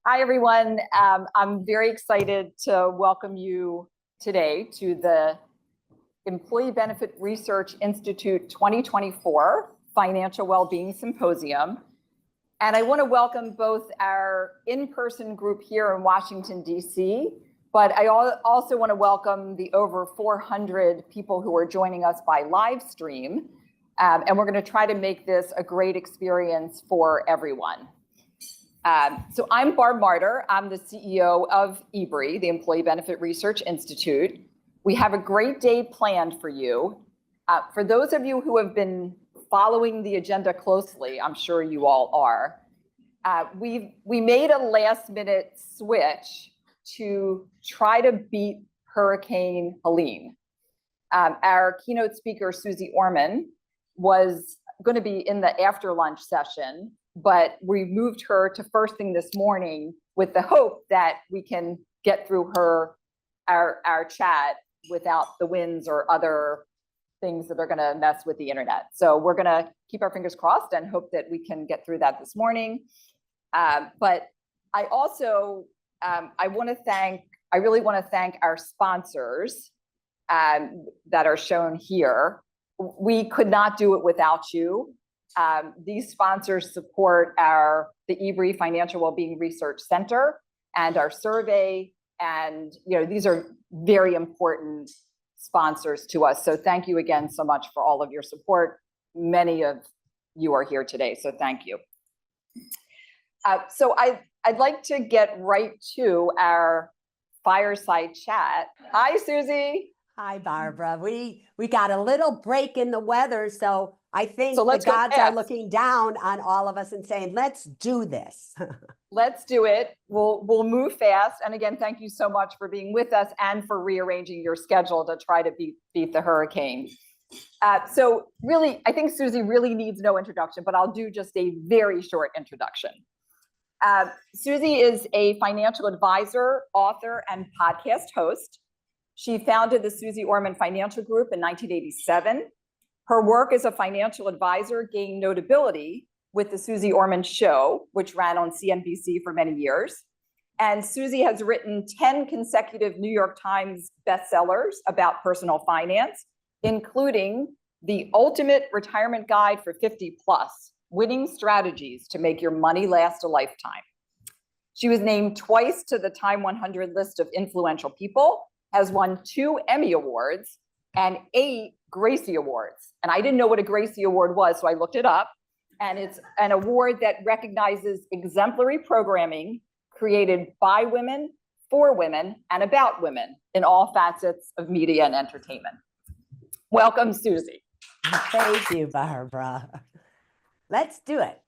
Hi, everyone. I'm very excited to welcome you today to the Employee Benefit Research Institute 2024 Financial Wellbeing Symposium. And I want to welcome both our in-person group here in Washington, D.C., but I also want to welcome the over 400 people who are joining us by live stream. And we're going to try to make this a great experience for everyone. So I'm Barb Marder. I'm the CEO of EBRI, the Employee Benefit Research Institute. We have a great day planned for you. For those of you who have been following the agenda closely, I'm sure you all are, we made a last-minute switch to try to beat Hurricane Helene. Our keynote speaker, Susie Orman, was going to be in the after-lunch session, but we moved her to first thing this morning with the hope that we can get through our chat without the winds or other things that are going to mess with the internet. So we're going to keep our fingers crossed and hope that we can get through that this morning. But I also, I really want to thank our sponsors that are shown here. We could not do it without you. These sponsors support the EBRI Financial Wellbeing Research Center and our survey. And these are very important sponsors to us. So thank you again so much for all of your support. Many of you are here today, so thank you. So I'd like to get right to our fireside chat. Hi, Susie. Hi, Barbara. We got a little break in the weather, so I think the gods are looking down on all of us and saying, let's do this. Let's do it. We'll move fast. And again, thank you so much for being with us and for rearranging your schedule to try to beat the hurricane. So really, I think Susie really needs no introduction, but I'll do just a very short introduction. Susie is a financial advisor, author, and podcast host. She founded the Susie Orman Financial Group in 1987. Her work as a financial advisor gained notability with the Susie Orman Show, which ran on CNBC for many years. And Susie has written 10 consecutive New York Times bestsellers about personal finance, including The Ultimate Retirement Guide for 50 Plus, Winning Strategies to Make Your Money Last a Lifetime. She was named twice to the Time 100 list of influential people, has won 2 Emmy Awards and 8 Gracie Awards. And I didn't know what a Gracie Award was, so I looked it up. And it's an award that recognizes exemplary programming created by women, for women, and about women in all facets of media and entertainment. Welcome, Susie. Thank you, Barbara. Let's do it.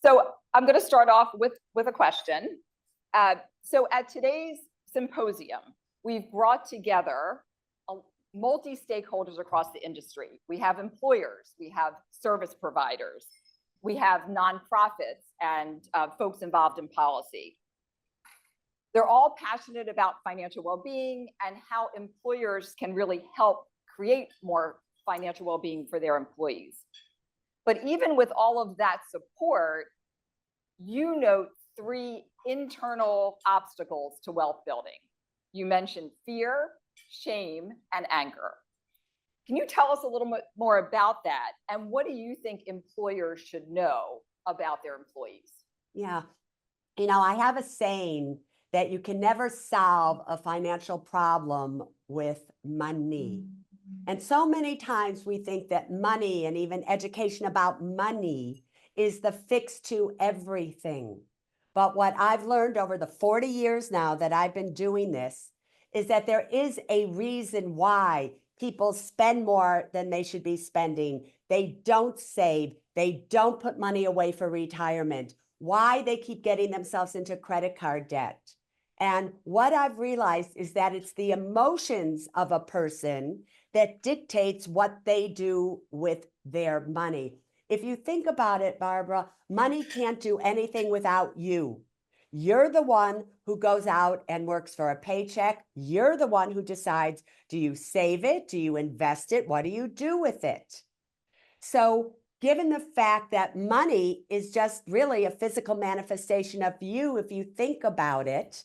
So I'm going to start off with a question. So at today's symposium, we've brought together multi-stakeholders across the industry. We have employers, we have service providers, we have nonprofits and folks involved in policy. They're all passionate about financial well-being and how employers can really help create more financial well-being for their employees. But even with all of that support, you note 3 internal obstacles to wealth building. You mentioned fear, shame, and anger. Can you tell us a little bit more about that? And what do you think employers should know about their employees? Yeah. I have a saying that you can never solve a financial problem with money. And so many times we think that money and even education about money is the fix to everything. But what I've learned over the 40 years now that I've been doing this is that there is a reason why people spend more than they should be spending. They don't save. They don't put money away for retirement. Why they keep getting themselves into credit card debt. And what I've realized is that it's the emotions of a person that dictates what they do with their money. If you think about it, Barbara, money can't do anything without you. You're the one who goes out and works for a paycheck. You're the one who decides, do you save it? Do you invest it? What do you do with it? So given the fact that money is just really a physical manifestation of you, if you think about it,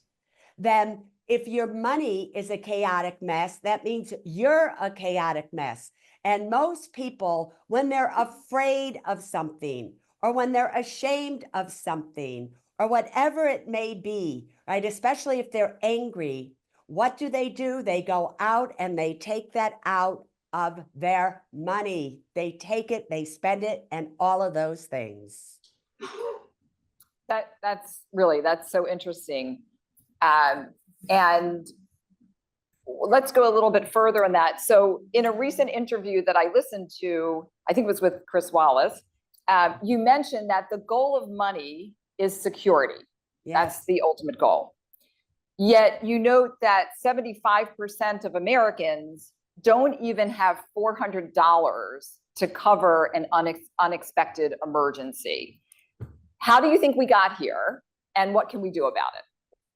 then if your money is a chaotic mess, that means you're a chaotic mess. And most people, when they're afraid of something, or when they're ashamed of something, or whatever it may be, right? Especially if they're angry, what do? They go out and they take that out of their money. They take it, they spend it, and all of those things. That's so interesting. And let's go a little bit further on that. So in a recent interview that I listened to, I think it was with Chris Wallace, you mentioned that the goal of money is security. Yes. That's the ultimate goal. Yet you note that 75% of Americans don't even have $400 to cover an unexpected emergency. How do you think we got here, and what can we do about it?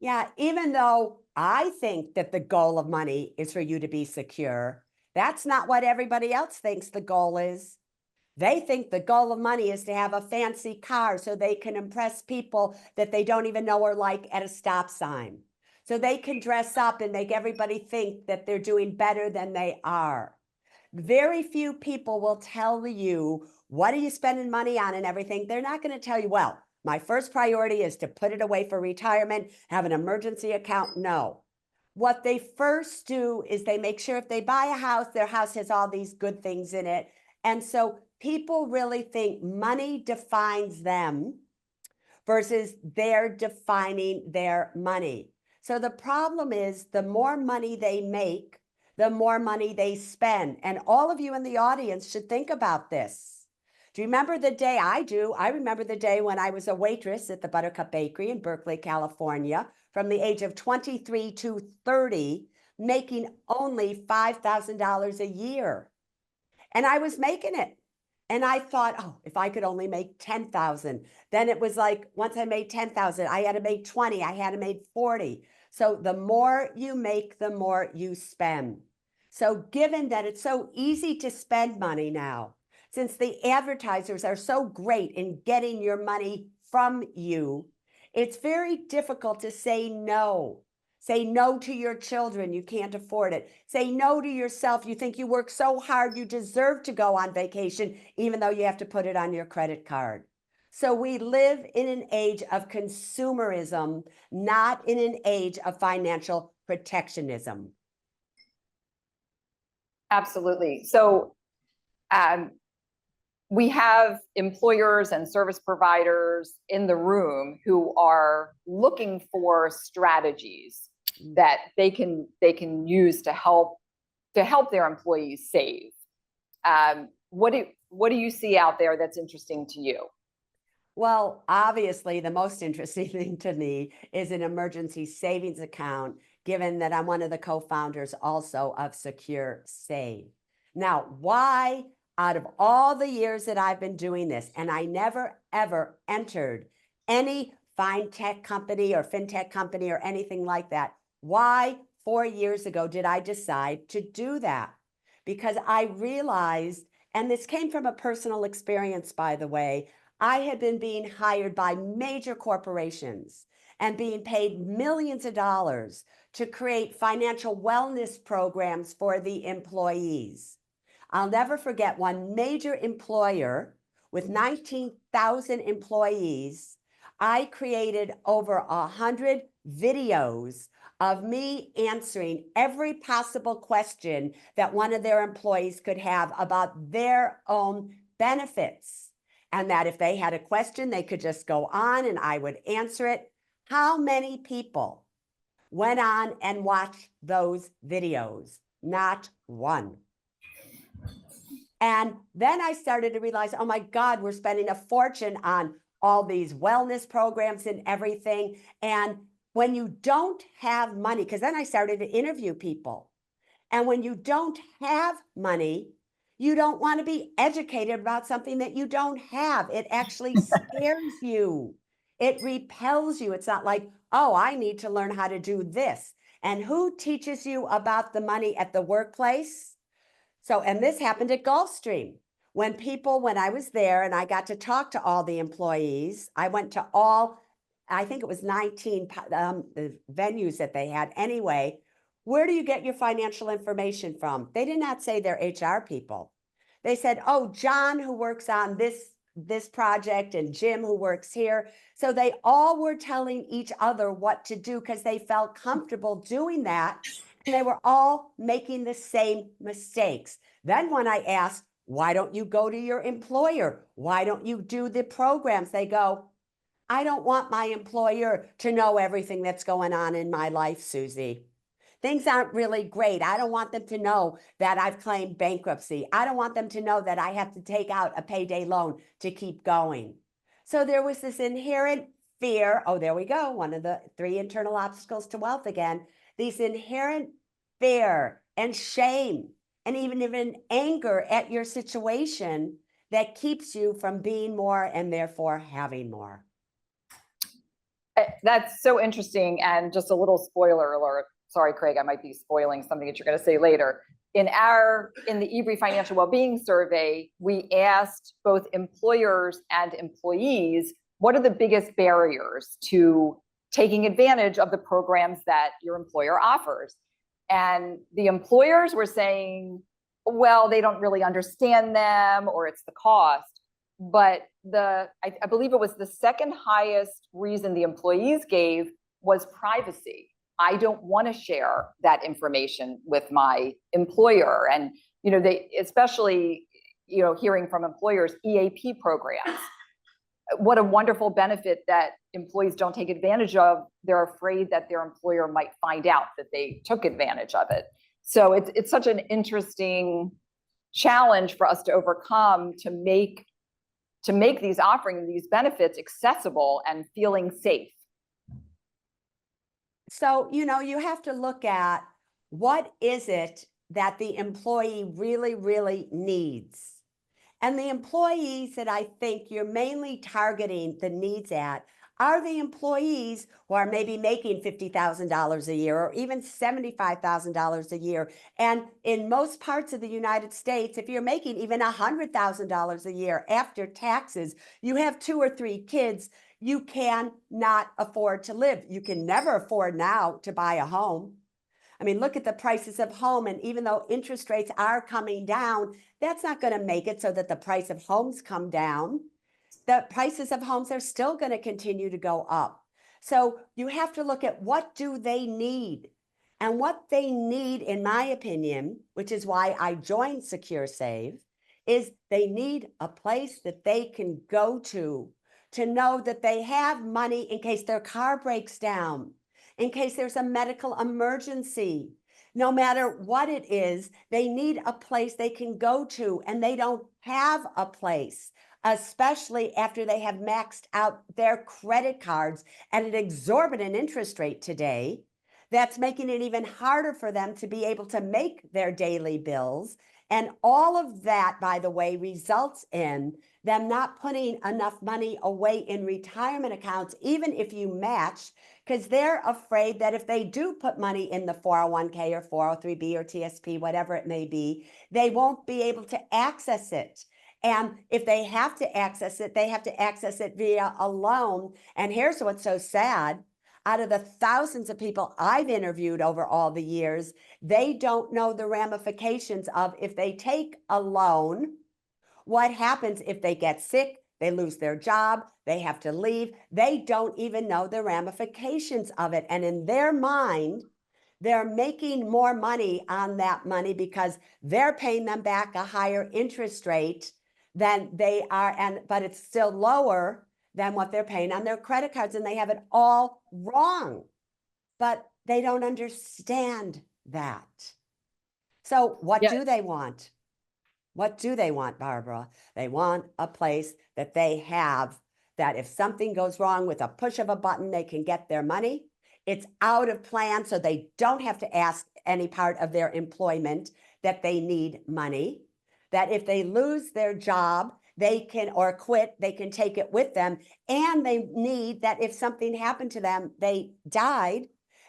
Yeah, even though I think that the goal of money is for you to be secure, that's not what everybody else thinks the goal is. They think the goal of money is to have a fancy car so they can impress people that they don't even know or like at a stop sign. So they can dress up and make everybody think that they're doing better than they are. Very few people will tell you, what are you spending money on and everything? They're not going to tell you, well, my first priority is to put it away for retirement, have an emergency account. No. What they first do is they make sure if they buy a house, their house has all these good things in it. And so people really think money defines them versus they're defining their money. So the problem is the more money they make, the more money they spend. And all of you in the audience should think about this. Do you remember the day? I do. I remember the day when I was a waitress at the Buttercup Bakery in Berkeley, California, from the age of 23 to 30, making only $5,000 a year. And I was making it. And I thought, oh, if I could only make 10,000, then it was like, once I made 10,000, I had to make 20, I had to make 40. So the more you make, the more you spend. So given that it's so easy to spend money now, since the advertisers are so great in getting your money from you, it's very difficult to say no. Say no to your children, you can't afford it. Say no to yourself, you think you work so hard, you deserve to go on vacation, even though you have to put it on your credit card. So we live in an age of consumerism, not in an age of financial protectionism. Absolutely. So we have employers and service providers in the room who are looking for strategies that they can use to help their employees save. What do you see out there that's interesting to you? Well, obviously, the most interesting thing to me is an emergency savings account, given that I'm one of the co-founders also of Secure Save. Now, why, out of all the years that I've been doing this, and I never, ever entered any fintech company or fintech company or anything like that, why 4 years ago did I decide to do that? Because I realized, and this came from a personal experience, by the way, I had been being hired by major corporations and being paid millions of dollars to create financial wellness programs for the employees. I'll never forget one major employer with 19,000 employees. I created over 100 videos of me answering every possible question that one of their employees could have about their own benefits. And that if they had a question, they could just go on and I would answer it. How many people went on and watched those videos? Not one. And then I started to realize, oh my God, we're spending a fortune on all these wellness programs and everything. And when you don't have money, because then I started to interview people. And when you don't have money, you don't want to be educated about something that you don't have. It actually scares you. It repels you. It's not like, oh, I need to learn how to do this. And who teaches you about the money at the workplace? So, and this happened at Gulfstream. when I was there and I got to talk to all the employees, I went to all, I think it was 19 the venues that they had. Anyway, where do you get your financial information from? They did not say they're HR people. They said, oh, John, who works on this project, and Jim, who works here. So they all were telling each other what to do because they felt comfortable doing that. And they were all making the same mistakes. Then when I asked, why don't you go to your employer? Why don't you do the programs? They go, I don't want my employer to know everything that's going on in my life, Susie. Things aren't really great. I don't want them to know that I've claimed bankruptcy. I don't want them to know that I have to take out a payday loan to keep going. So there was this inherent fear. Oh, there we go. One of the 3 internal obstacles to wealth again. These inherent fear and shame and even anger at your situation that keeps you from being more and therefore having more. That's so interesting. And just a little spoiler alert. Sorry, Craig, I might be spoiling something that you're going to say later. In the EBRI Financial Wellbeing Survey, we asked both employers and employees, what are the biggest barriers to taking advantage of the programs that your employer offers? And the employers were saying, well, they don't really understand them, or it's the cost. But I believe it was the second highest reason the employees gave was privacy. I don't want to share that information with my employer. And, they, especially, hearing from employers, EAP programs, what a wonderful benefit that employees don't take advantage of. They're afraid that their employer might find out that they took advantage of it. So it's such an interesting challenge for us to overcome, to make these offerings, these benefits accessible and feeling safe. So, you have to look at what is it that the employee really, really needs. And the employees that I think you're mainly targeting the needs at are the employees who are maybe making $50,000 a year or even $75,000 a year. And in most parts of the United States, if you're making even $100,000 a year after taxes, you have 2 or 3 kids, you cannot afford to live. You can never afford now to buy a home. I mean, look at the prices of home. And even though interest rates are coming down, that's not going to make it so that the price of homes come down. The prices of homes are still going to continue to go up. So you have to look at what do they need. And what they need, in my opinion, which is why I joined Secure Save, is they need a place that they can go to know that they have money in case their car breaks down, in case there's a medical emergency. No matter what it is, they need a place they can go to, and they don't have a place, especially after they have maxed out their credit cards at an exorbitant interest rate today. That's making it even harder for them to be able to make their daily bills. And all of that, by the way, results in them not putting enough money away in retirement accounts, even if you match, because they're afraid that if they do put money in the 401k or 403b or TSP, whatever it may be, they won't be able to access it. And if they have to access it, they have to access it via a loan. And here's what's so sad. Out of the thousands of people I've interviewed over all the years, they don't know the ramifications of if they take a loan, what happens if they get sick, they lose their job, they have to leave. They don't even know the ramifications of it. And in their mind, they're making more money on that money because they're paying them back a higher interest rate than they are, but it's still lower than what they're paying on their credit cards, and they have it all wrong. But they don't understand that. So what do they want? What do they want, Barbara? They want a place that they have, that if something goes wrong, with a push of a button, they can get their money. It's out of plan, so they don't have to ask any part of their employment that they need money. That if they lose their job, they can, or quit, they can take it with them. And they need that if something happened to them, they died,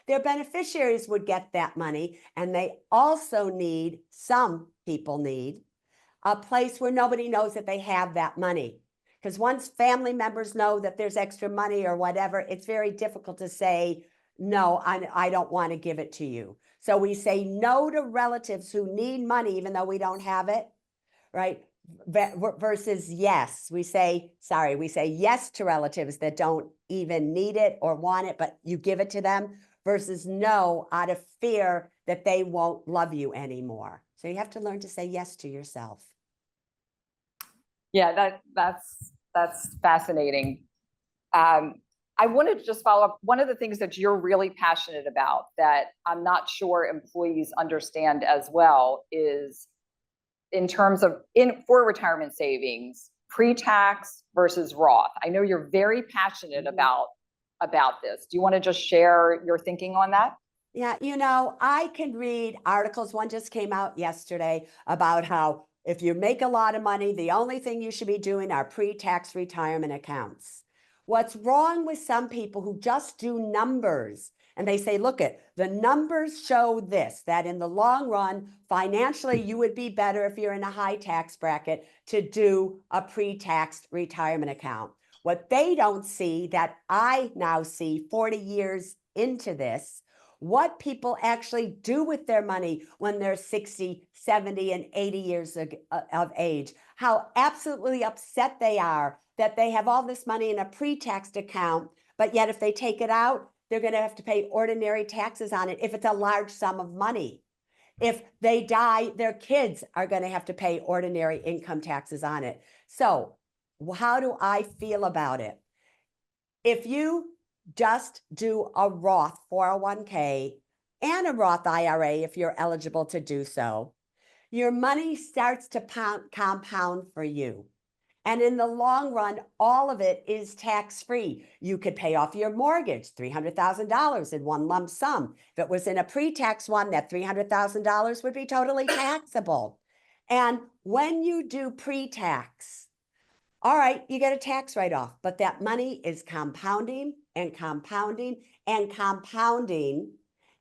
their beneficiaries would get that money. And they also need, some people need, a place where nobody knows that they have that money. Because once family members know that there's extra money or whatever, it's very difficult to say, no, I don't want to give it to you. So we say no to relatives who need money, even though we don't have it, right? Versus yes, we say yes to relatives that don't even need it or want it, but you give it to them, versus no out of fear that they won't love you anymore. So you have to learn to say yes to yourself. Yeah, that's fascinating. I wanted to just follow up. One of the things that you're really passionate about that I'm not sure employees understand as well is in terms of for retirement savings, pre-tax versus Roth. I know you're very passionate about this. Do you want to just share your thinking on that? Yeah, I can read articles. One just came out yesterday about how if you make a lot of money, the only thing you should be doing are pre-tax retirement accounts. What's wrong with some people who just do numbers and they say, look, the numbers show this, that in the long run, financially, you would be better if you're in a high tax bracket to do a pre-tax retirement account. What they don't see, that I now see 40 years into this, what people actually do with their money when they're 60, 70, and 80 years of age, how absolutely upset they are that they have all this money in a pre-taxed account, but yet if they take it out, they're going to have to pay ordinary taxes on it if it's a large sum of money. If they die, their kids are going to have to pay ordinary income taxes on it. So how do I feel about it? If you just do a Roth 401k and a Roth IRA, if you're eligible to do so, your money starts to compound for you. And in the long run, all of it is tax-free. You could pay off your mortgage, $300,000 in one lump sum. If it was in a pre-tax one, that $300,000 would be totally taxable. And when you do pre-tax, all right, you get a tax write-off, but that money is compounding and compounding and compounding.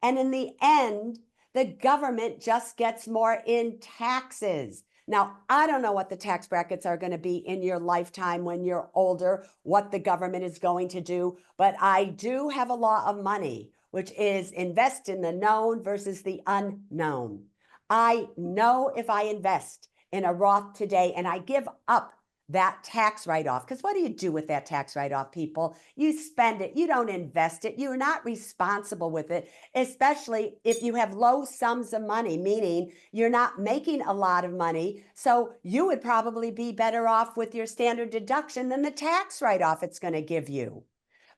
And in the end, the government just gets more in taxes. Now, I don't know what the tax brackets are going to be in your lifetime when you're older, what the government is going to do, but I do have a law of money, which is invest in the known versus the unknown. I know if I invest in a Roth today and I give up that tax write-off, because what do you do with that tax write-off, people? You spend it, you don't invest it, you're not responsible with it, especially if you have low sums of money, meaning you're not making a lot of money, so you would probably be better off with your standard deduction than the tax write-off it's going to give you.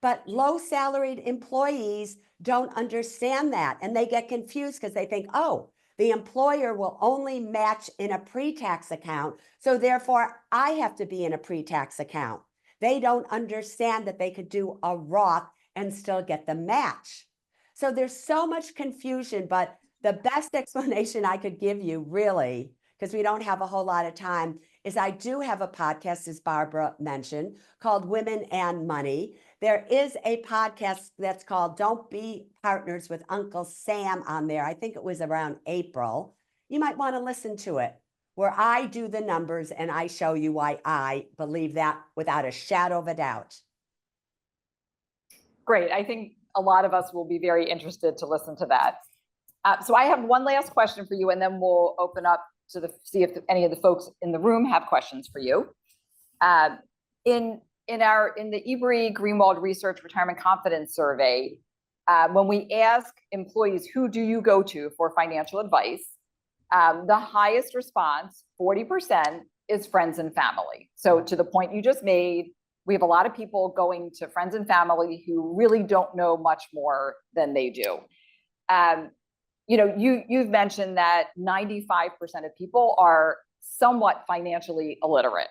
But low salaried employees don't understand that, and they get confused because they think, oh, the employer will only match in a pre-tax account, so therefore I have to be in a pre-tax account. They don't understand that they could do a Roth and still get the match. So there's so much confusion, but the best explanation I could give you, really, because we don't have a whole lot of time, is I do have a podcast, as Barbara mentioned, called Women and Money. There is a podcast that's called Don't Be Partners with Uncle Sam on there. I think it was around April. You might want to listen to it, where I do the numbers and I show you why I believe that without a shadow of a doubt. Great. I think a lot of us will be very interested to listen to that. So I have one last question for you, and then we'll open up to see if any of the folks in the room have questions for you. In the EBRI Greenwald Research Retirement Confidence Survey, when we ask employees, who do you go to for financial advice? The highest response, 40%, is friends and family. So to the point you just made, we have a lot of people going to friends and family who really don't know much more than they do. You've mentioned that 95% of people are somewhat financially illiterate.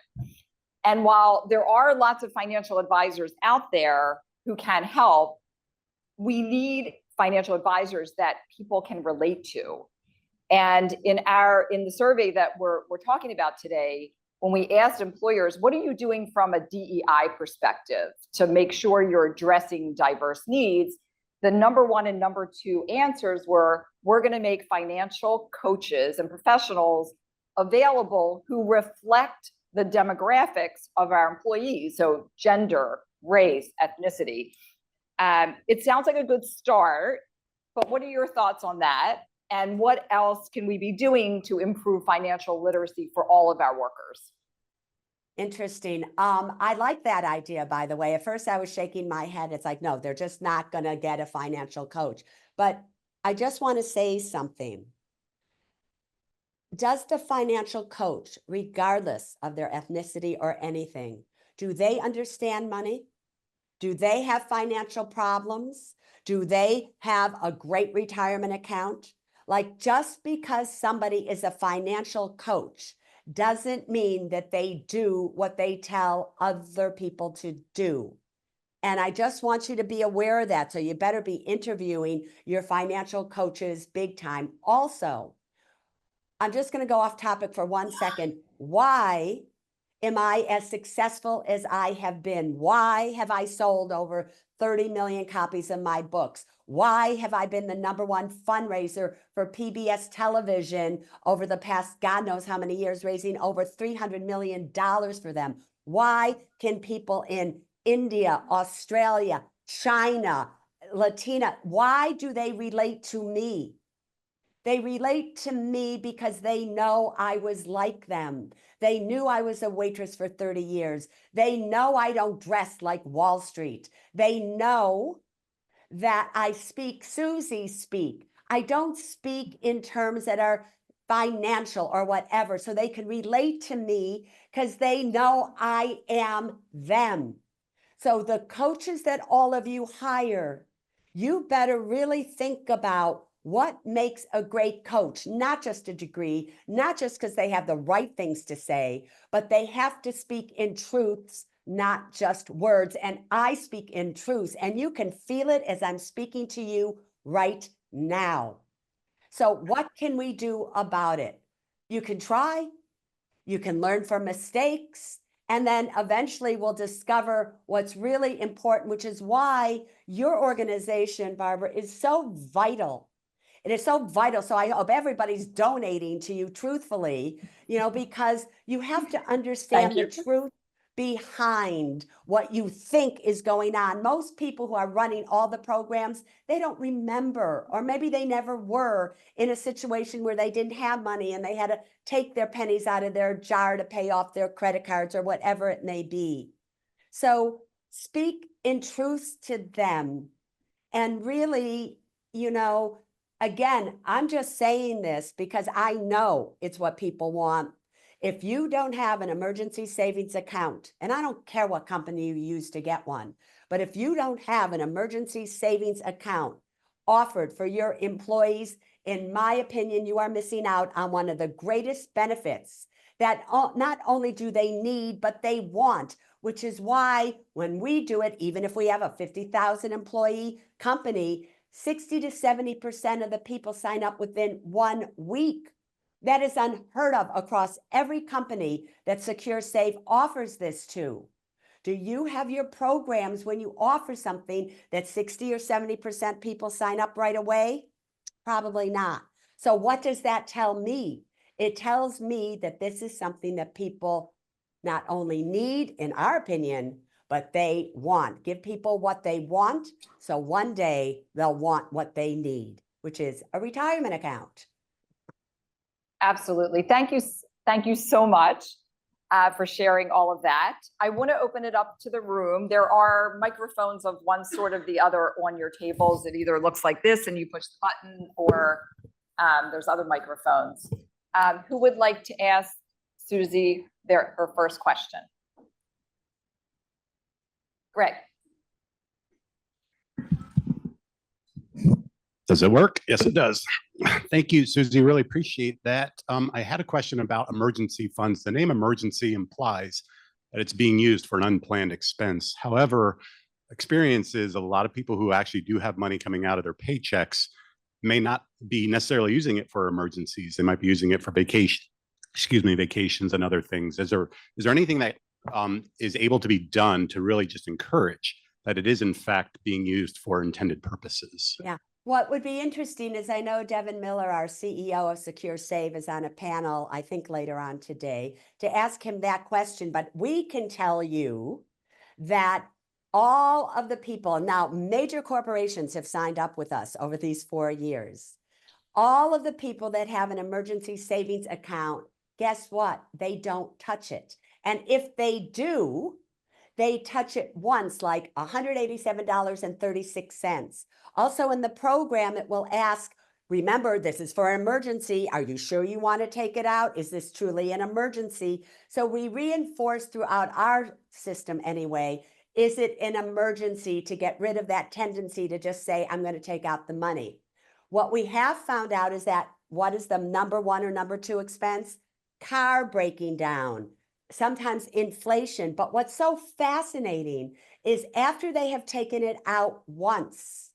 And while there are lots of financial advisors out there who can help, we need financial advisors that people can relate to. And in the survey that we're talking about today, when we asked employers, what are you doing from a DEI perspective to make sure you're addressing diverse needs? The number one and number two answers were, we're going to make financial coaches and professionals available who reflect the demographics of our employees, so gender, race, ethnicity. It sounds like a good start, but what are your thoughts on that? And what else can we be doing to improve financial literacy for all of our workers? Interesting. I like that idea, by the way. At first I was shaking my head. It's like, no, they're just not going to get a financial coach. But I just want to say something. Does the financial coach, regardless of their ethnicity or anything, do they understand money? Do they have financial problems? Do they have a great retirement account? Like, just because somebody is a financial coach doesn't mean that they do what they tell other people to do. And I just want you to be aware of that. So you better be interviewing your financial coaches big time. Also, I'm just going to go off topic for 1 second. Why am I as successful as I have been? Why have I sold over 30 million copies of my books? Why have I been the #1 fundraiser for PBS television over the past God knows how many years, raising over $300 million for them? Why can people in India, Australia, China, Latina, why do they relate to me? They relate to me because they know I was like them. They knew I was a waitress for 30 years. They know I don't dress like Wall Street. They know that I speak Susie speak. I don't speak in terms that are financial or whatever. So they can relate to me because they know I am them. So the coaches that all of you hire, you better really think about what makes a great coach, not just a degree, not just because they have the right things to say, but they have to speak in truths, not just words. And I speak in truths, and you can feel it as I'm speaking to you right now. So what can we do about it? You can try, you can learn from mistakes, and then eventually we'll discover what's really important, which is why your organization, Barbara, is so vital. It is so vital. So I hope everybody's donating to you truthfully, because you have to understand the truth behind what you think is going on. Most people who are running all the programs, they don't remember, or maybe they never were in a situation where they didn't have money and they had to take their pennies out of their jar to pay off their credit cards or whatever it may be. So speak in truth to them. And really, again, I'm just saying this because I know it's what people want. If you don't have an emergency savings account, and I don't care what company you use to get one, but if you don't have an emergency savings account offered for your employees, in my opinion, you are missing out on one of the greatest benefits that not only do they need, but they want, which is why when we do it, even if we have a 50,000 employee company, 60 to 70% of the people sign up within 1 week. That is unheard of across every company that Secure Safe offers this to. Do you have your programs when you offer something that 60 or 70% people sign up right away? Probably not. So what does that tell me? It tells me that this is something that people not only need, in our opinion, but they want. Give people what they want, so one day they'll want what they need, which is a retirement account. Absolutely. Thank you so much for sharing all of that. I want to open it up to the room. There are microphones of one sort or the other on your tables. It either looks like this and you push the button, or there's other microphones. Who would like to ask Susie her first question? Greg. Does it work? Yes, it does. Thank you, Susie. Really appreciate that. I had a question about emergency funds. The name emergency implies that it's being used for an unplanned expense. However, experience is a lot of people who actually do have money coming out of their paychecks may not be necessarily using it for emergencies. They might be using it for vacations and other things. Is there anything that is able to be done to really just encourage that it is in fact being used for intended purposes. Yeah. What would be interesting is I know Devin Miller, our CEO of Secure Save, is on a panel, I think later on today, to ask him that question. But we can tell you that all of the people, now major corporations have signed up with us over these 4 years. All of the people that have an emergency savings account, guess what? They don't touch it. And if they do, they touch it once, like $187.36. Also in the program, it will ask, remember, this is for an emergency. Are you sure you want to take it out? Is this truly an emergency? So we reinforce throughout our system anyway, is it an emergency, to get rid of that tendency to just say, I'm going to take out the money. What we have found out is that what is the number one or number two expense? Car breaking down. Sometimes inflation. But what's so fascinating is after they have taken it out once,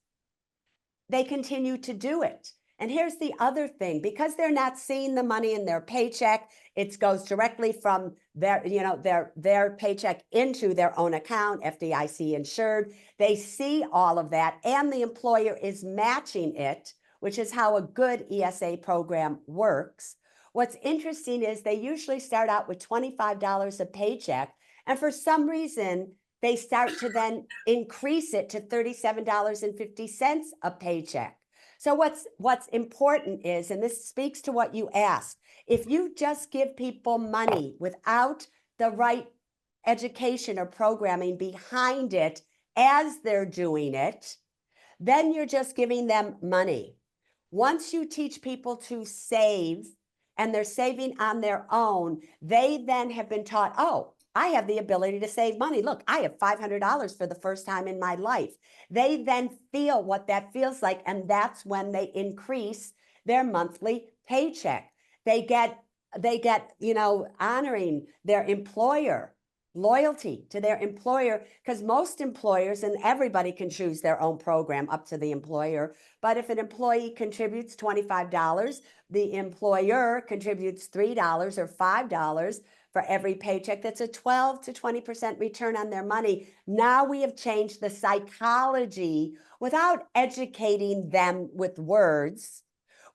they continue to do it. And here's the other thing, because they're not seeing the money in their paycheck, it goes directly from their paycheck into their own account, FDIC insured. They see all of that, and the employer is matching it, which is how a good ESA program works. What's interesting is they usually start out with $25 a paycheck, and for some reason, they start to then increase it to $37.50 a paycheck. So what's important is, and this speaks to what you asked, if you just give people money without the right education or programming behind it as they're doing it, then you're just giving them money. Once you teach people to save, and they're saving on their own, they then have been taught, oh, I have the ability to save money. Look, I have $500 for the first time in my life. They then feel what that feels like, and that's when they increase their monthly paycheck. They get, honoring their employer, loyalty to their employer, because most employers, and everybody can choose their own program up to the employer, but if an employee contributes $25, the employer contributes $3 or $5 for every paycheck. That's a 12 to 20% return on their money. Now we have changed the psychology without educating them with words.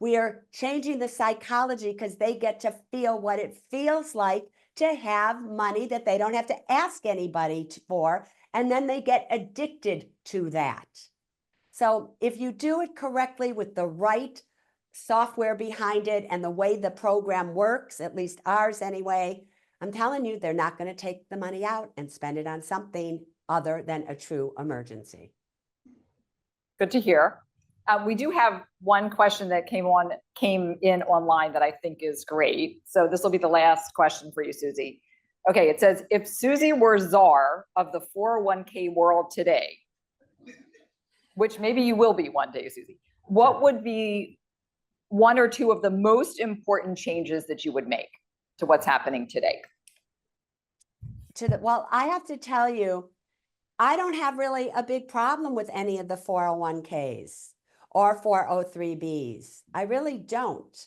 We are changing the psychology because they get to feel what it feels like to have money that they don't have to ask anybody for, and then they get addicted to that. So if you do it correctly with the right software behind it and the way the program works, at least ours anyway, I'm telling you, they're not going to take the money out and spend it on something other than a true emergency. Good to hear. We do have one question that came in online that I think is great. So this will be the last question for you, Susie. Okay, it says, if Susie were czar of the 401k world today, which maybe you will be one day, Susie, what would be one or two of the most important changes that you would make to what's happening today? Well, I have to tell you, I don't have really a big problem with any of the 401ks or 403bs. I really don't.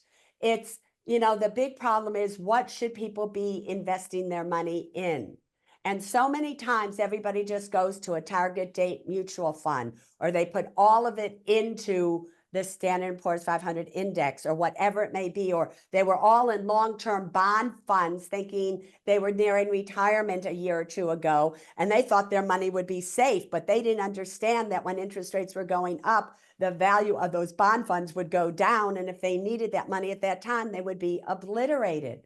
It's, the big problem is, what should people be investing their money in? And so many times everybody just goes to a target date mutual fund, or they put all of it into the Standard & Poor's 500 index, or whatever it may be, or they were all in long-term bond funds thinking they were nearing retirement a year or two ago, and they thought their money would be safe, but they didn't understand that when interest rates were going up, the value of those bond funds would go down, and if they needed that money at that time, they would be obliterated.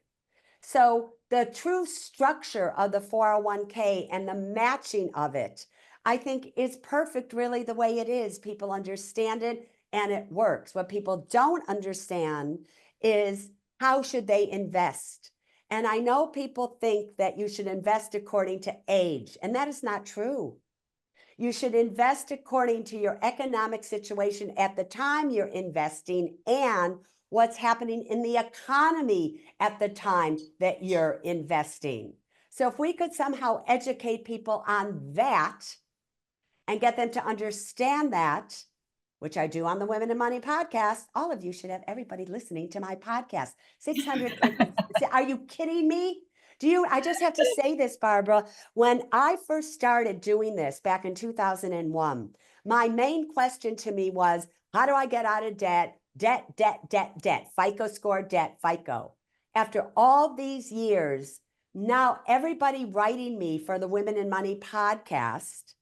So the true structure of the 401k and the matching of it, I think, is perfect really the way it is. People understand it and it works. What people don't understand is, how should they invest? And I know people think that you should invest according to age, and that is not true. You should invest according to your economic situation at the time you're investing and what's happening in the economy at the time that you're investing. So if we could somehow educate people on that and get them to understand that, which I do on the Women in Money podcast, all of you should have everybody listening to my podcast. 600, are you kidding me? I just have to say this, Barbara. When I first started doing this back in 2001, my main question to me was, how do I get out of debt? Debt, FICO score, debt, FICO. After all these years, now everybody writing me for the Women in Money podcast,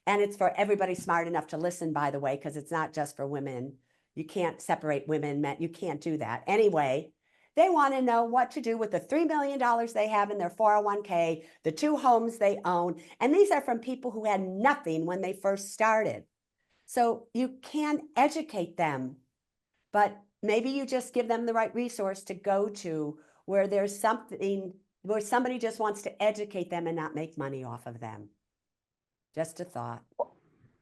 and it's for everybody smart enough to listen, by the way, because it's not just for women. You can't separate women, men. You can't do that. Anyway, they want to know what to do with the $3 million they have in their 401k, the 2 homes they own. And these are from people who had nothing when they first started. So you can educate them, but maybe you just give them the right resource to go to where there's something, where somebody just wants to educate them and not make money off of them. Just a thought.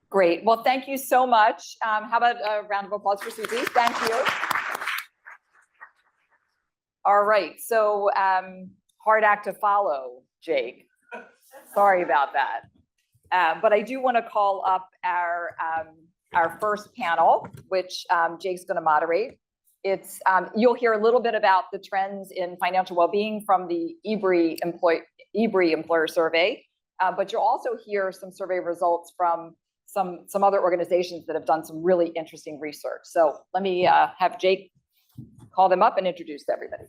Great. Well, thank you so much. How about a round of applause for Susie? Thank you. All right. So hard act to follow, Jake. Sorry about that. But I do want to call up our first panel, which Jake's going to moderate. It's you'll hear a little bit about the trends in financial well-being from the EBRI employer survey, but you'll also hear some survey results from some other organizations that have done some really interesting research. So let me have Jake call them up and introduce everybody.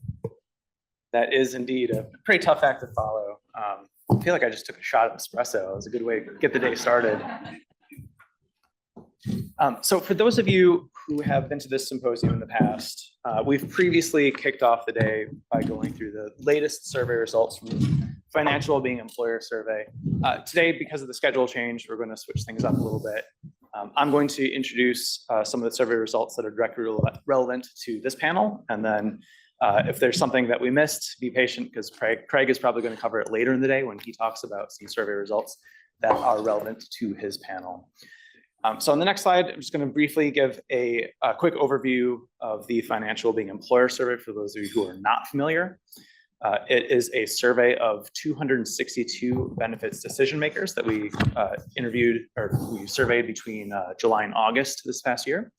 That is indeed a pretty tough act to follow. I feel like I just took a shot of espresso. It was a good way to get the day started. So for those of you who have been to this symposium in the past, we've previously kicked off the day by going through the latest survey results from the Financial Wellbeing Employer Survey. Today, because of the schedule change, we're going to switch things up a little bit. I'm going to introduce some of the survey results that are directly relevant to this panel. And then if there's something that we missed, be patient, because Craig is probably going to cover it later in the day when he talks about some survey results that are relevant to his panel. So on the next slide, I'm just going to briefly give a quick overview of the Financial Wellbeing Employer Survey for those of you who are not familiar. It is a survey of 262 benefits decision makers that we interviewed or we surveyed between July and August this past year.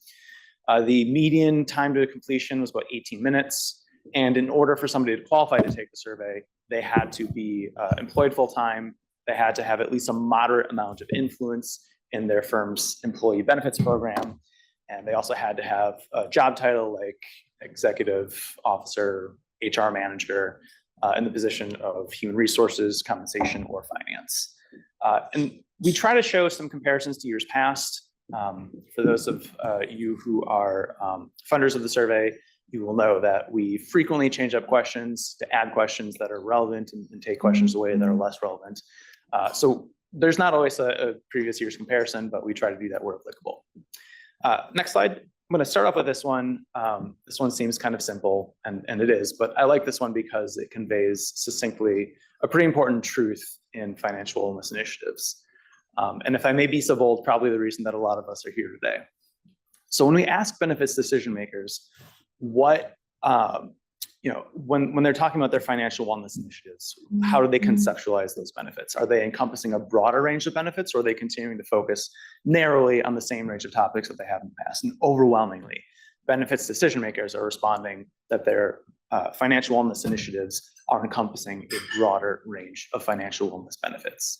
The median time to completion was about 18 minutes. And in order for somebody to qualify to take the survey, they had to be employed full-time. They had to have at least a moderate amount of influence in their firm's employee benefits program. And they also had to have a job title like executive officer, HR manager, in the position of human resources, compensation, or finance. And we try to show some comparisons to years past. For those of you who are funders of the survey, you will know that we frequently change up questions to add questions that are relevant and take questions away that are less relevant. So there's not always a previous year's comparison, but we try to do that where applicable. Next slide. I'm going to start off with this one. This one seems kind of simple, and it is, but I like this one because it conveys succinctly a pretty important truth in financial wellness initiatives. And if I may be so bold, probably the reason that a lot of us are here today. So when we ask benefits decision makers, what, when they're talking about their financial wellness initiatives, how do they conceptualize those benefits? Are they encompassing a broader range of benefits, or are they continuing to focus narrowly on the same range of topics that they have in the past? And overwhelmingly, benefits decision makers are responding that their financial wellness initiatives are encompassing a broader range of financial wellness benefits.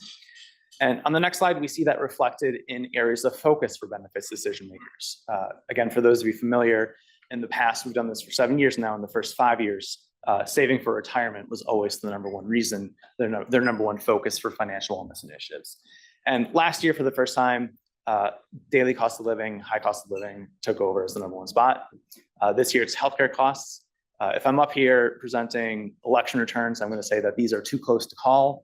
And on the next slide, we see that reflected in areas of focus for benefits decision makers. Again, for those of you familiar, in the past, we've done this for 7 years now. In the first 5 years, saving for retirement was always the number one reason, their number one focus for financial wellness initiatives. And last year, for the first time, daily cost of living, high cost of living took over as the number one spot. This year, it's healthcare costs. If I'm up here presenting election returns, I'm going to say that these are too close to call,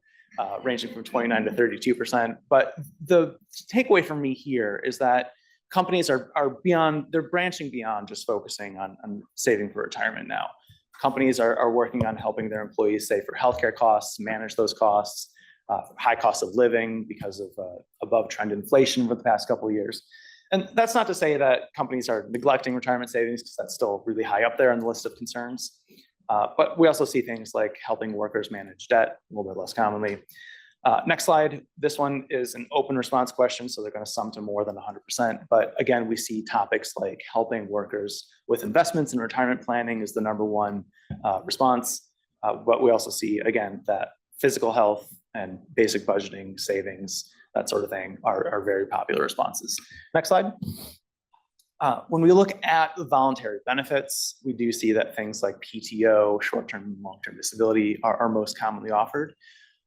ranging from 29 to 32%. But the takeaway for me here is that companies they're branching beyond just focusing on saving for retirement now. Companies are working on helping their employees save for healthcare costs, manage those costs, high cost of living because of above trend inflation for the past couple of years. And that's not to say that companies are neglecting retirement savings, because that's still really high up there on the list of concerns. But we also see things like helping workers manage debt a little bit less commonly. Next slide. This one is an open response question, so they're going to sum to more than 100%. But again, we see topics like helping workers with investments and retirement planning is the number one response. But we also see, again, that physical health and basic budgeting, savings, that sort of thing are very popular responses. Next slide. When we look at voluntary benefits, we do see that things like PTO, short-term and long-term disability are most commonly offered.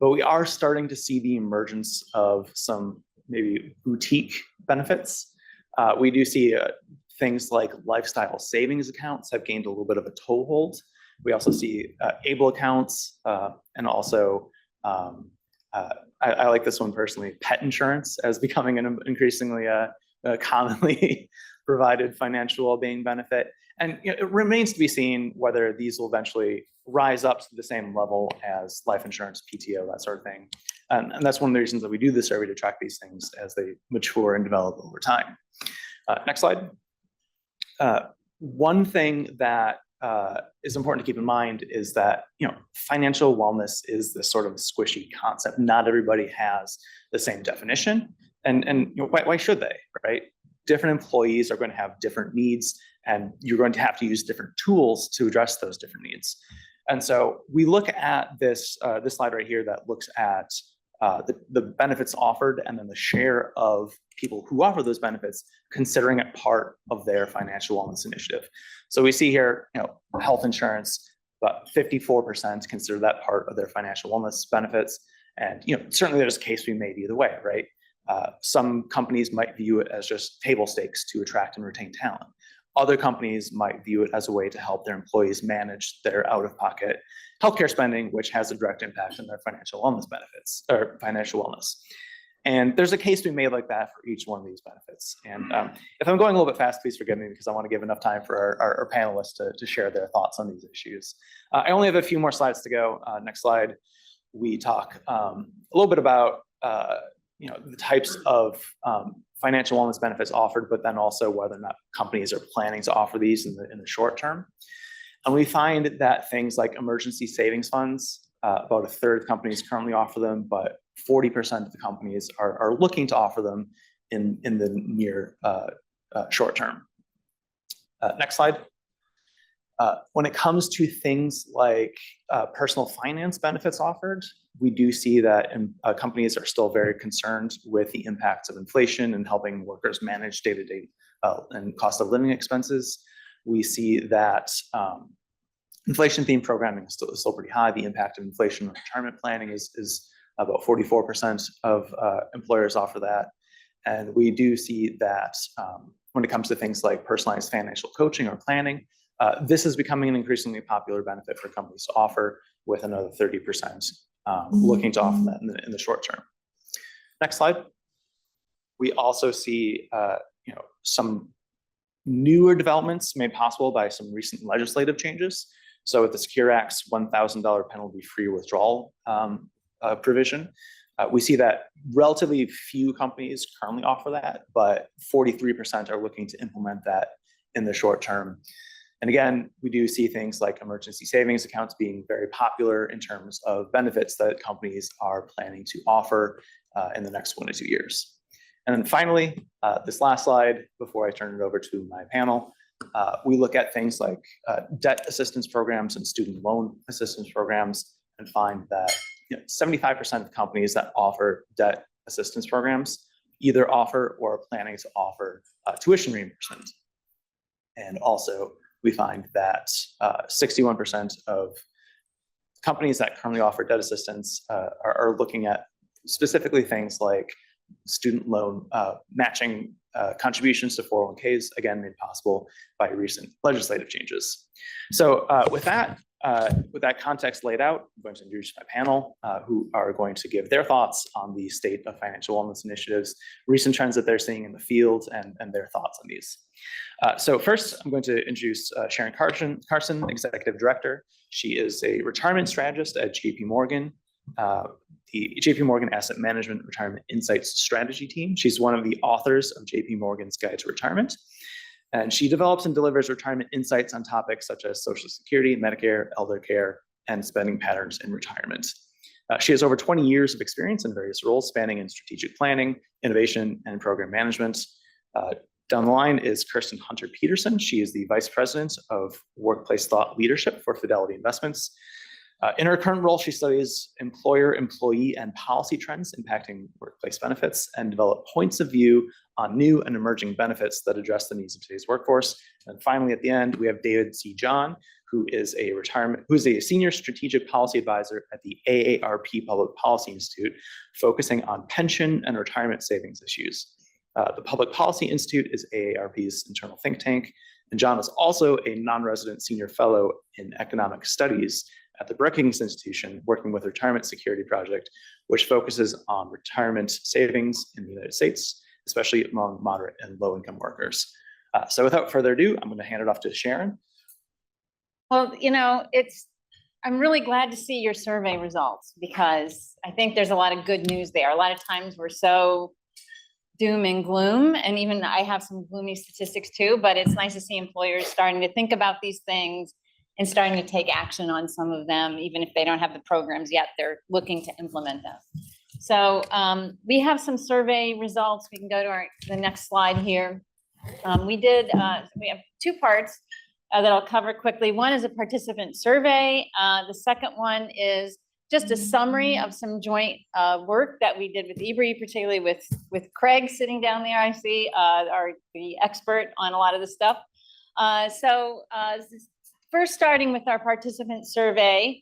But we are starting to see the emergence of some maybe boutique benefits. We do see things like lifestyle savings accounts have gained a little bit of a toehold. We also see ABLE accounts and also, I like this one personally, pet insurance as becoming an increasingly commonly provided financial well-being benefit. And it remains to be seen whether these will eventually rise up to the same level as life insurance, PTO, that sort of thing. And that's one of the reasons that we do the survey, to track these things as they mature and develop over time. Next slide. One thing that is important to keep in mind is that financial wellness is this sort of squishy concept. Not everybody has the same definition, and why should they, right? Different employees are going to have different needs, and you're going to have to use different tools to address those different needs. And so we look at this slide right here that looks at the benefits offered and then the share of people who offer those benefits considering it part of their financial wellness initiative. So we see here, health insurance, but 54% consider that part of their financial wellness benefits. And certainly there's a case to be made either way, right? Some companies might view it as just table stakes to attract and retain talent. Other companies might view it as a way to help their employees manage their out-of-pocket healthcare spending, which has a direct impact on their financial wellness benefits or financial wellness. And there's a case to be made like that for each one of these benefits. And if I'm going a little bit fast, please forgive me, because I want to give enough time for our panelists to share their thoughts on these issues. I only have a few more slides to go. Next slide. We talk a little bit about the types of financial wellness benefits offered, but then also whether or not companies are planning to offer these in the short term. And we find that things like emergency savings funds, about a third of companies currently offer them, but 40% of the companies are looking to offer them in the near short term. Next slide. When it comes to things like personal finance benefits offered, we do see that companies are still very concerned with the impacts of inflation and helping workers manage day-to-day and cost of living expenses. We see that inflation-themed programming is still pretty high. The impact of inflation on retirement planning is about 44% of employers offer that. And we do see that when it comes to things like personalized financial coaching or planning, this is becoming an increasingly popular benefit for companies to offer, with another 30% looking to offer that in the short term. Next slide. We also see some newer developments made possible by some recent legislative changes. So with the Secure Act's $1,000 penalty-free withdrawal provision, we see that relatively few companies currently offer that, but 43% are looking to implement that in the short term. And again, we do see things like emergency savings accounts being very popular in terms of benefits that companies are planning to offer in the next 1 to 2 years. And then finally, this last slide, before I turn it over to my panel, we look at things like debt assistance programs and student loan assistance programs, and find that 75% of companies that offer debt assistance programs either offer or are planning to offer tuition reimbursement. And also, we find that 61% of companies that currently offer debt assistance are looking at specifically things like student loan matching contributions to 401ks, again, made possible by recent legislative changes. So with that context laid out, I'm going to introduce my panel who are going to give their thoughts on the state of financial wellness initiatives, recent trends that they're seeing in the field, and their thoughts on these. So first, I'm going to introduce Sharon Carson, Executive Director. She is a retirement strategist at JP Morgan, the JP Morgan Asset Management Retirement Insights Strategy Team. She's one of the authors of JP Morgan's Guide to Retirement. And she develops and delivers retirement insights on topics such as Social Security, Medicare, elder care, and spending patterns in retirement. She has over 20 years of experience in various roles spanning in strategic planning, innovation, and program management. Down the line is Kirsten Hunter-Peterson. She is the Vice President of Workplace Thought Leadership for Fidelity Investments. In her current role, she studies employer, employee, and policy trends impacting workplace benefits and develop points of view on new and emerging benefits that address the needs of today's workforce. And finally, at the end, we have David C. John, who is a senior strategic policy advisor at the AARP Public Policy Institute, focusing on pension and retirement savings issues. The Public Policy Institute is AARP's internal think tank, and John is also a non-resident senior fellow in economic studies at the Brookings Institution, working with the Retirement Security Project, which focuses on retirement savings in the United States, especially among moderate and low-income workers. So without further ado, I'm going to hand it off to Sharon. Well, I'm really glad to see your survey results, because I think there's a lot of good news there. A lot of times we're so doom and gloom, and even I have some gloomy statistics too, but it's nice to see employers starting to think about these things and starting to take action on some of them. Even if they don't have the programs yet, they're looking to implement them. So we have some survey results. We can go to the next slide here. We have two parts that I'll cover quickly. One is a participant survey. The second one is just a summary of some joint work that we did with EBRI, particularly with Craig sitting down there. I see the expert on a lot of this stuff. First, starting with our participant survey,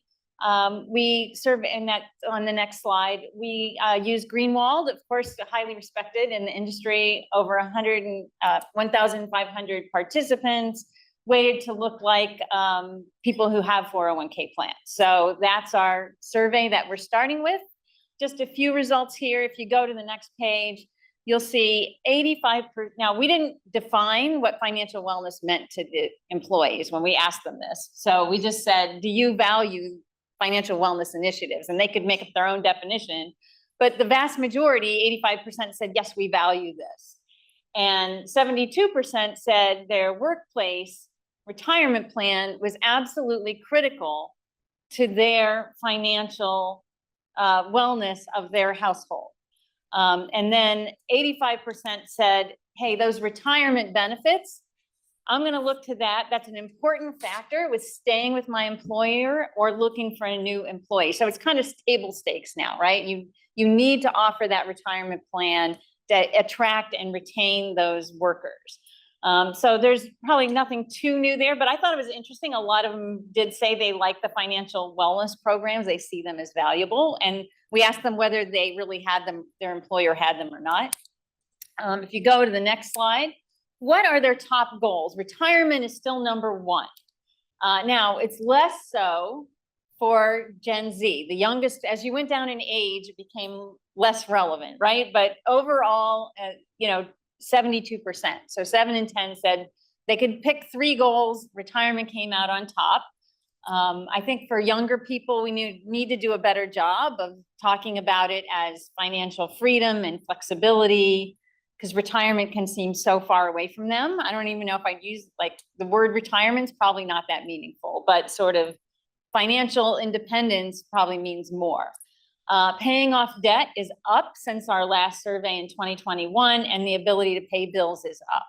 we survey, and that's on the next slide. We use Greenwald, of course, highly respected in the industry, over 1,500 participants, weighted to look like people who have 401k plans. So that's our survey that we're starting with. Just a few results here. If you go to the next page, you'll see 85%. Now, we didn't define what financial wellness meant to the employees when we asked them this. So we just said, do you value financial wellness initiatives? And they could make up their own definition. But the vast majority, 85%, said, yes, we value this. And 72% said their workplace retirement plan was absolutely critical to their financial wellness of their household. And then 85% said, hey, those retirement benefits, I'm going to look to that. That's an important factor with staying with my employer or looking for a new employee. So it's kind of table stakes now, right? You need to offer that retirement plan to attract and retain those workers. So there's probably nothing too new there, but I thought it was interesting. A lot of them did say they like the financial wellness programs. They see them as valuable. And we asked them whether they really had them, their employer had them or not. If you go to the next slide, what are their top goals? Retirement is still number one. Now, it's less so for Gen Z. The youngest, as you went down in age, it became less relevant, right? But overall, 72%. So 7 in 10 said they could pick 3 goals. Retirement came out on top. I think for younger people, we need to do a better job of talking about it as financial freedom and flexibility, because retirement can seem so far away from them. I don't even know if I'd use, like, the word retirement's probably not that meaningful, but sort of financial independence probably means more. Paying off debt is up since our last survey in 2021, and the ability to pay bills is up.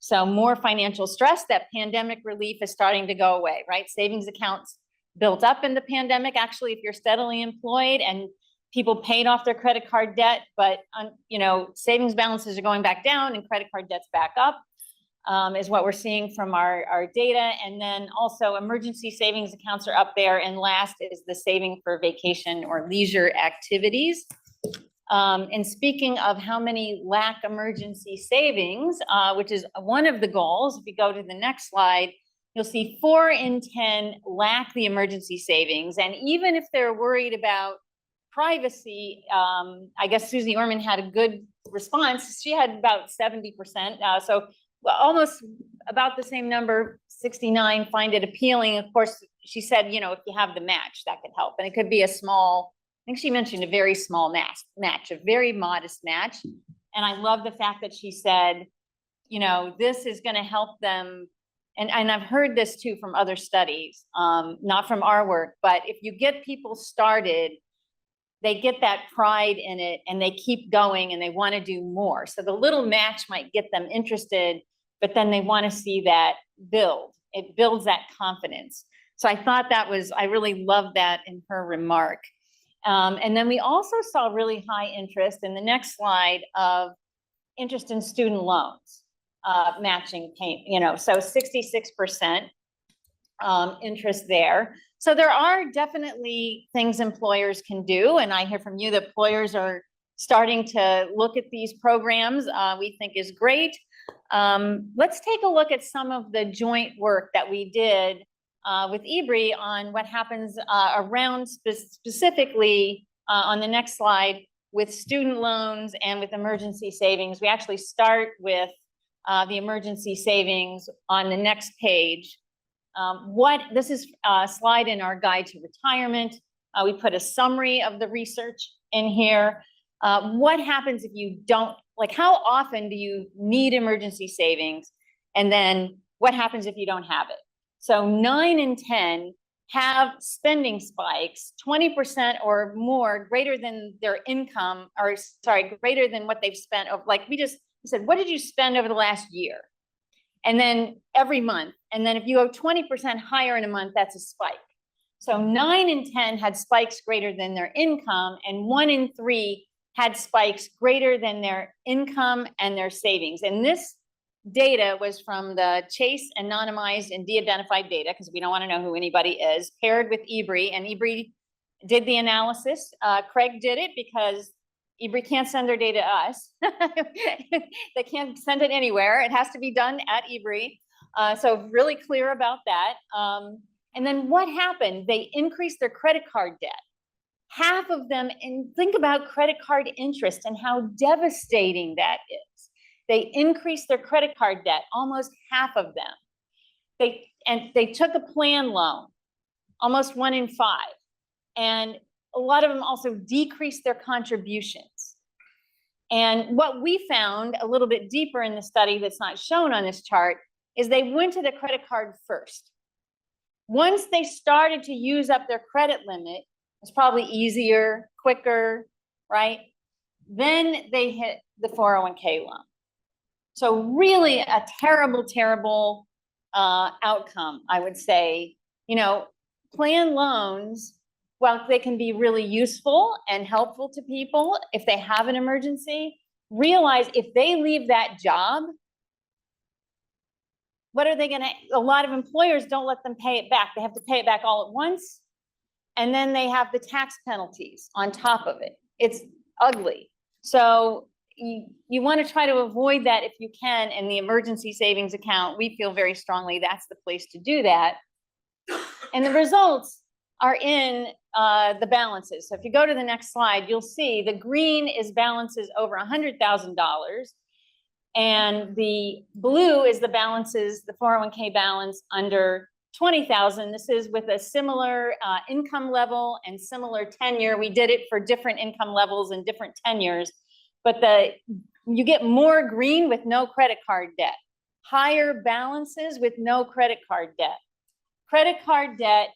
So more financial stress. That pandemic relief is starting to go away, right? Savings accounts built up in the pandemic. Actually, if you're steadily employed and people paid off their credit card debt, but savings balances are going back down and credit card debt's back up, is what we're seeing from our data. And then also emergency savings accounts are up there. And last is the saving for vacation or leisure activities. And speaking of how many lack emergency savings, which is one of the goals, if you go to the next slide, you'll see 4 in 10 lack the emergency savings. And even if they're worried about privacy, I guess Susie Orman had a good response. She had about 70%. So almost about the same number, 69 find it appealing. Of course, she said, if you have the match, that could help. And it could be a small, I think she mentioned a very small match, a very modest match. And I love the fact that she said, this is going to help them. And I've heard this too from other studies, not from our work, but if you get people started, they get that pride in it and they keep going and they want to do more. So the little match might get them interested, but then they want to see that build. It builds that confidence. So I thought I really loved that in her remark. And then we also saw really high interest in the next slide of interest in student loans, matching payment, so 66% interest there. So there are definitely things employers can do. And I hear from you that employers are starting to look at these programs, we think is great. Let's take a look at some of the joint work that we did with EBRI on what happens around specifically on the next slide with student loans and with emergency savings. We actually start with the emergency savings on the next page. This is a slide in our guide to retirement. We put a summary of the research in here. What happens if you don't, like how often do you need emergency savings? And then what happens if you don't have it? So 9 in 10 have spending spikes, 20% or more greater than their income, or sorry, greater than what they've spent. Like we said, what did you spend over the last year? And then every month. And then if you go 20% higher in a month, that's a spike. So 9 in 10 had spikes greater than their income, and 1 in 3 had spikes greater than their income and their savings. And this data was from the Chase anonymized and de-identified data, because we don't want to know who anybody is, paired with EBRI, and EBRI did the analysis. Craig did it because EBRI can't send their data to us. They can't send it anywhere. It has to be done at EBRI. So really clear about that. And then what happened? They increased their credit card debt. Half of them, and think about credit card interest and how devastating that is. They increased their credit card debt, almost half of them. They took a plan loan, almost 1 in 5. And a lot of them also decreased their contributions. And what we found a little bit deeper in the study that's not shown on this chart is they went to the credit card first. Once they started to use up their credit limit, it's probably easier, quicker, right? Then they hit the 401k loan. So really a terrible, terrible outcome, I would say. Plan loans, while they can be really useful and helpful to people if they have an emergency, realize if they leave that job, what are they gonna, a lot of employers don't let them pay it back. They have to pay it back all at once. And then they have the tax penalties on top of it. It's ugly. So you want to try to avoid that if you can. In the emergency savings account, we feel very strongly that's the place to do that. And the results are in the balances. So if you go to the next slide, you'll see the green is balances over $100,000. And the blue is the balances, the 401k balance under 20,000. This is with a similar income level and similar tenure. We did it for different income levels and different tenures, but you get more green with no credit card debt, higher balances with no credit card debt. Credit card debt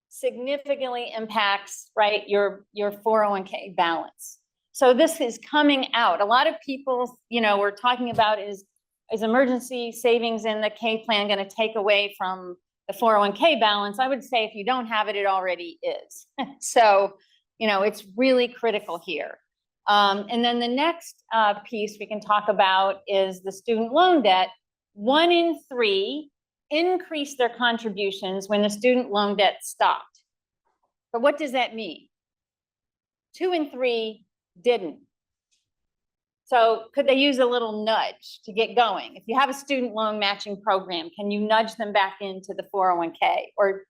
significantly impacts, right, your 401k balance. So this is coming out. A lot of people, we're talking about is emergency savings in the K plan going to take away from the 401k balance? I would say if you don't have it, it already is. So, it's really critical here. And then the next piece we can talk about is the student loan debt. 1 in 3 increased their contributions when the student loan debt stopped. But what does that mean? 2 in 3 didn't. So could they use a little nudge to get going? If you have a student loan matching program, can you nudge them back into the 401k or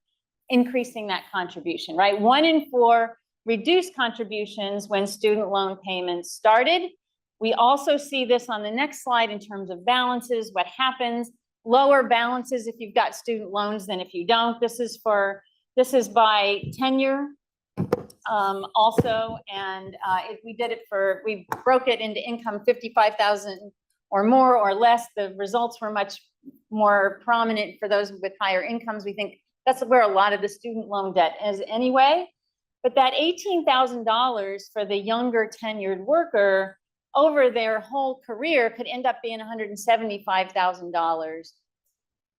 increasing that contribution, right? 1 in 4 reduced contributions when student loan payments started. We also see this on the next slide in terms of balances, what happens. Lower balances if you've got student loans than if you don't. This is by tenure also, and we broke it into income 55,000 or more or less. The results were much more prominent for those with higher incomes. We think that's where a lot of the student loan debt is anyway. But that $18,000 for the younger tenured worker over their whole career could end up being $175,000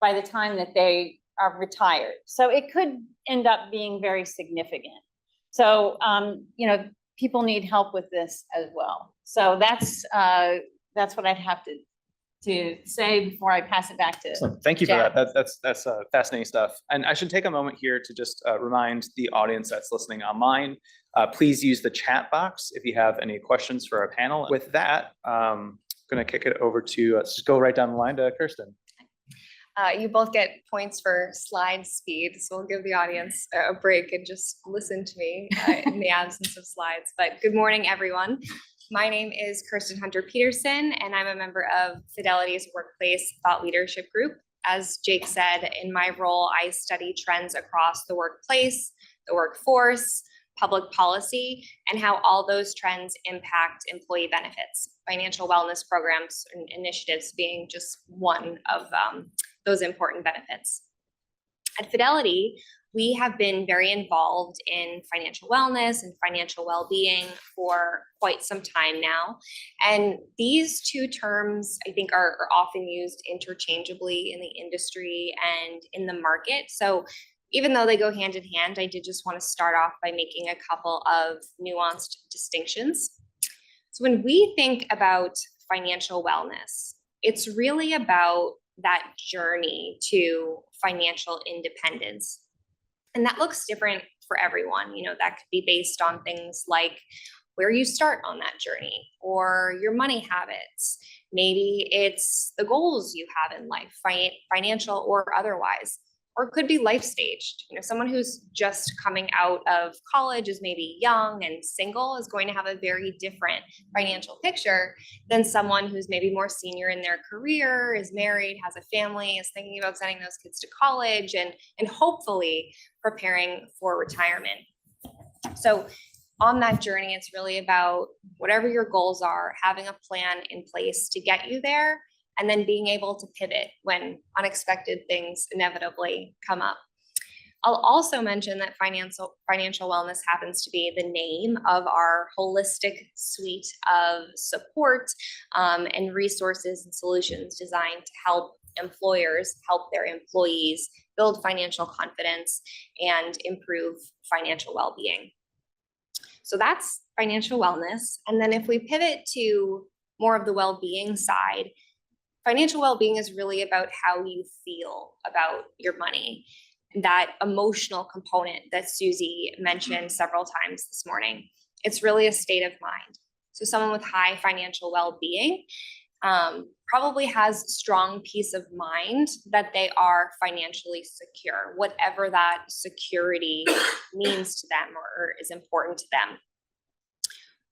by the time that they are retired. So it could end up being very significant. So, you know, people need help with this as well. So that's what I'd have to say before I pass it back to. So thank you for Jack. that. That's fascinating stuff. And I should take a moment here to just remind the audience that's listening online, please use the chat box if you have any questions for our panel. With that, I'm going to kick it over to, let's just go right down the line to Kirsten. You both get points for slide speed, so we'll give the audience a break and just listen to me in the absence of slides. But good morning, everyone. My name is Kirsten Hunter-Peterson, and I'm a member of Fidelity's Workplace Thought Leadership Group. As Jake said, in my role, I study trends across the workplace, the workforce, public policy, and how all those trends impact employee benefits, financial wellness programs and initiatives being just one of those important benefits. At Fidelity, we have been very involved in financial wellness and financial well-being for quite some time now. And these two terms, I think, are often used interchangeably in the industry and in the market. So even though they go hand in hand, I did just want to start off by making a couple of nuanced distinctions. So when we think about financial wellness, it's really about that journey to financial independence. And that looks different for everyone. You know, that could be based on things like where you start on that journey or your money habits. Maybe it's the goals you have in life, financial or otherwise. Or it could be life staged. You know, someone who's just coming out of college, is maybe young and single, is going to have a very different financial picture than someone who's maybe more senior in their career, is married, has a family, is thinking about sending those kids to college and hopefully preparing for retirement. So on that journey, it's really about whatever your goals are, having a plan in place to get you there, and then being able to pivot when unexpected things inevitably come up. I'll also mention that financial wellness happens to be the name of our holistic suite of support and resources and solutions designed to help employers help their employees build financial confidence and improve financial well-being. So that's financial wellness. And then if we pivot to more of the well-being side, financial well-being is really about how you feel about your money. That emotional component that Susie mentioned several times this morning. It's really a state of mind. So someone with high financial well-being probably has strong peace of mind that they are financially secure, whatever that security means to them or is important to them.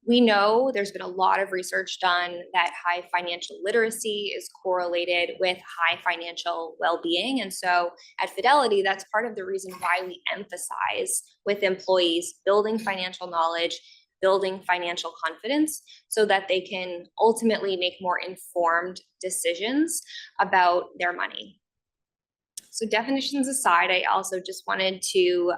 We know there's been a lot of research done that high financial literacy is correlated with high financial well-being. And so at Fidelity, that's part of the reason why we emphasize with employees building financial knowledge, building financial confidence so that they can ultimately make more informed decisions about their money. So definitions aside, I also just wanted to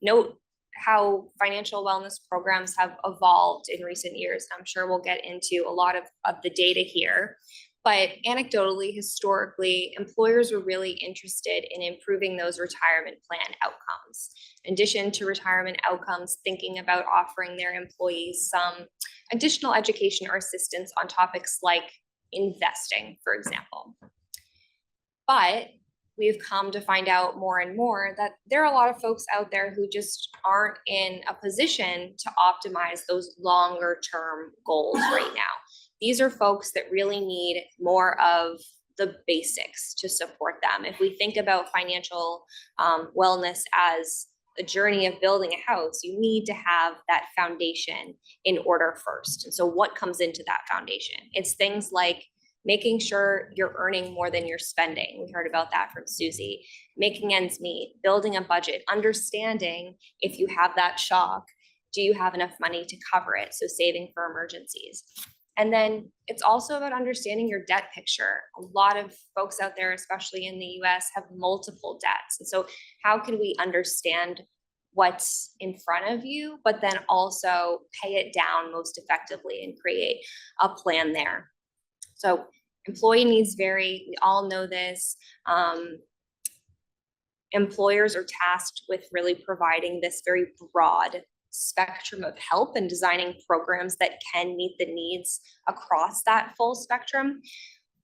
note how financial wellness programs have evolved in recent years. I'm sure we'll get into a lot of the data here, but anecdotally, historically, employers were really interested in improving those retirement plan outcomes. In addition to retirement outcomes, thinking about offering their employees some additional education or assistance on topics like investing, for example. But we've come to find out more and more that there are a lot of folks out there who just aren't in a position to optimize those longer term goals right now. These are folks that really need more of the basics to support them. If we think about financial wellness as a journey of building a house, you need to have that foundation in order first. And so what comes into that foundation? It's things like making sure you're earning more than you're spending. We heard about that from Susie. Making ends meet, building a budget, understanding if you have that shock, do you have enough money to cover it? So saving for emergencies. And then it's also about understanding your debt picture. A lot of folks out there, especially in the US, have multiple debts. And so how can we understand what's in front of you, but then also pay it down most effectively and create a plan there? So employee needs vary, we all know this. employers are tasked with really providing this very broad spectrum of help and designing programs that can meet the needs across that full spectrum.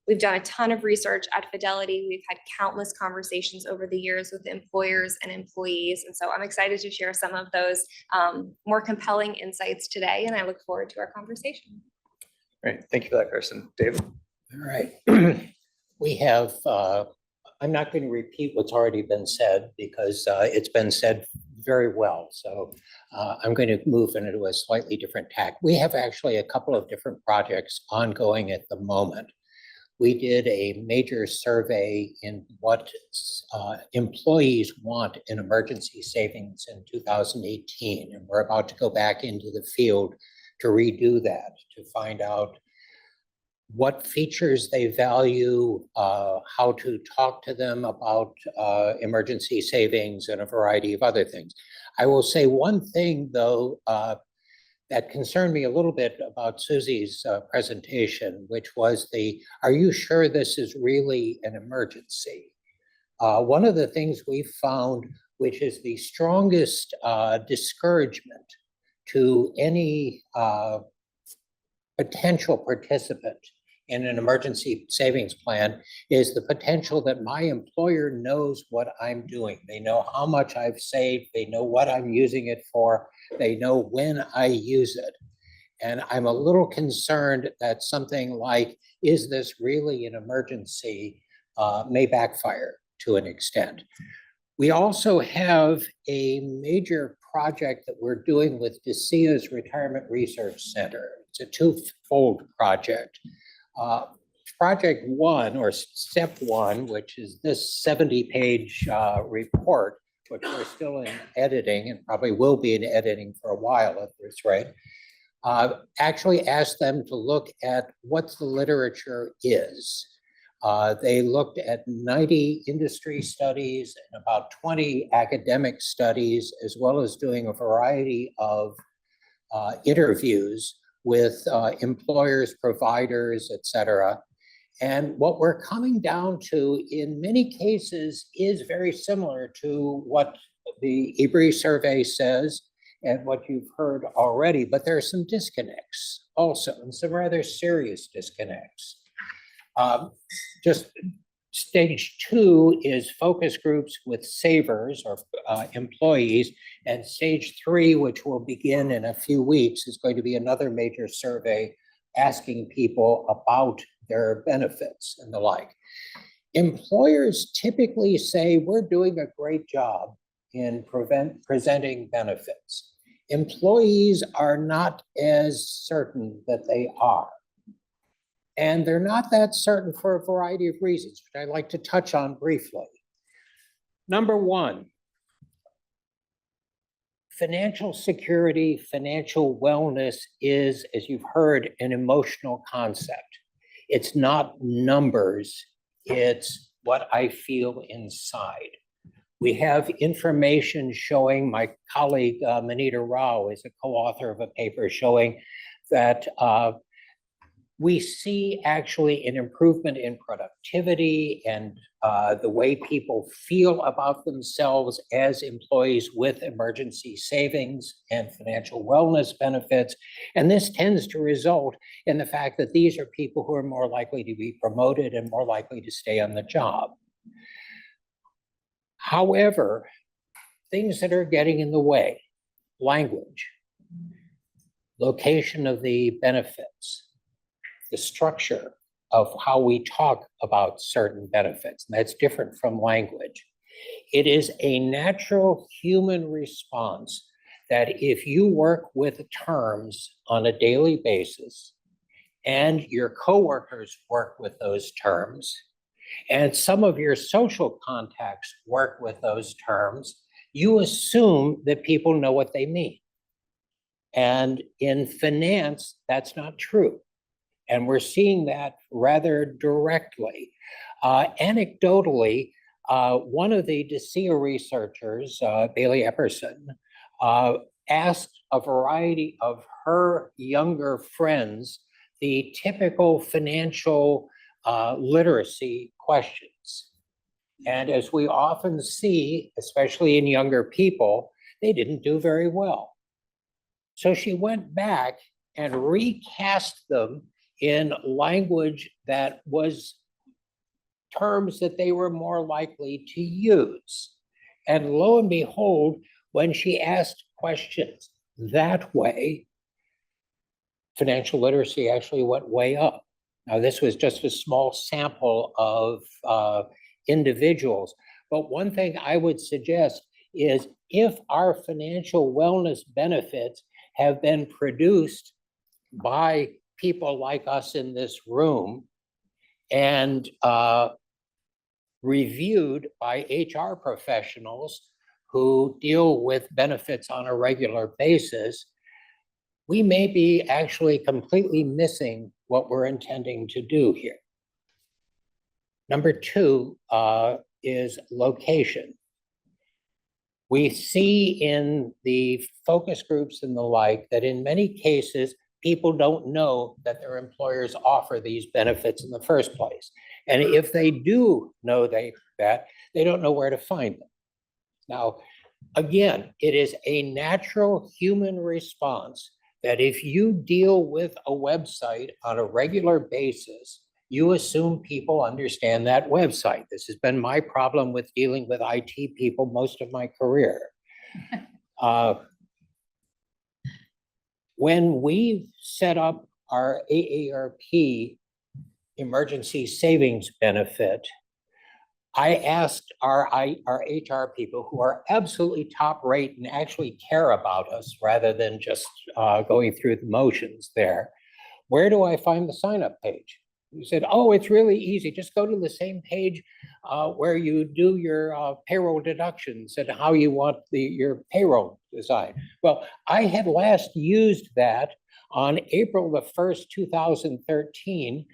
We've done a ton of research at Fidelity. We've had countless conversations over the years with employers and employees. And so I'm excited to share some of those more compelling insights today. And I look forward to our conversation. Great. Thank you for that, Kirsten. Dave? All right. We have, I'm not going to repeat what's already been said because it's been said very well. So I'm going to move into a slightly different tack. We have actually a couple of different projects ongoing at the moment. We did a major survey in what employees want in emergency savings in 2018. And we're about to go back into the field to redo that, to find out what features they value, how to talk to them about emergency savings and a variety of other things. I will say one thing though, that concerned me a little bit about Susie's presentation, which was are you sure this is really an emergency? One of the things we found, which is the strongest discouragement to any potential participant in an emergency savings plan, is the potential that my employer knows what I'm doing. They know how much I've saved, they know what I'm using it for, they know when I use it. And I'm a little concerned that something like, is this really an emergency, may backfire to an extent. We also have a major project that we're doing with DeSia's Retirement Research Center. It's a twofold project. Project one, or step one, which is this 70-page report, which we're still in editing and probably will be in editing for a while at this rate, actually asked them to look at what the literature is. They looked at 90 industry studies and about 20 academic studies, as well as doing a variety of interviews with employers, providers, et cetera. And what we're coming down to in many cases is very similar to what the EBRI survey says and what you've heard already, but there are some disconnects also, and some rather serious disconnects. Just stage two is focus groups with savers or employees, and stage three, which will begin in a few weeks, is going to be another major survey asking people about their benefits and the like. Employers typically say, we're doing a great job in presenting benefits. Employees are not as certain that they are. And they're not that certain for a variety of reasons, which I'd like to touch on briefly. Number one, financial security, financial wellness is, as you've heard, an emotional concept. It's not numbers, it's what I feel inside. We have information showing, my colleague Manita Rao is a co-author of a paper showing that we see actually an improvement in productivity and the way people feel about themselves as employees with emergency savings and financial wellness benefits. And this tends to result in the fact that these are people who are more likely to be promoted and more likely to stay on the job. However, things that are getting in the way, language, location of the benefits, the structure of how we talk about certain benefits. And that's different from language. It is a natural human response that if you work with terms on a daily basis and your coworkers work with those terms and some of your social contacts work with those terms, you assume that people know what they mean. And in finance, that's not true. And we're seeing that rather directly. Anecdotally, one of the DeSia researchers, Bailey Epperson, asked a variety of her younger friends the typical financial literacy questions. And as we often see, especially in younger people, they didn't do very well. So she went back and recast them in language that was terms that they were more likely to use. And lo and behold, when she asked questions that way, financial literacy actually went way up. Now, this was just a small sample of individuals. But one thing I would suggest is if our financial wellness benefits have been produced by people like us in this room and reviewed by HR professionals who deal with benefits on a regular basis, we may be actually completely missing what we're intending to do here. Number two is location. We see in the focus groups and the like that in many cases, people don't know that their employers offer these benefits in the first place. And if they do know that, they don't know where to find them. Now, again, it is a natural human response that if you deal with a website on a regular basis, you assume people understand that website. This has been my problem with dealing with IT people most of my career. When we set up our AARP emergency savings benefit, I asked our HR people who are absolutely top rate and actually care about us rather than just going through the motions there, where do I find the sign-up page? You said, oh, it's really easy. Just go to the same page where you do your payroll deductions and how you want your payroll designed. Well, I had last used that on April the 1st, 2013,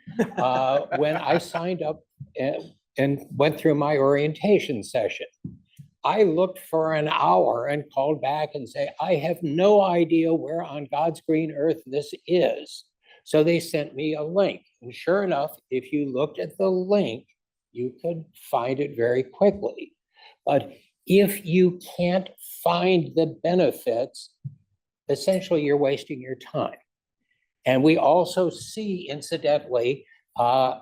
when I signed up and went through my orientation session. I looked for an hour and called back and say, I have no idea where on God's green earth this is. So they sent me a link. And sure enough, if you looked at the link, you could find it very quickly. But if you can't find the benefits, essentially you're wasting your time. And we also see, incidentally,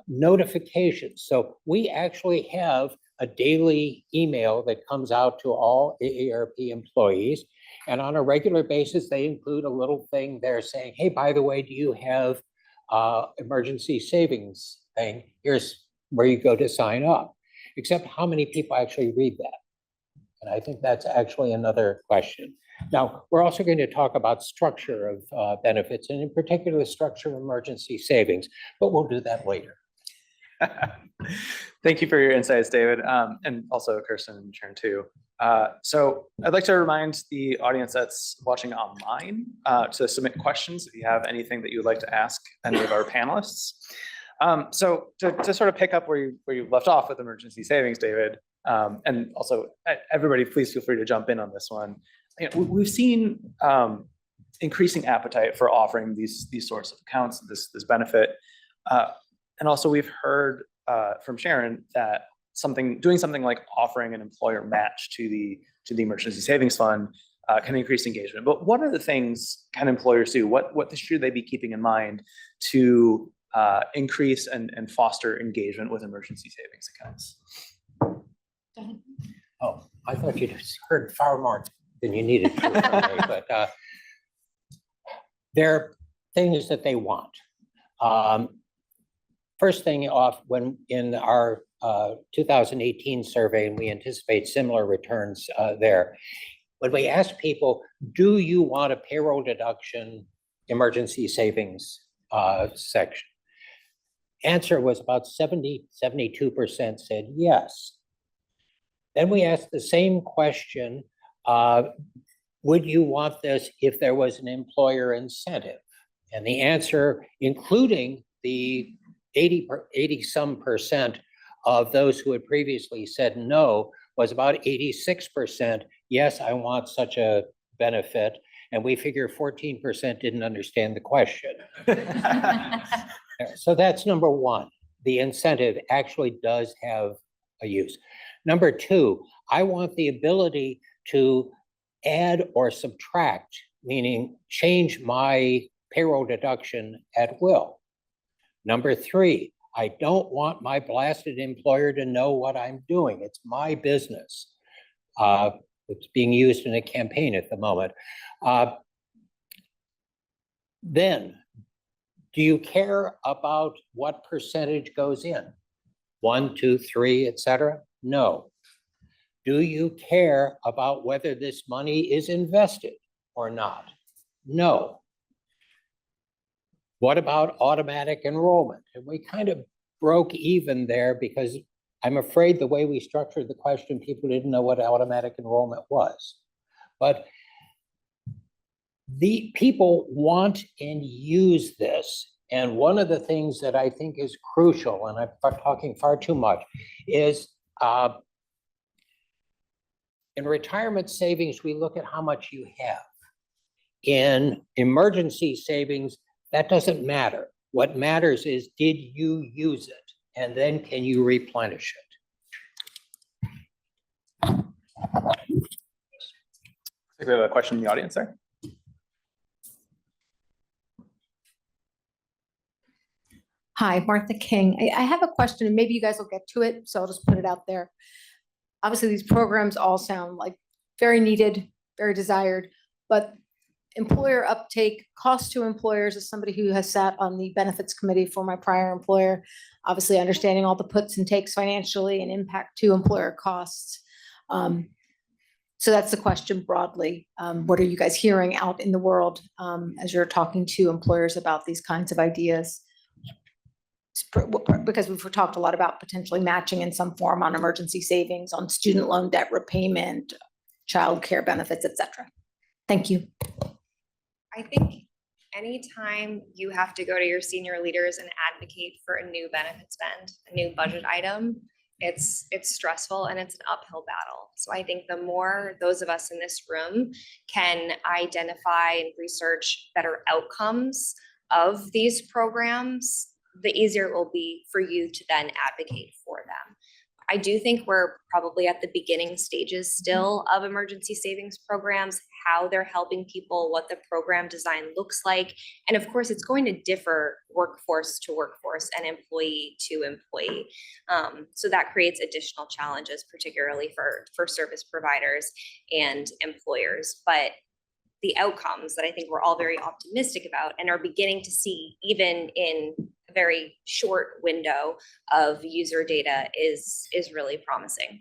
notifications. So we actually have a daily email that comes out to all AARP employees. And on a regular basis, they include a little thing there saying, hey, by the way, do you have emergency savings thing? Here's where you go to sign up. Except how many people actually read that? And I think that's actually another question. Now, we're also going to talk about structure of benefits, and in particular, the structure of emergency savings, but we'll do that later. Thank you for your insights, David, and also Kirsten and Sharon too. So I'd like to remind the audience that's watching online to submit questions if you have anything that you would like to ask any of our panelists. So to sort of pick up where you left off with emergency savings, David, and also everybody, please feel free to jump in on this one. You know, we've seen increasing appetite for offering these sorts of accounts, this benefit. And also we've heard from Sharon that doing something like offering an employer match to the emergency savings fund can increase engagement. But what are the things can employers do? What should they be keeping in mind to increase and foster engagement with emergency savings accounts? Oh, I thought you'd heard far more than you needed to from me, but there are things that they want. First thing off, when in our 2018 survey, and we anticipate similar returns there, when we asked people, do you want a payroll deduction emergency savings section? Answer was about 72% said yes. Then we asked the same question, would you want this if there was an employer incentive? And the answer, including the 80-some% of those who had previously said no, was about 86%. Yes, I want such a benefit. And we figure 14% didn't understand the question. So that's number one. The incentive actually does have a use. Number two, I want the ability to add or subtract, meaning change my payroll deduction at will. Number three, I don't want my blasted employer to know what I'm doing. It's my business. It's being used in a campaign at the moment. Then, do you care about what percentage goes in? 1, 2, 3, etc.? No. Do you care about whether this money is invested or not? No. What about automatic enrollment? And we kind of broke even there because I'm afraid the way we structured the question, people didn't know what automatic enrollment was. But the people want and use this. And one of the things that I think is crucial, and I'm talking far too much, is in retirement savings, we look at how much you have. In emergency savings, that doesn't matter. What matters is, did you use it? And then can you replenish it? I think we have a question in the audience there. Hi, Martha King. I have a question, and maybe you guys will get to it, so I'll just put it out there. Obviously, these programs all sound like very needed, very desired, but employer uptake, cost to employers, as somebody who has sat on the benefits committee for my prior employer, obviously understanding all the puts and takes financially and impact to employer costs. So that's the question broadly. What are you guys hearing out in the world as you're talking to employers about these kinds of ideas? Because we've talked a lot about potentially matching in some form on emergency savings, on student loan debt repayment, childcare benefits, et cetera. Thank you. I think anytime you have to go to your senior leaders and advocate for a new benefit spend, a new budget item, it's stressful and it's an uphill battle. So I think the more those of us in this room can identify and research better outcomes of these programs, the easier it will be for you to then advocate for them. I do think we're probably at the beginning stages still of emergency savings programs, how they're helping people, what the program design looks like. And of course, it's going to differ workforce to workforce and employee to employee. So that creates additional challenges, particularly for service providers and employers. But the outcomes that I think we're all very optimistic about and are beginning to see even in a very short window of user data is really promising.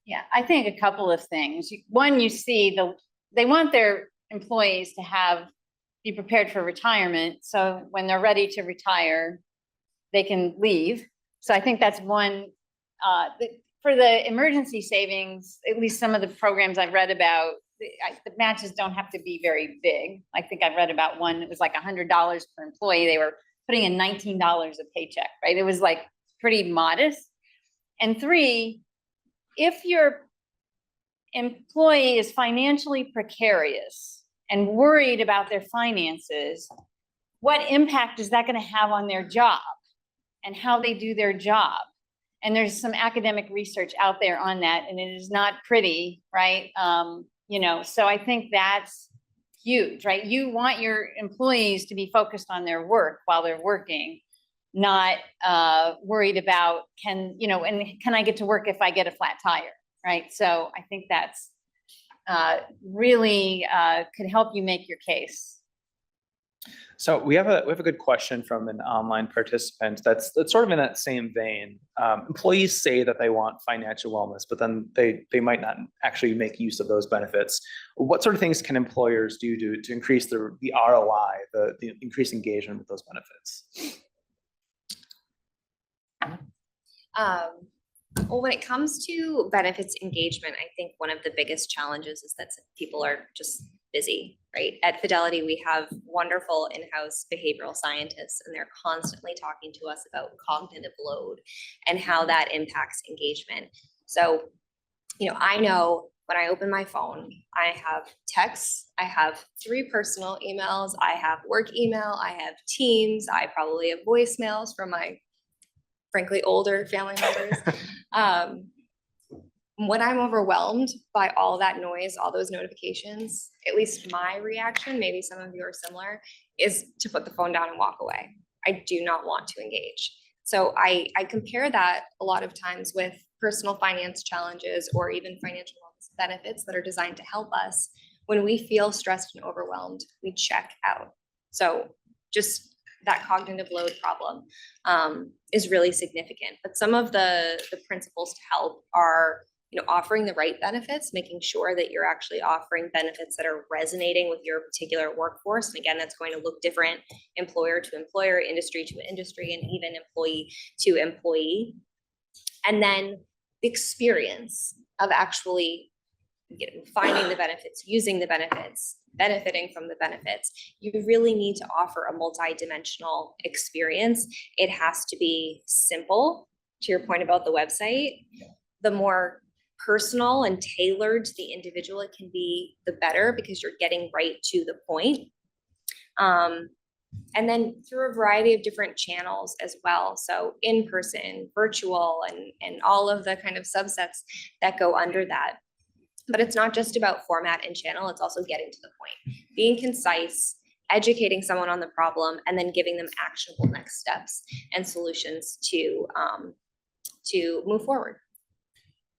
Yeah, I think a couple of things. One, you see they want their employees to be prepared for retirement. So when they're ready to retire, they can leave. So I think that's one. For the emergency savings, at least some of the programs I've read about, the matches don't have to be very big. I think I read about one that was like $100 per employee. They were putting in $19 a paycheck, right? It was like pretty modest. And three, if your employee is financially precarious and worried about their finances, what impact is that going to have on their job and how they do their job? And there's some academic research out there on that, and it is not pretty, right? So I think that's huge, right? You want your employees to be focused on their work while they're working, not worried about can I get to work if I get a flat tire, right? So I think that's really could help you make your case. So we have a good question from an online participant that's sort of in that same vein. Employees say that they want financial wellness, but then they might not actually make use of those benefits. What sort of things can employers do to increase the ROI, the increased engagement with those benefits? Well, when it comes to benefits engagement, I think one of the biggest challenges is that people are just busy, right? At Fidelity, we have wonderful in-house behavioral scientists, and they're constantly talking to us about cognitive load and how that impacts engagement. So, I know when I open my phone, I have texts, I have 3 personal emails, I have work email, I have Teams, I probably have voicemails from my frankly older family members. when I'm overwhelmed by all that noise, all those notifications, at least my reaction, maybe some of you are similar, is to put the phone down and walk away. I do not want to engage. So I compare that a lot of times with personal finance challenges or even financial wellness benefits that are designed to help us. When we feel stressed and overwhelmed, we check out. So just that cognitive load problem is really significant. But some of the principles to help are, offering the right benefits, making sure that you're actually offering benefits that are resonating with your particular workforce. And again, that's going to look different employer to employer, industry to industry, and even employee to employee. And then the experience of actually finding the benefits, using the benefits, benefiting from the benefits. You really need to offer a multi-dimensional experience. It has to be simple. To your point about the website, the more personal and tailored to the individual it can be, the better, because you're getting right to the point. And then through a variety of different channels as well. So in person, virtual, and all of the kind of subsets that go under that. But it's not just about format and channel, it's also getting to the point, being concise, educating someone on the problem, and then giving them actionable next steps and solutions to move forward.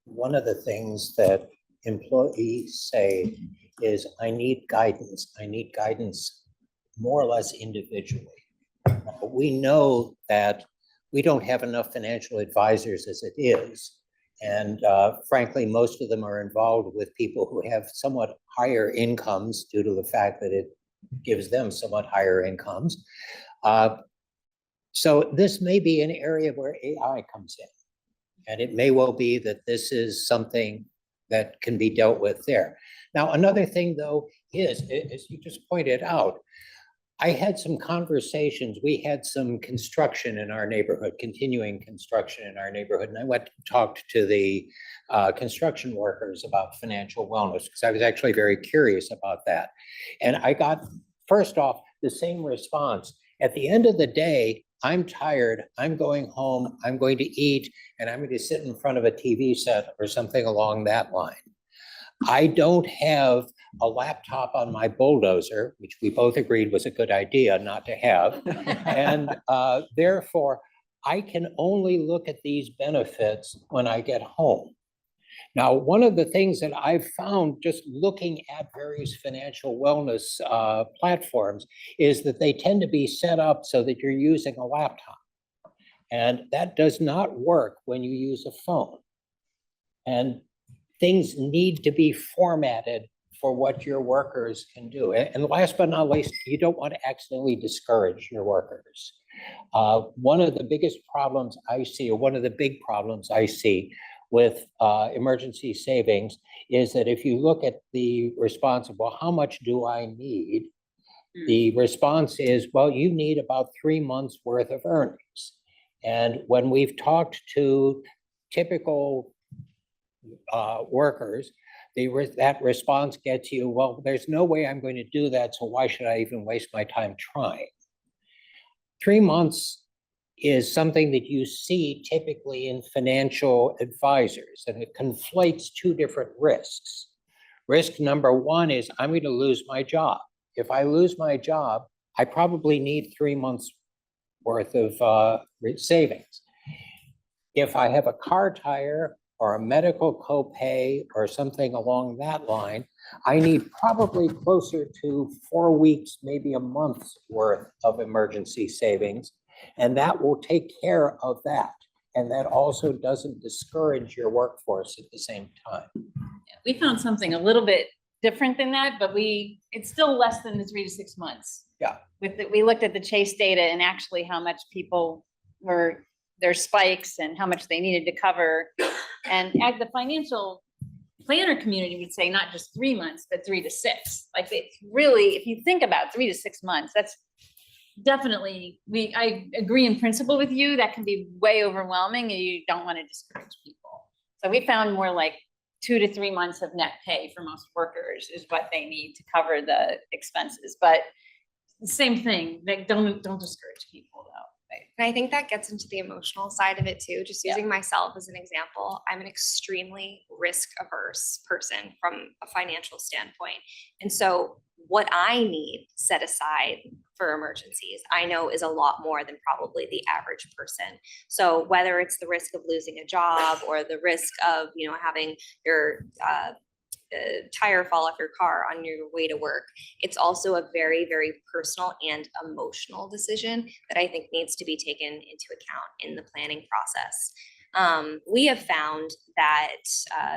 One of the things that employees say is, I need guidance. I need guidance more or less individually. We know that we don't have enough financial advisors as it is. And frankly, most of them are involved with people who have somewhat higher incomes due to the fact that it gives them somewhat higher incomes. So this may be an area where AI comes in. And it may well be that this is something that can be dealt with there. Now, another thing, though, is, as you just pointed out, I had some conversations. We had some construction in our neighborhood, continuing construction in our neighborhood. And I went and talked to the construction workers about financial wellness, because I was actually very curious about that. And I got, first off, the same response. At the end of the day, I'm tired, I'm going home, I'm going to eat, and I'm going to sit in front of a TV set or something along that line. I don't have a laptop on my bulldozer, which we both agreed was a good idea not to have. And therefore, I can only look at these benefits when I get home. Now, one of the things that I've found just looking at various financial wellness platforms is that they tend to be set up so that you're using a laptop. And that does not work when you use a phone. And things need to be formatted for what your workers can do. And last but not least, you don't want to accidentally discourage your workers. One of the biggest problems I see, or one of the big problems I see with emergency savings is that if you look at the response of, well, how much do I need? The response is, well, you need about 3 months worth of earnings. And when we've talked to typical workers, that response gets you, well, there's no way I'm going to do that, so why should I even waste my time trying? 3 months is something that you see typically in financial advisors, and it conflates two different risks. Risk number one is, I'm going to lose my job. If I lose my job, I probably need 3 months worth of savings. If I have a car tire or a medical copay or something along that line, I need probably closer to 4 weeks, maybe a month's worth of emergency savings. And that will take care of that. And that also doesn't discourage your workforce at the same time. We found something a little bit different than that, but it's still less than the 3 to 6 months. Yeah. We looked at the Chase data and actually how much people were, their spikes and how much they needed to cover. And at the financial planner community would say not just 3 months, but 3 to 6. Like, it's really, if you think about 3 to 6 months, that's definitely, I agree in principle with you, that can be way overwhelming and you don't want to discourage people. So we found more like 2 to 3 months of net pay for most workers is what they need to cover the expenses. But the same thing, they don't discourage people though. And I think that gets into the emotional side of it too, just using myself as an example. I'm an extremely risk averse person from a financial standpoint. And so what I need set aside for emergencies, I know is a lot more than probably the average person. So whether it's the risk of losing a job or the risk of, having your tire fall off your car on your way to work, it's also a very, very personal and emotional decision that I think needs to be taken into account in the planning process. We have found that,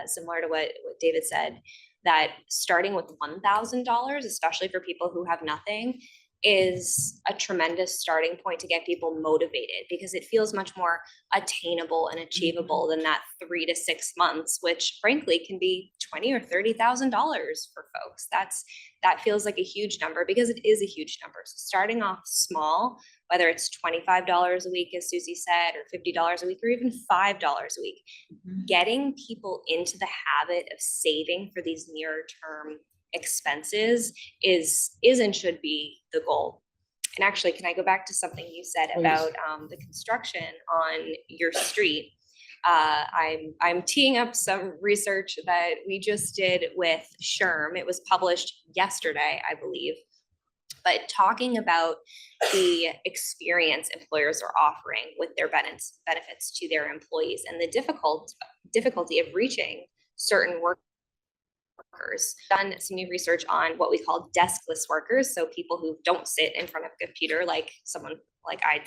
similar to what David said, that starting with $1,000, especially for people who have nothing, is a tremendous starting point to get people motivated, because it feels much more attainable and achievable than that 3 to 6 months, which frankly can be $20,000 or $30,000 for folks. That feels like a huge number, because it is a huge number. So starting off small, whether it's $25 a week, as Susie said, or $50 a week, or even $5 a week, getting people into the habit of saving for these near-term expenses is and should be the goal. And actually, can I go back to something you said about the construction on your street? I'm teeing up some research that we just did with SHRM. It was published yesterday, I believe, but talking about the experience employers are offering with their benefits to their employees, and the difficulty of reaching certain workers. Done some new research on what we call deskless workers, so people who don't sit in front of a computer like someone like I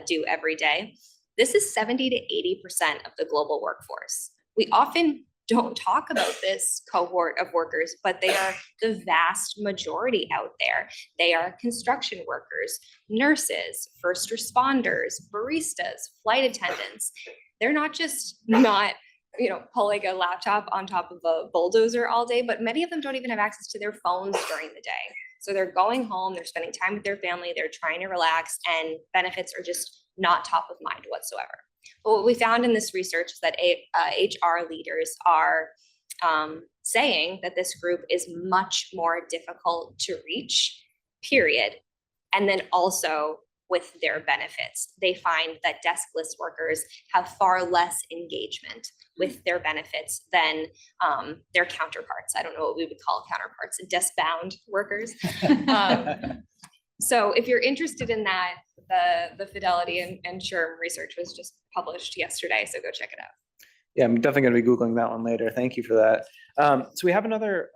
do every day. This is 70 to 80% of the global workforce. We often don't talk about this cohort of workers, but they are the vast majority out there. They are construction workers, nurses, first responders, baristas, flight attendants. They're not just not pulling a laptop on top of a bulldozer all day, but many of them don't even have access to their phones during the day. So they're going home, they're spending time with their family, they're trying to relax, and benefits are just not top of mind whatsoever. But what we found in this research is that HR leaders are saying that this group is much more difficult to reach, period. And then also with their benefits, they find that deskless workers have far less engagement with their benefits than their counterparts. I don't know what we would call counterparts, desk-bound workers. So if you're interested in that, the Fidelity and SHRM research was just published yesterday, so go check it out. Yeah, I'm definitely going to be Googling that one later. Thank you for that. So we have another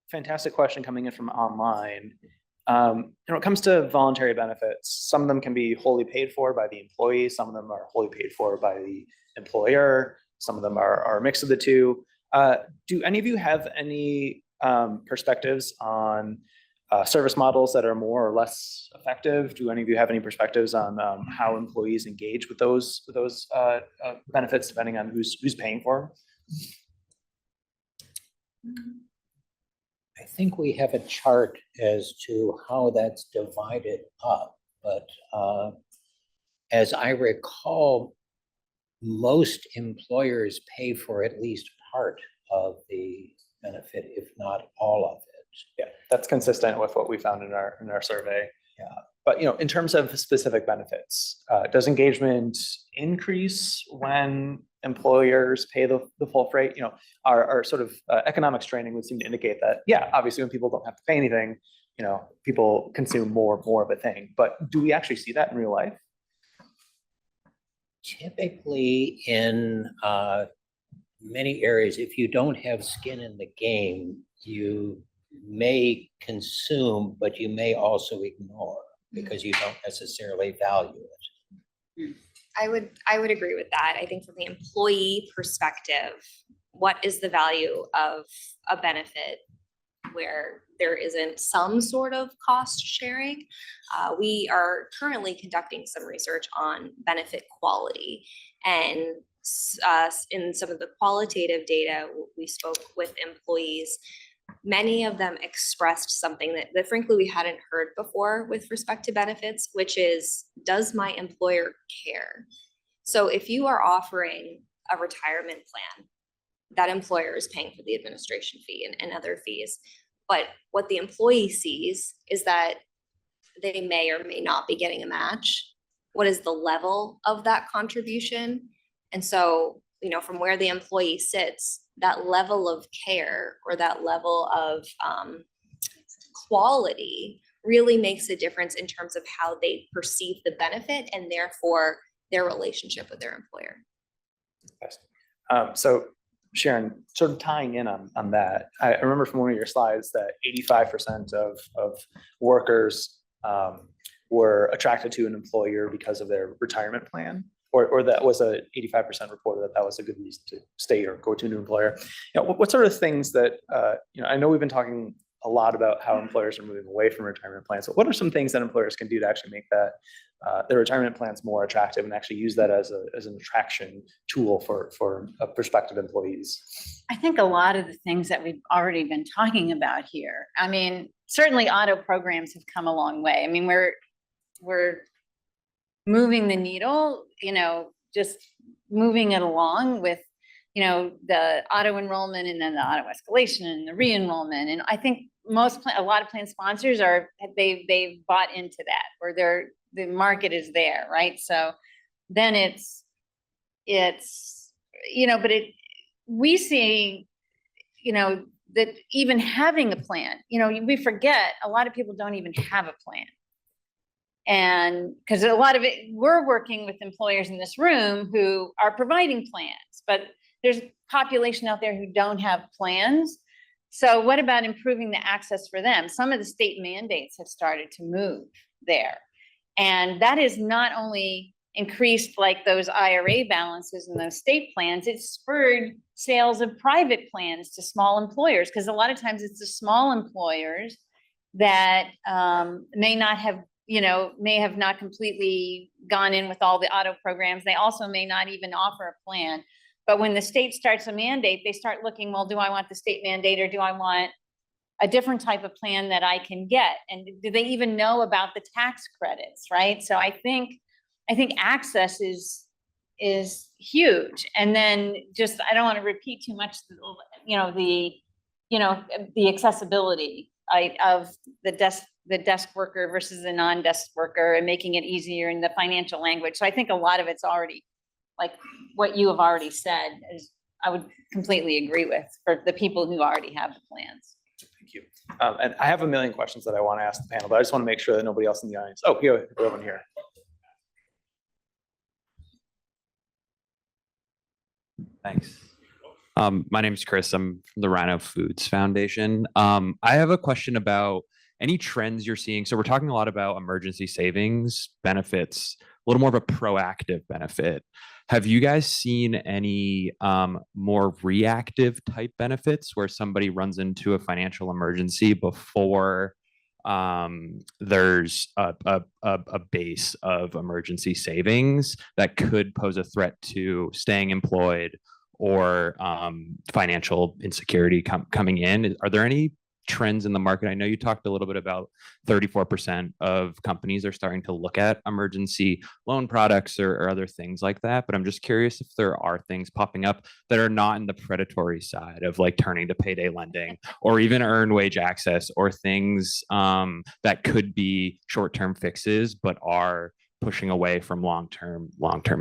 fantastic question coming in from online. When it comes to voluntary benefits, some of them can be wholly paid for by the employee, some of them are wholly paid for by the employer, some of them are a mix of the two. Do any of you have any perspectives on service models that are more or less effective? Do any of you have any perspectives on how employees engage with those benefits, depending on who's paying for them? I think we have a chart as to how that's divided up, but as I recall, most employers pay for at least part of the benefit, if not all of it. Yeah, that's consistent with what we found in our survey. Yeah. But in terms of specific benefits, does engagement increase when employers pay the full freight? Our sort of economics training would seem to indicate that, yeah, obviously when people don't have to pay anything, people consume more of a thing. But do we actually see that in real life? Typically in many areas, if you don't have skin in the game, you may consume, but you may also ignore because you don't necessarily value it. I would agree with that. I think from the employee perspective, what is the value of a benefit where there isn't some sort of cost sharing? We are currently conducting some research on benefit quality, and in some of the qualitative data, we spoke with employees. Many of them expressed something that frankly we hadn't heard before with respect to benefits, which is, does my employer care? So if you are offering a retirement plan, that employer is paying for the administration fee and other fees. But what the employee sees is that they may or may not be getting a match. what is the level of that contribution? And so, from where the employee sits, that level of care or that level of quality really makes a difference in terms of how they perceive the benefit and therefore their relationship with their employer. So Sharon, sort of tying in on that, I remember from one of your slides that 85% of workers were attracted to an employer because of their retirement plan, or that was a 85% reported that was a good reason to stay or go to a new employer. What sort of things that, I know we've been talking a lot about how employers are moving away from retirement plans. So what are some things that employers can do to actually make that their retirement plans more attractive and actually use that as an attraction tool for prospective employees? I think a lot of the things that we've already been talking about here. I mean, certainly auto programs have come a long way. I mean, we're moving the needle, just moving it along with, the auto enrollment and then the auto escalation and the re-enrollment. And I think a lot of plan sponsors they've bought into that, where the market is there, right? So then we see, that even having a plan, we forget a lot of people don't even have a plan. And because a lot of it, we're working with employers in this room who are providing plans, but there's population out there who don't have plans. So what about improving the access for them? Some of the state mandates have started to move there. And that is not only increased like those IRA balances and those state plans, it spurred sales of private plans to small employers, because a lot of times it's the small employers that may have not completely gone in with all the auto programs. They also may not even offer a plan. But when the state starts a mandate, they start looking, well, do I want the state mandate or do I want a different type of plan that I can get? And do they even know about the tax credits, right? So I think access is huge. And then I don't want to repeat too much, the accessibility of the desk worker versus the non-desk worker, and making it easier in the financial language. So I think a lot of it's already like what you have already said is I would completely agree with for the people who already have the plans. Thank you. And I have a million questions that I want to ask the panel, but I just want to make sure that nobody else in the audience. Oh, here, over here. Thanks. My name is Chris. I'm from the Rhino Foods Foundation. I have a question about any trends you're seeing. So we're talking a lot about emergency savings benefits, a little more of a proactive benefit. Have you guys seen any more reactive type benefits where somebody runs into a financial emergency before there's a base of emergency savings that could pose a threat to staying employed or financial insecurity coming in? Are there any trends in the market? I know you talked a little bit about 34% of companies are starting to look at emergency loan products or other things like that. But I'm just curious if there are things popping up that are not in the predatory side of like turning to payday lending or even earned wage access, or things that could be short-term fixes but are pushing away from long-term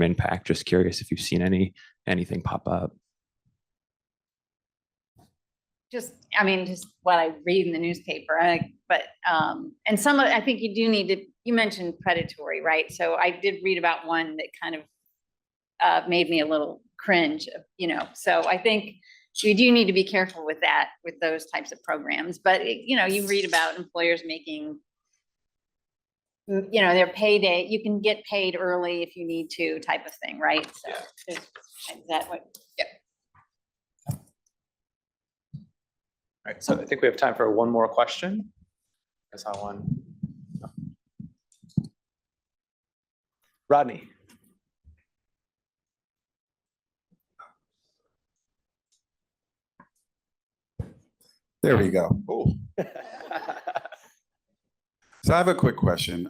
impact. Just curious if you've seen anything pop up. Just what I read in the newspaper, and some of, I think you do need to, you mentioned predatory, right? So I did read about one that kind of made me a little cringe, so I think you do need to be careful with that, with those types of programs. But, you read about employers making, their payday, you can get paid early if you need to type of thing, right? So is that what? Yeah. All right, so I think we have time for one more question. I saw one. Rodney. There we go. Oh. So I have a quick question.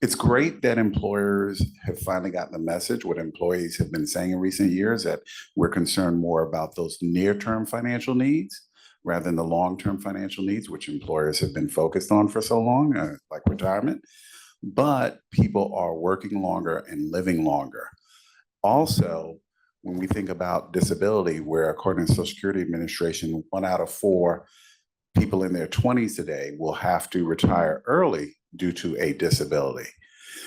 It's great that employers have finally gotten the message, what employees have been saying in recent years, that we're concerned more about those near-term financial needs rather than the long-term financial needs, which employers have been focused on for so long, like retirement. but people are working longer and living longer. Also, when we think about disability, where according to Social Security Administration, 1 out of 4 people in their 20s today will have to retire early due to a disability.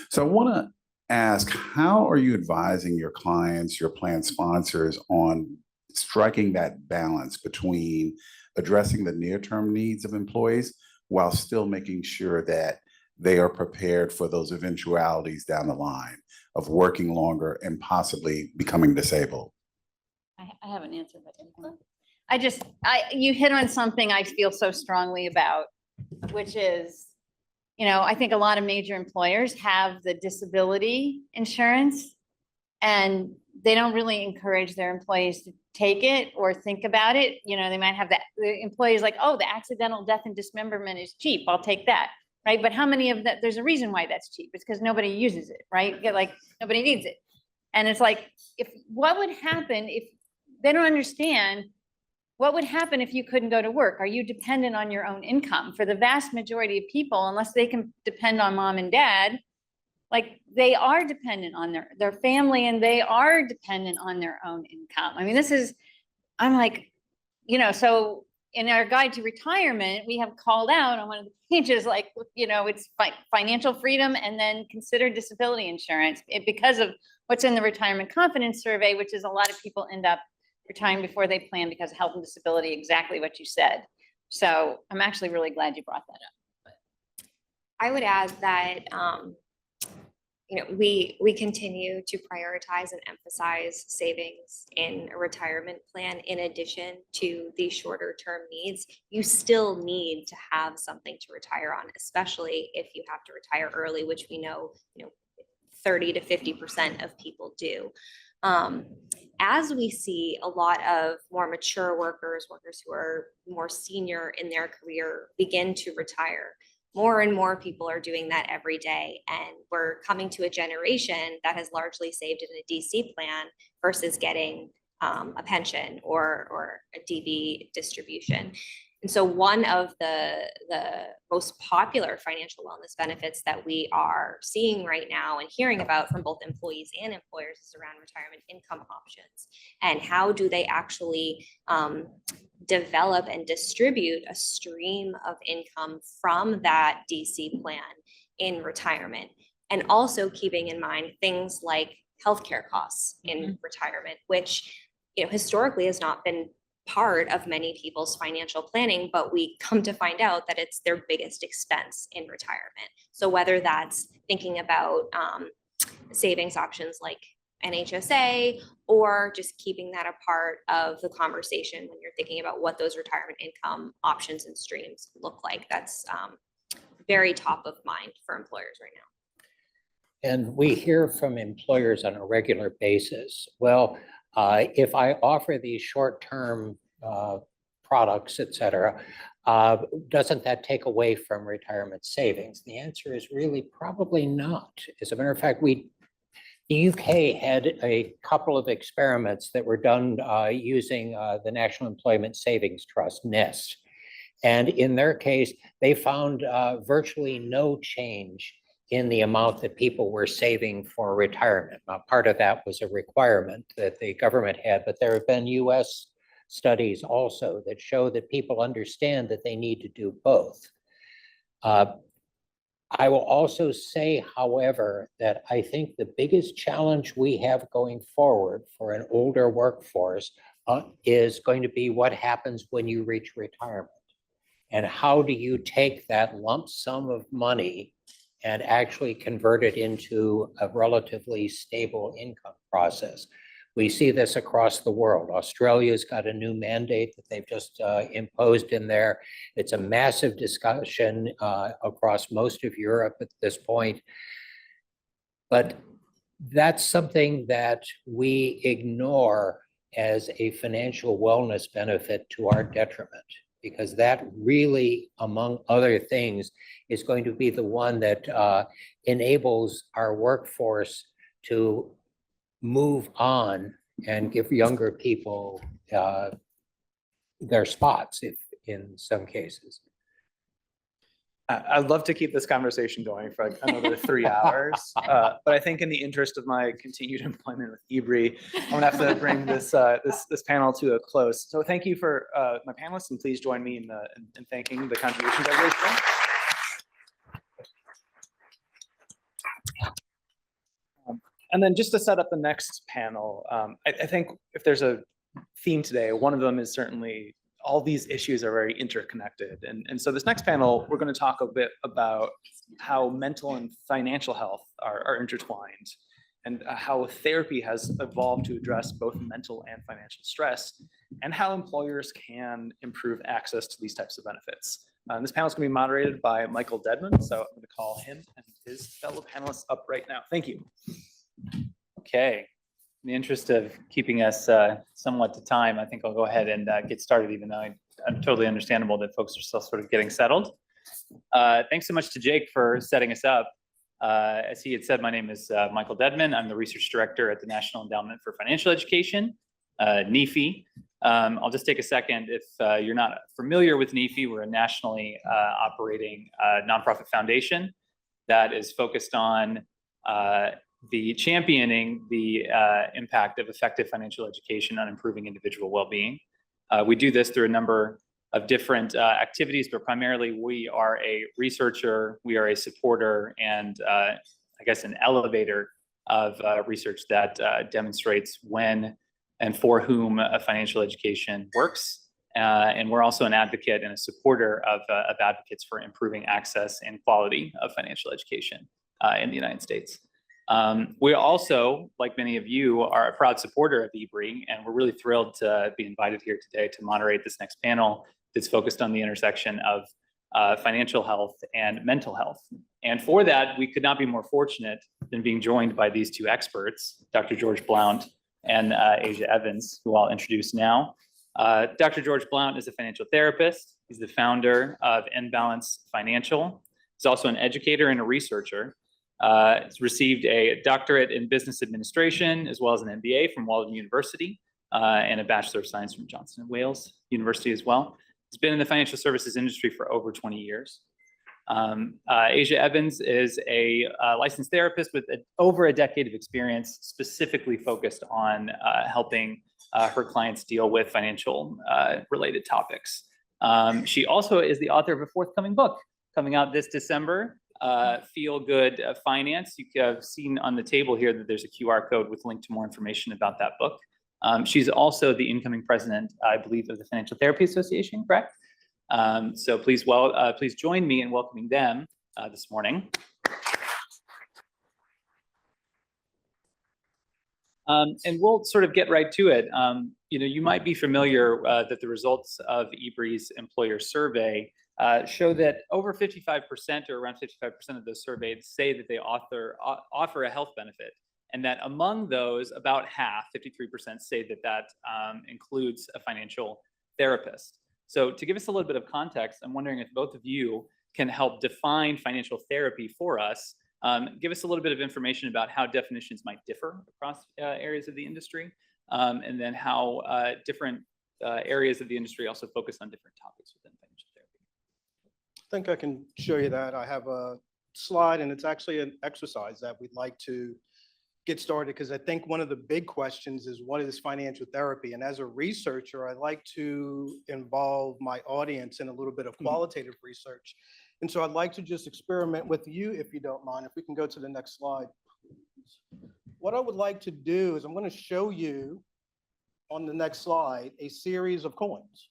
So I want to ask, how are you advising your clients, your plan sponsors on striking that balance between addressing the near-term needs of employees while still making sure that they are prepared for those eventualities down the line of working longer and possibly becoming disabled? I have an answer, but you hit on something I feel so strongly about, which is, I think a lot of major employers have the disability insurance and they don't really encourage their employees to take it or think about it. They might have the employees like, oh, the accidental death and dismemberment is cheap, I'll take that. Right. But how many of that, there's a reason why that's cheap. It's because nobody uses it, right? Like nobody needs it. And it's like, what would happen if they don't understand what would happen if you couldn't go to work? Are you dependent on your own income? For the vast majority of people, unless they can depend on mom and dad, like they are dependent on their family and they are dependent on their own income. I mean, I'm like, so in our guide to retirement, we have called out on one of the pages, like, it's financial freedom and then consider disability insurance because of what's in the retirement confidence survey, which is a lot of people end up retiring before they plan because of health and disability, exactly what you said. So I'm actually really glad you brought that up. I would add that, we continue to prioritize and emphasize savings in a retirement plan in addition to the shorter term needs. You still need to have something to retire on, especially if you have to retire early, which we know, 30 to 50% of people do. As we see a lot of more mature workers who are more senior in their career begin to retire, more and more people are doing that every day. And we're coming to a generation that has largely saved in a DC plan versus getting a pension or a DB distribution. And so one of the most popular financial wellness benefits that we are seeing right now and hearing about from both employees and employers is around retirement income options. And how do they actually develop and distribute a stream of income from that DC plan in retirement? And also keeping in mind things like healthcare costs in retirement, which historically has not been part of many people's financial planning, but we come to find out that it's their biggest expense in retirement. So whether that's thinking about savings options like NHSA or just keeping that a part of the conversation when you're thinking about what those retirement income options and streams look like, that's very top of mind for employers right now. And we hear from employers on a regular basis, well, if I offer these short-term products, et cetera, doesn't that take away from retirement savings? The answer is really probably not. As a matter of fact, the UK had a couple of experiments that were done using the National Employment Savings Trust, NEST. And in their case, they found virtually no change in the amount that people were saving for retirement. Now, part of that was a requirement that the government had, but there have been US studies also that show that people understand that they need to do both. I will also say, however, that I think the biggest challenge we have going forward for an older workforce is going to be what happens when you reach retirement. And how do you take that lump sum of money and actually convert it into a relatively stable income process? We see this across the world. Australia's got a new mandate that they've just imposed in there. It's a massive discussion across most of Europe at this point. But that's something that we ignore as a financial wellness benefit to our detriment, because that really, among other things, is going to be the one that enables our workforce to move on and give younger people their spots, if in some cases. I'd love to keep this conversation going for like another 3 hours, but I think in the interest of my continued employment with EBRI, I'm gonna have to bring this this panel to a close. So thank you for my panelists, and please join me in thanking the contributions everybody's done. And then just to set up the next panel, I think if there's a theme today, one of them is certainly all these issues are very interconnected. And so this next panel, we're going to talk a bit about how mental and financial health are intertwined, and how therapy has evolved to address both mental and financial stress, and how employers can improve access to these types of benefits. This panel is going to be moderated by Michael Dedman, so I'm going to call him and his fellow panelists up right now. Thank you. Okay, in the interest of keeping us somewhat to time, I think I'll go ahead and get started, even though I'm totally understandable that folks are still sort of getting settled. Thanks so much to Jake for setting us up. As he had said, my name is Michael Dedman. I'm the research director at the National Endowment for Financial Education, NEFI. I'll just take a second. If you're not familiar with NEFI, we're a nationally operating nonprofit foundation that is focused on the championing the impact of effective financial education on improving individual well-being. We do this through a number of different activities, but primarily we are a researcher, we are a supporter, and I guess an elevator of research that demonstrates when and for whom a financial education works. And we're also an advocate and a supporter of advocates for improving access and quality of financial education in the United States. We also, like many of you, are a proud supporter of EBRI, and we're really thrilled to be invited here today to moderate this next panel that's focused on the intersection of financial health and mental health. And for that, we could not be more fortunate than being joined by these two experts, Dr. George Blount and Asia Evans, who I'll introduce now. Dr. George Blount is a financial therapist. He's the founder of Balance Financial. He's also an educator and a researcher. He's received a doctorate in business administration, as well as an MBA from Walden University, and a Bachelor of Science from Johnson & Wales University as well. He's been in the financial services industry for over 20 years. Asia Evans is a licensed therapist with over a decade of experience, specifically focused on helping her clients deal with financial related topics. She also is the author of a forthcoming book coming out this December, Feel Good Finance. You have seen on the table here that there's a QR code with a link to more information about that book. She's also the incoming president, I believe, of the Financial Therapy Association, correct? So please join me in welcoming them this morning. And we'll sort of get right to it. You might be familiar that the results of EBRI's employer survey show that over 55%, or around 55% of those surveyed, say that they offer a health benefit. And that among those, about half, 53%, say that includes a financial therapist. So to give us a little bit of context, I'm wondering if both of you can help define financial therapy for us. Give us a little bit of information about how definitions might differ across areas of the industry, and then how different areas of the industry also focus on different topics within financial therapy. I think I can show you that. I have a slide, and it's actually an exercise that we'd like to get started, because I think one of the big questions is, what is financial therapy? And as a researcher, I like to involve my audience in a little bit of qualitative research. And so I'd like to just experiment with you, if you don't mind. If we can go to the next slide. What I would like to do is I'm going to show you on the next slide a series of coins.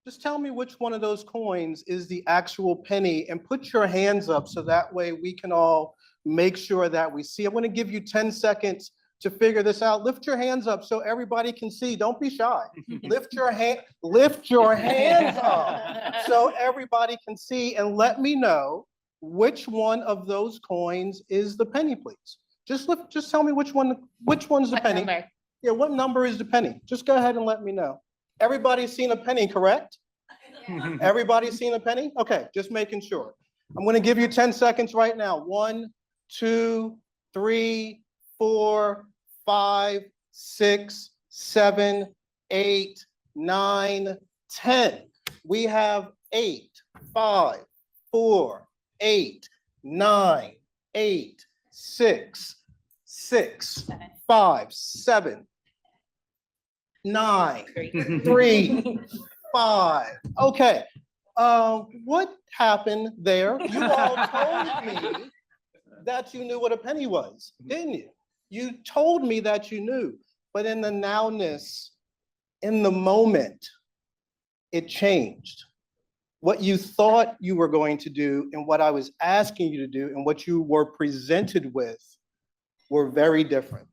Just tell me which one of those coins is the actual penny, and put your hands up so that way we can all make sure that we see. I'm going to give you 10 seconds to figure this out. Lift your hands up so everybody can see. Don't be shy. Lift your hands up so everybody can see, and let me know which one of those coins is the penny, please. Just tell me which one's the penny. Number? Yeah, what number is the penny? Just go ahead and let me know. Everybody's seen a penny, correct? Everybody's seen a penny? Okay, just making sure. I'm going to give you 10 seconds right now. 1, 2, 3, 4, 5, 6, 7, 8, 9, 10. We have 8, 5, 4, 8, 9, 8, 6, 6, 5, 7, 9, 3, 5. Okay. What happened there? You all told me that you knew what a penny was, didn't you? You told me that you knew, but in the nowness, in the moment, it changed. What you thought you were going to do and what I was asking you to do and what you were presented with were very different.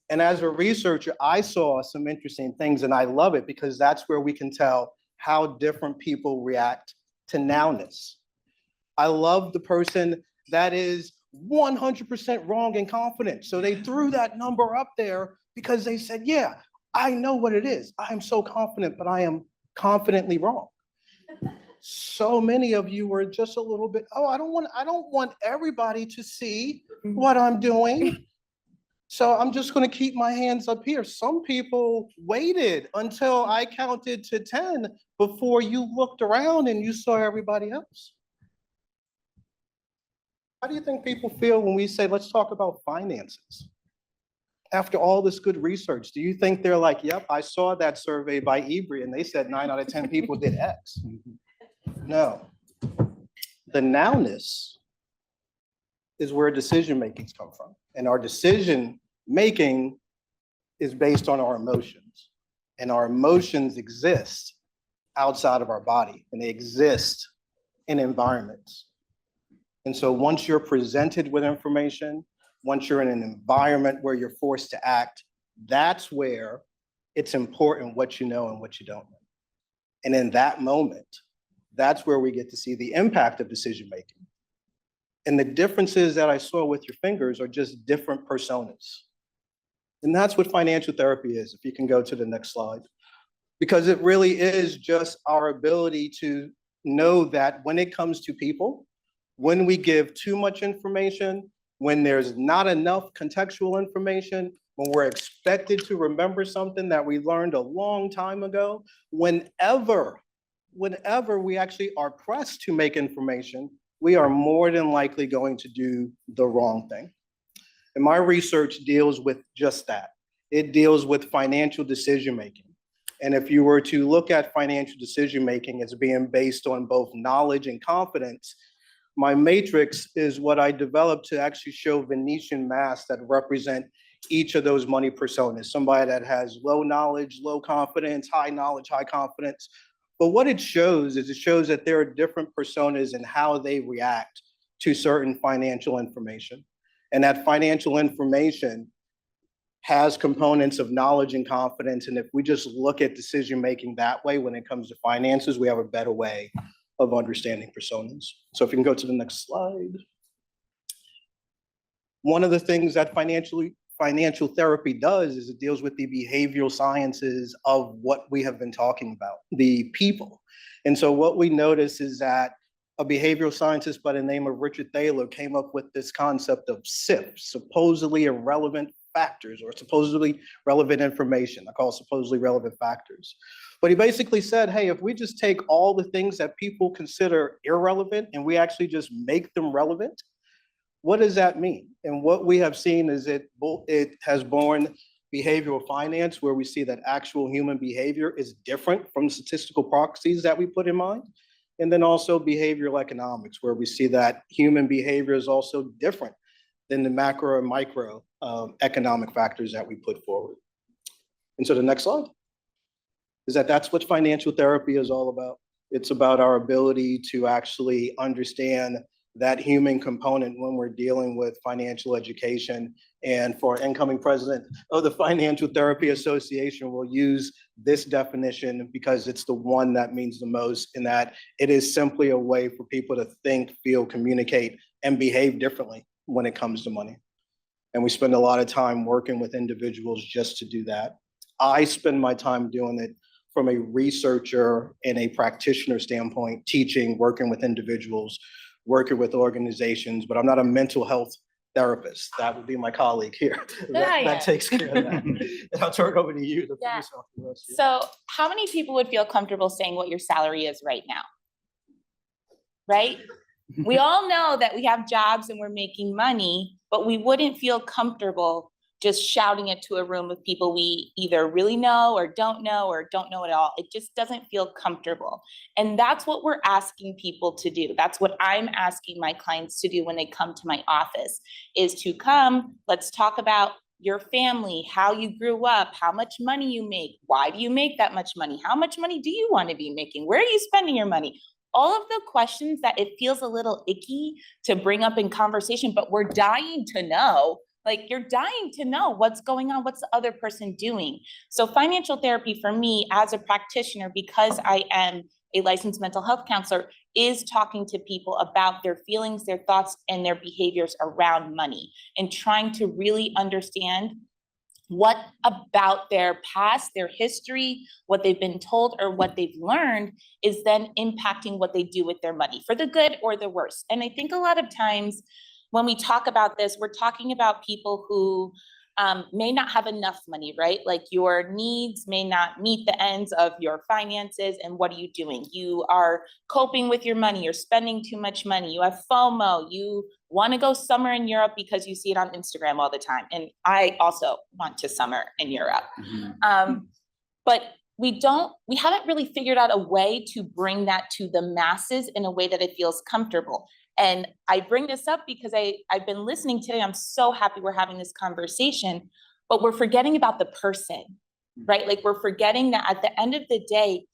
And as a researcher, I saw some interesting things, and I love it because that's where we can tell how different people react to nowness. I love the person that is 100% wrong and confident. So they threw that number up there because they said, yeah, I know what it is. I am so confident, but I am confidently wrong. So many of you were just a little bit, oh, I don't want everybody to see what I'm doing. So I'm just going to keep my hands up here. Some people waited until I counted to 10 before you looked around and you saw everybody else. How do you think people feel when we say, let's talk about finances? After all this good research, do you think they're like, yep, I saw that survey by EBRI and they said 9 out of 10 people did X? No. The nowness is where decision-makings come from. And our decision-making is based on our emotions. And our emotions exist outside of our body, and they exist in environments. And so once you're presented with information, once you're in an environment where you're forced to act, that's where it's important what you know and what you don't know. And in that moment, that's where we get to see the impact of decision-making. And the differences that I saw with your fingers are just different personas. And that's what financial therapy is, if you can go to the next slide. Because it really is just our ability to know that when it comes to people, when we give too much information, when there's not enough contextual information, when we're expected to remember something that we learned a long time ago, whenever we actually are pressed to make information, we are more than likely going to do the wrong thing. And my research deals with just that. It deals with financial decision-making. And if you were to look at financial decision-making as being based on both knowledge and confidence, my matrix is what I developed to actually show Venetian masks that represent each of those money personas. Somebody that has low knowledge, low confidence, high knowledge, high confidence. But what it shows is it shows that there are different personas and how they react to certain financial information. And that financial information has components of knowledge and confidence. And if we just look at decision-making that way when it comes to finances, we have a better way of understanding personas. So if you can go to the next slide. One of the things that financial therapy does is it deals with the behavioral sciences of what we have been talking about, the people. And so what we notice is that a behavioral scientist by the name of Richard Thaler came up with this concept of SIF, supposedly irrelevant factors, or supposedly relevant information. I call it supposedly relevant factors. But he basically said, hey, if we just take all the things that people consider irrelevant and we actually just make them relevant, what does that mean? And what we have seen is it has born behavioral finance, where we see that actual human behavior is different from statistical proxies that we put in mind. And then also behavioral economics, where we see that human behavior is also different than the macro and micro economic factors that we put forward. And so the next slide is that's what financial therapy is all about. It's about our ability to actually understand that human component when we're dealing with financial education. And for incoming president of the Financial Therapy Association, we'll use this definition because it's the one that means the most, in that it is simply a way for people to think, feel, communicate, and behave differently when it comes to money. And we spend a lot of time working with individuals just to do that. I spend my time doing it from a researcher and a practitioner standpoint, teaching, working with individuals, working with organizations, but I'm not a mental health therapist. That would be my colleague here. That takes care of that. And I'll turn it over to you to finish off the rest. So how many people would feel comfortable saying what your salary is right now? right? We all know that we have jobs and we're making money, but we wouldn't feel comfortable just shouting it to a room of people we either really know or don't know at all. It just doesn't feel comfortable. And that's what we're asking people to do. That's what I'm asking my clients to do when they come to my office, is to come, let's talk about your family, how you grew up, how much money you make, why do you make that much money, how much money do you want to be making, where are you spending your money? All of the questions that it feels a little icky to bring up in conversation, but we're dying to know. Like, you're dying to know what's going on, what's the other person doing. So financial therapy for me as a practitioner, because I am a licensed mental health counselor, is talking to people about their feelings, their thoughts, and their behaviors around money, and trying to really understand what about their past, their history, what they've been told or what they've learned is then impacting what they do with their money, for the good or the worse. And I think a lot of times when we talk about this, we're talking about people who may not have enough money, right? Like, your needs may not meet the ends of your finances. And what are you doing? You are coping with your money. You're spending too much money. You have FOMO. You want to go summer in Europe because you see it on Instagram all the time. And I also want to summer in Europe. But we haven't really figured out a way to bring that to the masses in a way that it feels comfortable. And I bring this up because I've been listening today. I'm so happy we're having this conversation, but we're forgetting about the person, right? Like, we're forgetting that at the end of the day,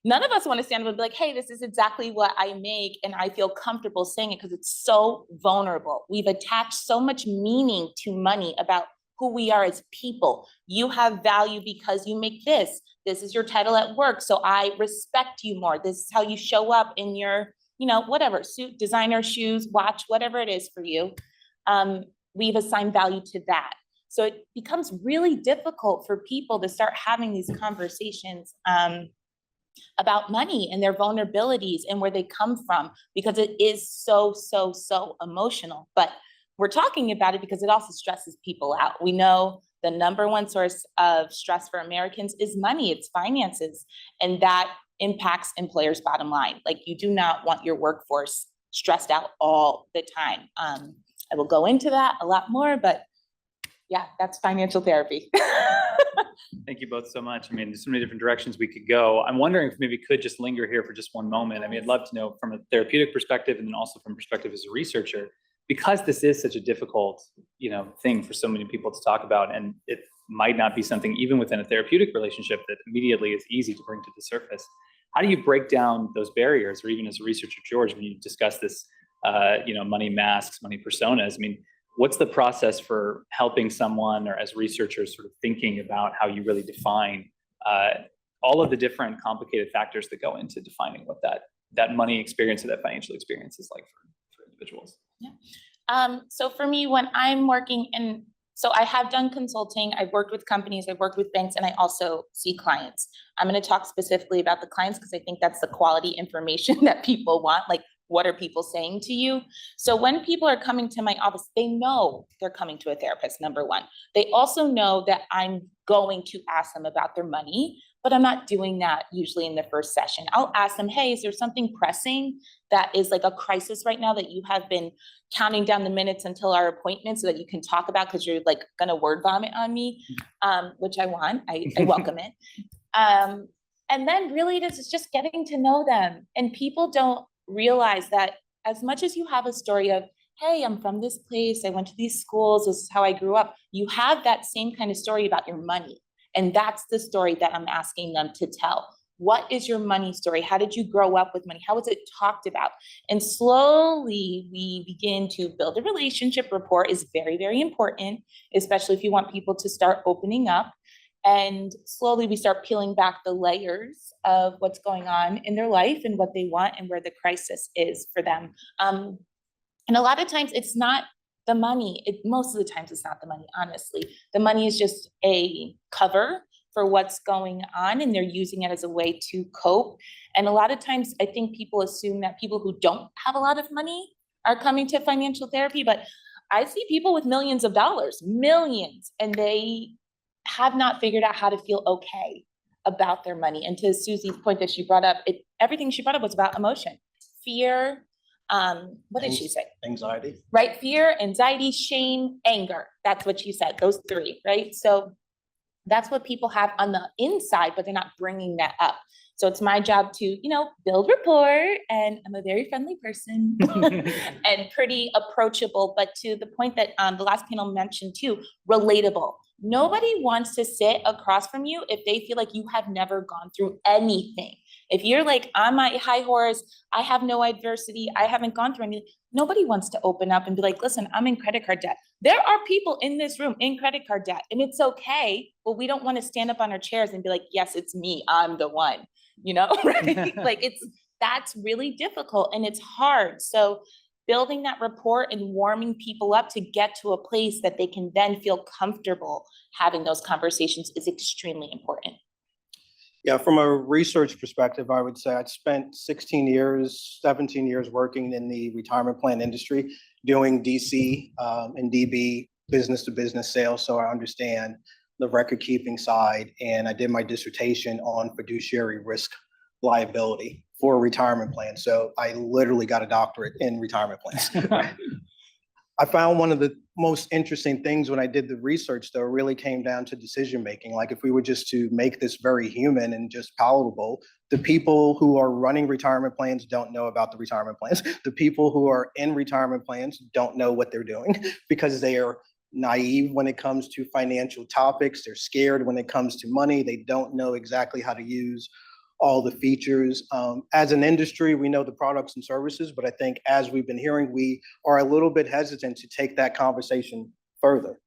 none of us want to stand up and be like, hey, this is exactly what I make, and I feel comfortable saying it because it's so vulnerable. We've attached so much meaning to money about who we are as people. You have value because you make this. This is your title at work, so I respect you more. This is how you show up in your, whatever, suit, designer, shoes, watch, whatever it is for you. We've assigned value to that. So it becomes really difficult for people to start having these conversations about money and their vulnerabilities and where they come from, because it is so, so, so emotional. But we're talking about it because it also stresses people out. We know the number one source of stress for Americans is money, it's finances, and that impacts employers' bottom line. Like, you do not want your workforce stressed out all the time. I will go into that a lot more, but yeah, that's financial therapy. Thank you both so much. I mean, there's so many different directions we could go. I'm wondering if maybe we could just linger here for just one moment. I mean, I'd love to know from a therapeutic perspective, and then also from perspective as a researcher, because this is such a difficult, thing for so many people to talk about, and it might not be something even within a therapeutic relationship that immediately is easy to bring to the surface. How do you break down those barriers, or even as a researcher, George, when you discuss this, money masks, money personas? I mean, what's the process for helping someone, or as researchers sort of thinking about how you really define all of the different complicated factors that go into defining what that money experience or that financial experience is like for individuals? Yeah. So for me, when I'm working so I have done consulting, I've worked with companies, I've worked with banks, and I also see clients. I'm going to talk specifically about the clients because I think that's the quality information that people want. Like, what are people saying to you? So when people are coming to my office, they know they're coming to a therapist, number one. They also know that I'm going to ask them about their money, but I'm not doing that usually in the first session. I'll ask them, hey, is there something pressing that is like a crisis right now that you have been counting down the minutes until our appointment so that you can talk about, because you're like gonna word vomit on me, which I want, I welcome it. And then really it is just getting to know them. And people don't realize that as much as you have a story of, hey, I'm from this place, I went to these schools, this is how I grew up, you have that same kind of story about your money. And that's the story that I'm asking them to tell. What is your money story? How did you grow up with money? How was it talked about? And slowly we begin to build a relationship. Rapport is very, very important, especially if you want people to start opening up. And slowly we start peeling back the layers of what's going on in their life and what they want and where the crisis is for them. And a lot of times it's not the money. Most of the times it's not the money, honestly. The money is just a cover for what's going on, and they're using it as a way to cope. And a lot of times I think people assume that people who don't have a lot of money are coming to financial therapy, but I see people with millions of dollars, millions, and they have not figured out how to feel okay about their money. And to Susie's point that she brought up, everything she brought up was about emotion. fear, what did she say? Anxiety. Right? Fear, anxiety, shame, anger. That's what she said, those three, right? So that's what people have on the inside, but they're not bringing that up. So it's my job to, build rapport, and I'm a very friendly person and pretty approachable, but to the point that the last panel mentioned too, relatable. Nobody wants to sit across from you if they feel like you have never gone through anything. If you're like, on my high horse, I have no adversity, I haven't gone through anything, nobody wants to open up and be like, listen, I'm in credit card debt. There are people in this room in credit card debt, and it's okay, but we don't want to stand up on our chairs and be like, yes, it's me, I'm the one, right? Like that's really difficult and it's hard. So building that rapport and warming people up to get to a place that they can then feel comfortable having those conversations is extremely important. Yeah, from a research perspective, I would say I spent 17 years working in the retirement plan industry, doing DC and DB business to business sales. So I understand the record keeping side, and I did my dissertation on fiduciary risk liability for a retirement plan. So I literally got a doctorate in retirement plans. I found one of the most interesting things when I did the research, though, really came down to decision making. Like, if we were just to make this very human and just palatable, the people who are running retirement plans don't know about the retirement plans. The people who are in retirement plans don't know what they're doing because they are naive when it comes to financial topics. They're scared when it comes to money. They don't know exactly how to use all the features. As an industry, we know the products and services, but I think as we've been hearing, we are a little bit hesitant to take that conversation further.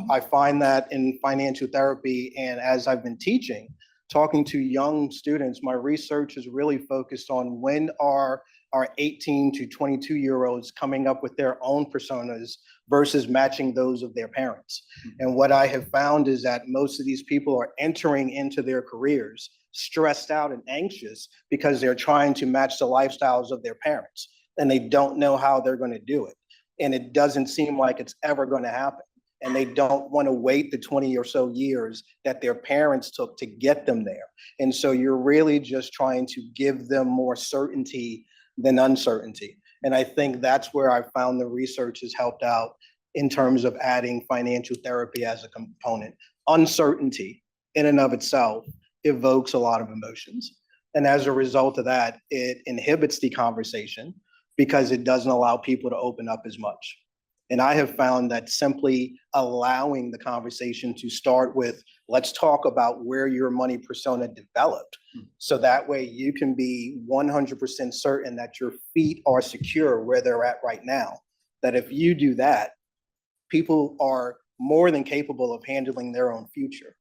I find that in financial therapy, and as I've been teaching, talking to young students, my research is really focused on when are our 18 to 22-year-olds coming up with their own personas versus matching those of their parents. And what I have found is that most of these people are entering into their careers stressed out and anxious because they're trying to match the lifestyles of their parents, and they don't know how they're going to do it. And it doesn't seem like it's ever going to happen. And they don't want to wait the 20 or so years that their parents took to get them there. And so you're really just trying to give them more certainty than uncertainty. And I think that's where I found the research has helped out in terms of adding financial therapy as a component. Uncertainty in and of itself evokes a lot of emotions. And as a result of that, it inhibits the conversation because it doesn't allow people to open up as much. And I have found that simply allowing the conversation to start with, let's talk about where your money persona developed. So that way you can be 100% certain that your feet are secure where they're at right now. That if you do that, people are more than capable of handling their own future.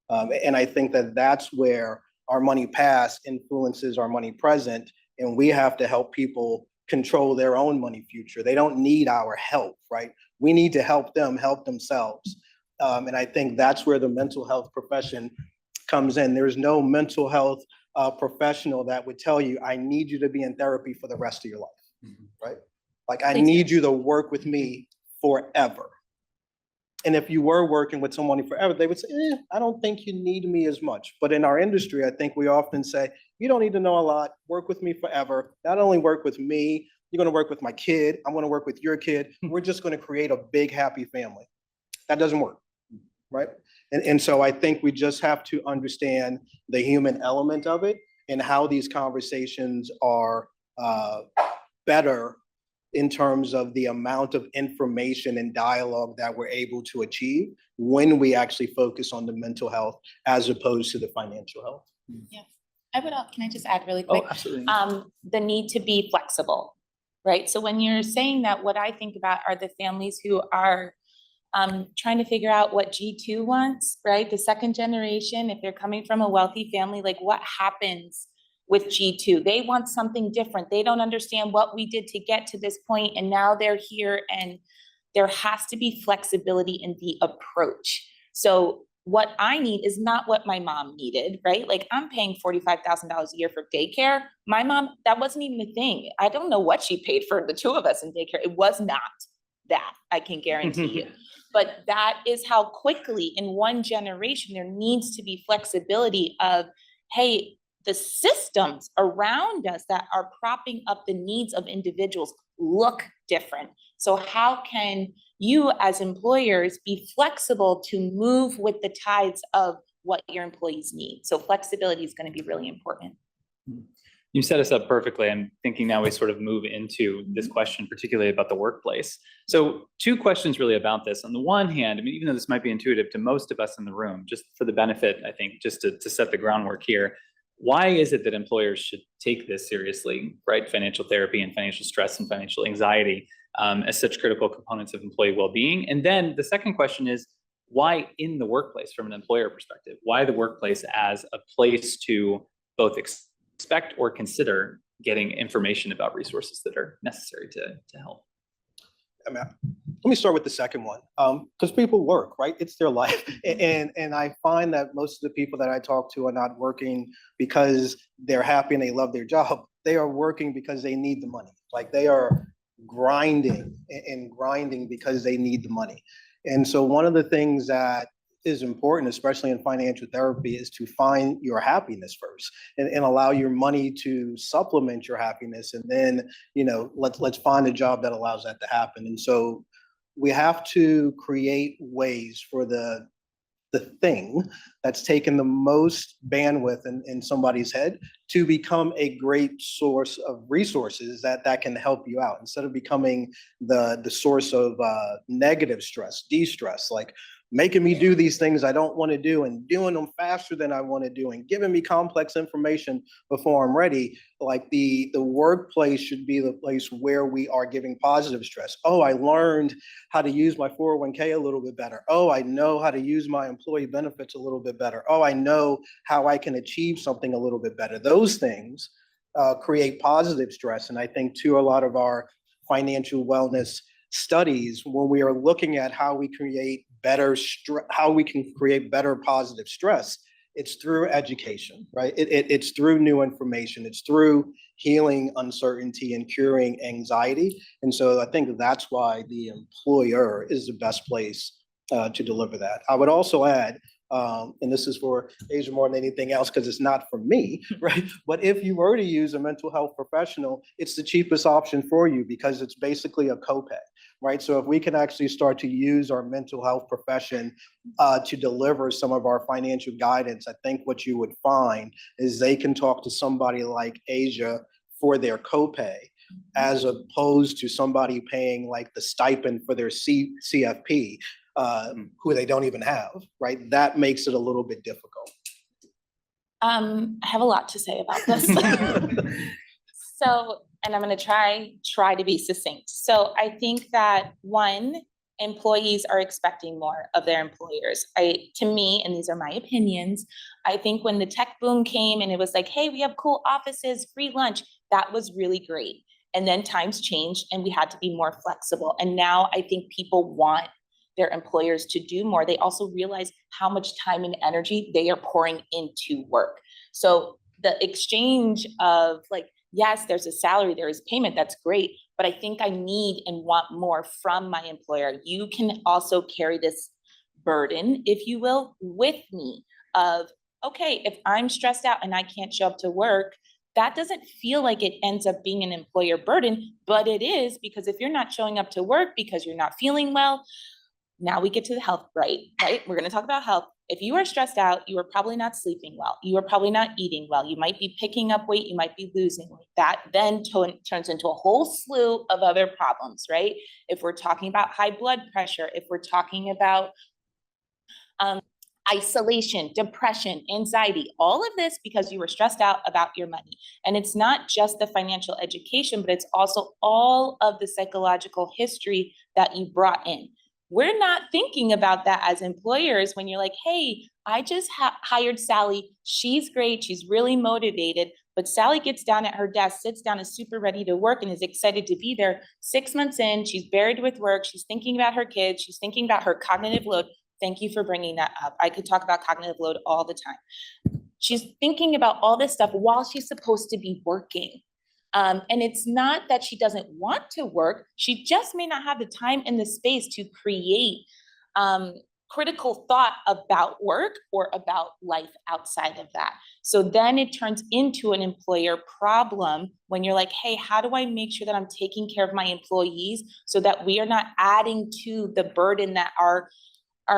And I think that that's where our money past influences our money present, and we have to help people control their own money future. They don't need our help, right? We need to help them help themselves. And I think that's where the mental health profession comes in. There's no mental health professional that would tell you, I need you to be in therapy for the rest of your life, right? Like, I need you to work with me forever. And if you were working with someone forever, they would say, I don't think you need me as much. But in our industry, I think we often say, you don't need to know a lot, work with me forever. Not only work with me, you're gonna work with my kid, I'm gonna work with your kid. We're just gonna create a big, happy family. That doesn't work, right? And so I think we just have to understand the human element of it and how these conversations are better in terms of the amount of information and dialogue that we're able to achieve when we actually focus on the mental health as opposed to the financial health. Yeah, can I just add really quick? Oh, absolutely. The need to be flexible, right? So when you're saying that, what I think about are the families who are trying to figure out what G2 wants, right? The second generation, if they're coming from a wealthy family, like what happens with G2? They want something different. They don't understand what we did to get to this point, and now they're here, and there has to be flexibility in the approach. So what I need is not what my mom needed, right? Like, I'm paying $45,000 a year for daycare. My mom, that wasn't even a thing. I don't know what she paid for the two of us in daycare. It was not that, I can guarantee you. But that is how quickly in one generation there needs to be flexibility of, hey, the systems around us that are propping up the needs of individuals look different. So how can you as employers be flexible to move with the tides of what your employees need? So flexibility is going to be really important. You set us up perfectly. I'm thinking now we sort of move into this question, particularly about the workplace. So 2 questions really about this. On the one hand, I mean, even though this might be intuitive to most of us in the room, just for the benefit, I think, just to set the groundwork here, why is it that employers should take this seriously, right? Financial therapy and financial stress and financial anxiety as such critical components of employee well-being? And then the second question is, why in the workplace from an employer perspective? Why the workplace as a place to both expect or consider getting information about resources that are necessary to help? I mean, let me start with the second one, because people work, right? It's their life. And I find that most of the people that I talk to are not working because they're happy and they love their job. They are working because they need the money. Like they are grinding and grinding because they need the money. And so one of the things that is important, especially in financial therapy, is to find your happiness first and allow your money to supplement your happiness. And then, you know, let's find a job that allows that to happen. And so we have to create ways for the thing that's taken the most bandwidth in somebody's head to become a great source of resources that can help you out, instead of becoming the source of negative stress, de-stress, like making me do these things I don't want to do and doing them faster than I want to do and giving me complex information before I'm ready. Like the workplace should be the place where we are giving positive stress. Oh, I learned how to use my 401k a little bit better. Oh, I know how to use my employee benefits a little bit better. Oh, I know how I can achieve something a little bit better. Those things create positive stress. And I think too, a lot of our financial wellness studies, when we are looking at how we create better how we can create better positive stress, it's through education, right? It's through new information. It's through healing uncertainty and curing anxiety. And so I think that's why the employer is the best place to deliver that. I would also add, and this is for Asia more than anything else, because it's not for me, right? But if you were to use a mental health professional, it's the cheapest option for you because it's basically a copay, right? So if we can actually start to use our mental health profession to deliver some of our financial guidance, I think what you would find is they can talk to somebody like Asia for their copay, as opposed to somebody paying like the stipend for their CFP, who they don't even have, right? That makes it a little bit difficult. I have a lot to say about this. So, and I'm going to try to be succinct. So I think that one, employees are expecting more of their employers. To me, and these are my opinions, I think when the tech boom came and it was like, hey, we have cool offices, free lunch, that was really great. And then times changed and we had to be more flexible. And now I think people want their employers to do more. They also realize how much time and energy they are pouring into work. So the exchange of like, yes, there's a salary, there is payment, that's great, but I think I need and want more from my employer. You can also carry this burden, if you will, with me of, okay, if I'm stressed out and I can't show up to work, that doesn't feel like it ends up being an employer burden, but it is, because if you're not showing up to work because you're not feeling well, now we get to the health, right? We're going to talk about health. If you are stressed out, you are probably not sleeping well. You are probably not eating well. You might be picking up weight. You might be losing weight. That then turns into a whole slew of other problems, right? If we're talking about high blood pressure, if we're talking about isolation, depression, anxiety, all of this because you were stressed out about your money. And it's not just the financial education, but it's also all of the psychological history that you brought in. We're not thinking about that as employers when you're like, hey, I just hired Sally. She's great. She's really motivated. But Sally gets down at her desk, sits down, is super ready to work and is excited to be there. 6 months in, she's buried with work. She's thinking about her kids. She's thinking about her cognitive load. Thank you for bringing that up. I could talk about cognitive load all the time. She's thinking about all this stuff while she's supposed to be working. And it's not that she doesn't want to work. She just may not have the time and the space to create critical thought about work or about life outside of that. So then it turns into an employer problem when you're like, hey, how do I make sure that I'm taking care of my employees so that we are not adding to the burden that our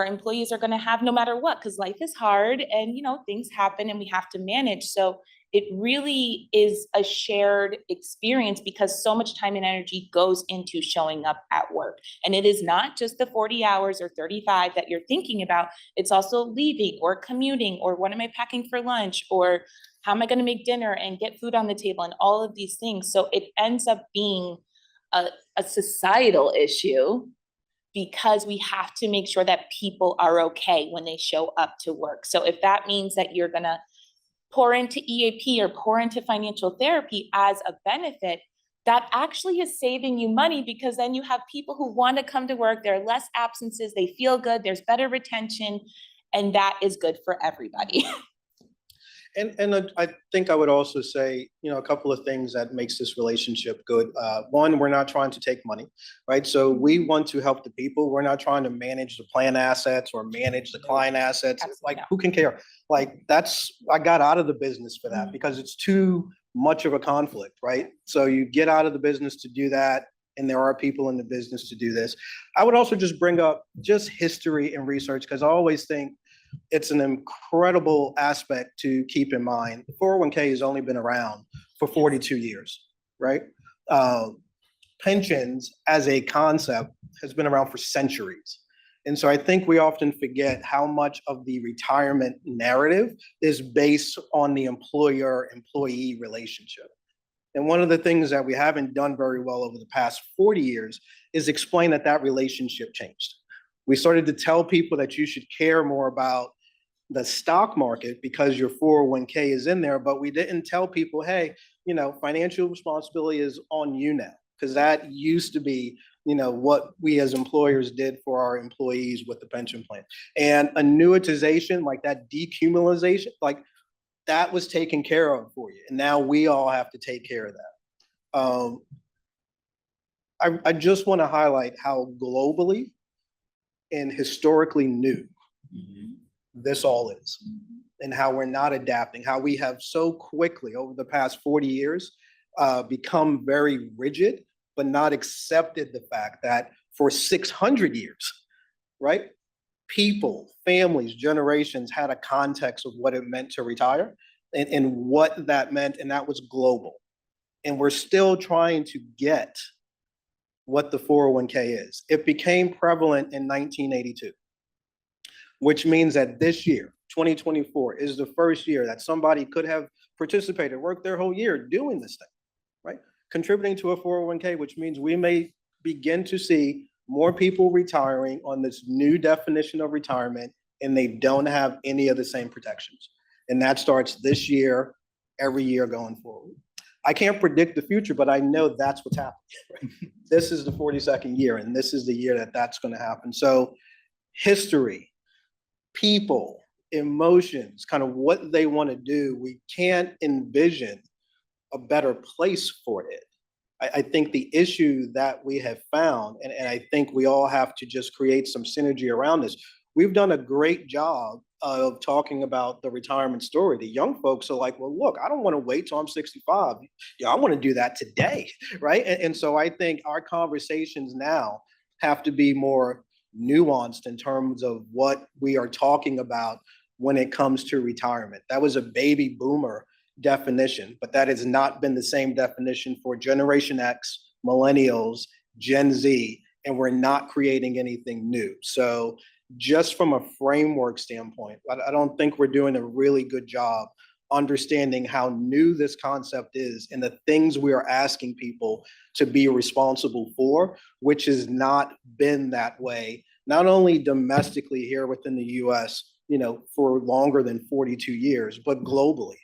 employees are going to have no matter what, because life is hard and, things happen and we have to manage. So it really is a shared experience because so much time and energy goes into showing up at work. And it is not just the 40 hours or 35 that you're thinking about. It's also leaving or commuting or what am I packing for lunch or how am I going to make dinner and get food on the table and all of these things. So it ends up being a societal issue because we have to make sure that people are okay when they show up to work. So if that means that you're going to pour into EAP or pour into financial therapy as a benefit, that actually is saving you money because then you have people who want to come to work, there are less absences, they feel good, there's better retention, and that is good for everybody. And I think I would also say, a couple of things that makes this relationship good. One, we're not trying to take money, right? So we want to help the people. We're not trying to manage the plan assets or manage the client assets. Absolutely Like, not. who can care? Like, I got out of the business for that because it's too much of a conflict, right? So you get out of the business to do that. And there are people in the business to do this. I would also just bring up just history and research because I always think it's an incredible aspect to keep in mind. The 401k has only been around for 42 years, right? Pensions as a concept has been around for centuries. And so I think we often forget how much of the retirement narrative is based on the employer-employee relationship. And one of the things that we haven't done very well over the past 40 years is explain that relationship changed. We started to tell people that you should care more about the stock market because your 401k is in there, but we didn't tell people, hey, financial responsibility is on you now, because that used to be, what we as employers did for our employees with the pension plan. And annuitization, like that decumulation, like that was taken care of for you. And now we all have to take care of that. I just want to highlight how globally and historically new this all is, and how we're not adapting, how we have so quickly over the past 40 years become very rigid, but not accepted the fact that for 600 years, right? People, families, generations had a context of what it meant to retire and what that meant, and that was global. And we're still trying to get what the 401k is. It became prevalent in 1982, which means that this year, 2024, is the first year that somebody could have participated, worked their whole year doing this thing, right? Contributing to a 401k, which means we may begin to see more people retiring on this new definition of retirement, and they don't have any of the same protections. And that starts this year, every year going forward. I can't predict the future, but I know that's what's happening. Right? This is the 42nd year, and this is the year that that's going to happen. So history, people, emotions, kind of what they want to do, we can't envision a better place for it. I think the issue that we have found, and I think we all have to just create some synergy around this. We've done a great job of talking about the retirement story. The young folks are like, well, look, I don't want to wait till I'm 65. Yeah, I want to do that today, right? And so I think our conversations now have to be more nuanced in terms of what we are talking about when it comes to retirement. That was a baby boomer definition, but that has not been the same definition for Generation X, Millennials, Gen Z, and we're not creating anything new. So just from a framework standpoint, I don't think we're doing a really good job understanding how new this concept is and the things we are asking people to be responsible for, which has not been that way, not only domestically here within the US, for longer than 42 years, but globally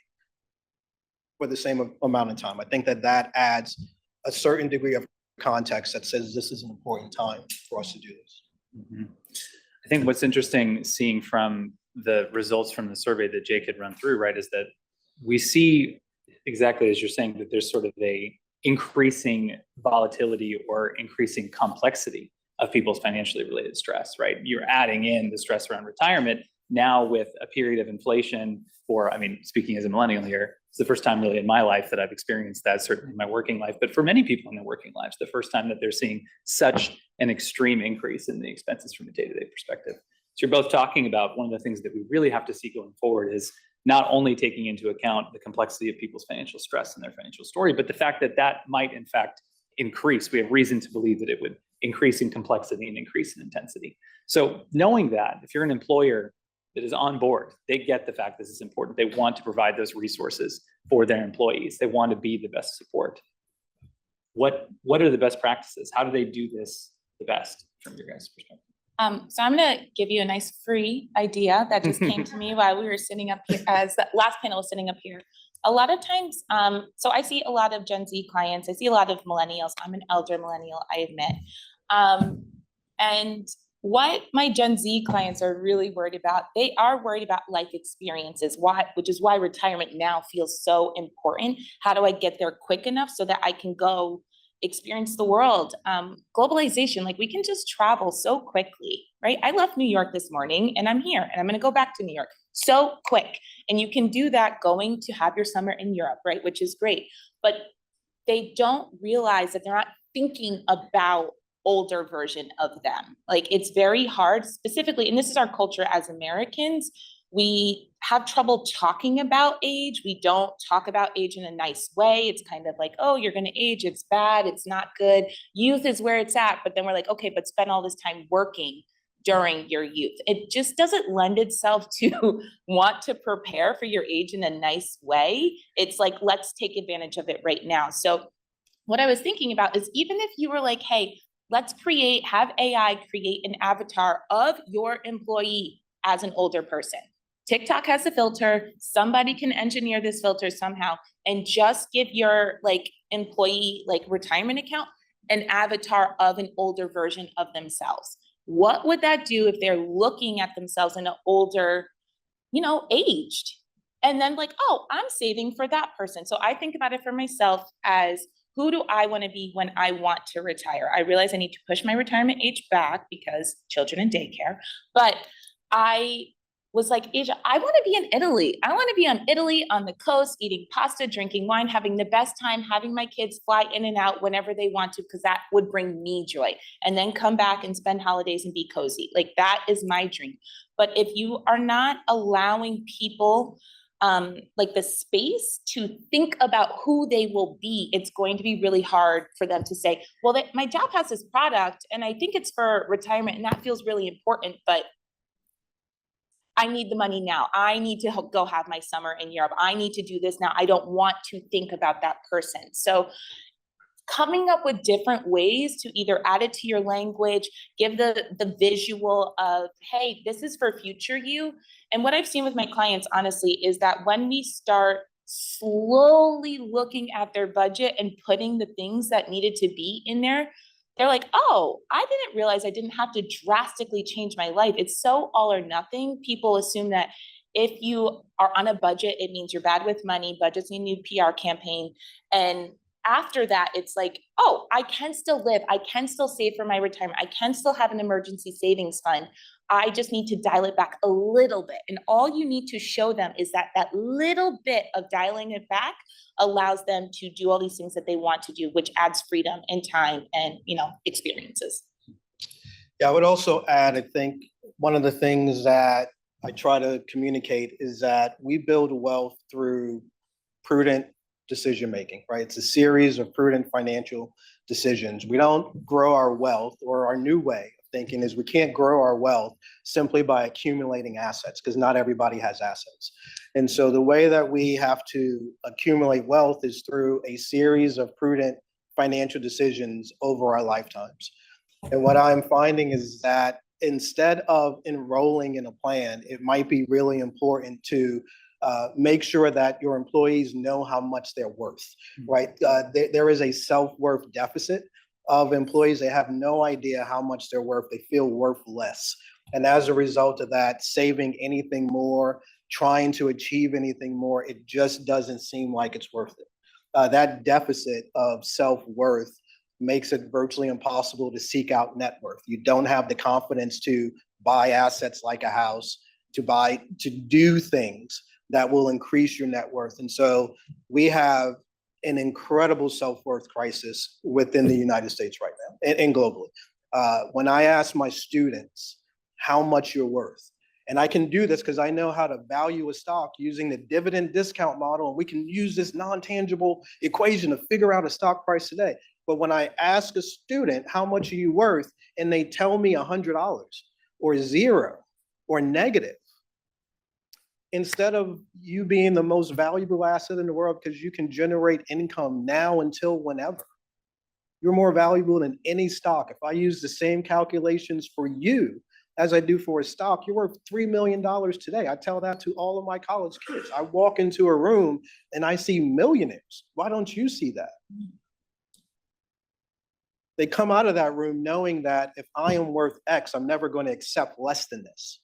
for the same amount of time. I think that adds a certain degree of context that says this is an important time for us to do this. Mm-hmm. I think what's interesting seeing from the results from the survey that Jake had run through, right, is that we see exactly as you're saying that there's sort of a increasing volatility or increasing complexity of people's financially related stress, right? You're adding in the stress around retirement now with a period of inflation for, I mean, speaking as a millennial here, it's the first time really in my life that I've experienced that, certainly in my working life, but for many people in their working lives, the first time that they're seeing such an extreme increase in the expenses from a day-to-day perspective. So you're both talking about one of the things that we really have to see going forward is not only taking into account the complexity of people's financial stress and their financial story, but the fact that that might in fact increase. We have reason to believe that it would increase in complexity and increase in intensity. So knowing that, if you're an employer that is on board, they get the fact this is important. They want to provide those resources for their employees. They want to be the best support. What are the best practices? How do they do this the best from your guys' perspective? So I'm gonna give you a nice free idea that just came to me while we were sitting up here, as the last panel was sitting up here. A lot of times, so I see a lot of Gen Z clients, I see a lot of millennials. I'm an elder millennial, I admit. And what my Gen Z clients are really worried about, they are worried about life experiences, which is why retirement now feels so important. How do I get there quick enough so that I can go experience the world? Globalization, like we can just travel so quickly, right? I left New York this morning and I'm here and I'm gonna go back to New York so quick. And you can do that going to have your summer in Europe, right? Which is great, but they don't realize that they're not thinking about older version of them. Like it's very hard specifically, and this is our culture as Americans, we have trouble talking about age. We don't talk about age in a nice way. It's kind of like, oh, you're gonna age, it's bad, it's not good. Youth is where it's at, but then we're like, okay, but spend all this time working during your youth. It just doesn't lend itself to want to prepare for your age in a nice way. It's like, let's take advantage of it right now. So what I was thinking about is even if you were like, hey, let's have AI create an avatar of your employee as an older person. TikTok has a filter, somebody can engineer this filter somehow and just give your employee retirement account an avatar of an older version of themselves. What would that do if they're looking at themselves in an older, aged? And then oh, I'm saving for that person. So I think about it for myself as, who do I want to be when I want to retire? I realize I need to push my retirement age back because children and daycare, but I was like, Asia, I want to be in Italy. I want to be in Italy on the coast, eating pasta, drinking wine, having the best time, having my kids fly in and out whenever they want to, because that would bring me joy. And then come back and spend holidays and be cozy. That is my dream. But if you are not allowing people the space to think about who they will be, it's going to be really hard for them to say, well, my job has this product and I think it's for retirement and that feels really important, but I need the money now. I need to go have my summer in Europe. I need to do this now. I don't want to think about that person. So coming up with different ways to either add it to your language, give the visual of, hey, this is for future you. And what I've seen with my clients, honestly, is that when we start slowly looking at their budget and putting the things that needed to be in there, they're like, oh, I didn't realize I didn't have to drastically change my life. It's so all or nothing. People assume that if you are on a budget, it means you're bad with money. Budgets need a new PR campaign. And after that, it's like, oh, I can still live. I can still save for my retirement. I can still have an emergency savings fund. I just need to dial it back a little bit. And all you need to show them is that little bit of dialing it back allows them to do all these things that they want to do, which adds freedom and time and, experiences. Yeah, I would also add, I think one of the things that I try to communicate is that we build wealth through prudent decision-making, right? It's a series of prudent financial decisions. We don't grow our wealth, or our new way of thinking is we can't grow our wealth simply by accumulating assets, because not everybody has assets. And so the way that we have to accumulate wealth is through a series of prudent financial decisions over our lifetimes. And what I'm finding is that instead of enrolling in a plan, it might be really important to make sure that your employees know how much they're worth, right? There is a self-worth deficit of employees. They have no idea how much they're worth. They feel worth less. And as a result of that, saving anything more, trying to achieve anything more, it just doesn't seem like it's worth it. That deficit of self-worth makes it virtually impossible to seek out net worth. You don't have the confidence to buy assets like a house, to do things that will increase your net worth. And so we have an incredible self-worth crisis within the United States right now and globally. When I ask my students how much you're worth, and I can do this because I know how to value a stock using the dividend discount model, and we can use this non-tangible equation to figure out a stock price today. But when I ask a student, how much are you worth? And they tell me $100 or zero or negative, instead of you being the most valuable asset in the world because you can generate income now until whenever, you're more valuable than any stock. If I use the same calculations for you as I do for a stock, you're worth $3 million today. I tell that to all of my college kids. I walk into a room and I see millionaires. Why don't you see that? They come out of that room knowing that if I am worth X, I'm never going to accept less than this.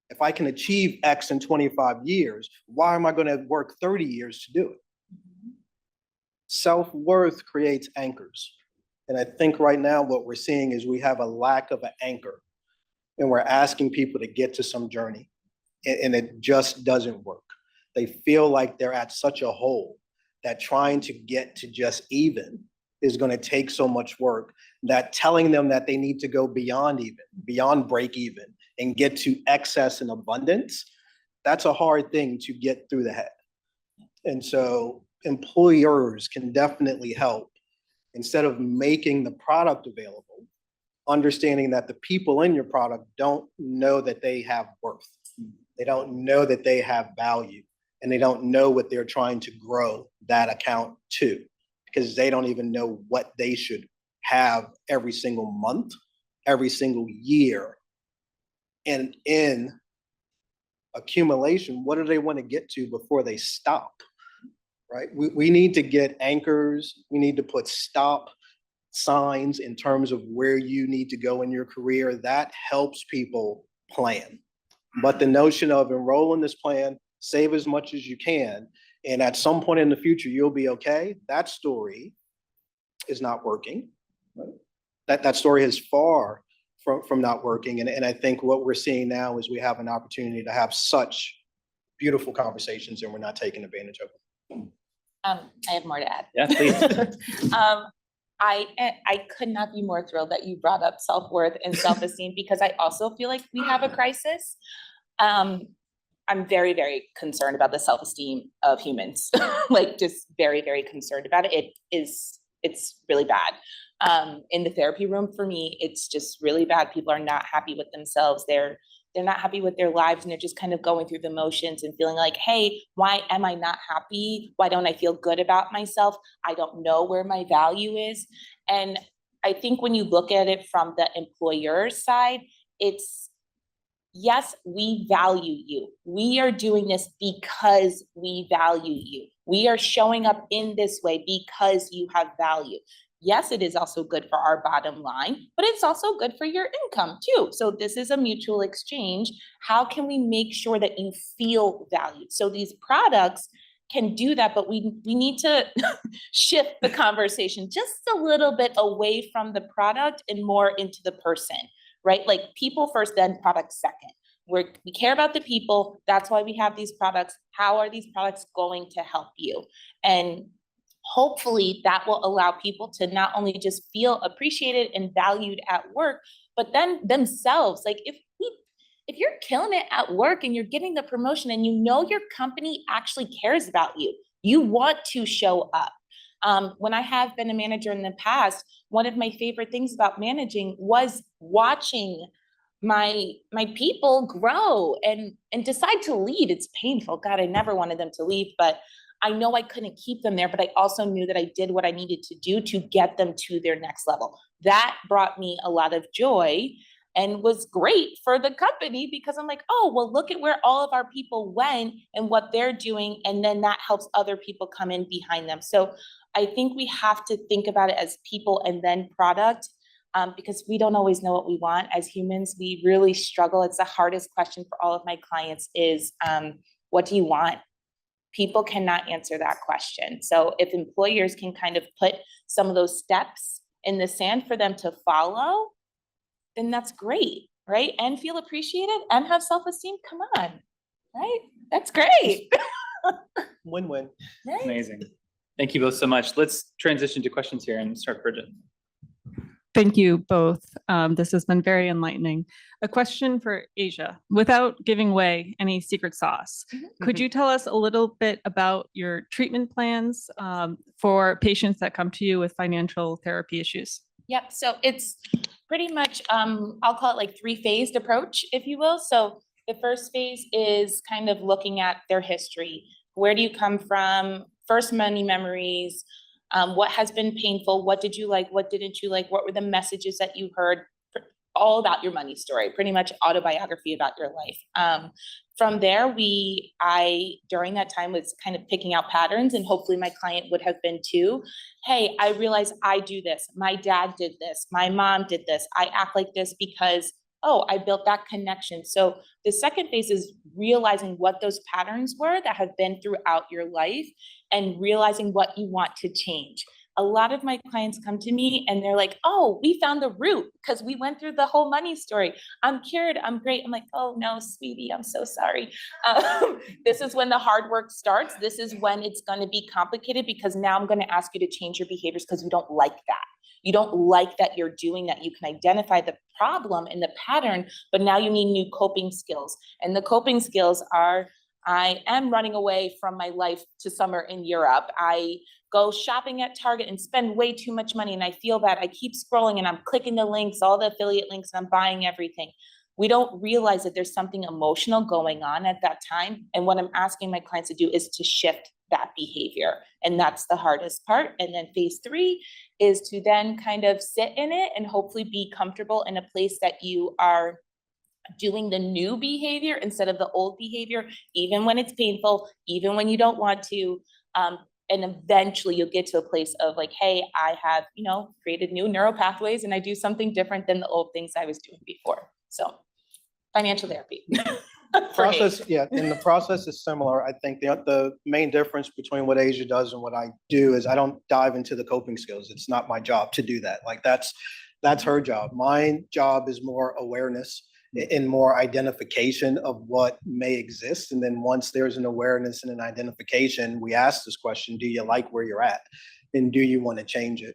If I can achieve X in 25 years, why am I going to work 30 years to do it? Self-worth creates anchors. And I think right now what we're seeing is we have a lack of an anchor, and we're asking people to get to some journey, and it just doesn't work. They feel like they're at such a hole that trying to get to just even is going to take so much work that telling them that they need to go beyond even, beyond break even, and get to excess and abundance, that's a hard thing to get through the head. And so employers can definitely help, instead of making the product available, understanding that the people in your product don't know that they have worth. They don't know that they have value, and they don't know what they're trying to grow that account to, because they don't even know what they should have every single month, every single year. And in accumulation, what do they want to get to before they stop, right? We need to get anchors. We need to put stop signs in terms of where you need to go in your career. That helps people plan. But the notion of enroll in this plan, save as much as you can, and at some point in the future, you'll be okay, that story is not working. Right? That story is far from not working. And I think what we're seeing now is we have an opportunity to have such beautiful conversations, and we're not taking advantage of them. I have more to add. Yeah, please. I could not be more thrilled that you brought up self-worth and self-esteem, because I also feel like we have a crisis. I'm very, very concerned about the self-esteem of humans, like just very, very concerned about it. It's really bad. In the therapy room for me, it's just really bad. People are not happy with themselves. They're not happy with their lives, and they're just kind of going through the motions and feeling like, hey, why am I not happy? Why don't I feel good about myself? I don't know where my value is. And I think when you look at it from the employer's side, it's, yes, we value you. We are doing this because we value you. We are showing up in this way because you have value. Yes, it is also good for our bottom line, but it's also good for your income too. So this is a mutual exchange. How can we make sure that you feel valued? So these products can do that, but we need to shift the conversation just a little bit away from the product and more into the person, right? Like people first, then product second. We care about the people. That's why we have these products. How are these products going to help you? And hopefully that will allow people to not only just feel appreciated and valued at work, but then themselves. Like if you're killing it at work and you're getting the promotion and you know your company actually cares about you, you want to show up. When I have been a manager in the past, one of my favorite things about managing was watching my people grow and decide to leave. It's painful. God, I never wanted them to leave, but I know I couldn't keep them there, but I also knew that I did what I needed to do to get them to their next level. That brought me a lot of joy and was great for the company, because I'm like, oh, well, look at where all of our people went and what they're doing. And then that helps other people come in behind them. So I think we have to think about it as people and then product, because we don't always know what we want as humans. We really struggle. It's the hardest question for all of my clients is, what do you want? People cannot answer that question. So if employers can kind of put some of those steps in the sand for them to follow, then that's great, right? And feel appreciated and have self-esteem. Come on, right? That's great. Win-win. Right? Amazing. Thank you both so much. Let's transition to questions here and start Bridget. Thank you both. This has been very enlightening. A question for Asia, without giving away any secret sauce. Could you tell us a little bit about your treatment plans for patients that come to you with financial therapy issues? Yep. So it's pretty much, I'll call it like 3-phased approach, if you will. So the first phase is kind of looking at their history. Where do you come from? First money memories. What has been painful? What did you like? What didn't you like? What were the messages that you heard? All about your money story, pretty much autobiography about your life. From there, I during that time was kind of picking out patterns, and hopefully my client would have been too. Hey, I realize I do this. My dad did this. My mom did this. I act like this because, oh, I built that connection. So the second phase is realizing what those patterns were that have been throughout your life and realizing what you want to change. A lot of my clients come to me and they're like, oh, we found the root because we went through the whole money story. I'm cured. I'm great. I'm like, oh no, sweetie, I'm so sorry. This is when the hard work starts. This is when it's going to be complicated because now I'm going to ask you to change your behaviors because you don't like that. You don't like that you're doing that. You can identify the problem and the pattern, but now you need new coping skills. And the coping skills are, I am running away from my life to summer in Europe. I go shopping at Target and spend way too much money and I feel bad. I keep scrolling and I'm clicking the links, all the affiliate links, and I'm buying everything. We don't realize that there's something emotional going on at that time. And what I'm asking my clients to do is to shift that behavior. And that's the hardest part. And then phase 3 is to then kind of sit in it and hopefully be comfortable in a place that you are doing the new behavior instead of the old behavior, even when it's painful, even when you don't want to. And eventually you'll get to a place of like, hey, I have, created new neural pathways and I do something different than the old things I was doing before. So financial therapy. Process, yeah, and the process is similar. I think the main difference between what Asia does and what I do is I don't dive into the coping skills. It's not my job to do that. Like that's her job. My job is more awareness and more identification of what may exist. And then once there's an awareness and an identification, we ask this question, do you like where you're at? And do you want to change it?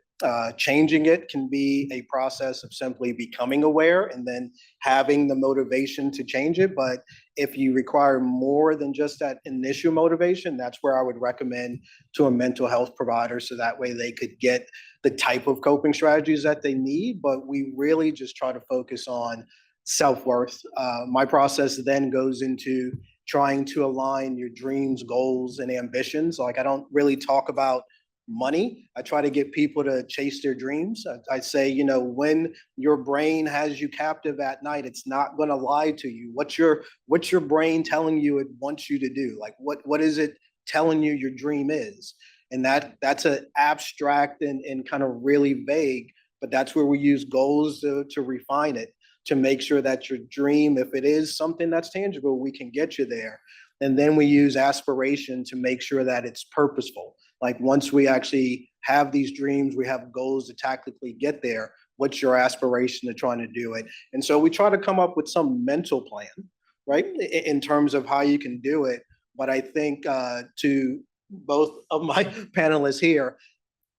Changing it can be a process of simply becoming aware and then having the motivation to change it. But if you require more than just that initial motivation, that's where I would recommend to a mental health provider. So that way they could get the type of coping strategies that they need. But we really just try to focus on self-worth. My process then goes into trying to align your dreams, goals, and ambitions. Like I don't really talk about money. I try to get people to chase their dreams. I say, when your brain has you captive at night, it's not going to lie to you. What's your brain telling you it wants you to do? Like what is it telling you your dream is? And that's an abstract and kind of really vague, but that's where we use goals to refine it, to make sure that your dream, if it is something that's tangible, we can get you there. And then we use aspiration to make sure that it's purposeful. Like once we actually have these dreams, we have goals to tactically get there. What's your aspiration to trying to do it? And so we try to come up with some mental plan, right? In terms of how you can do it. But I think to both of my panelists here,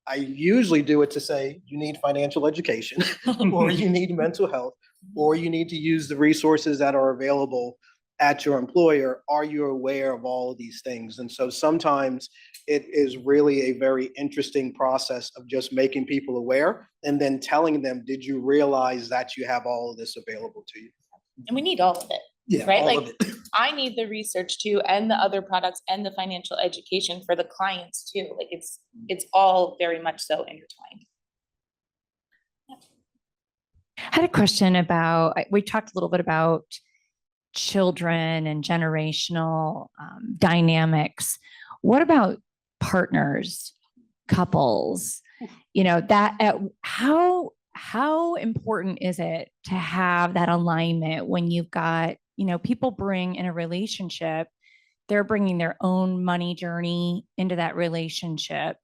I usually do it to say, you need financial education or you need mental health, or you need to use the resources that are available at your employer. Are you aware of all of these things? And so sometimes it is really a very interesting process of just making people aware and then telling them, did you realize that you have all of this available to you? And we need all of it. Yeah, right? all Like of it. I need the research too, and the other products and the financial education for the clients too. Like it's all very much so intertwined. I had a question about, we talked a little bit about children and generational dynamics. What about partners, couples? How important is it to have that alignment when you've got, people bring in a relationship they're bringing their own money journey into that relationship.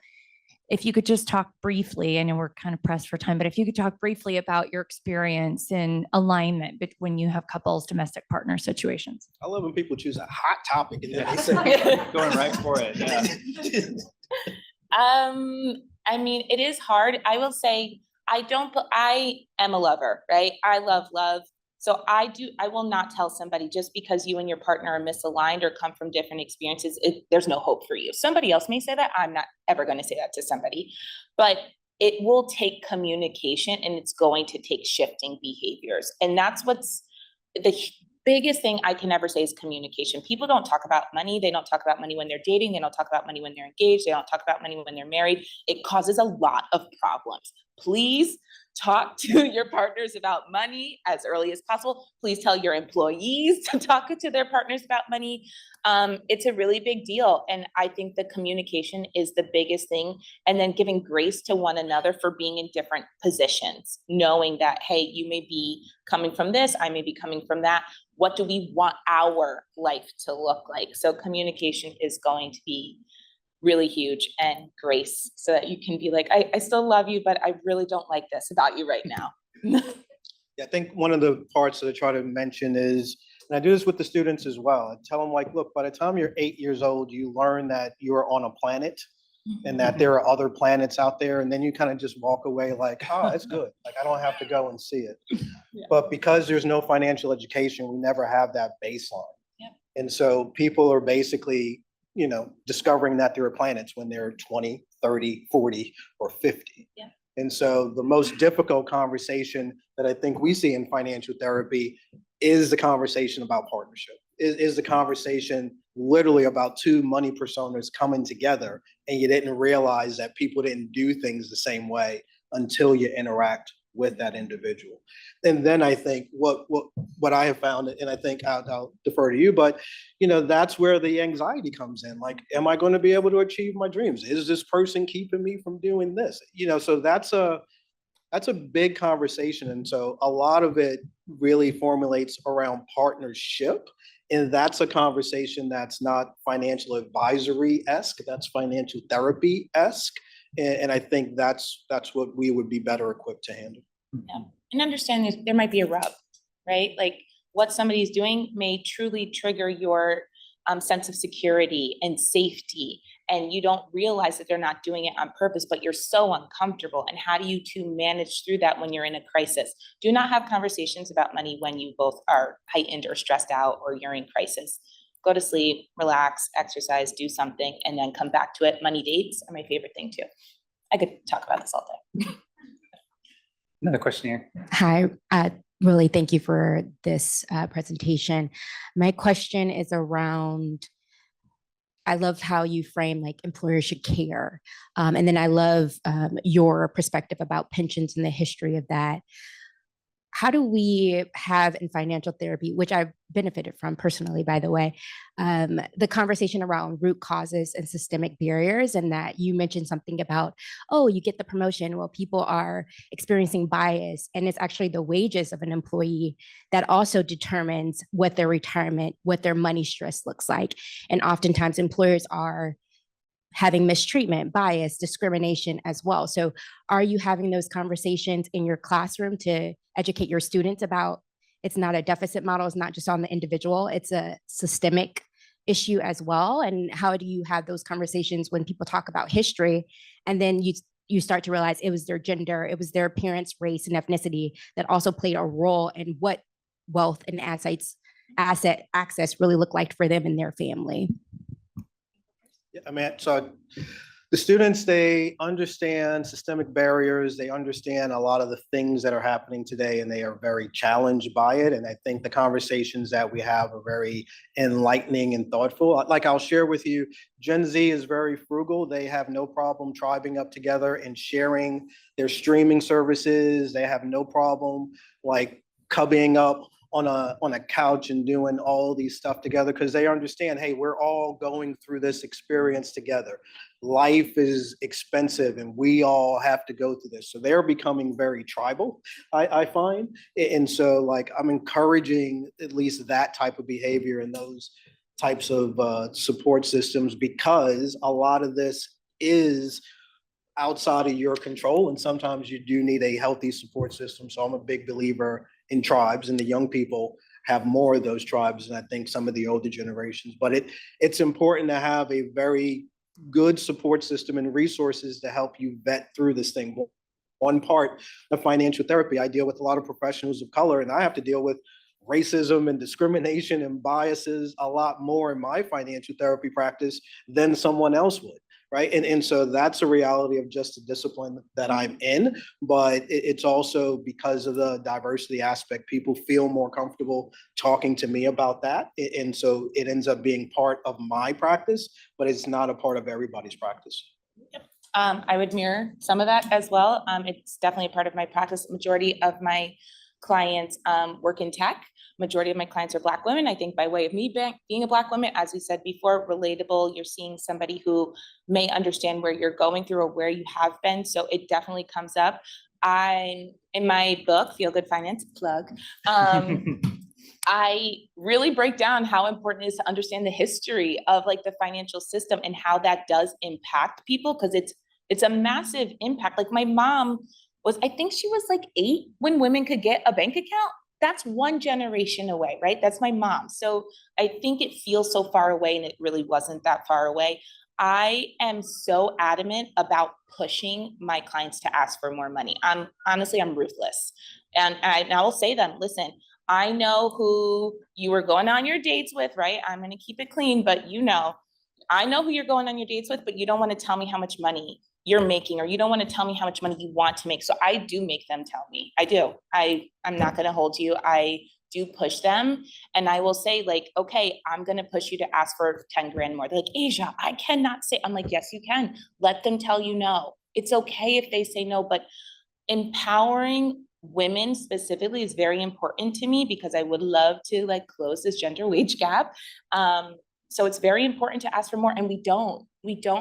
If you could just talk briefly, I know we're kind of pressed for time, but if you could talk briefly about your experience in alignment when you have couples, domestic partner situations. I love when people choose a hot topic and then they say, Going right for it, yeah. I mean, it is hard. I will say, I am a lover, right? I love love. So I will not tell somebody just because you and your partner are misaligned or come from different experiences, there's no hope for you. Somebody else may say that. I'm not ever going to say that to somebody, but it will take communication and it's going to take shifting behaviors. And that's what's the biggest thing I can ever say is communication. People don't talk about money. They don't talk about money when they're dating. They don't talk about money when they're engaged. They don't talk about money when they're married. It causes a lot of problems. Please talk to your partners about money as early as possible. Please tell your employees to talk to their partners about money. It's a really big deal. And I think the communication is the biggest thing. And then giving grace to one another for being in different positions, knowing that, hey, you may be coming from this, I may be coming from that. What do we want our life to look like? So communication is going to be really huge, and grace, so that you can be like, I still love you, but I really don't like this about you right now. Yeah, I think one of the parts that I try to mention is, and I do this with the students as well, I tell them like, look, by the time you're 8 years old, you learn that you're on a planet and that there are other planets out there. And then you kind of just walk away like, oh, it's good. Like, I don't have to go and see it. Yeah. But because there's no financial education, we never have that baseline. Yep. And so people are basically, discovering that there are planets when they're 20, 30, 40, or 50. Yeah. And so the most difficult conversation that I think we see in financial therapy is the conversation about partnership, is the conversation literally about two money personas coming together, and you didn't realize that people didn't do things the same way until you interact with that individual. And then I think what I have found, and I think I'll defer to you, but that's where the anxiety comes in. Like, am I going to be able to achieve my dreams? Is this person keeping me from doing this? So that's a big conversation. And so a lot of it really formulates around partnership. And that's a conversation that's not financial advisory-esque, that's financial therapy-esque. And I think that's what we would be better equipped to handle. Yeah. And understand there might be a rub, right? Like what somebody's doing may truly trigger your sense of security and safety. And you don't realize that they're not doing it on purpose, but you're so uncomfortable. And how do you two manage through that when you're in a crisis? Do not have conversations about money when you both are heightened or stressed out or you're in crisis. Go to sleep, relax, exercise, do something, and then come back to it. Money dates are my favorite thing too. I could talk about this all day. Another question here. Hi, really thank you for this presentation. My question is around, I love how you frame like employers should care. And then I love your perspective about pensions and the history of that. How do we have in financial therapy, which I've benefited from personally, by the way, the conversation around root causes and systemic barriers, and that you mentioned something about, oh, you get the promotion. Well, people are experiencing bias, and it's actually the wages of an employee that also determines what their retirement, what their money stress looks like. And oftentimes employers are having mistreatment, bias, discrimination as well. So are you having those conversations in your classroom to educate your students about it's not a deficit model, it's not just on the individual, it's a systemic issue as well? And how do you have those conversations when people talk about history and then you start to realize it was their gender, it was their appearance, race, and ethnicity that also played a role in what wealth and asset access really looked like for them and their family? Yeah, I mean, so the students, they understand systemic barriers, they understand a lot of the things that are happening today, and they are very challenged by it. And I think the conversations that we have are very enlightening and thoughtful. Like I'll share with you, Gen Z is very frugal. They have no problem tribing up together and sharing their streaming services. They have no problem like cubbying up on a couch and doing all these stuff together because they understand, hey, we're all going through this experience together. Life is expensive and we all have to go through this. So they're becoming very tribal, I find. And so like I'm encouraging at least that type of behavior in those types of support systems, because a lot of this is outside of your control, and sometimes you do need a healthy support system. So I'm a big believer in tribes, and the young people have more of those tribes than I think some of the older generations. But it's important to have a very good support system and resources to help you vet through this thing. One part of financial therapy, I deal with a lot of professionals of color, and I have to deal with racism and discrimination and biases a lot more in my financial therapy practice than someone else would. Right. And so that's a reality of just the discipline that I'm in. But it's also because of the diversity aspect, people feel more comfortable talking to me about that. And so it ends up being part of my practice, but it's not a part of everybody's practice. I would mirror some of that as well. It's definitely a part of my practice. Majority of my clients work in tech. Majority of my clients are Black women. I think by way of me being a Black woman, as we said before, relatable. You're seeing somebody who may understand where you're going through or where you have been. So it definitely comes up. In my book, Feel Good Finance, plug, I really break down how important it is to understand the history of like the financial system and how that does impact people, because it's a massive impact. Like my mom I think she was like 8 when women could get a bank account. That's one generation away, right? That's my mom. So I think it feels so far away, and it really wasn't that far away. I am so adamant about pushing my clients to ask for more money. I'm ruthless. And I will say them, listen, I know who you were going on your dates with, right? I'm going to keep it clean, but I know who you're going on your dates with, but you don't want to tell me how much money you're making, or you don't want to tell me how much money you want to make. So I do make them tell me. I do. I'm not going to hold you. I do push them. And I will say like, okay, I'm going to push you to ask for 10 grand more. They're like, Asia, I cannot say. I'm like, yes, you can. Let them tell you no. It's okay if they say no, but empowering women specifically is very important to me, because I would love to like close this gender wage gap. So it's very important to ask for more, and we don't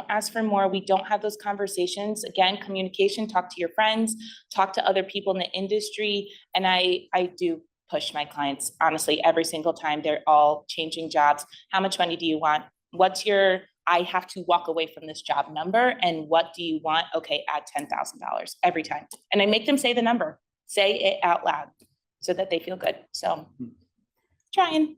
ask for more. We don't have those conversations. Again, communication, talk to your friends, talk to other people in the industry. And I do push my clients, honestly, every single time. They're all changing jobs. How much money do you want? I have to walk away from this job number. And what do you want? Okay, add $10,000 every time. And I make them say the number, say it out loud so that they feel good. So trying.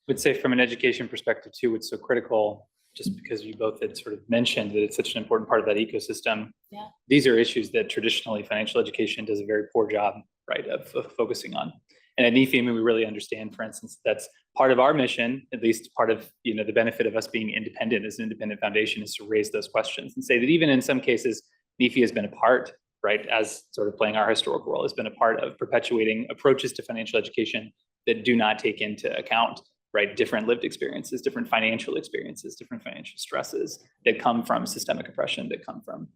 Would say from an education perspective too, it's so critical, just because you both had sort of mentioned that it's such an important part of that ecosystem. Yeah. These are issues that traditionally financial education does a very poor job, right, of focusing on. And at NEFI, we really understand, for instance, that's part of our mission, at least part of the benefit of us being independent as an independent foundation, is to raise those questions and say that even in some cases, NEFI has been a part, right, as sort of playing our historical role, has been a part of perpetuating approaches to financial education that do not take into account, right, different lived experiences, different financial experiences, different financial stresses that come from systemic oppression, that come from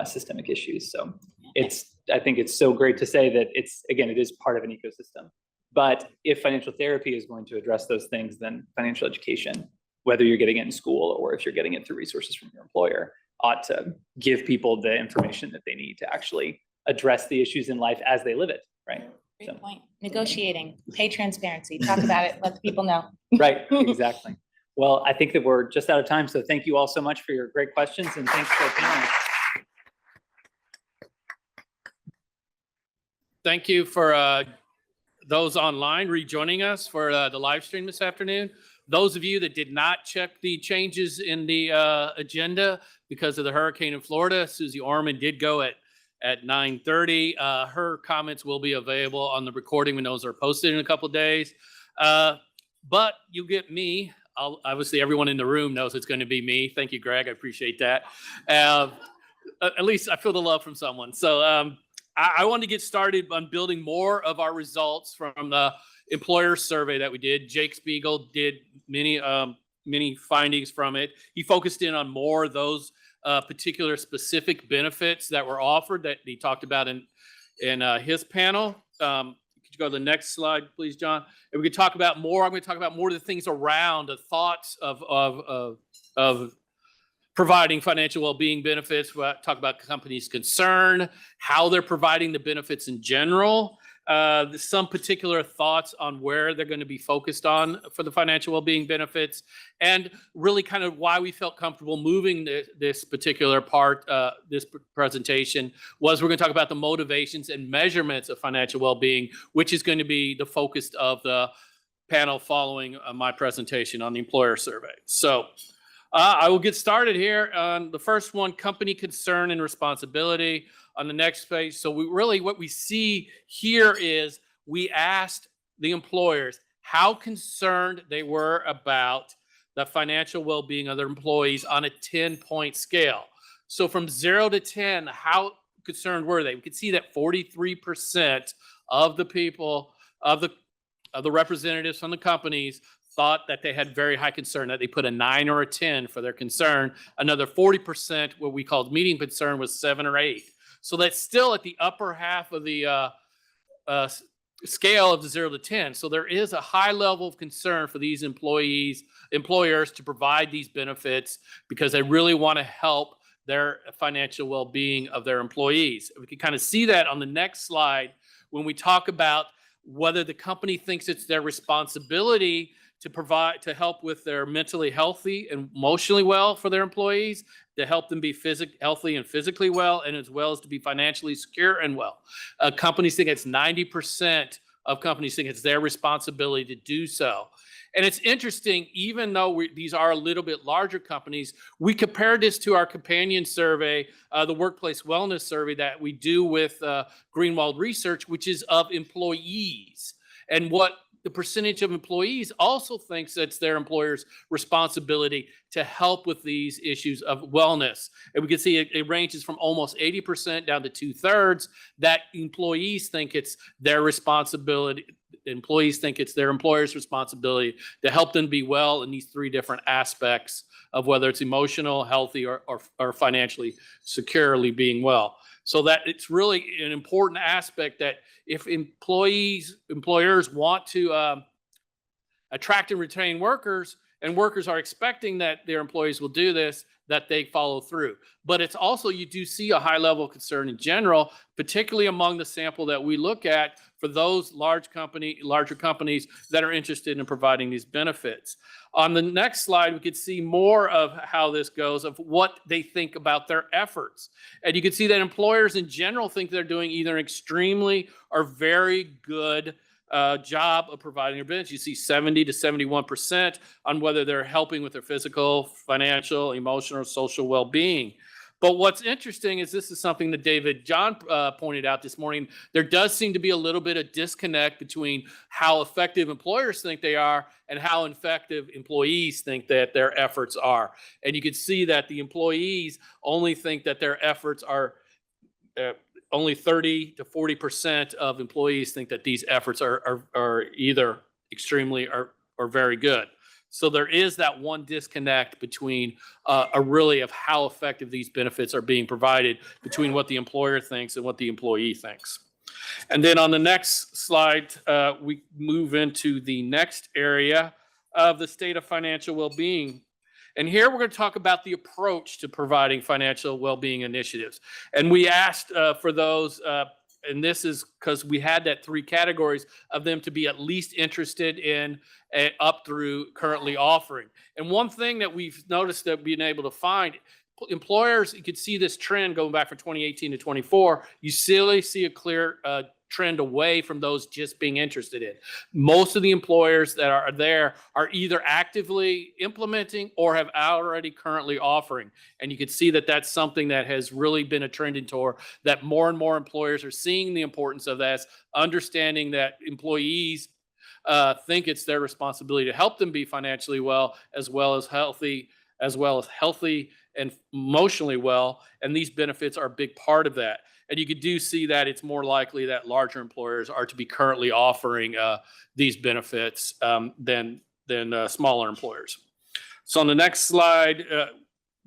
systemic issues. So I think it's so great to say that it is part of an ecosystem. But if financial therapy is going to address those things, then financial education, whether you're getting it in school or if you're getting it through resources from your employer, ought to give people the information that they need to actually address the issues in life as they live it, right? Great point. Negotiating, pay transparency, talk about it, let the people know. Right, exactly. Well, I think that we're just out of time. So thank you all so much for your great questions, and thanks for coming. Thank you for those online rejoining us for the live stream this afternoon. Those of you that did not check the changes in the agenda because of the hurricane in Florida, Susie Orman did go at 9:30. Her comments will be available on the recording when those are posted in a couple of days. But you get me. Obviously, everyone in the room knows it's going to be me. Thank you, Greg. I appreciate that. At least I feel the love from someone. So I want to get started on building more of our results from the employer survey that we did. Jake Spiegel did many findings from it. He focused in on more of those particular specific benefits that were offered that he talked about in his panel. Could you go to the next slide, please, John? And we could talk about more. I'm going to talk about more of the things around the thoughts of providing financial well-being benefits. We'll talk about companies' concern, how they're providing the benefits in general, some particular thoughts on where they're going to be focused on for the financial well-being benefits, and really kind of why we felt comfortable moving this particular part, this presentation, was we're going to talk about the motivations and measurements of financial well-being, which is going to be the focus of the panel following my presentation on the employer survey. So I will get started here on the first one, company concern and responsibility, on the next page. So what we see here is we asked the employers how concerned they were about the financial well-being of their employees on a 10-point scale. So from 0 to 10, how concerned were they? We could see that 43% of the people, of the representatives from the companies, thought that they had very high concern, that they put a 9 or a 10 for their concern. Another 40%, what we called medium concern, was 7 or 8. So that's still at the upper half of the scale of the 0 to 10. So there is a high level of concern for these employers to provide these benefits because they really want to help their financial well-being of their employees. We can kind of see that on the next slide when we talk about whether the company thinks it's their responsibility to help with their mentally healthy and emotionally well for their employees, to help them be healthy and physically well, and as well as to be financially secure and well. Companies think it's 90% of companies think it's their responsibility to do so. And it's interesting, even though these are a little bit larger companies, we compared this to our companion survey, the workplace wellness survey that we do with Greenwald Research, which is of employees. And what the percentage of employees also thinks it's their employer's responsibility to help with these issues of wellness. And we can see it ranges from almost 80% down to 2/3 that employees think it's their responsibility. Employees think it's their employer's responsibility to help them be well in these 3 different aspects of whether it's emotional, healthy, or financially securely being well. So that it's really an important aspect that if employers want to attract and retain workers, and workers are expecting that their employees will do this, that they follow through. But it's also, you do see a high level of concern in general, particularly among the sample that we look at for those larger companies that are interested in providing these benefits. On the next slide, we could see more of how this goes, of what they think about their efforts. And you can see that employers in general think they're doing either extremely or very good job of providing their benefits. You see 70 to 71% on whether they're helping with their physical, financial, emotional, or social well-being. But what's interesting is this is something that David John pointed out this morning. There does seem to be a little bit of disconnect between how effective employers think they are and how effective employees think that their efforts are. And you can see that the employees only think that their efforts are only 30 to 40% of employees think that these efforts are either extremely or very good. So there is that one disconnect between really of how effective these benefits are being provided between what the employer thinks and what the employee thinks. And then on the next slide, we move into the next area of the state of financial well-being. And here we're going to talk about the approach to providing financial well-being initiatives. And we asked for those, and this is because we had that 3 categories of them to be at least interested in up through currently offering. And one thing that we've noticed that being able to find, employers, you could see this trend going back from 2018 to 24, you still see a clear trend away from those just being interested in. Most of the employers that are there are either actively implementing or have already currently offering. And you can see that that's something that has really been a trending toward, that more and more employers are seeing the importance of this, understanding that employees think it's their responsibility to help them be financially well as healthy and emotionally well. And these benefits are a big part of that. And you do see that it's more likely that larger employers are to be currently offering these benefits than smaller employers. So on the next slide,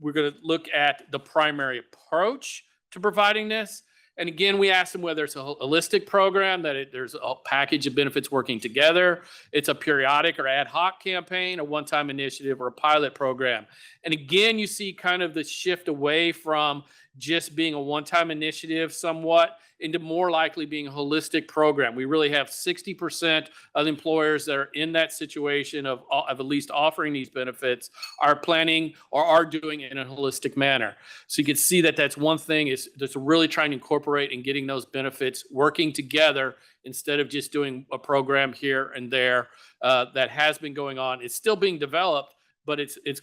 we're going to look at the primary approach to providing this. And again, we asked them whether it's a holistic program, that there's a package of benefits working together. It's a periodic or ad hoc campaign, a one-time initiative, or a pilot program. And again, you see kind of the shift away from just being a one-time initiative somewhat into more likely being a holistic program. We really have 60% of employers that are in that situation of at least offering these benefits are planning or are doing it in a holistic manner. So you can see that that's one thing is just really trying to incorporate and getting those benefits working together instead of just doing a program here and there that has been going on. It's still being developed, but it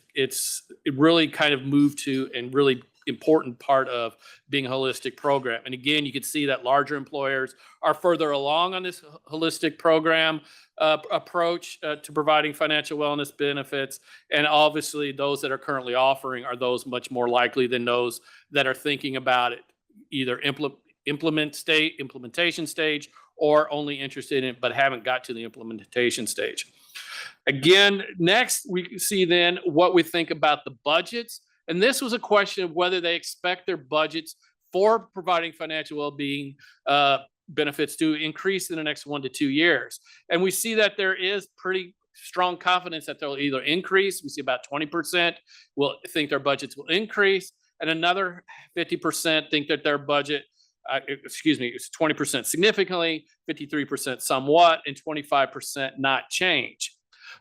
really kind of moved to and really important part of being a holistic program. And again, you can see that larger employers are further along on this holistic program approach to providing financial wellness benefits. And obviously those that are currently offering are those much more likely than those that are thinking about it, either implementation stage or only interested in it, but haven't got to the implementation stage. Again, next we see then what we think about the budgets. And this was a question of whether they expect their budgets for providing financial well-being benefits to increase in the next 1 to 2 years. And we see that there is pretty strong confidence that they'll either increase. We see about 20% will think their budgets will increase, and another 50% think that their budget, it's 20% significantly, 53% somewhat, and 25% not change.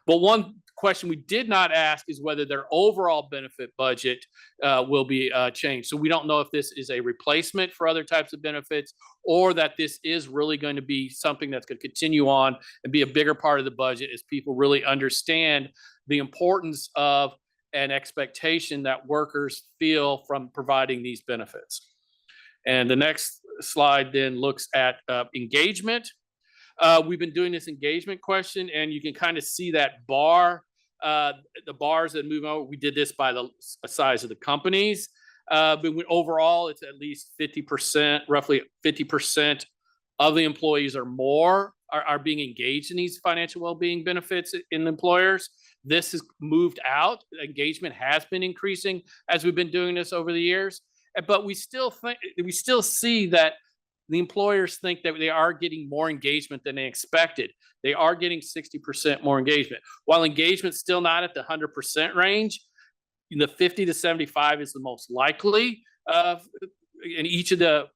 But one question we did not ask is whether their overall benefit budget will be changed. So we don't know if this is a replacement for other types of benefits or that this is really going to be something that's going to continue on and be a bigger part of the budget as people really understand the importance of an expectation that workers feel from providing these benefits. And the next slide then looks at engagement. We've been doing this engagement question, and you can kind of see that bar, the bars that move over. We did this by the size of the companies. But overall, it's at least 50%, roughly 50% of the employees or more are being engaged in these financial well-being benefits in employers. This has moved out. Engagement has been increasing as we've been doing this over the years. But we still see that the employers think that they are getting more engagement than they expected. They are getting 60% more engagement. While engagement's still not at the 100% range, the 50 to 75 is the most likely in each of the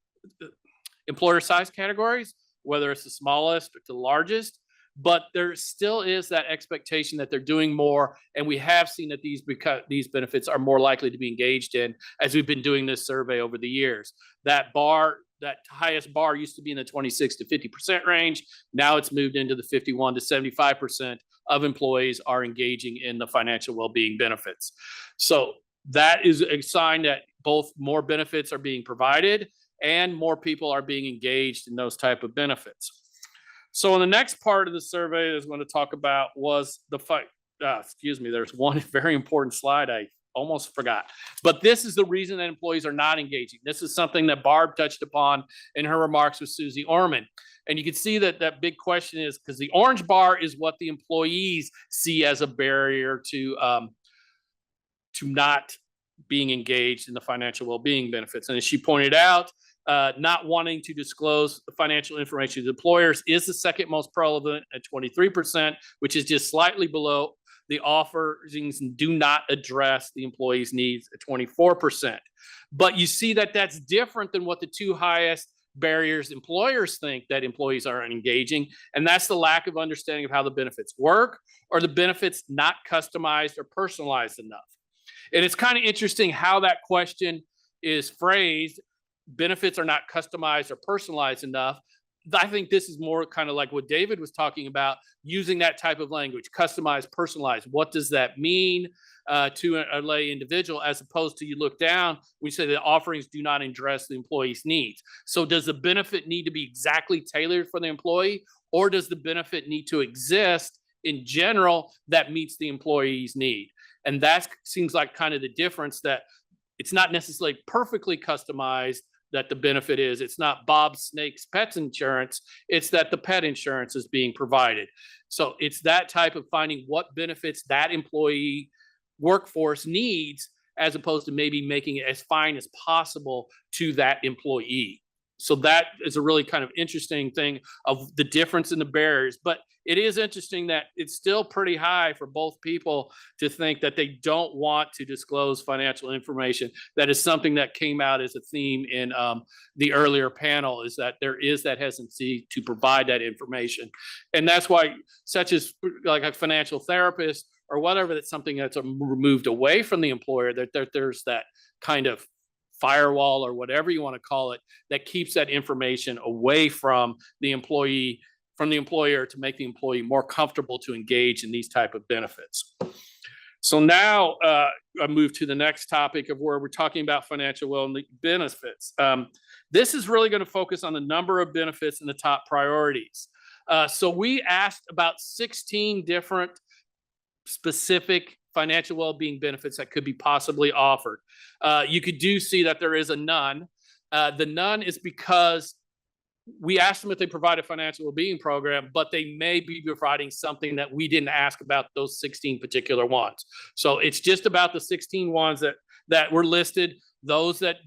employer size categories, whether it's the smallest or the largest. But there still is that expectation that they're doing more, and we have seen that these benefits are more likely to be engaged in as we've been doing this survey over the years. That highest bar used to be in the 26 to 50% range. Now it's moved into the 51 to 75% of employees are engaging in the financial well-being benefits. So that is a sign that both more benefits are being provided and more people are being engaged in those type of benefits. So in the next part of the survey I was going to talk about was there's one very important slide I almost forgot. But this is the reason that employees are not engaging. This is something that Barb touched upon in her remarks with Susie Orman. And you can see that that big question is because the orange bar is what the employees see as a barrier to not being engaged in the financial well-being benefits. And as she pointed out, not wanting to disclose the financial information to employers is the second most prevalent at 23%, which is just slightly below the offerings and do not address the employee's needs at 24%. But you see that that's different than what the two highest barriers employers think that employees are engaging, and that's the lack of understanding of how the benefits work or the benefits not customized or personalized enough. And it's kind of interesting how that question is phrased. Benefits are not customized or personalized enough. I think this is more kind of like what David was talking about, using that type of language, customized, personalized. What does that mean to a lay individual, as opposed to you look down, we say the offerings do not address the employee's needs. So does the benefit need to be exactly tailored for the employee, or does the benefit need to exist in general that meets the employee's need? And that seems like kind of the difference, that it's not necessarily perfectly customized that the benefit is. It's not Bob Snake's pets insurance. It's that the pet insurance is being provided. So it's that type of finding what benefits that employee workforce needs, as opposed to maybe making it as fine as possible to that employee. So that is a really kind of interesting thing of the difference in the barriers. But it is interesting that it's still pretty high for both people to think that they don't want to disclose financial information. That is something that came out as a theme in the earlier panel, is that there is that hesitancy to provide that information. And that's why, such as like a financial therapist or whatever, that's something that's removed away from the employer, that there's that kind of firewall or whatever you want to call it that keeps that information away from the employee, from the employer, to make the employee more comfortable to engage in these type of benefits. So now I move to the next topic of where we're talking about financial well-being benefits. This is really going to focus on the number of benefits and the top priorities. So we asked about 16 different specific financial well-being benefits that could be possibly offered. You could see that there is a none. The none is because we asked them if they provide a financial well-being program, but they may be providing something that we didn't ask about those 16 particular ones. So it's just about the 16 ones that were listed. Those that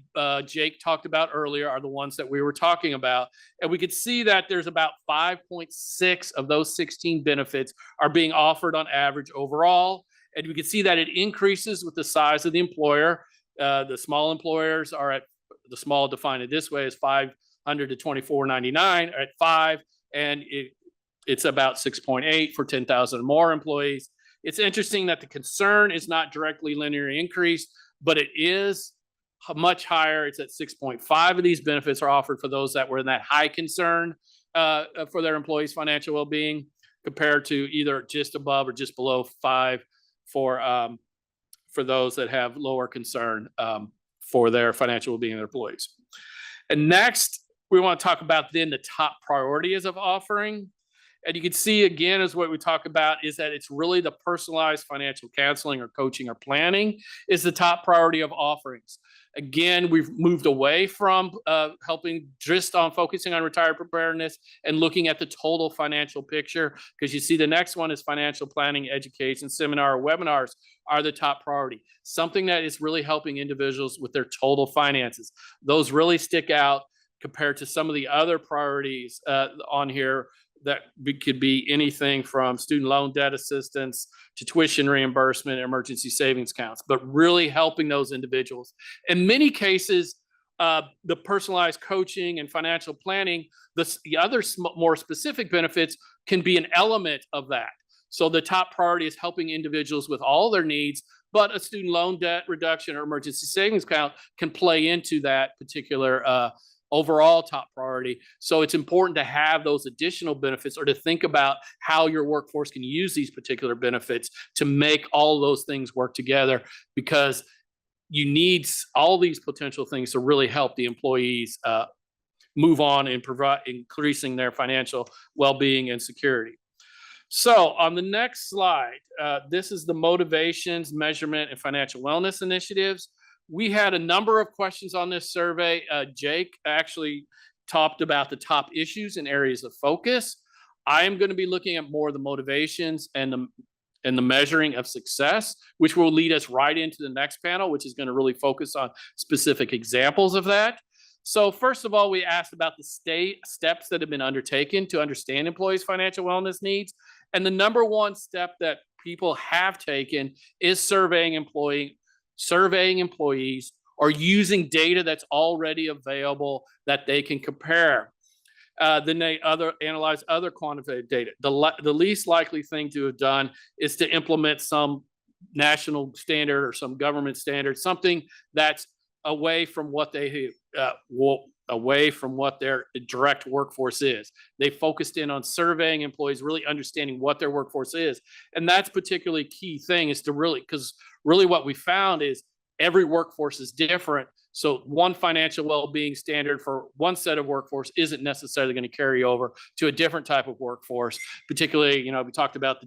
Jake talked about earlier are the ones that we were talking about. And we could see that there's about 5.6 of those 16 benefits are being offered on average overall. And we can see that it increases with the size of the employer. The small employers are at, the small defined this way, is 500 to 2499 at 5, and it's about 6.8 for 10,000 or more employees. It's interesting that the concern is not directly linearly increased, but it is much higher. It's at 6.5 of these benefits are offered for those that were in that high concern for their employees' financial well-being, compared to either just above or just below 5 for those that have lower concern for their financial well-being of their employees. And next, we want to talk about then the top priorities of offering. And you can see again, is what we talk about, is that it's really the personalized financial counseling or coaching or planning is the top priority of offerings. Again, we've moved away from helping just on focusing on retirement preparedness and looking at the total financial picture, because you see the next one is financial planning, education, seminar, or webinars are the top priority. Something that is really helping individuals with their total finances. Those really stick out compared to some of the other priorities on here that could be anything from student loan debt assistance to tuition reimbursement, emergency savings accounts, but really helping those individuals. In many cases, the personalized coaching and financial planning, the other more specific benefits can be an element of that. So the top priority is helping individuals with all their needs, but a student loan debt reduction or emergency savings account can play into that particular overall top priority. So it's important to have those additional benefits, or to think about how your workforce can use these particular benefits to make all those things work together, because you need all these potential things to really help the employees move on and provide increasing their financial well-being and security. So on the next slide, this is the motivations, measurement, and financial wellness initiatives. We had a number of questions on this survey. Jake actually talked about the top issues and areas of focus. I am going to be looking at more of the motivations and the measuring of success, which will lead us right into the next panel, which is going to really focus on specific examples of that. So first of all, we asked about the steps that have been undertaken to understand employees' financial wellness needs. And the number one step that people have taken is surveying employees or using data that's already available that they can compare. Then they analyze other quantitative data. The least likely thing to have done is to implement some national standard or some government standard, something that's away from what their direct workforce is. They focused in on surveying employees, really understanding what their workforce is. And that's particularly key thing, is to really, because really what we found is every workforce is different. So one financial well-being standard for one set of workforce isn't necessarily going to carry over to a different type of workforce. Particularly, we talked about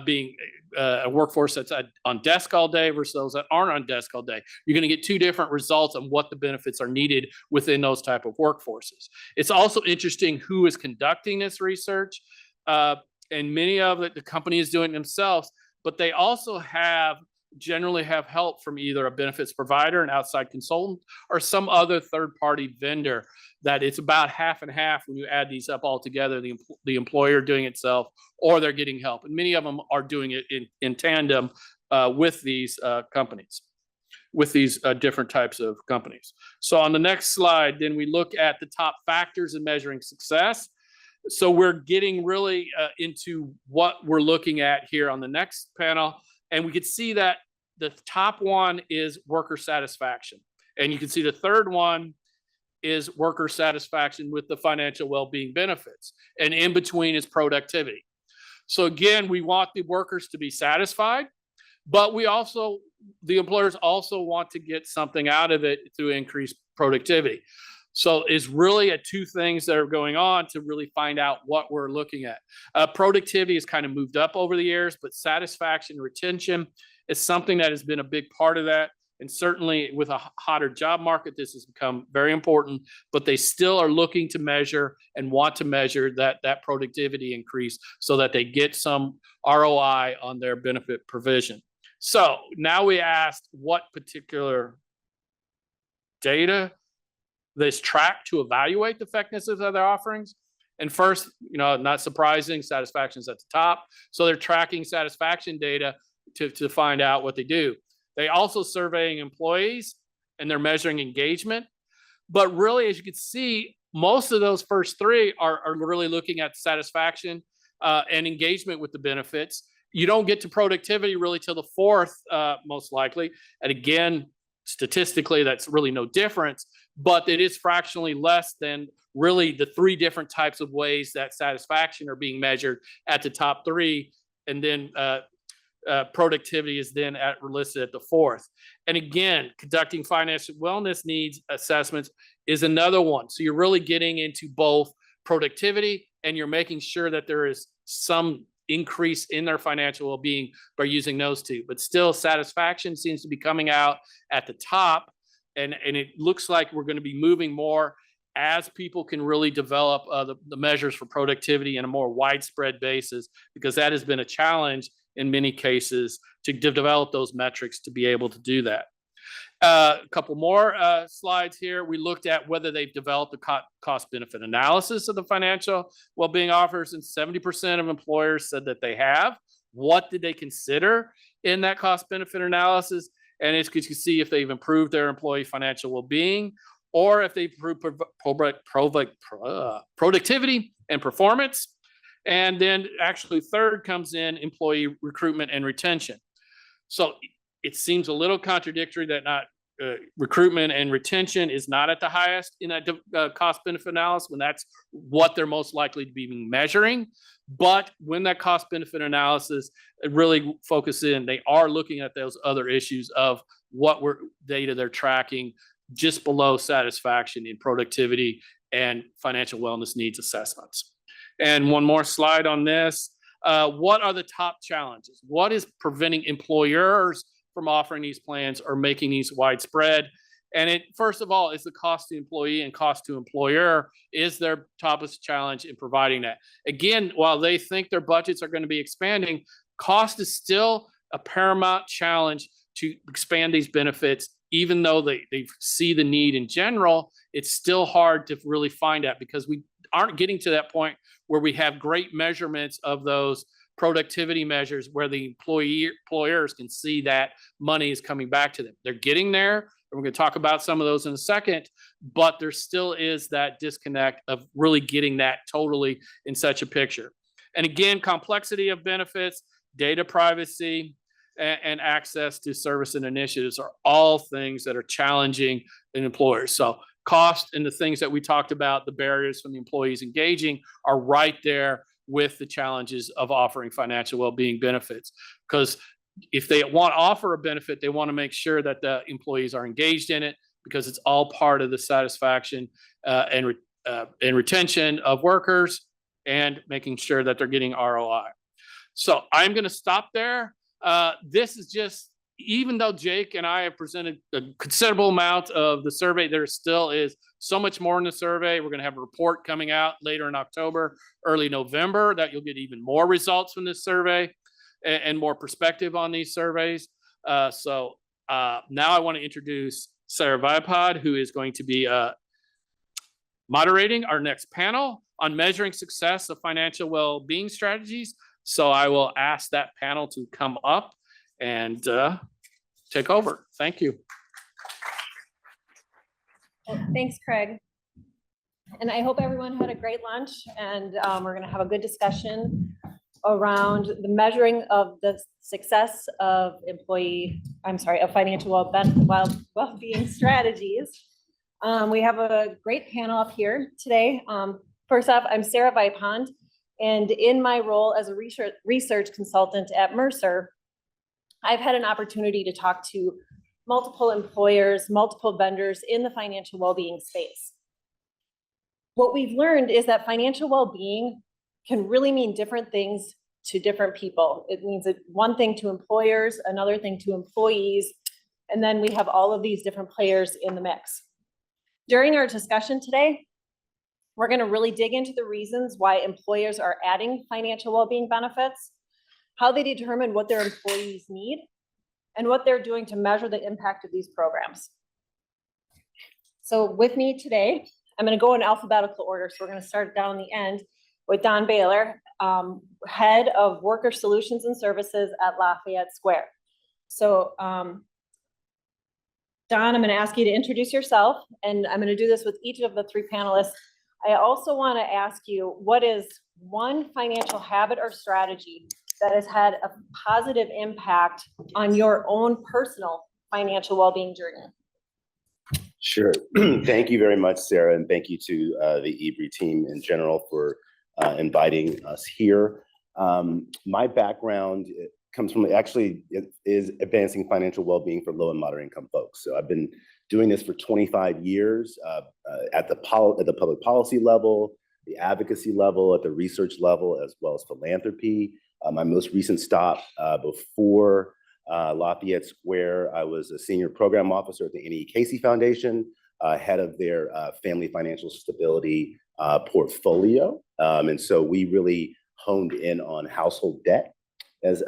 being a workforce that's on desk all day versus those that aren't on desk all day. You're going to get two different results on what the benefits are needed within those type of workforces. It's also interesting who is conducting this research, and many of it, the company is doing it themselves, but they also have generally have help from either a benefits provider, an outside consultant, or some other third-party vendor. That it's about half and half when you add these up all together, the employer doing it itself, or they're getting help. And many of them are doing it in tandem with these companies, with these different types of companies. So on the next slide, then we look at the top factors in measuring success. So we're getting really into what we're looking at here on the next panel. And we could see that the top one is worker satisfaction. And you can see the third one is worker satisfaction with the financial well-being benefits. And in between is productivity. So again, we want the workers to be satisfied, but the employers also want to get something out of it through increased productivity. So it's really two things that are going on to really find out what we're looking at. Productivity has kind of moved up over the years, but satisfaction, retention is something that has been a big part of that. And certainly with a hotter job market, this has become very important, but they still are looking to measure and want to measure that productivity increase so that they get some ROI on their benefit provision. So now we asked what particular data this track to evaluate the effectiveness of their offerings. And first, not surprising, satisfaction is at the top. So they're tracking satisfaction data to find out what they do. They also surveying employees and they're measuring engagement. But really, as you can see, most of those first three are really looking at satisfaction and engagement with the benefits. You don't get to productivity really till the fourth, most likely. And again, statistically, that's really no difference, but it is fractionally less than really the three different types of ways that satisfaction are being measured at the top three. And then productivity is then listed at the fourth. And again, conducting financial wellness needs assessments is another one. So you're really getting into both productivity and you're making sure that there is some increase in their financial well-being by using those two. But still, satisfaction seems to be coming out at the top. And it looks like we're going to be moving more as people can really develop the measures for productivity in a more widespread basis, because that has been a challenge in many cases to develop those metrics to be able to do that. A couple more slides here. We looked at whether they've developed a cost benefit analysis of the financial well-being offers, and 70% of employers said that they have. What did they consider in that cost benefit analysis? And as you can see, if they've improved their employee financial well-being, or if they've improved productivity and performance. And then actually third comes in employee recruitment and retention. So it seems a little contradictory that recruitment and retention is not at the highest in that cost benefit analysis when that's what they're most likely to be measuring. But when that cost benefit analysis really focuses in, they are looking at those other issues of what data they're tracking just below satisfaction in productivity and financial wellness needs assessments. And one more slide on this. What are the top challenges? What is preventing employers from offering these plans or making these widespread? And it, first of all, is the cost to employee and cost to employer is their toughest challenge in providing that. Again, while they think their budgets are going to be expanding, cost is still a paramount challenge to expand these benefits. Even though they see the need in general, it's still hard to really find that because we aren't getting to that point where we have great measurements of those productivity measures where the employers can see that money is coming back to them. They're getting there, and we're going to talk about some of those in a second, but there still is that disconnect of really getting that totally in such a picture. And again, complexity of benefits, data privacy, and access to service and initiatives are all things that are challenging in employers. So cost and the things that we talked about, the barriers from the employees engaging, are right there with the challenges of offering financial well-being benefits. Because if they want to offer a benefit, they want to make sure that the employees are engaged in it, because it's all part of the satisfaction and retention of workers and making sure that they're getting ROI. So I'm going to stop there. This is just, even though Jake and I have presented a considerable amount of the survey, there still is so much more in the survey. We're going to have a report coming out later in October, early November, that you'll get even more results from this survey and more perspective on these surveys. So now I want to introduce Sarah Viapod, who is going to be moderating our next panel on measuring success of financial well-being strategies. So I will ask that panel to come up and take over. Thank you. Well, thanks, Craig. And I hope everyone had a great lunch, and we're going to have a good discussion around the measuring of the success of financial well-being strategies. We have a great panel up here today. First off, I'm Sarah Vipond, and in my role as a research consultant at Mercer, I've had an opportunity to talk to multiple employers, multiple vendors in the financial well-being space. What we've learned is that financial well-being can really mean different things to different people. It means one thing to employers, another thing to employees, and then we have all of these different players in the mix. During our discussion today, we're going to really dig into the reasons why employers are adding financial well-being benefits, how they determine what their employees need, and what they're doing to measure the impact of these programs. So with me today, I'm going to go in alphabetical order. So we're going to start down the end with Don Baylor, Head of Worker Solutions and Services at Lafayette Square. So Don, I'm going to ask you to introduce yourself, and I'm going to do this with each of the three panelists. I also want to ask you, what is one financial habit or strategy that has had a positive impact on your own personal financial well-being journey? Sure. Thank you very much, Sarah, and thank you to the EBRI team in general for inviting us here. My background comes from is advancing financial well-being for low and moderate income folks. So I've been doing this for 25 years at the public policy level, the advocacy level, at the research level, as well as philanthropy. My most recent stop before Lafayette Square, I was a senior program officer at the N.E. Casey Foundation, head of their family financial stability portfolio. And so we really honed in on household debt as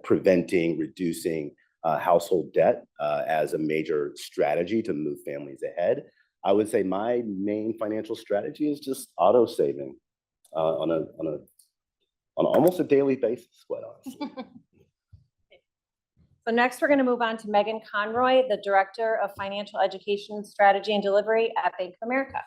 preventing, reducing household debt as a major strategy to move families ahead. I would say my main financial strategy is just auto saving on almost a daily basis, quite honestly. So next, we're going to move on to Megan Conroy, the Director of Financial Education Strategy and Delivery at Bank of America.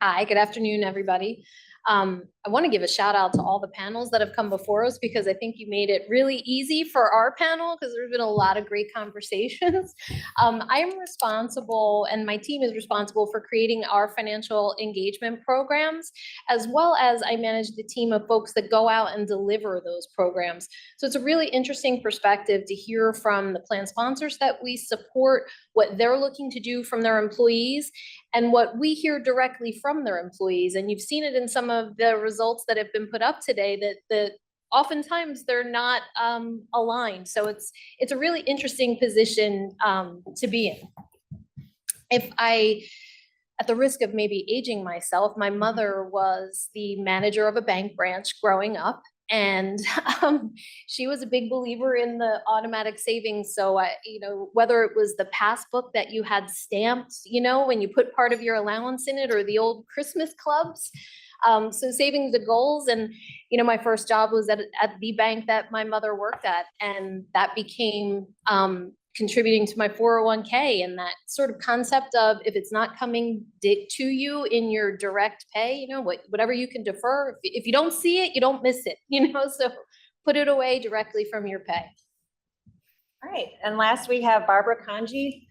Hi, good afternoon, everybody. I want to give a shout out to all the panels that have come before us, because I think you made it really easy for our panel, because there's been a lot of great conversations. I am responsible, and my team is responsible for creating our financial engagement programs, as well as I manage the team of folks that go out and deliver those programs. So it's a really interesting perspective to hear from the plan sponsors that we support, what they're looking to do from their employees, and what we hear directly from their employees. And you've seen it in some of the results that have been put up today, that oftentimes they're not aligned. So it's a really interesting position to be in. If at the risk of maybe aging myself, my mother was the manager of a bank branch growing up. And she was a big believer in the automatic savings. So, whether it was the passbook that you had stamped, when you put part of your allowance in it, or the old Christmas clubs. So saving the goals. And, my first job was at the bank that my mother worked at. And that became contributing to my 401k, and that sort of concept of, if it's not coming to you in your direct pay, whatever you can defer, if you don't see it, you don't miss it, so put it away directly from your pay. All right, and last we have Barbara Kanji,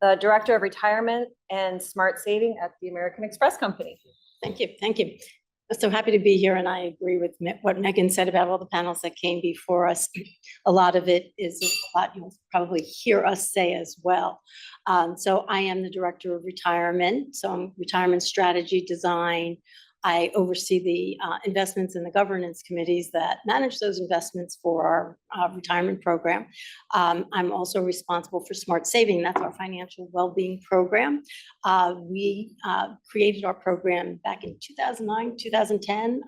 the Director of Retirement and Smart Saving at the American Express Company. Thank you. Thank you. I'm so happy to be here, and I agree with what Megan said about all the panels that came before us. A lot of it is a lot you'll probably hear us say as well. So I am the Director of Retirement. So I'm retirement strategy design, I oversee the investments and the governance committees that manage those investments for our retirement program. I'm also responsible for Smart Saving. That's our financial well-being program. We created our program back in 2009, 2010.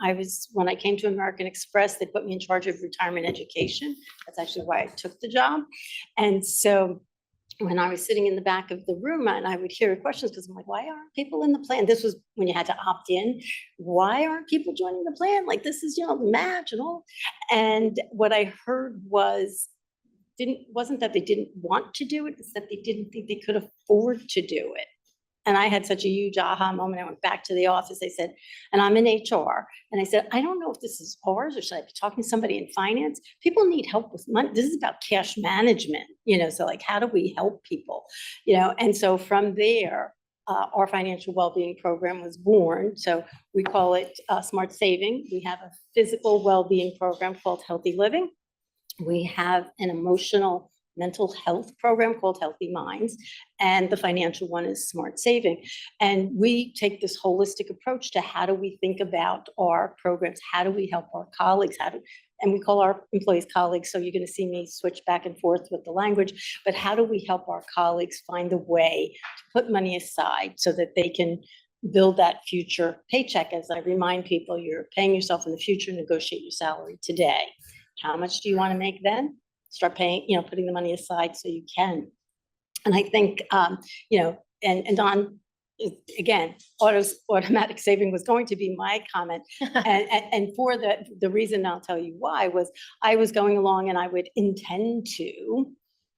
When I came to American Express, they put me in charge of retirement education. That's actually why I took the job. And so when I was sitting in the back of the room and I would hear questions, because I'm like, why aren't people in the plan? This was when you had to opt in. Why aren't people joining the plan? Like, this is, the match and all. And what I heard wasn't that they didn't want to do it, it's that they didn't think they could afford to do it. And I had such a huge aha moment. I went back to the office. I said, and I'm in HR. And I said, I don't know if this is ours or should I be talking to somebody in finance? People need help with money. This is about cash management, so like, how do we help people? And so from there, our financial well-being program was born. So we call it Smart Saving. We have a physical well-being program called Healthy Living. We have an emotional mental health program called Healthy Minds, and the financial one is Smart Saving. And we take this holistic approach to how do we think about our programs? How do we help our colleagues? And we call our employees colleagues, so you're going to see me switch back and forth with the language, but how do we help our colleagues find a way to put money aside so that they can build that future paycheck? As I remind people, you're paying yourself in the future, negotiate your salary today. How much do you want to make then? Start paying, putting the money aside so you can. And I think, and Don, again, automatic saving was going to be my comment. And for the reason I'll tell you why was I was going along and I would intend to,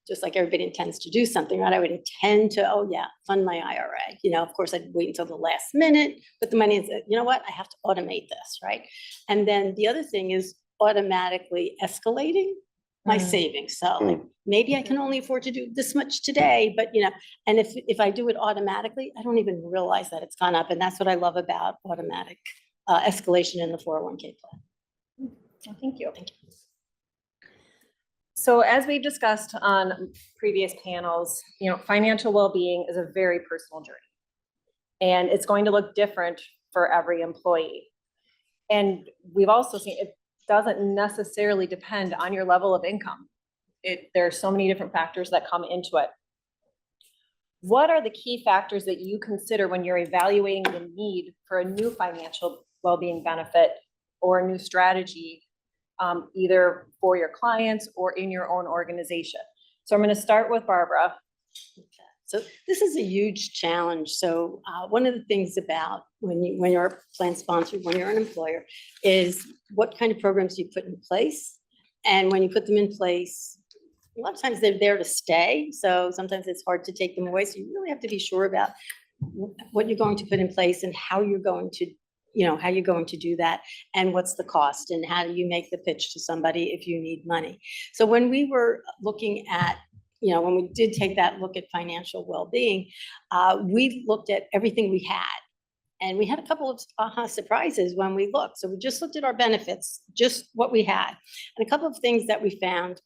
just like everybody intends to do something, right? I would intend to, fund my IRA. Of course, I'd wait until the last minute, but the money is, you know what? I have to automate this, right? And then the other thing is automatically escalating my savings. So like, maybe I can only afford to do this much today, but and if I do it automatically, I don't even realize that it's gone up. And that's what I love about automatic escalation in the 401k plan. Thank you. So as we discussed on previous panels, financial well-being is a very personal journey, and it's going to look different for every employee. And we've also seen it doesn't necessarily depend on your level of income. There are so many different factors that come into it. What are the key factors that you consider when you're evaluating the need for a new financial well-being benefit or a new strategy, either for your clients or in your own organization? So I'm going to start with Barbara. So this is a huge challenge. So one of the things about when you're a plan sponsor, when you're an employer, is what kind of programs you put in place. And when you put them in place, a lot of times they're there to stay. So sometimes it's hard to take them away. So you really have to be sure about what you're going to put in place and how you're going to do that, and what's the cost, and how do you make the pitch to somebody if you need money. So when we were looking at, when we did take that look at financial well-being, we looked at everything we had. And we had a couple of surprises when we looked. So we just looked at our benefits, just what we had. And a couple of things that we found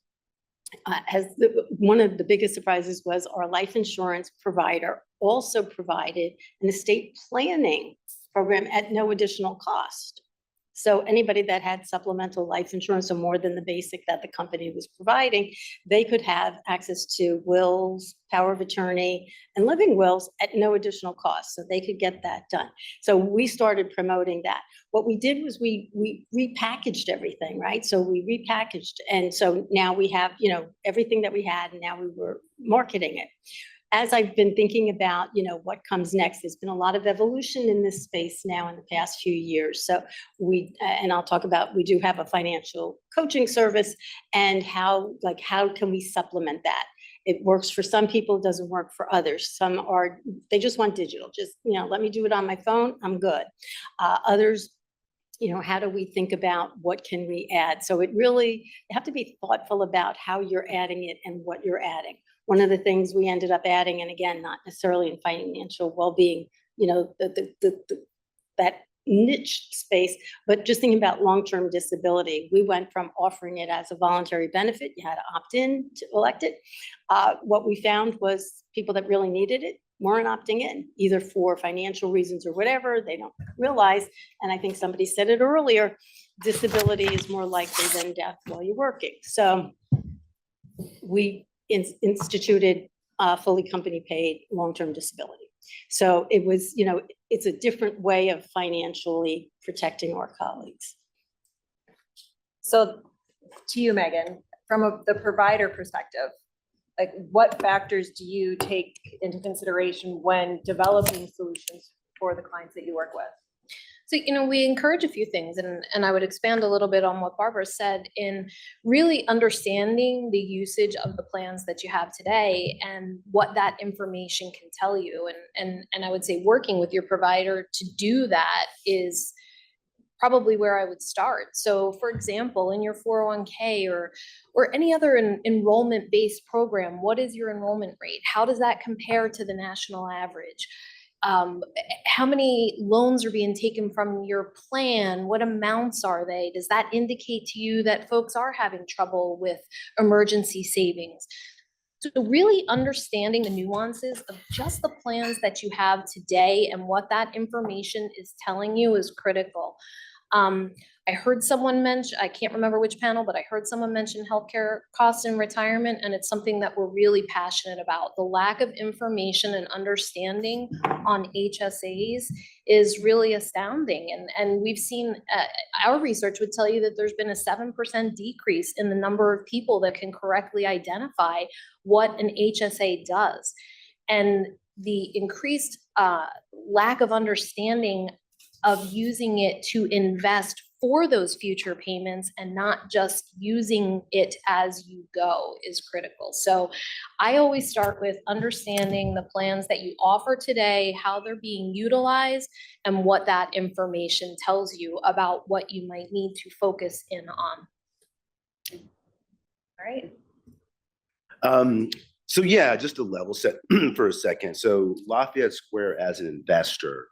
one of the biggest surprises was our life insurance provider also provided an estate planning program at no additional cost. So anybody that had supplemental life insurance or more than the basic that the company was providing, they could have access to wills, power of attorney, and living wills at no additional cost. So they could get that done. So we started promoting that. What we did was we repackaged everything, right? So we repackaged. And so now we have, everything that we had, and now we were marketing it. As I've been thinking about, what comes next, there's been a lot of evolution in this space now in the past few years. So and I'll talk about, we do have a financial coaching service, and how can we supplement that? It works for some people, it doesn't work for others. Some they just want digital, just, let me do it on my phone, I'm good. Others, how do we think about what can we add? So you have to be thoughtful about how you're adding it and what you're adding. One of the things we ended up adding, and again, not necessarily in financial well-being, that niche space, but just thinking about long-term disability, we went from offering it as a voluntary benefit, you had to opt in to elect it. What we found was people that really needed it weren't opting in, either for financial reasons or whatever, they don't realize. And I think somebody said it earlier, disability is more likely than death while you're working. So we instituted fully company paid long-term disability. So it was, you know, it's a different way of financially protecting our colleagues. So to you, Megan, from the provider perspective, like what factors do you take into consideration when developing solutions for the clients that you work with? So, you know, we encourage a few things, and I would expand a little bit on what Barbara said in really understanding the usage of the plans that you have today and what that information can tell you. And I would say working with your provider to do that is probably where I would start. So for example, in your 401k or any other enrollment-based program, what is your enrollment rate? How does that compare to the national average? How many loans are being taken from your plan? What amounts are they? Does that indicate to you that folks are having trouble with emergency savings? So really understanding the nuances of just the plans that you have today and what that information is telling you is critical. I heard someone mention, I can't remember which panel, but I heard someone mention healthcare costs in retirement, and it's something that we're really passionate about. The lack of information and understanding on HSAs is really astounding. And we've seen, our research would tell you that there's been a 7% decrease in the number of people that can correctly identify what an HSA does. And the increased lack of understanding of using it to invest for those future payments and not just using it as you go is critical. So I always start with understanding the plans that you offer today, how they're being utilized, and what that information tells you about what you might need to focus in on. All right. So yeah, just to level set for a second. So Lafayette Square as an investor,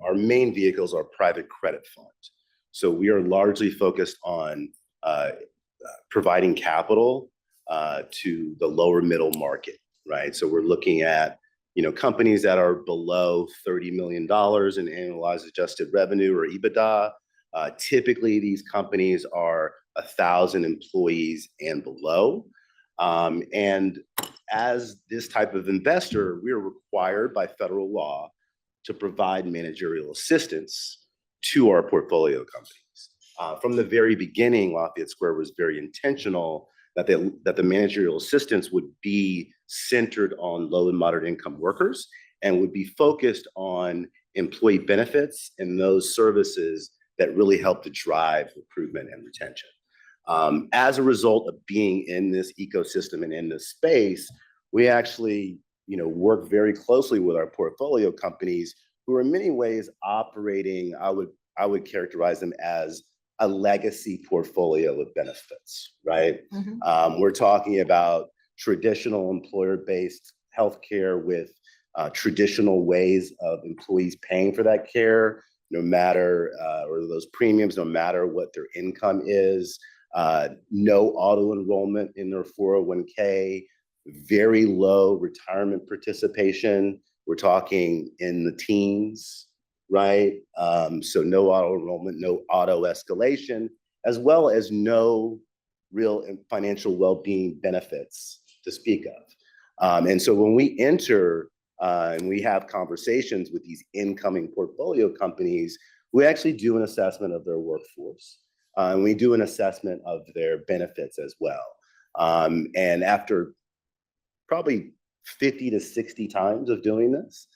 our main vehicles are private credit funds. So we are largely focused on providing capital to the lower middle market, right? So we're looking at, you know, companies that are below $30 million in annualized adjusted revenue or EBITDA. Typically, these companies are 1,000 employees and below. And as this type of investor, we are required by federal law to provide managerial assistance to our portfolio companies. From the very beginning, Lafayette Square was very intentional that the managerial assistance would be centered on low and moderate income workers and would be focused on employee benefits and those services that really help to drive recruitment and retention. As a result of being in this ecosystem and in this space, we actually, you know, work very closely with our portfolio companies who are in many ways operating, I would characterize them as a legacy portfolio of benefits, right? Mm-hmm. We're talking about traditional employer-based healthcare with traditional ways of employees paying for that care, no matter, or those premiums, no matter what their income is, no auto enrollment in their 401k, very low retirement participation. We're talking in the teens, right? So no auto enrollment, no auto escalation, as well as no real financial well-being benefits to speak of. And so when we enter and we have conversations with these incoming portfolio companies, we actually do an assessment of their workforce. And we do an assessment of their benefits as well. And after probably 50 to 60 times of doing this,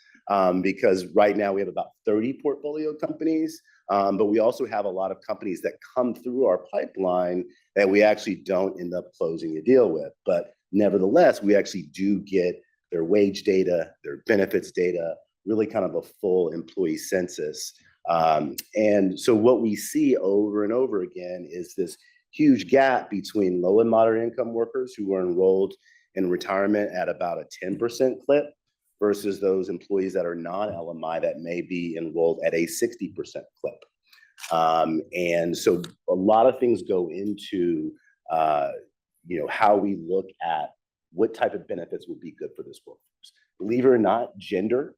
because right now we have about 30 portfolio companies, but we also have a lot of companies that come through our pipeline that we actually don't end up closing a deal with. But nevertheless, we actually do get their wage data, their benefits data, really kind of a full employee census. And so what we see over and over again is this huge gap between low and moderate income workers who are enrolled in retirement at about a 10% clip versus those employees that are non-LMI that may be enrolled at a 60% clip. And so a lot of things go into you know, how we look at what type of benefits would be good for this workforce. Believe it or not, gender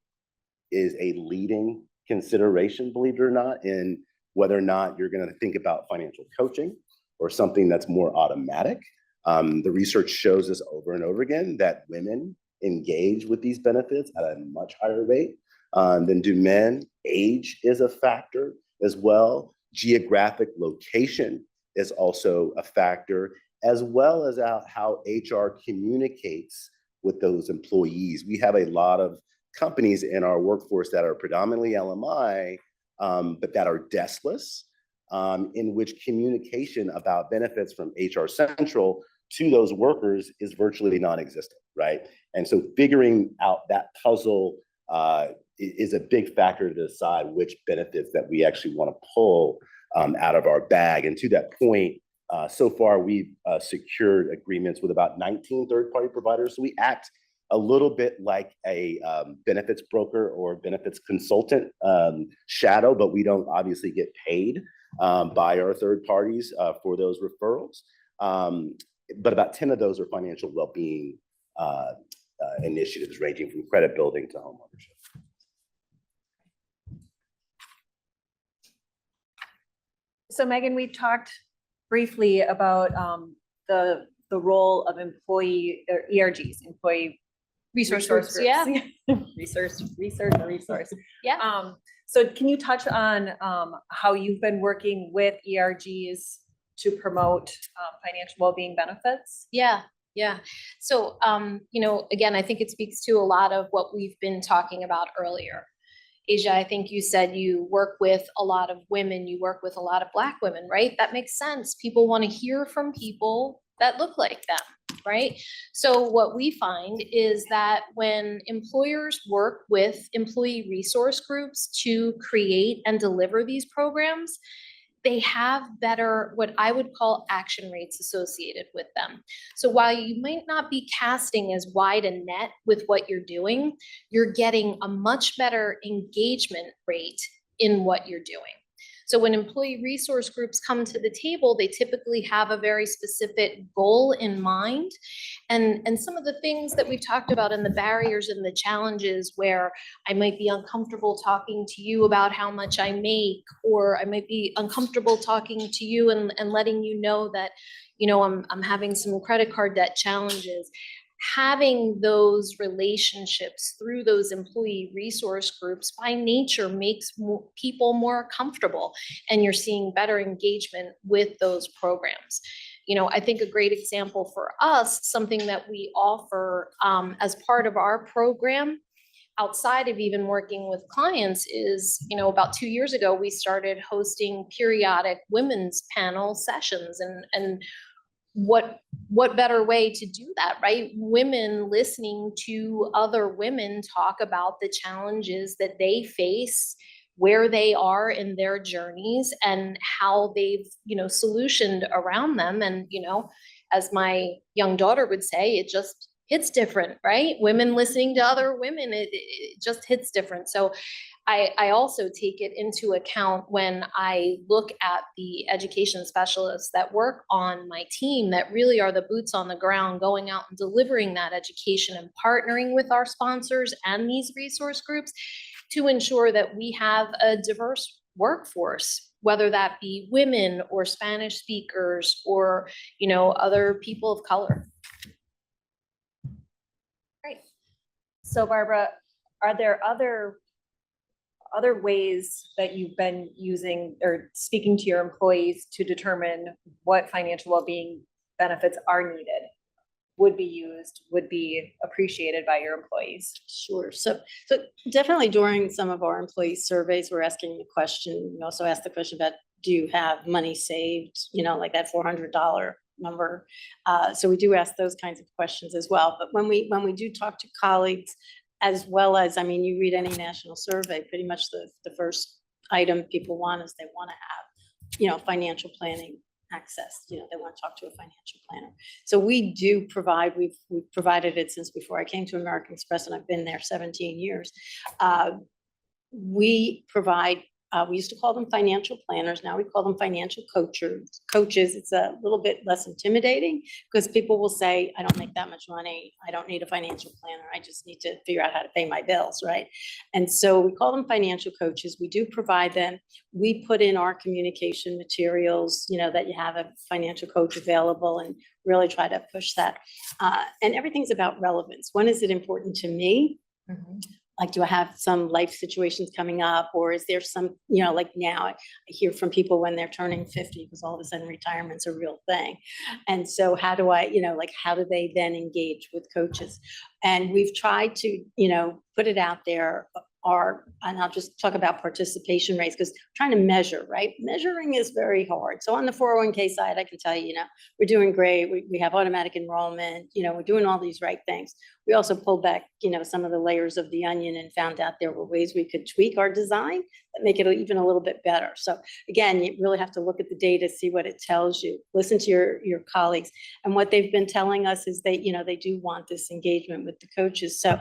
is a leading consideration, believe it or not, in whether or not you're going to think about financial coaching or something that's more automatic. The research shows us over and over again that women engage with these benefits at a much higher rate than do men. Age is a factor as well. Geographic location is also a factor, as well as how HR communicates with those employees. We have a lot of companies in our workforce that are predominantly LMI, but that are deskless, in which communication about benefits from HR Central to those workers is virtually non-existent, right? And so figuring out that puzzle is a big factor to decide which benefits that we actually want to pull out of our bag. And to that point, so far we've secured agreements with about 19 third-party providers. So we act a little bit like a benefits broker or benefits consultant shadow, but we don't obviously get paid by our third parties for those referrals. But about 10 of those are financial well-being initiatives ranging from credit building to homeownership. So Megan, we talked briefly about the role of employee or ERGs, employee Resource groups. groups, yeah. resource. Yeah. So can you touch on how you've been working with ERGs to promote financial well-being benefits? Yeah. So, again, I think it speaks to a lot of what we've been talking about earlier. Asia, I think you said you work with a lot of women, you work with a lot of Black women, right? That makes sense. People want to hear from people that look like them, right? So what we find is that when employers work with employee resource groups to create and deliver these programs, they have better, what I would call action rates associated with them. So while you might not be casting as wide a net with what you're doing, you're getting a much better engagement rate in what you're doing. So when employee resource groups come to the table, they typically have a very specific goal in mind. And some of the things that we've talked about and the barriers and the challenges where I might be uncomfortable talking to you about how much I make, or I might be uncomfortable talking to you and letting you know that, I'm having some credit card debt challenges. Having those relationships through those employee resource groups by nature makes people more comfortable, and you're seeing better engagement with those programs. I think a great example for us, something that we offer as part of our program outside of even working with clients is, about 2 years ago, we started hosting periodic women's panel sessions, and what better way to do that, right? Women listening to other women talk about the challenges that they face, where they are in their journeys, and how they've, solutioned around them. And, as my young daughter would say, it just hits different, right? Women listening to other women, it just hits different. So I also take it into account when I look at the education specialists that work on my team that really are the boots on the ground, going out and delivering that education and partnering with our sponsors and these resource groups to ensure that we have a diverse workforce, whether that be women or Spanish speakers or, other people of color. Great. So Barbara, are there other ways that you've been using or speaking to your employees to determine what financial well-being benefits are needed, would be used, would be appreciated by your employees? Sure. So definitely during some of our employee surveys, we're asking the question, we also ask the question about, do you have money saved, like that $400 number. So we do ask those kinds of questions as well. But when we do talk to colleagues, as well as, you read any national survey, pretty much the first item people want is they want to have, financial planning access. They want to talk to a financial planner. So we do provide, we've provided it since before I came to American Express, and I've been there 17 years. We provide we used to call them financial planners. Now we call them financial coaches. It's a little bit less intimidating because people will say, I don't make that much money. I don't need a financial planner. I just need to figure out how to pay my bills, right? And so we call them financial coaches. We do provide them. We put in our communication materials, that you have a financial coach available, and really try to push that. And everything's about relevance. When is it important to me? Like, do I have some life situations coming up, or is there some, like now I hear from people when they're turning 50, because all of a sudden retirement's a real thing. And so how do I, how do they then engage with coaches? And we've tried to, put it out there. And I'll just talk about participation rates, because trying to measure, right? Measuring is very hard. So on the 401k side, I can tell you, we're doing great. We have automatic enrollment, we're doing all these right things. We also pulled back, some of the layers of the onion and found out there were ways we could tweak our design that make it even a little bit better. So again, you really have to look at the data, see what it tells you, listen to your colleagues. And what they've been telling us is they do want this engagement with the coaches. So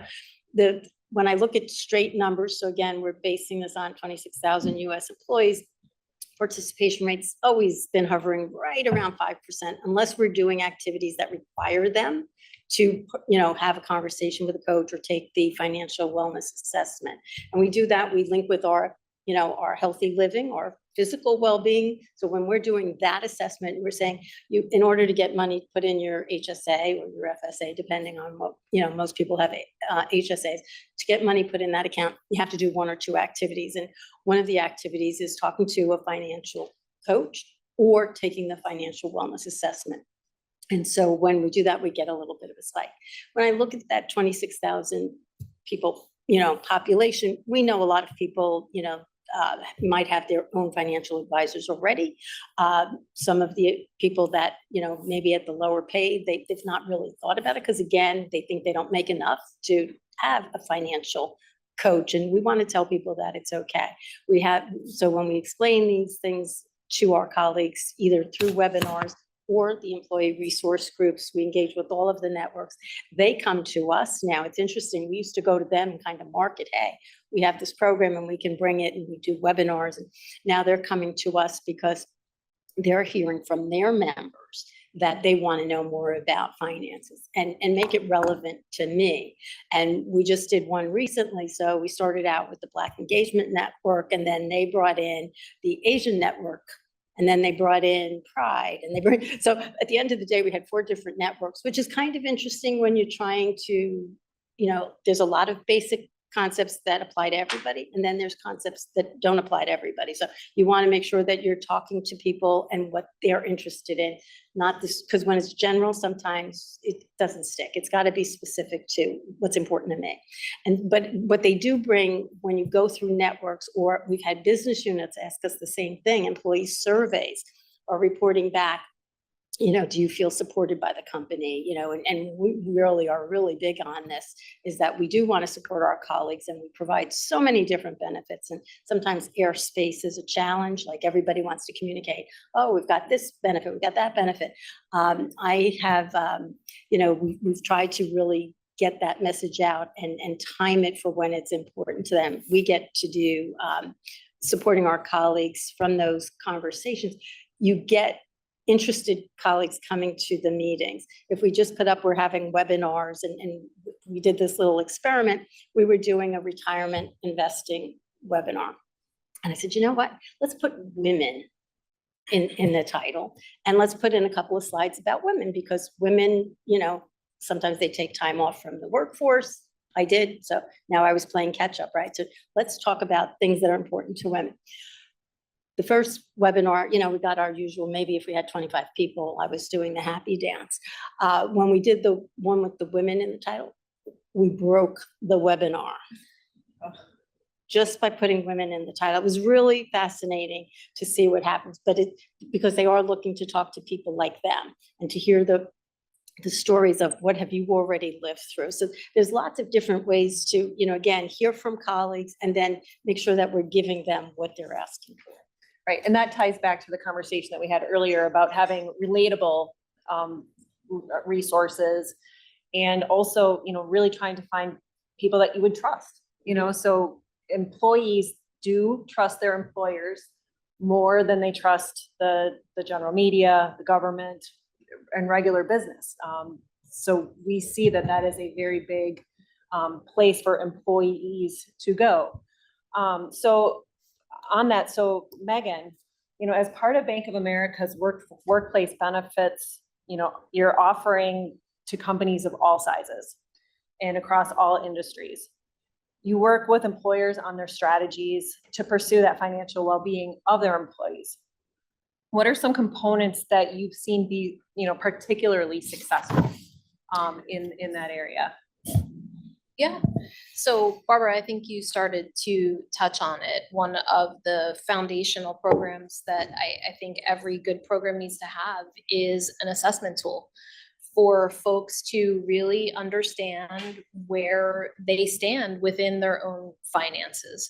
when I look at straight numbers, so again, we're basing this on 26,000 US employees, participation rates always been hovering right around 5%, unless we're doing activities that require them to, have a conversation with a coach or take the financial wellness assessment. And we do that, we link with our healthy living, our physical well-being. So when we're doing that assessment, we're saying in order to get money put in your HSA or your FSA, depending on what, most people have HSAs, to get money put in that account, you have to do one or two activities. And one of the activities is talking to a financial coach or taking the financial wellness assessment. And so when we do that, we get a little bit of a spike. When I look at that 26,000 people, population, we know a lot of people, might have their own financial advisors already. Some of the people that, maybe at the lower pay, they've not really thought about it because, again, they think they don't make enough to have a financial coach. And we want to tell people that it's okay. So when we explain these things to our colleagues, either through webinars or the employee resource groups, we engage with all of the networks. They come to us. Now, it's interesting. We used to go to them and kind of market, hey, we have this program and we can bring it, and we do webinars. And now they're coming to us because they're hearing from their members that they want to know more about finances and make it relevant to me. And we just did one recently. So we started out with the Black Engagement Network, and then they brought in the Asian Network. And then they brought in Pride, and so at the end of the day, we had 4 different networks, which is kind of interesting when you're trying to, there's a lot of basic concepts that apply to everybody, and then there's concepts that don't apply to everybody. So you want to make sure that you're talking to people and what they're interested in, not this, because when it's general, sometimes it doesn't stick. It's got to be specific to what's important to me. But what they do bring when you go through networks, or we've had business units ask us the same thing, employee surveys are reporting back, do you feel supported by the company? And we really are really big on this, is that we do want to support our colleagues, and we provide so many different benefits. And sometimes airspace is a challenge, like everybody wants to communicate, oh, we've got this benefit, we've got that benefit. I have, we've tried to really get that message out and time it for when it's important to them. We get to do supporting our colleagues from those conversations. You get interested colleagues coming to the meetings. If we just put up, we're having webinars, and we did this little experiment. We were doing a retirement investing webinar. And I said, you know what? Let's put women in the title, and let's put in a couple of slides about women, because women, sometimes they take time off from the workforce. I did. So now I was playing catch up, right? So let's talk about things that are important to women. The first webinar, we got our usual, maybe if we had 25 people, I was doing the happy dance. When we did the one with the women in the title, we broke the webinar just by putting women in the title. It was really fascinating to see what happens, but because they are looking to talk to people like them and to hear the stories of what have you already lived through. So there's lots of different ways to, again, hear from colleagues and then make sure that we're giving them what they're asking for. Right, and that ties back to the conversation that we had earlier about having relatable resources, and also, really trying to find people that you would trust. So employees do trust their employers more than they trust the general media, the government, and regular business. So we see that that is a very big place for employees to go. So on that, so Megan, as part of Bank of America's workplace benefits, you're offering to companies of all sizes and across all industries. You work with employers on their strategies to pursue that financial well-being of their employees. What are some components that you've seen be, particularly successful in that area? Yeah. So Barbara, I think you started to touch on it. One of the foundational programs that I think every good program needs to have is an assessment tool for folks to really understand where they stand within their own finances.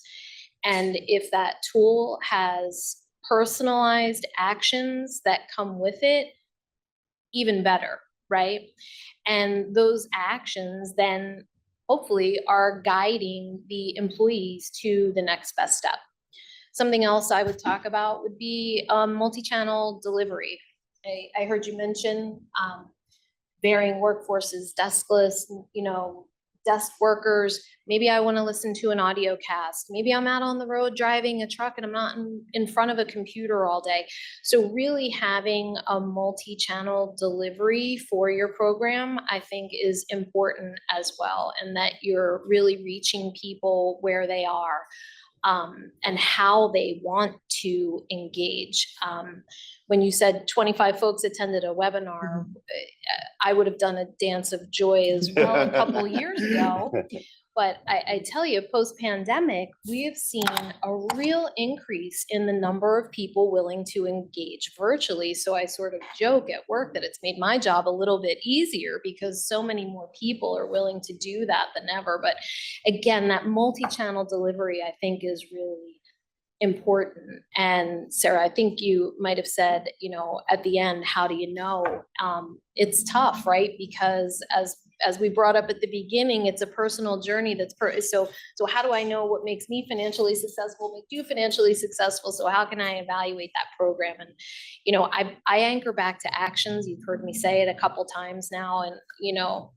And if that tool has personalized actions that come with it, even better, right? And those actions then hopefully are guiding the employees to the next best step. Something else I would talk about would be multi-channel delivery. I heard you mention varying workforces, deskless, desk workers. Maybe I want to listen to an audio cast. Maybe I'm out on the road driving a truck and I'm not in front of a computer all day. So really having a multi-channel delivery for your program, I think is important as well. And that you're really reaching people where they are and how they want to engage. When you said 25 folks attended a webinar, I would have done a dance of joy as well a couple years ago. But I tell you, post-pandemic, we have seen a real increase in the number of people willing to engage virtually. So I sort of joke at work that it's made my job a little bit easier because so many more people are willing to do that than ever. But again, that multi-channel delivery, I think, is really important. And Sarah, I think you might have said, at the end, how do you know? It's tough, right? Because as we brought up at the beginning, it's a personal journey so how do I know what makes me financially successful, make you financially successful? So how can I evaluate that program? And, I anchor back to actions. You've heard me say it a couple times now, and,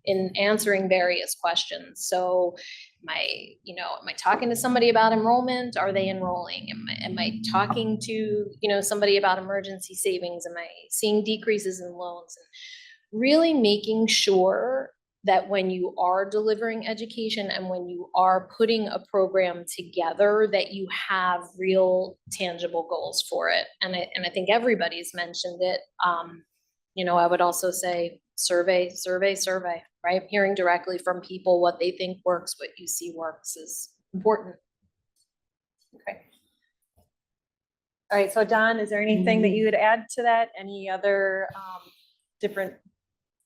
in answering various questions. So am I talking to somebody about enrollment? Are they enrolling? Am I talking to, somebody about emergency savings? Am I seeing decreases in loans? And really making sure that when you are delivering education and when you are putting a program together, that you have real tangible goals for it. And I think everybody's mentioned it. I would also say survey, right? Hearing directly from people what they think works, what you see works is important. Okay. All right, so Don, is there anything that you would add to that? Any other different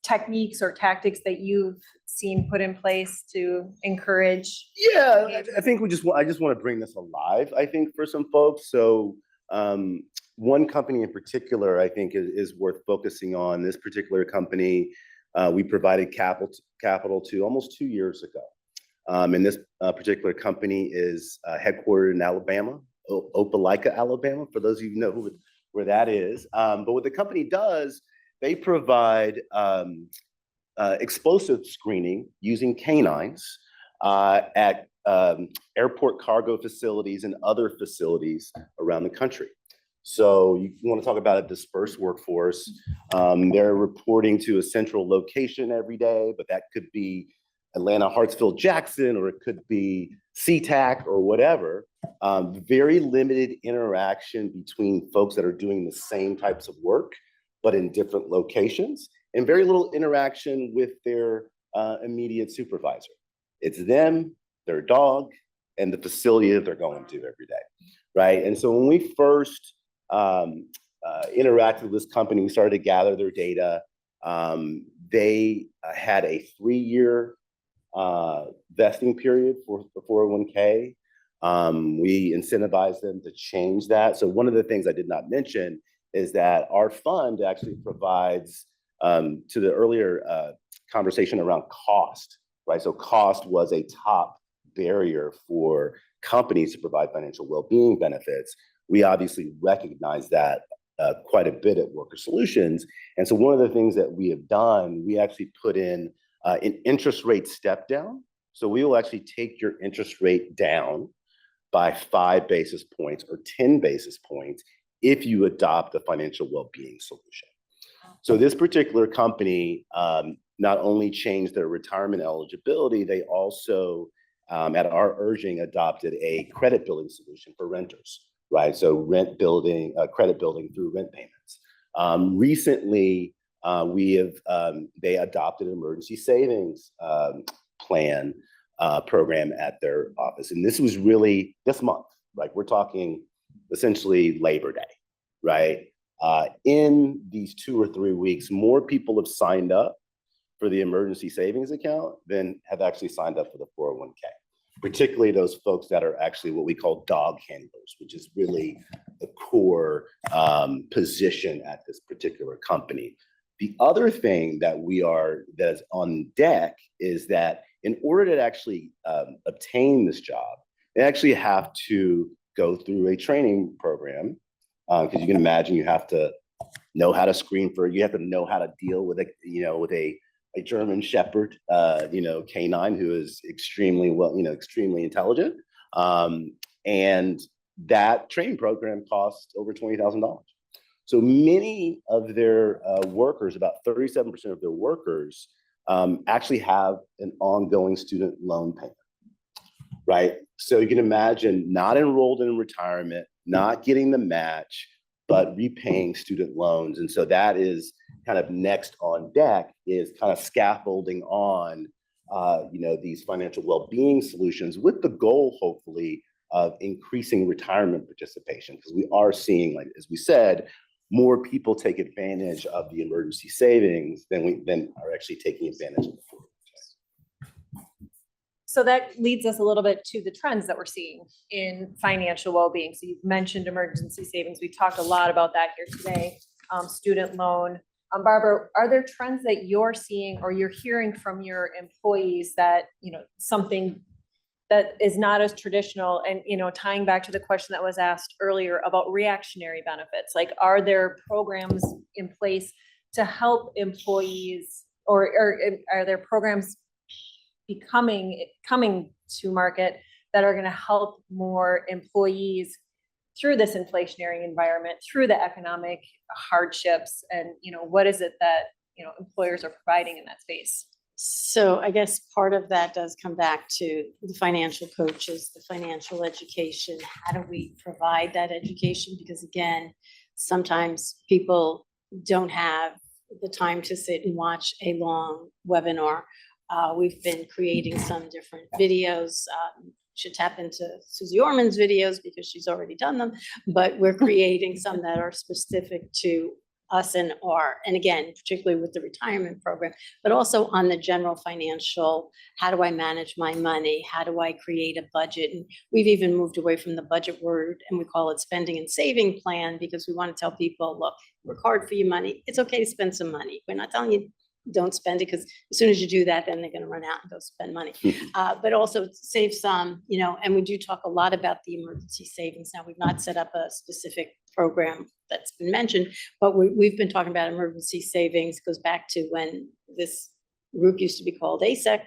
techniques or tactics that you've seen put in place to encourage? Yeah, I think I just want to bring this alive, I think, for some folks. So one company in particular, I think, is worth focusing on. This particular company, we provided capital to almost 2 years ago. And this particular company is headquartered in Alabama, Opelika, Alabama, for those of you who know where that is. But what the company does, they provide explosive screening using canines at airport cargo facilities and other facilities around the country. So you want to talk about a dispersed workforce. They're reporting to a central location every day, but that could be Atlanta, Hartsfield, Jackson, or it could be SeaTac or whatever. Very limited interaction between folks that are doing the same types of work, but in different locations, and very little interaction with their immediate supervisor. It's them, their dog, and the facility that they're going to every day, right? And so when we first interacted with this company, we started to gather their data. They had a 3-year vesting period for the 401k. We incentivized them to change that. So one of the things I did not mention is that our fund actually provides, to the earlier conversation around cost, right? So cost was a top barrier for companies to provide financial well-being benefits. We obviously recognize that quite a bit at Worker Solutions. And so one of the things that we have done, we actually put in an interest rate step down. So we will actually take your interest rate down by 5 basis points or 10 basis points if you adopt a financial well-being solution. So this particular company not only changed their retirement eligibility, they also, at our urging, adopted a credit building solution for renters, right? So rent building, credit building through rent payments. Recently, they adopted an emergency savings plan program at their office. And this was really this month, like we're talking essentially Labor Day, right? In these 2 or 3 weeks, more people have signed up for the emergency savings account than have actually signed up for the 401k, particularly those folks that are actually what we call dog handlers, which is really the core position at this particular company. The other thing that's on deck is that in order to actually obtain this job, they actually have to go through a training program, because you can imagine you have to know how to screen for, you have to know how to deal with a German Shepherd, canine who is extremely extremely intelligent. And that training program costs over $20,000. So many of their workers, about 37% of their workers, actually have an ongoing student loan payment, right? So you can imagine not enrolled in retirement, not getting the match, but repaying student loans. And so that is kind of next on deck, is kind of scaffolding on these financial well-being solutions with the goal, hopefully, of increasing retirement participation, because we are seeing, like as we said, more people take advantage of the emergency savings than are actually taking advantage of the 401k. So that leads us a little bit to the trends that we're seeing in financial well-being. So you've mentioned emergency savings. We talked a lot about that here today. Student loan. Barbara, are there trends that you're seeing or you're hearing from your employees that, something that is not as traditional, and, tying back to the question that was asked earlier about reactionary benefits? Like, are there programs in place to help employees, or are there programs coming to market that are going to help more employees through this inflationary environment, through the economic hardships, and what is it that employers are providing in that space? So I guess part of that does come back to the financial coaches, the financial education. How do we provide that education? Because again, sometimes people don't have the time to sit and watch a long webinar. We've been creating some different videos. Should tap into Susie Orman's videos because she's already done them, but we're creating some that are specific to us and again, particularly with the retirement program, but also on the general financial, how do I manage my money? How do I create a budget? And we've even moved away from the budget word and we call it spending and saving plan, because we want to tell people, look, work hard for your money. It's okay to spend some money. We're not telling you don't spend it, because as soon as you do that, then they're going to run out and go spend money. But also save some, and we do talk a lot about the emergency savings. Now, we've not set up a specific program that's been mentioned, but we've been talking about emergency savings. Goes back to when this group used to be called ASEC.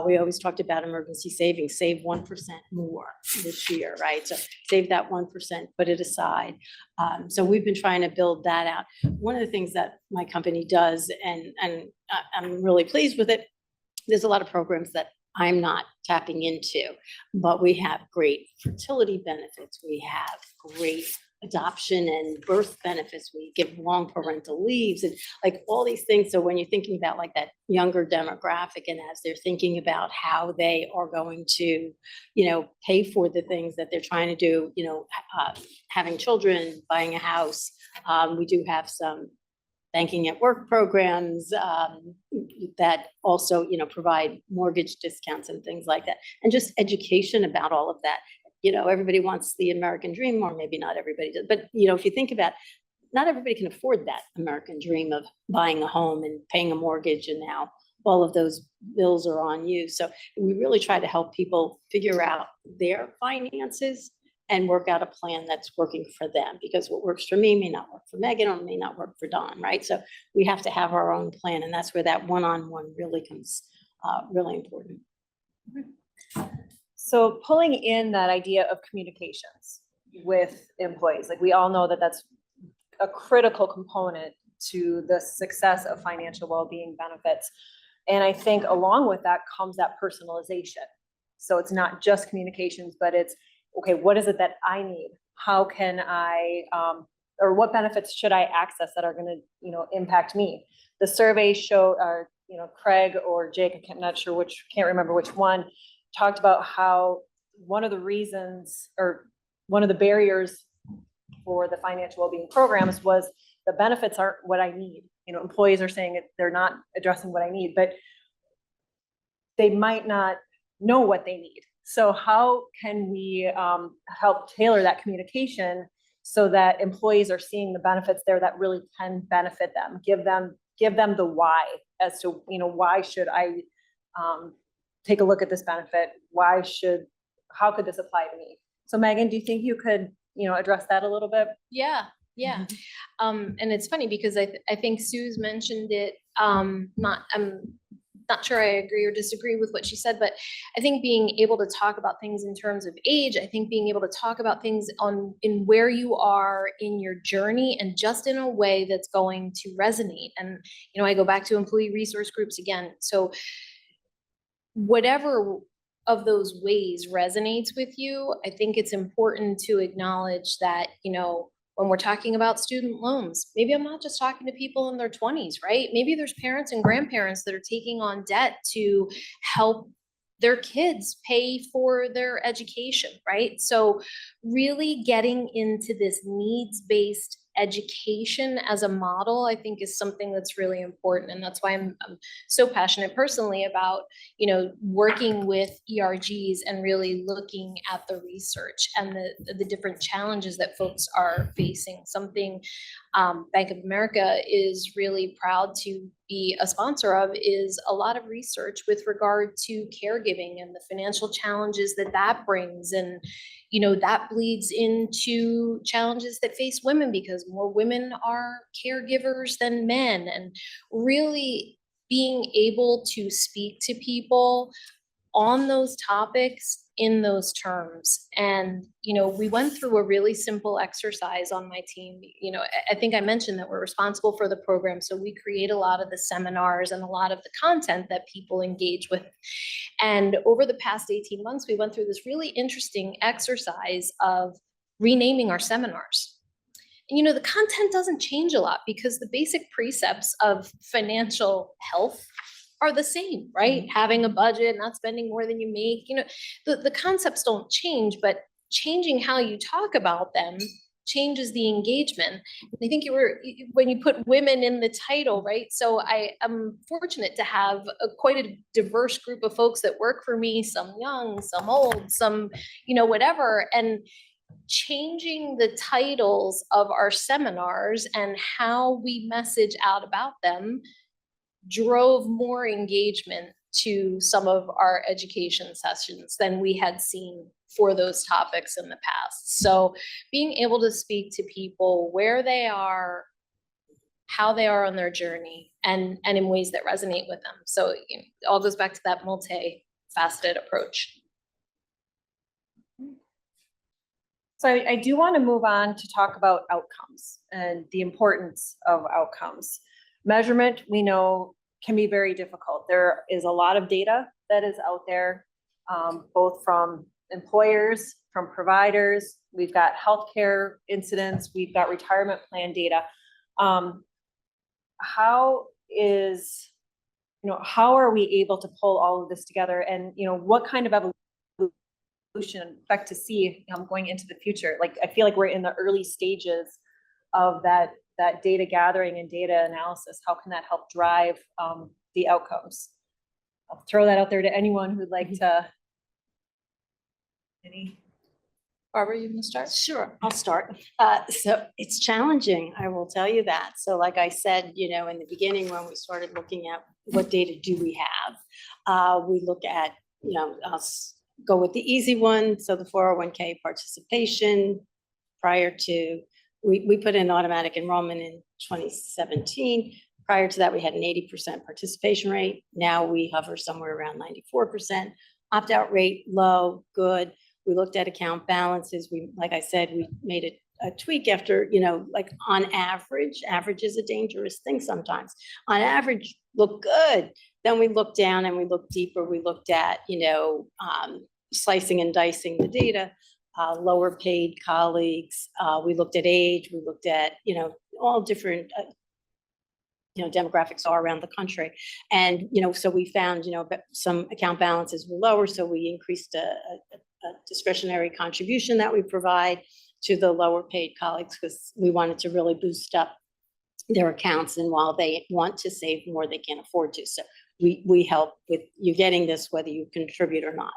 We always talked about emergency savings, save 1% more this year, right? So save that 1%, put it aside. So we've been trying to build that out. One of the things that my company does, and I'm really pleased with it, there's a lot of programs that I'm not tapping into, but we have great fertility benefits. We have great adoption and birth benefits. We give long parental leaves and like all these things. So when you're thinking about like that younger demographic, and as they're thinking about how they are going to, pay for the things that they're trying to do, having children, buying a house, we do have some banking at work programs that also, provide mortgage discounts and things like that. And just education about all of that. Everybody wants the American dream, or maybe not everybody does. But, if you think about, not everybody can afford that American dream of buying a home and paying a mortgage and now all of those bills are on you. So we really try to help people figure out their finances and work out a plan that's working for them, because what works for me may not work for Megan or may not work for Don, right? So we have to have our own plan, and that's where that one-on-one really comes really important. So pulling in that idea of communications with employees, like we all know that that's a critical component to the success of financial well-being benefits. And I think along with that comes that personalization. So it's not just communications, but it's, okay, what is it that I need? How can I, or what benefits should I access that are going to, you know, impact me? The survey showed, you know, Craig or Jake, I'm not sure which, can't remember which one, talked about how one of the reasons or one of the barriers for the financial well-being programs was the benefits aren't what I need. You know, employees are saying they're not addressing what I need, but they might not know what they need. So how can we help tailor that communication so that employees are seeing the benefits there that really can benefit them? Give them the why as to, you know, why should I take a look at this benefit? How could this apply to me? So Megan, do you think you could, you know, address that a little bit? Yeah. And it's funny because I think Sue's mentioned it. I'm not sure I agree or disagree with what she said, but I think being able to talk about things in terms of age, I think being able to talk about things in where you are in your journey and just in a way that's going to resonate. And, you know, I go back to employee resource groups again. So whatever of those ways resonates with you, I think it's important to acknowledge that, you know, when we're talking about student loans, maybe I'm not just talking to people in their 20s, right? Maybe there's parents and grandparents that are taking on debt to help their kids pay for their education, right? So really getting into this needs-based education as a model, I think, is something that's really important. And that's why I'm so passionate personally about, you know, working with ERGs and really looking at the research and the different challenges that folks are facing. Something Bank of America is really proud to be a sponsor of is a lot of research with regard to caregiving and the financial challenges that brings. And, you know, that bleeds into challenges that face women because more women are caregivers than men. And really being able to speak to people on those topics in those terms. And, you know, we went through a really simple exercise on my team. You know, I think I mentioned that we're responsible for the program. So we create a lot of the seminars and a lot of the content that people engage with. And over the past 18 months, we went through this really interesting exercise of renaming our seminars. And, you know, the content doesn't change a lot because the basic precepts of financial health are the same, right? Mm-hmm. Having a budget, not spending more than you make, you know, the concepts don't change, but changing how you talk about them changes the engagement. And I think when you put women in the title, right? So I am fortunate to have quite a diverse group of folks that work for me, some young, some old, some, you know, whatever. And changing the titles of our seminars and how we message out about them drove more engagement to some of our education sessions than we had seen for those topics in the past. So being able to speak to people where they are, how they are on their journey, and in ways that resonate with them. So, you know, it all goes back to that multifaceted approach. So I do want to move on to talk about outcomes and the importance of outcomes. Measurement, we know, can be very difficult. There is a lot of data that is out there, both from employers, from providers. We've got healthcare incidents, we've got retirement plan data. How are we able to pull all of this together? And, you know, what kind of evolution expect to see going into the future? Like, I feel like we're in the early stages of that data gathering and data analysis. How can that help drive the outcomes? I'll throw that out there to anyone who'd like to. Barbara, you want to start? Sure, I'll start. So it's challenging, I will tell you that. So like I said, you know, in the beginning, when we started looking at what data do we have, we look at, you know, go with the easy one. So the 401k participation prior to, we put in automatic enrollment in 2017. Prior to that, we had an 80% participation rate. Now we hover somewhere around 94%. Opt-out rate, low, good. We looked at account balances. We, like I said, we made a tweak after, you know, like on average is a dangerous thing sometimes. On average, look good. Then we looked down and we looked deeper. We looked at, you know, slicing and dicing the data, lower paid colleagues. We looked at age. We looked at, you know, all different, you know, demographics all around the country. And, you know, so we found, you know, some account balances were lower. So we increased a discretionary contribution that we provide to the lower paid colleagues because we wanted to really boost up their accounts. And while they want to save more, they can't afford to. So we help with you getting this, whether you contribute or not.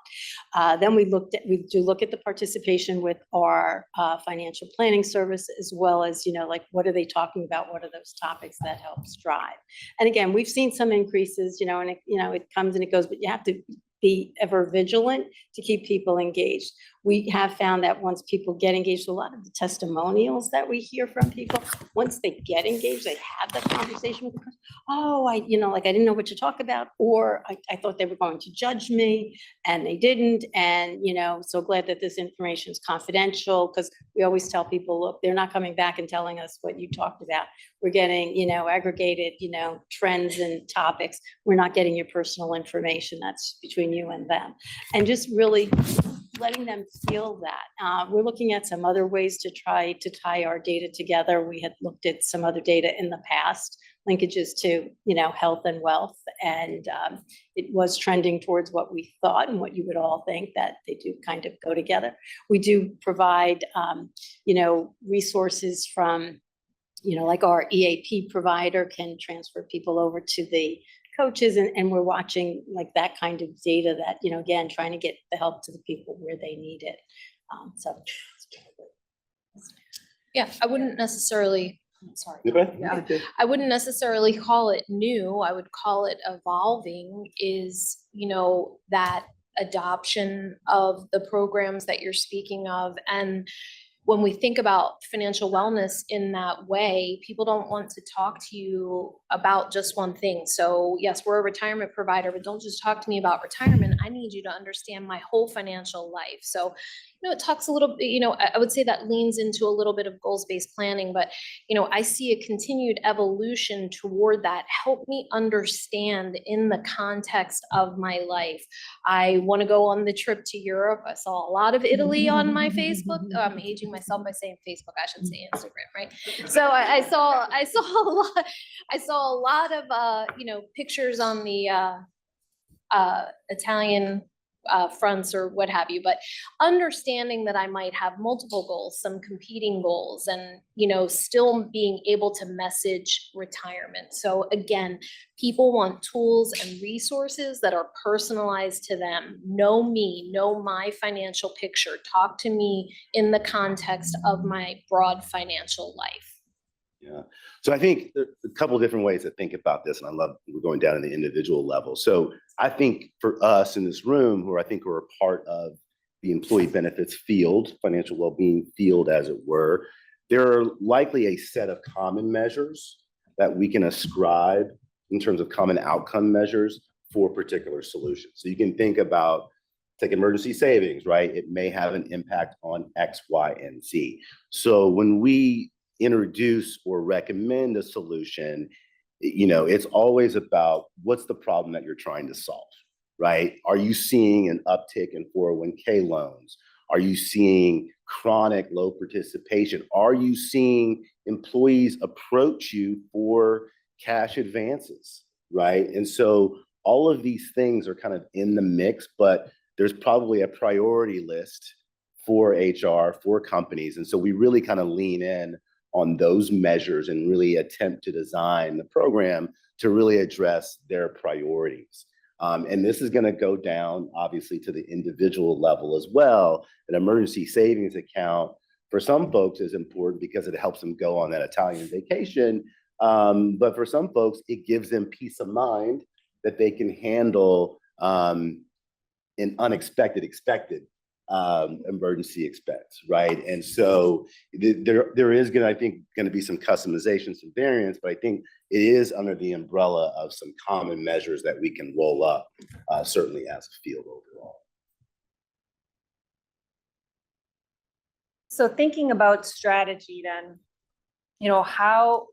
Then we do look at the participation with our financial planning service, as well as, you know, like, what are they talking about? What are those topics that helps drive? And again, we've seen some increases, you know, and it comes and it goes, but you have to be ever vigilant to keep people engaged. We have found that once people get engaged, a lot of the testimonials that we hear from people, once they get engaged, they have that conversation with the person. Oh, I didn't know what to talk about, or I thought they were going to judge me and they didn't. And, you know, so glad that this information is confidential, because we always tell people, look, they're not coming back and telling us what you talked about. We're getting, you know, aggregated, you know, trends and topics. We're not getting your personal information. That's between you and them. And just really letting them feel that. We're looking at some other ways to try to tie our data together. We had looked at some other data in the past, linkages to, you know, health and wealth. And it was trending towards what we thought and what you would all think, that they do kind of go together. We do provide, you know, resources from, you know, like our EAP provider can transfer people over to the coaches, and we're watching like that kind of data that, you know, again, trying to get the help to the people where they need it. Yeah, I wouldn't necessarily, sorry. Okay. Yeah. I wouldn't necessarily call it new. I would call it evolving, is, you know, that adoption of the programs that you're speaking of. And when we think about financial wellness in that way, people don't want to talk to you about just one thing. So yes, we're a retirement provider, but don't just talk to me about retirement. I need you to understand my whole financial life. So, you know, it talks a little bit, you know, I would say that leans into a little bit of goals-based planning, but, you know, I see a continued evolution toward that. Help me understand in the context of my life. I want to go on the trip to Europe. I saw a lot of Italy on my Facebook. I'm aging myself by saying Facebook. I should say Instagram, right? So I saw a lot of you know, pictures on the Italian fronts or what have you, but understanding that I might have multiple goals, some competing goals, and, you know, still being able to message retirement. So again, people want tools and resources that are personalized to them. Know me, know my financial picture, talk to me in the context of my broad financial life. Yeah. So I think there are a couple of different ways to think about this, and I love we're going down to the individual level. So I think for us in this room, who I think are a part of the employee benefits field, financial well-being field, as it were, there are likely a set of common measures that we can ascribe in terms of common outcome measures for particular solutions. So you can think about, take emergency savings, right? It may have an impact on X, Y, and Z. So when we introduce or recommend a solution, you know, it's always about what's the problem that you're trying to solve, right? Are you seeing an uptick in 401k loans? Are you seeing chronic low participation? Are you seeing employees approach you for cash advances, right? And so all of these things are kind of in the mix, but there's probably a priority list for HR, for companies. And so we really kind of lean in on those measures and really attempt to design the program to really address their priorities. And this is going to go down, obviously, to the individual level as well. An emergency savings account for some folks is important because it helps them go on that Italian vacation. But for some folks, it gives them peace of mind that they can handle an unexpected, expected emergency expense, right? And so there is going to, I think, going to be some customization, some variance, but I think it is under the umbrella of some common measures that we can roll up, certainly as a field overall. So thinking about strategy then, you know, how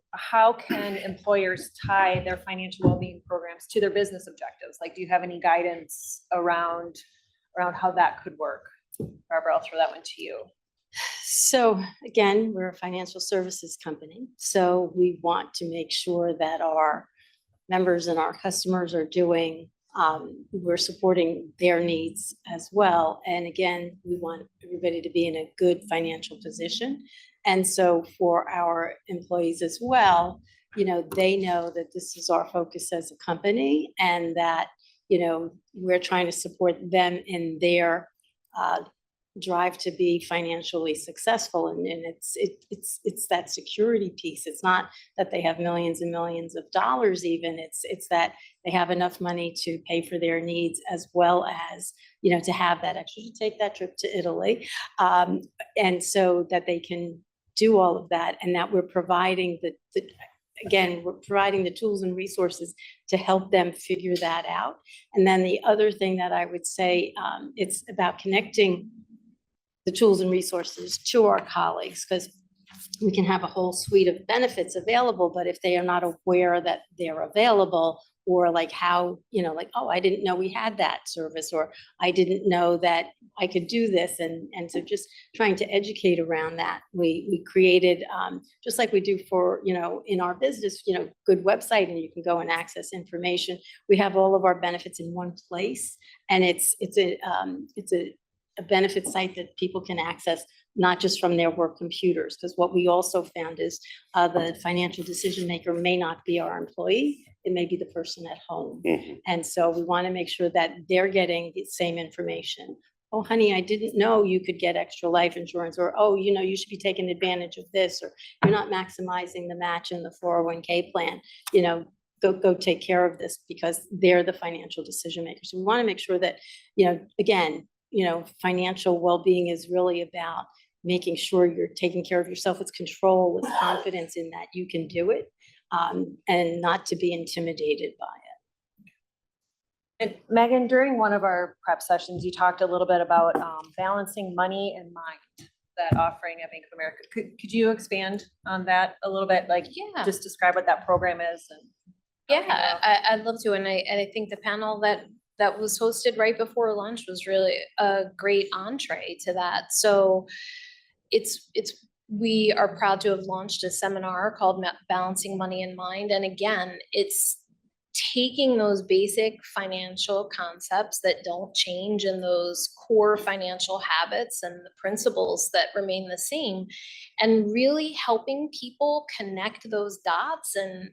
can employers tie their financial well-being programs to their business objectives? Like, do you have any guidance around how that could work? Barbara, I'll throw that one to you. So again, we're a financial services company. So we want to make sure that our members and our customers are doing, we're supporting their needs as well. And again, we want everybody to be in a good financial position. And so for our employees as well, you know, they know that this is our focus as a company and that, you know, we're trying to support them in their drive to be financially successful. And it's that security piece. It's not that they have millions and millions of dollars even. It's that they have enough money to pay for their needs as well as, you know, to have that extra to take that trip to Italy. And so that they can do all of that and that we're providing again, we're providing the tools and resources to help them figure that out. And then the other thing that I would say, it's about connecting the tools and resources to our colleagues, because we can have a whole suite of benefits available, but if they are not aware that they're available, or like how, you know, like, oh, I didn't know we had that service, or I didn't know that I could do this. And so just trying to educate around that. We created, just like we do for, you know, in our business, you know, good website and you can go and access information. We have all of our benefits in one place, and it's a benefit site that people can access not just from their work computers, because what we also found is the financial decision maker may not be our employee, it may be the person at home. And so we want to make sure that they're getting the same information. Oh, honey, I didn't know you could get extra life insurance, or, oh, you know, you should be taking advantage of this, or you're not maximizing the match in the 401k plan, you know, go take care of this, because they're the financial decision makers. So we want to make sure that, you know, again, you know, financial well-being is really about making sure you're taking care of yourself with control, with confidence in that you can do it, and not to be intimidated by it. And Megan, during one of our prep sessions, you talked a little bit about balancing money and mind, that offering at Bank of America. Could you expand on that a little bit? Like, just describe what that program is. And I'd love to. And I think the panel that was hosted right before lunch was really a great entree to that. So we are proud to have launched a seminar called Balancing Money and Mind. And again, it's taking those basic financial concepts that don't change and those core financial habits and the principles that remain the same, and really helping people connect those dots. And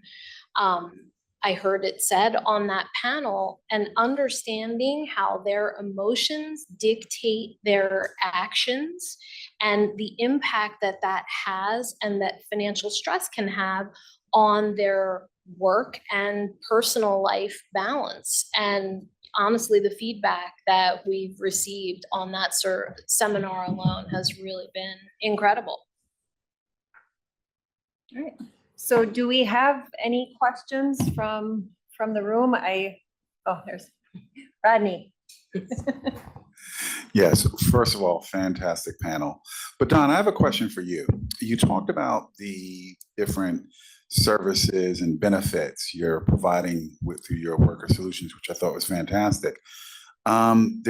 I heard it said on that panel, and understanding how their emotions dictate their actions and the impact that that has and that financial stress can have on their work and personal life balance. And honestly, the feedback that we've received on that seminar alone has really been incredible. All right. So do we have any questions from the room? There's Rodney. Yes, first of all, fantastic panel. But Don, I have a question for you. You talked about the different services and benefits you're providing through your worker solutions, which I thought was fantastic. I'm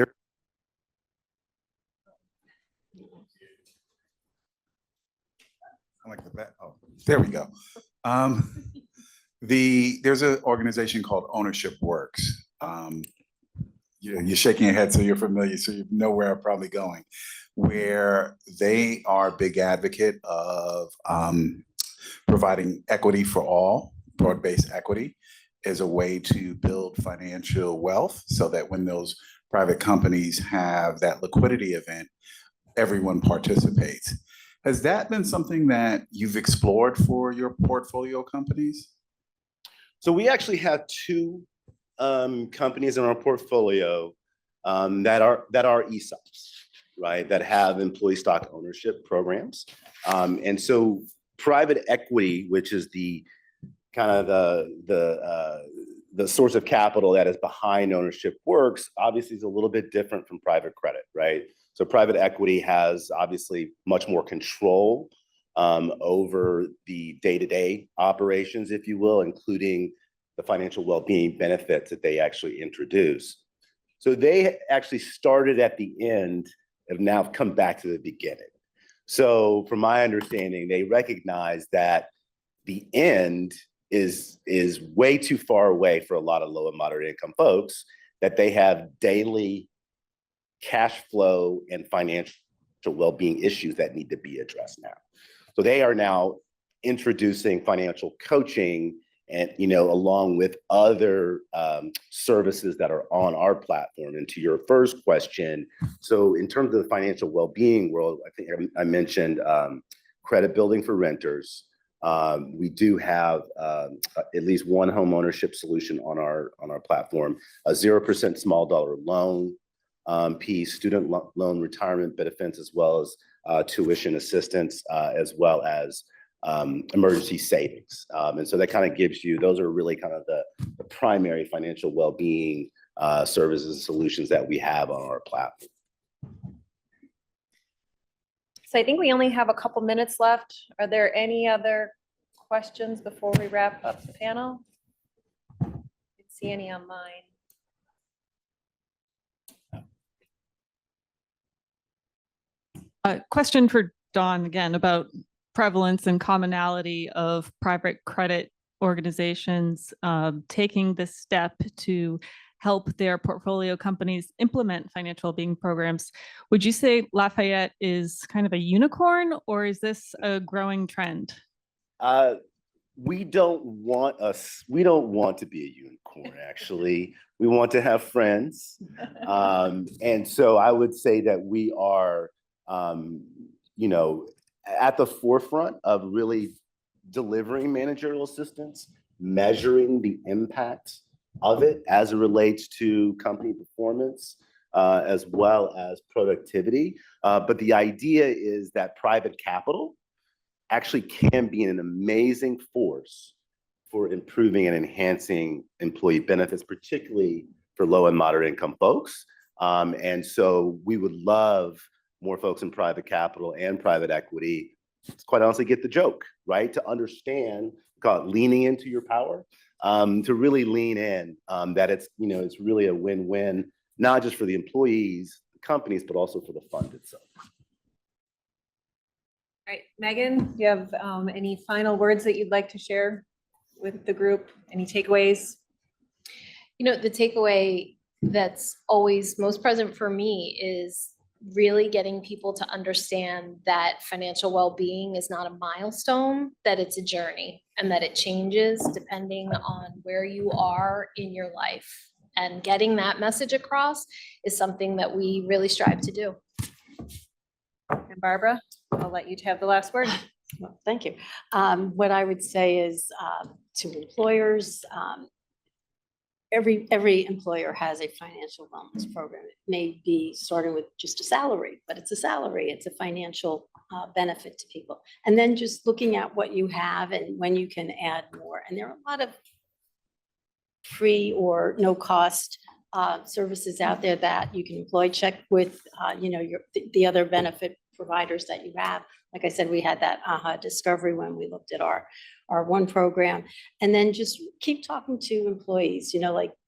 like the back. Oh, there we go. There's an organization called Ownership Works. You're shaking your head, so you're familiar, so you know where I'm probably going, where they are a big advocate of providing equity for all, broad-based equity. as a way to build financial wealth so that when those private companies have that liquidity event, everyone participates. Has that been something that you've explored for your portfolio companies? So we actually have two companies in our portfolio that are ESOPs, right? That have employee stock ownership programs. And so private equity, which is the kind of the source of capital that is behind ownership works, obviously is a little bit different from private credit, right? So private equity has obviously much more control over the day-to-day operations, if you will, including the financial well-being benefits that they actually introduce. So they actually started at the end, have now come back to the beginning. So from my understanding, they recognize that the end is way too far away for a lot of low and moderate income folks, that they have daily cash flow and financial well-being issues that need to be addressed now. So they are now introducing financial coaching and, along with other services that are on our platform. And to your first question, so in terms of the financial well-being world, I think I mentioned credit building for renters. We do have at least one home ownership solution on our platform, a 0% small dollar loan piece, student loan retirement benefits, as well as tuition assistance, as well as emergency savings. And so that kind of gives you, those are really kind of the primary financial well-being services and solutions that we have on our platform. So I think we only have a couple minutes left. Are there any other questions before we wrap up the panel? I didn't see any online. A question for Dawn again about prevalence and commonality of private credit organizations taking this step to help their portfolio companies implement financial well-being programs. Would you say Lafayette is kind of a unicorn, or is this a growing trend? We don't want to be a unicorn, actually. We want to have friends. And so I would say that we are, at the forefront of really delivering managerial assistance, measuring the impact of it as it relates to company performance, as well as productivity. But the idea is that private capital actually can be an amazing force for improving and enhancing employee benefits, particularly for low and moderate income folks. And so we would love more folks in private capital and private equity, quite honestly, get the joke, right? To understand, call it leaning into your power, to really lean in, that it's really a win-win, not just for the employees, the companies, but also for the fund itself. All right, Megan, do you have any final words that you'd like to share with the group? Any takeaways? The takeaway that's always most present for me is really getting people to understand that financial well-being is not a milestone, that it's a journey, and that it changes depending on where you are in your life. And getting that message across is something that we really strive to do. And Barbara, I'll let you have the last word. Well, thank you. What I would say is to employers, every employer has a financial wellness program. It may be starting with just a salary, but it's a salary. It's a financial benefit to people. And then just looking at what you have and when you can add more. And there are a lot of free or no cost services out there that you can employ. Check with the other benefit providers that you have. Like I said, we had that AHA discovery when we looked at our one program. And then just keep talking to employees,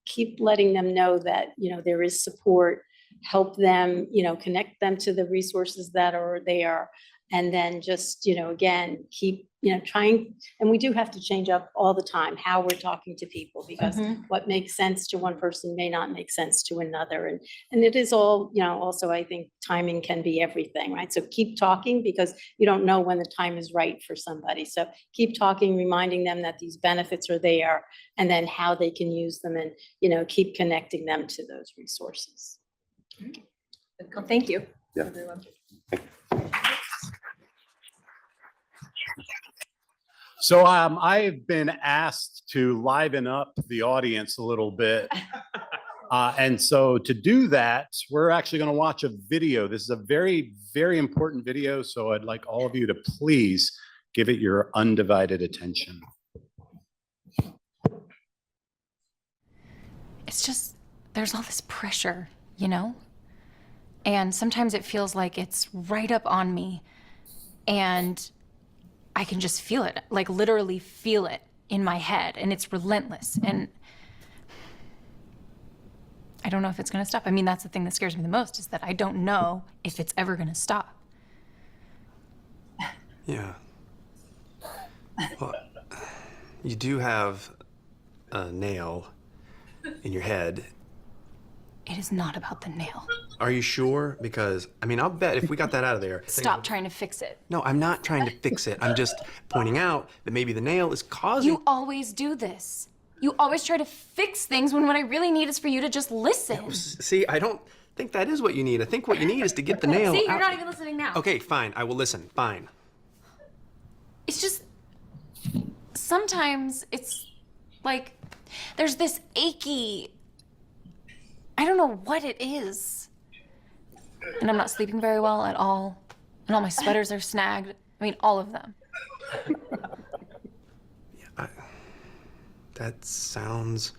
keep letting them know that, there is support, help them, connect them to the resources that are there. And then just, again, keep, trying, and we do have to change up all the time how we're talking to people, because what makes sense to one person may not make sense to another. And it is all, also I think timing can be everything, right? So keep talking, because you don't know when the time is right for somebody. So keep talking, reminding them that these benefits are there, and then how they can use them, and, keep connecting them to those resources. Well, thank you, Yeah. everyone. So I've been asked to liven up the audience a little bit. And so to do that, we're actually going to watch a video. This is a very, very important video. So I'd like all of you to please give it your undivided attention. It's just, there's all this pressure, and sometimes it feels like it's right up on me, and I can just feel it, like literally feel it in my head, and it's relentless, and I don't know if it's going to stop. I mean, that's the thing that scares me the most, is that I don't know if it's ever going to stop. Yeah. Well, you do have a nail in your head. It is not about the nail. Are you sure? Because, I mean, I'll bet if we got that out of there. Stop trying to fix it. No, I'm not trying to fix it. I'm just pointing out that maybe the nail is causing. You always do this. You always try to fix things when what I really need is for you to just listen. See, I don't think that is what you need. I think what you need is to get the nail See, you're out. not even listening now. Okay, fine. I will listen. Fine. It's just, sometimes it's like, there's this achy, I don't know what it is. And I'm not sleeping very well at all. And all my sweaters are snagged. I mean, all of them. That sounds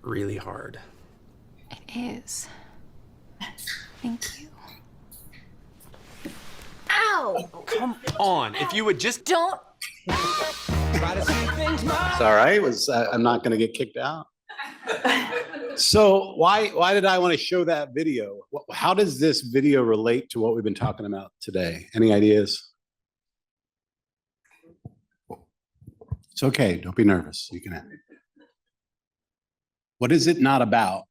really hard. It is. Thank you. Ow! Come on, if you would just don't. It's all right. I'm not going to get kicked out. So why did I want to show that video? How does this video relate to what we've been talking about today? Any ideas? It's okay. Don't be nervous. You can have it. What is it not about?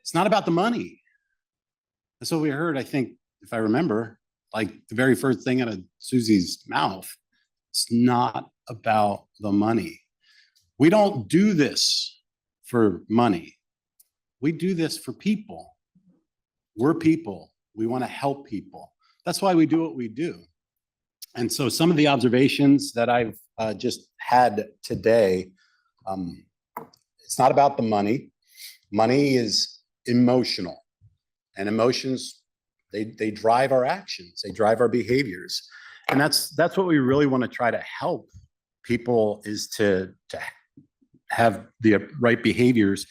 It's not about the money. That's what we heard, I think, if I remember, like the very first thing out of Susie's mouth. It's not about the money. We don't do this for money. We do this for people. We're people. We want to help people. That's why we do what we do. And so some of the observations that I've just had today, it's not about the money. Money is emotional, and emotions, they drive our actions. They drive our behaviors. And that's what we really want to try to help people, is to have the right behaviors.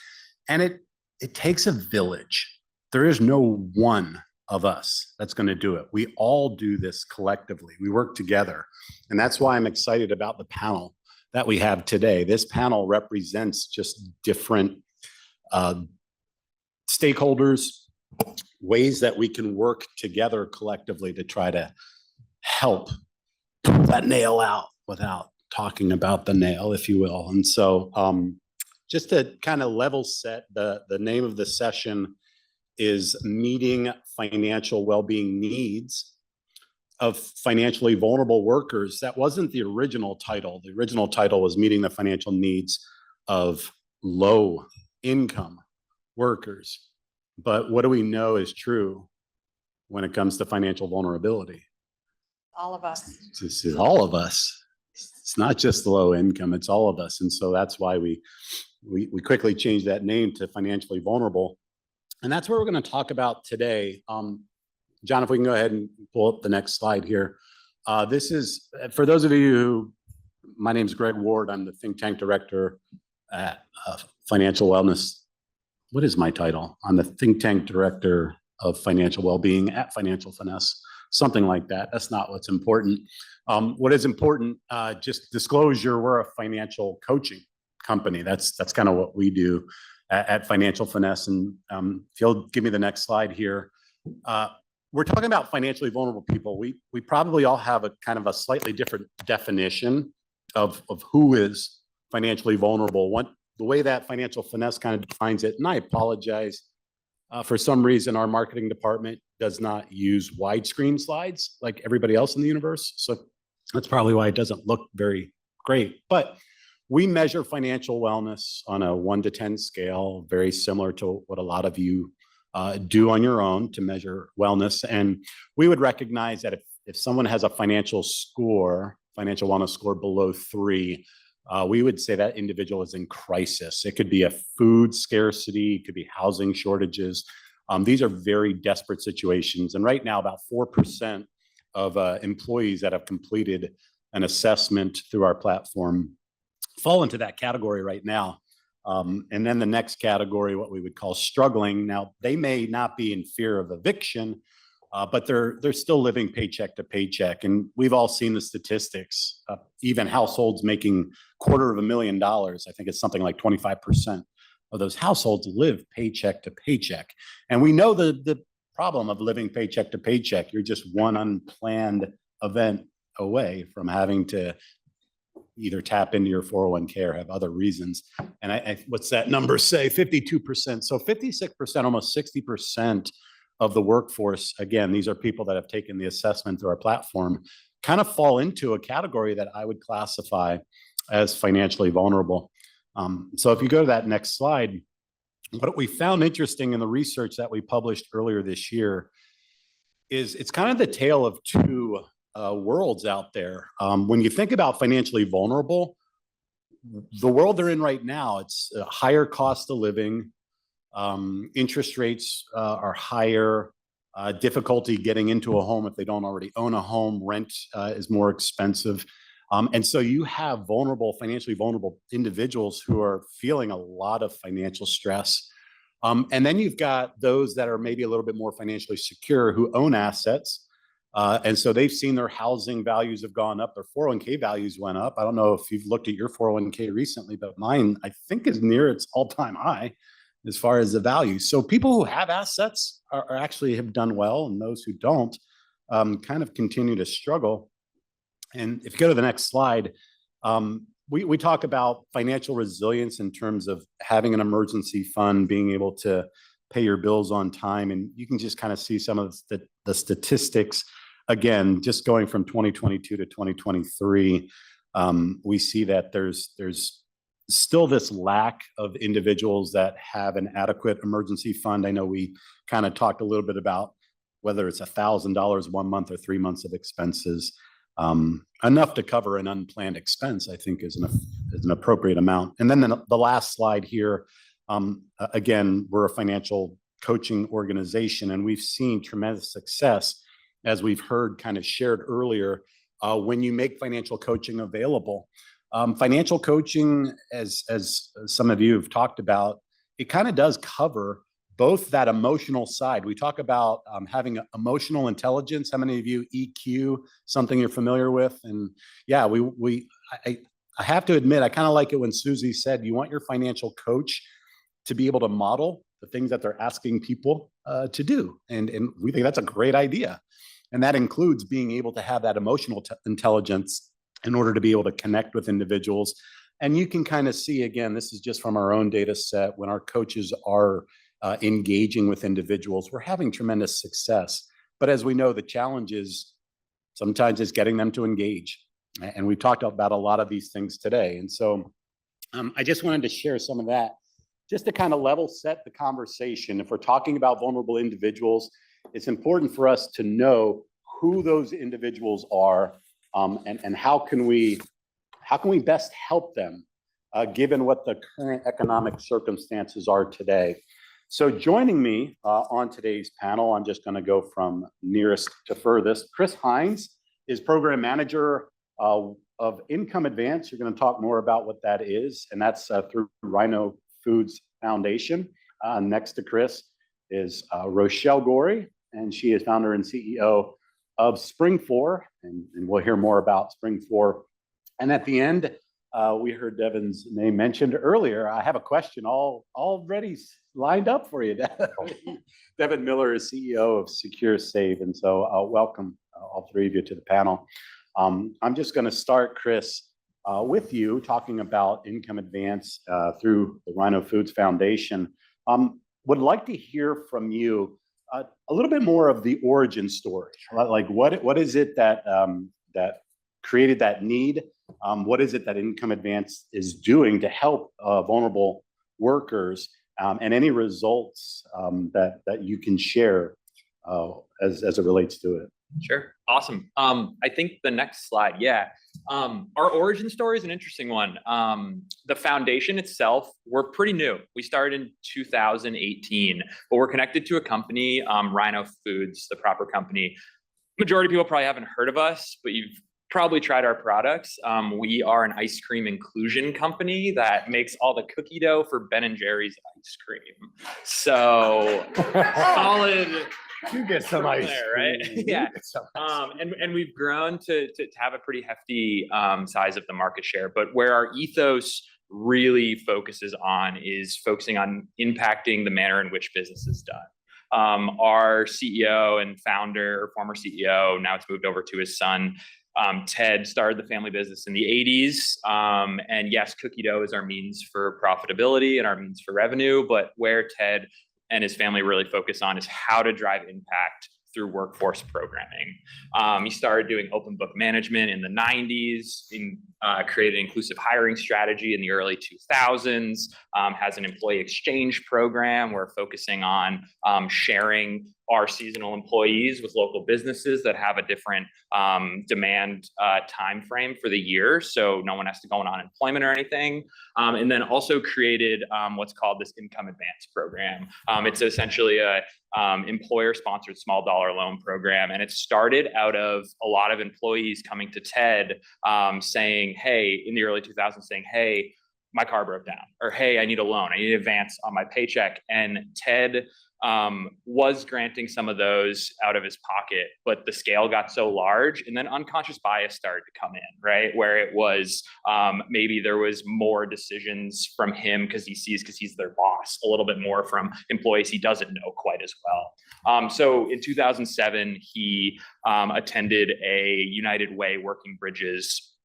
And it takes a village. There is no one of us that's going to do it. We all do this collectively. We work together. And that's why I'm excited about the panel that we have today. This panel represents just different stakeholders, ways that we can work together collectively to try to help pull that nail out without talking about the nail, if you will. And so just to kind of level set, the name of the session is Meeting Financial Wellbeing Needs of Financially Vulnerable Workers. That wasn't the original title. The original title was Meeting the Financial Needs of Low Income Workers. But what do we know is true when it comes to financial vulnerability? All of us. It's all of us. It's not just the low income, it's all of us. And so that's why we quickly changed that name to Financially Vulnerable. And that's what we're going to talk about today. John, if we can go ahead and pull up the next slide here. This is, for those of you who, my name is Greg Ward. I'm the think tank director at Financial Wellness. What is my title? I'm the think tank director of financial wellbeing at Financial Finesse, something like that. That's not what's important. What is important, just disclosure, we're a financial coaching company. That's kind of what we do at Financial Finesse. And if you'll give me the next slide here. we're talking about financially vulnerable people. We probably all have a kind of a slightly different definition of who is financially vulnerable. The way that Financial Finesse kind of defines it, and I apologize, for some reason, our marketing department does not use widescreen slides like everybody else in the universe. So that's probably why it doesn't look very great. But we measure financial wellness on a 1 to 10 scale, very similar to what a lot of you do on your own to measure wellness. And we would recognize that if someone has a financial wellness score below 3, we would say that individual is in crisis. It could be a food scarcity, it could be housing shortages. These are very desperate situations. And right now, about 4% of employees that have completed an assessment through our platform fall into that category right now. And then the next category, what we would call struggling. Now, they may not be in fear of eviction, but they're still living paycheck to paycheck. And we've all seen the statistics. Even households making $250,000, I think it's something like 25% of those households live paycheck to paycheck. And we know the problem of living paycheck to paycheck. You're just one unplanned event away from having to either tap into your 401k or have other reasons. And what's that number say? 52%. So 56%, almost 60% of the workforce, again, these are people that have taken the assessment through our platform, kind of fall into a category that I would classify as financially vulnerable. So if you go to that next slide, what we found interesting in the research that we published earlier this year is it's kind of the tale of two worlds out there. When you think about financially vulnerable, the world they're in right now, it's a higher cost of living, interest rates are higher, difficulty getting into a home if they don't already own a home, rent is more expensive. And so you have financially vulnerable individuals who are feeling a lot of financial stress. And then you've got those that are maybe a little bit more financially secure who own assets. And so they've seen their housing values have gone up, their 401k values went up. I don't know if you've looked at your 401k recently, but mine, I think, is near its all-time high as far as the value. So people who have assets are actually have done well, and those who don't kind of continue to struggle. And if you go to the next slide, we talk about financial resilience in terms of having an emergency fund, being able to pay your bills on time. And you can just kind of see some of the statistics. Again, just going from 2022 to 2023, we see that there's still this lack of individuals that have an adequate emergency fund. I know we kind of talked a little bit about whether it's $1,000 1 month or 3 months of expenses. Enough to cover an unplanned expense, I think, is an appropriate amount. And then the last slide here, again, we're a financial coaching organization, and we've seen tremendous success, as we've heard kind of shared earlier, when you make financial coaching available. Financial coaching, as some of you have talked about, it kind of does cover both that emotional side. We talk about having emotional intelligence. How many of you EQ, something you're familiar with? And yeah, I have to admit, I kind of like it when Susie said, you want your financial coach to be able to model the things that they're asking people to do. And we think that's a great idea. And that includes being able to have that emotional intelligence in order to be able to connect with individuals. And you can kind of see, again, this is just from our own data set, when our coaches are engaging with individuals, we're having tremendous success. But as we know, the challenge is sometimes it's getting them to engage. And we talked about a lot of these things today. And so I just wanted to share some of that just to kind of level set the conversation. If we're talking about vulnerable individuals, it's important for us to know who those individuals are, and how can we best help them given what the current economic circumstances are today. So joining me on today's panel, I'm just going to go from nearest to furthest. Chris Hines is Program Manager of Income Advance. You're going to talk more about what that is, and that's through Rhino Foods Foundation. Next to Chris is Rochelle Gorey, and she is founder and CEO of Spring4, and we'll hear more about Spring4. And at the end, we heard Devin's name mentioned earlier. I have a question already lined up for you. Devin Miller is CEO of Secure Save, and so welcome all three of you to the panel. I'm just going to start, Chris, with you talking about income advance through the Rhino Foods Foundation. Would like to hear from you a little bit more of the origin story. Like what is it that that created that need? What is it that income advance is doing to help vulnerable workers, and any results that you can share as it relates to it? Sure. Awesome. I think the next slide. Yeah. Our origin story is an interesting one. The foundation itself, we're pretty new. We started in 2018, but we're connected to a company, Rhino Foods, the proper company. Majority of people probably haven't heard of us, but you've probably tried our products. We are an ice cream inclusion company that makes all the cookie dough for Ben & Jerry's ice cream. So solid. You get some ice there, right? cream. Yeah. And we've grown to have a pretty hefty size of the market share. But where our ethos really focuses on is focusing on impacting the manner in which business is done. Our CEO and founder, or former CEO, now it's moved over to his son, Ted, started the family business in the 80s. And yes, cookie dough is our means for profitability and our means for revenue. But where Ted and his family really focus on is how to drive impact through workforce programming. He started doing open book management in the 90s, created an inclusive hiring strategy in the early 2000s, has an employee exchange program. We're focusing on sharing our seasonal employees with local businesses that have a different demand time frame for the year, so no one has to go on unemployment or anything. And then also created what's called this income advance program. It's essentially a employer-sponsored small dollar loan program, and it started out of a lot of employees coming to Ted saying, hey, in the early 2000s, saying, hey, my car broke down, or hey, I need a loan, I need an advance on my paycheck. And Ted was granting some of those out of his pocket, but the scale got so large, and then unconscious bias started to come in, right? Where it was maybe there was more decisions from him because he's their boss, a little bit more from employees he doesn't know quite as well. So in 2007, he attended a United Way Working Bridges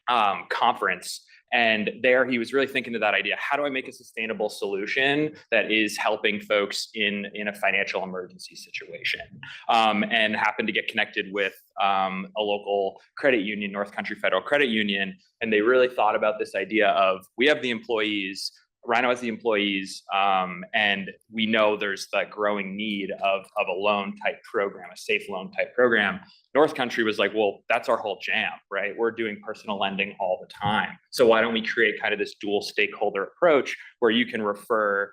conference. And there he was really thinking to that idea, how do I make a sustainable solution that is helping folks in a financial emergency situation? And happened to get connected with a local credit union, North Country Federal Credit Union. And they really thought about this idea of, we have the employees, Rhino has the employees, and we know there's the growing need of a loan type program, a safe loan type program. North Country was like, well, that's our whole jam, right? We're doing personal lending all the time. So why don't we create kind of this dual stakeholder approach where you can refer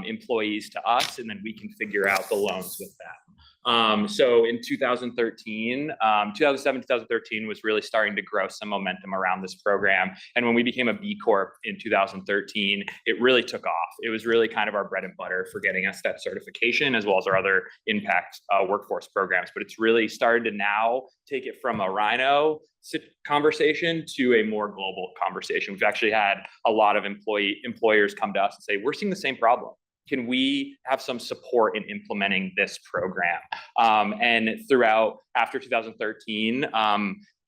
employees to us, and then we can figure out the loans with them. So in 2013, 2007, 2013 was really starting to grow some momentum around this program. And when we became a B Corp in 2013, it really took off. It was really kind of our bread and butter for getting us that certification, as well as our other impact workforce programs. But it's really started to now take it from a Rhino conversation to a more global conversation. We've actually had a lot of employers come to us and say, we're seeing the same problem. Can we have some support in implementing this program? And throughout, after 2013,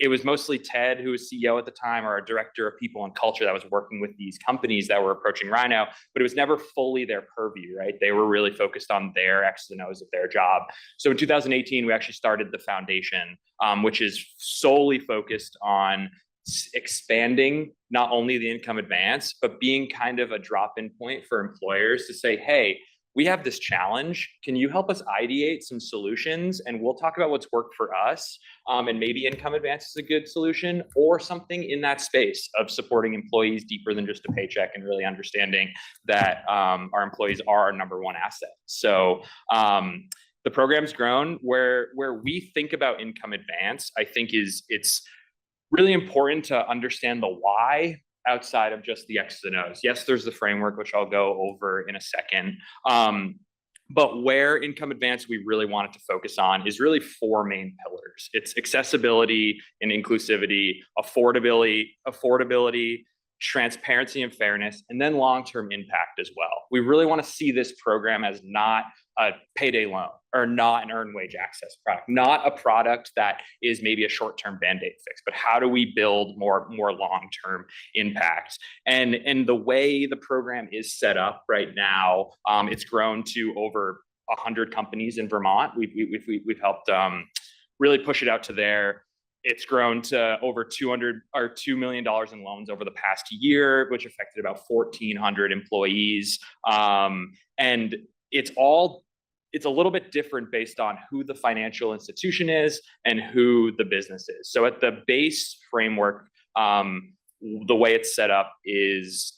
it was mostly Ted, who was CEO at the time, or a director of people and culture that was working with these companies that were approaching Rhino, but it was never fully their purview, right? They were really focused on their X's and O's of their job. So in 2018, we actually started the foundation, which is solely focused on expanding not only the income advance, but being kind of a drop-in point for employers to say, hey, we have this challenge. Can you help us ideate some solutions? And we'll talk about what's worked for us. And maybe income advance is a good solution, or something in that space of supporting employees deeper than just a paycheck, and really understanding that our employees are our number one asset. So the program's grown. Where we think about income advance, I think it's really important to understand the why outside of just the X's and O's. Yes, there's the framework, which I'll go over in a second. But where income advance we really wanted to focus on is really four main pillars. It's accessibility and inclusivity, affordability, transparency and fairness, and then long-term impact as well. We really want to see this program as not a payday loan or not an earned wage access product, not a product that is maybe a short-term Band-Aid fix, but how do we build more long-term impact? And the way the program is set up right now, it's grown to over 100 companies in Vermont. We've helped really push it out to there. It's grown to over $2 million in loans over the past year, which affected about 1,400 employees. And it's a little bit different based on who the financial institution is and who the business is. So at the base framework, the way it's set up is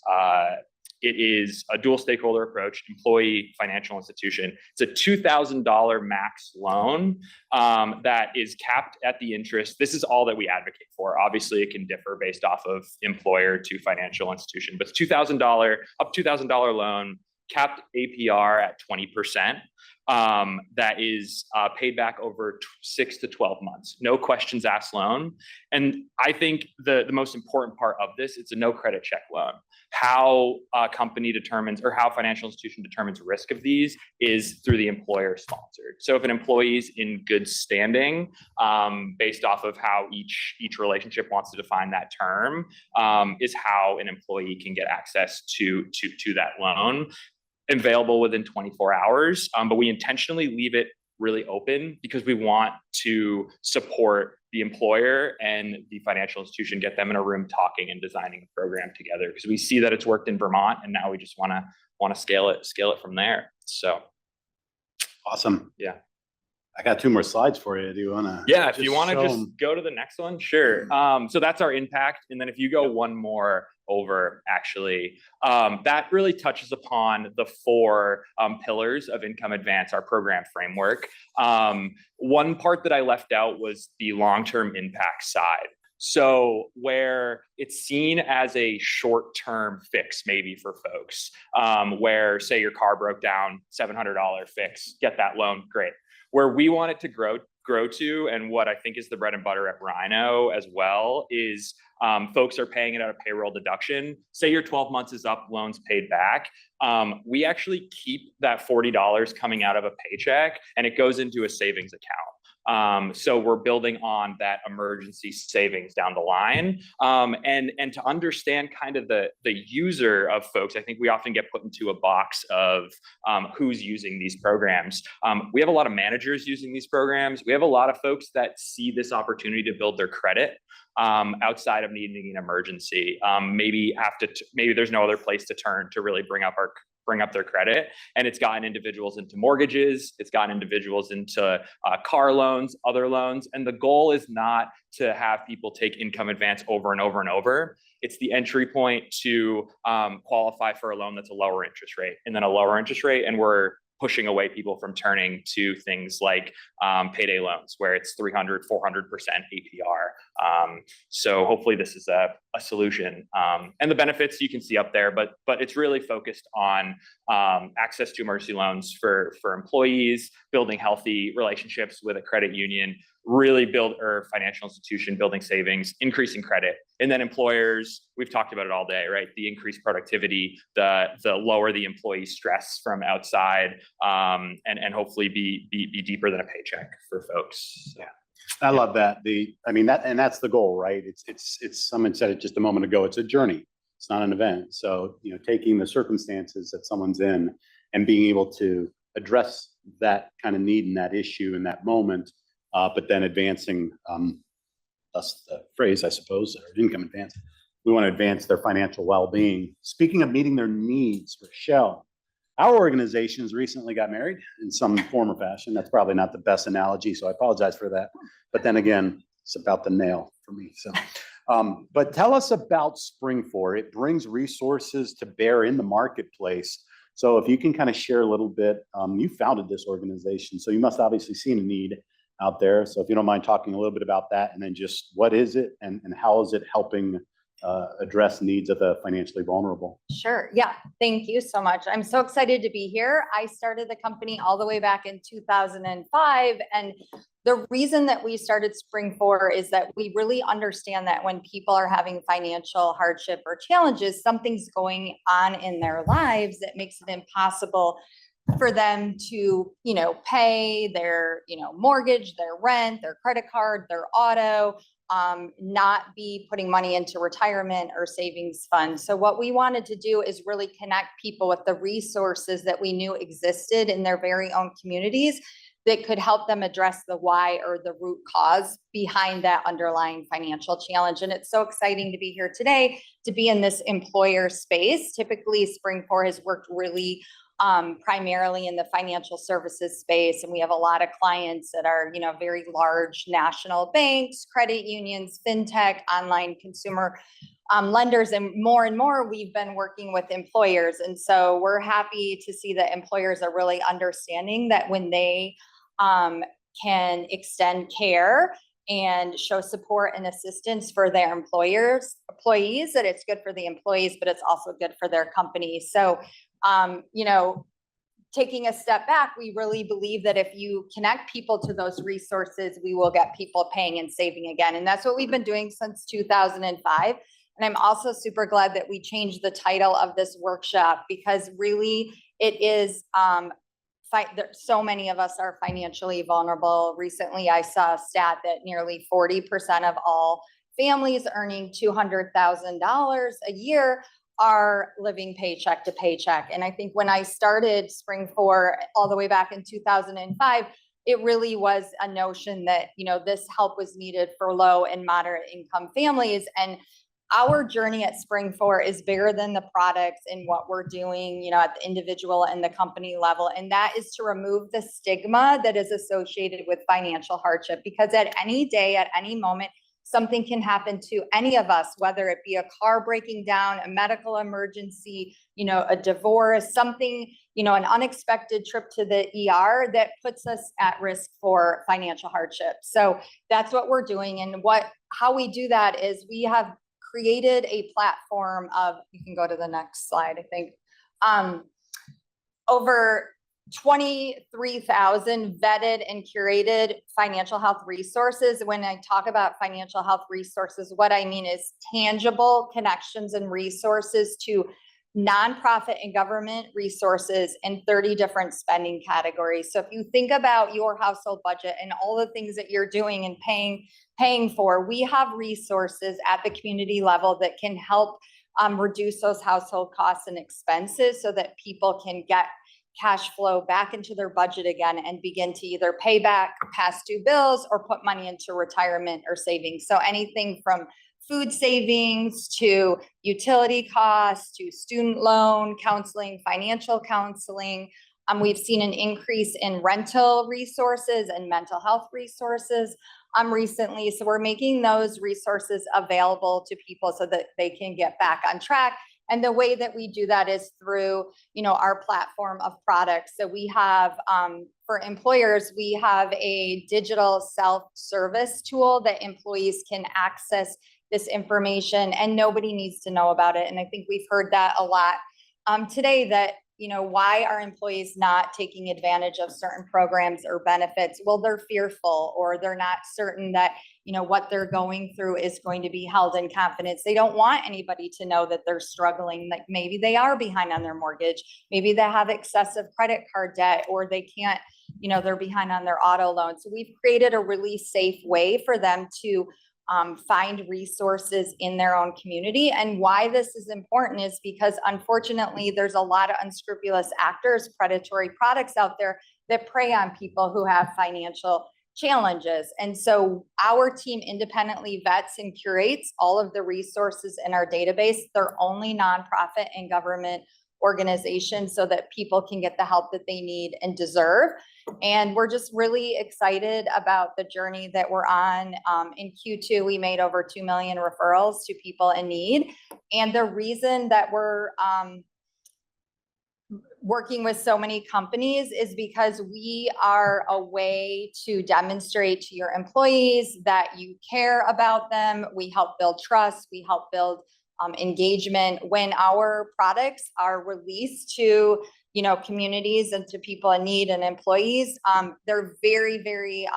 it is a dual stakeholder approach, employee, financial institution. It's a $2,000 max loan that is capped at the interest. This is all that we advocate for. Obviously, it can differ based off of employer to financial institution, but it's $2,000, up $2,000 loan, capped APR at 20%. That is paid back over 6 to 12 months. No questions asked loan. And I think the most important part of this, it's a no credit check loan. How a company determines or how a financial institution determines risk of these is through the employer sponsored. So if an employee is in good standing, based off of how each relationship wants to define that term, is how an employee can get access to that loan. Available within 24 hours, but we intentionally leave it really open because we want to support the employer and the financial institution, get them in a room talking and designing a program together, because we see that it's worked in Vermont, and now we just want to scale it from there. So awesome. Yeah. I got 2 more slides for you. Do you want to? Yeah, if you want to just go to the next one, sure. So that's our impact. And then if you go one more over, actually, that really touches upon the 4 pillars of Income Advance, our program framework. One part that I left out was the long-term impact side. So where it's seen as a short-term fix, maybe for folks, where say your car broke down, $700 fix, get that loan, great. Where we want it to grow to, and what I think is the bread and butter at Rhino as well, is folks are paying it out of payroll deduction. Say your 12 months is up, loans paid back. We actually keep that $40 coming out of a paycheck, and it goes into a savings account. So we're building on that emergency savings down the line. And to understand kind of the user of folks, I think we often get put into a box of who's using these programs. We have a lot of managers using these programs. We have a lot of folks that see this opportunity to build their credit outside of needing an emergency. Maybe there's no other place to turn to really bring up their credit. And it's gotten individuals into mortgages. It's gotten individuals into car loans, other loans. And the goal is not to have people take Income Advance over and over and over. It's the entry point to qualify for a loan that's a lower interest rate, and then a lower interest rate. And we're pushing away people from turning to things like payday loans, where it's 300, 400% APR. So hopefully this is a solution. And the benefits you can see up there, but it's really focused on access to emergency loans for employees, building healthy relationships with a credit union, or financial institution, building savings, increasing credit. And then employers, we've talked about it all day, right? The increased productivity, the lower the employee stress from outside, and hopefully be deeper than a paycheck for folks. So. Yeah, I love that. That's the goal, right? It's someone said it just a moment ago. It's a journey. It's not an event. So, taking the circumstances that someone's in and being able to address that kind of need and that issue in that moment, but then advancing, that's the phrase, I suppose, or income advance. We want to advance their financial well-being. Speaking of meeting their needs, Rochelle, our organizations recently got married in some form or fashion. That's probably not the best analogy, so I apologize for that. But then again, it's about the nail for me. So, but tell us about Spring4. It brings resources to bear in the marketplace. So if you can kind of share a little bit, you founded this organization, so you must obviously seen a need out there. So if you don't mind talking a little bit about that, and then just what is it and how is it helping address needs of the financially vulnerable? Sure. Yeah. Thank you so much. I'm so excited to be here. I started the company all the way back in 2005. And The reason that we started Spring 4 is that we really understand that when people are having financial hardship or challenges, something's going on in their lives that makes it impossible for them to, pay their, mortgage, their rent, their credit card, their auto, not be putting money into retirement or savings funds. So what we wanted to do is really connect people with the resources that we knew existed in their very own communities that could help them address the why or the root cause behind that underlying financial challenge. And it's so exciting to be here today, to be in this employer space. Typically, Spring 4 has worked really primarily in the financial services space. And we have a lot of clients that are, very large national banks, credit unions, fintech, online consumer lenders, and more we've been working with employers. And so we're happy to see that employers are really understanding that when they can extend care and show support and assistance for their employees, that it's good for the employees, but it's also good for their company. So, taking a step back, we really believe that if you connect people to those resources, we will get people paying and saving again. And that's what we've been doing since 2005. And I'm also super glad that we changed the title of this workshop, because really it is, so many of us are financially vulnerable. Recently, I saw a stat that nearly 40% of all families earning $200,000 a year are living paycheck to paycheck. And I think when I started Spring 4 all the way back in 2005, it really was a notion that, this help was needed for low and moderate income families. And our journey at Spring 4 is bigger than the products and what we're doing, at the individual and the company level. And that is to remove the stigma that is associated with financial hardship, because at any day, at any moment, something can happen to any of us, whether it be a car breaking down, a medical emergency, a divorce, something, an unexpected trip to the ER that puts us at risk for financial hardship. So that's what we're doing. And how we do that is we have created a platform of, you can go to the next slide, I think, over 23,000 vetted and curated financial health resources. When I talk about financial health resources, what I mean is tangible connections and resources to nonprofit and government resources in 30 different spending categories. So if you think about your household budget and all the things that you're doing and paying for, we have resources at the community level that can help reduce those household costs and expenses so that people can get cash flow back into their budget again and begin to either pay back past due bills or put money into retirement or savings. So anything from food savings to utility costs to student loan counseling, financial counseling. We've seen an increase in rental resources and mental health resources recently. So we're making those resources available to people so that they can get back on track. And the way that we do that is through, our platform of products. So we have, for employers, we have a digital self-service tool that employees can access this information and nobody needs to know about it. And I think we've heard that a lot today, that, why are employees not taking advantage of certain programs or benefits? Well, they're fearful, or they're not certain that, what they're going through is going to be held in confidence. They don't want anybody to know that they're struggling, like maybe they are behind on their mortgage, maybe they have excessive credit card debt, or they can't, they're behind on their auto loan. So we've created a really safe way for them to find resources in their own community. And why this is important is because, unfortunately, there's a lot of unscrupulous actors, predatory products out there that prey on people who have financial challenges. And so our team independently vets and curates all of the resources in our database. They're only nonprofit and government organizations so that people can get the help that they need and deserve. And we're just really excited about the journey that we're on. In Q2, we made over 2 million referrals to people in need. And the reason that we're working with so many companies is because we are a way to demonstrate to your employees that you care about them. We help build trust. We help build engagement. When our products are released to communities and to people in need and employees, they're very, very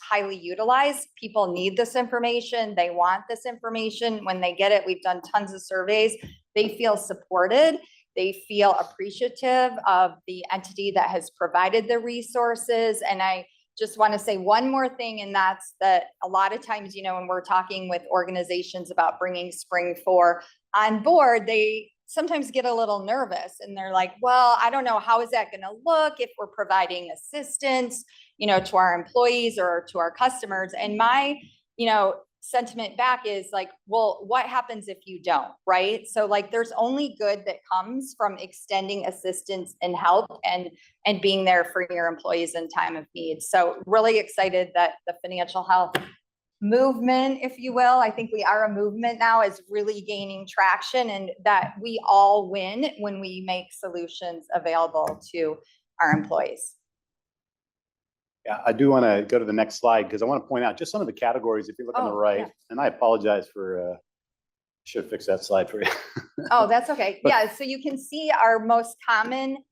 highly utilized. People need this information. They want this information. When they get it, we've done tons of surveys. They feel supported. They feel appreciative of the entity that has provided the resources. And I just want to say one more thing, and that's that a lot of times, you know, when we're talking with organizations about bringing Spring 4 on board, they sometimes get a little nervous and they're like, well, I don't know, how is that going to look if we're providing assistance, you know, to our employees or to our customers? And my, you know, sentiment back is like, well, what happens if you don't, right? So like, there's only good that comes from extending assistance and help and being there for your employees in time of need. So really excited that the financial health movement, if you will, I think we are a movement now, is really gaining traction, and that we all win when we make solutions available to our employees. Yeah, I do want to go to the next slide because I want to point out just some of the categories. If you look on the right, and I apologize for, should fix that slide for you. Oh, that's okay. Yeah, so you can see our most common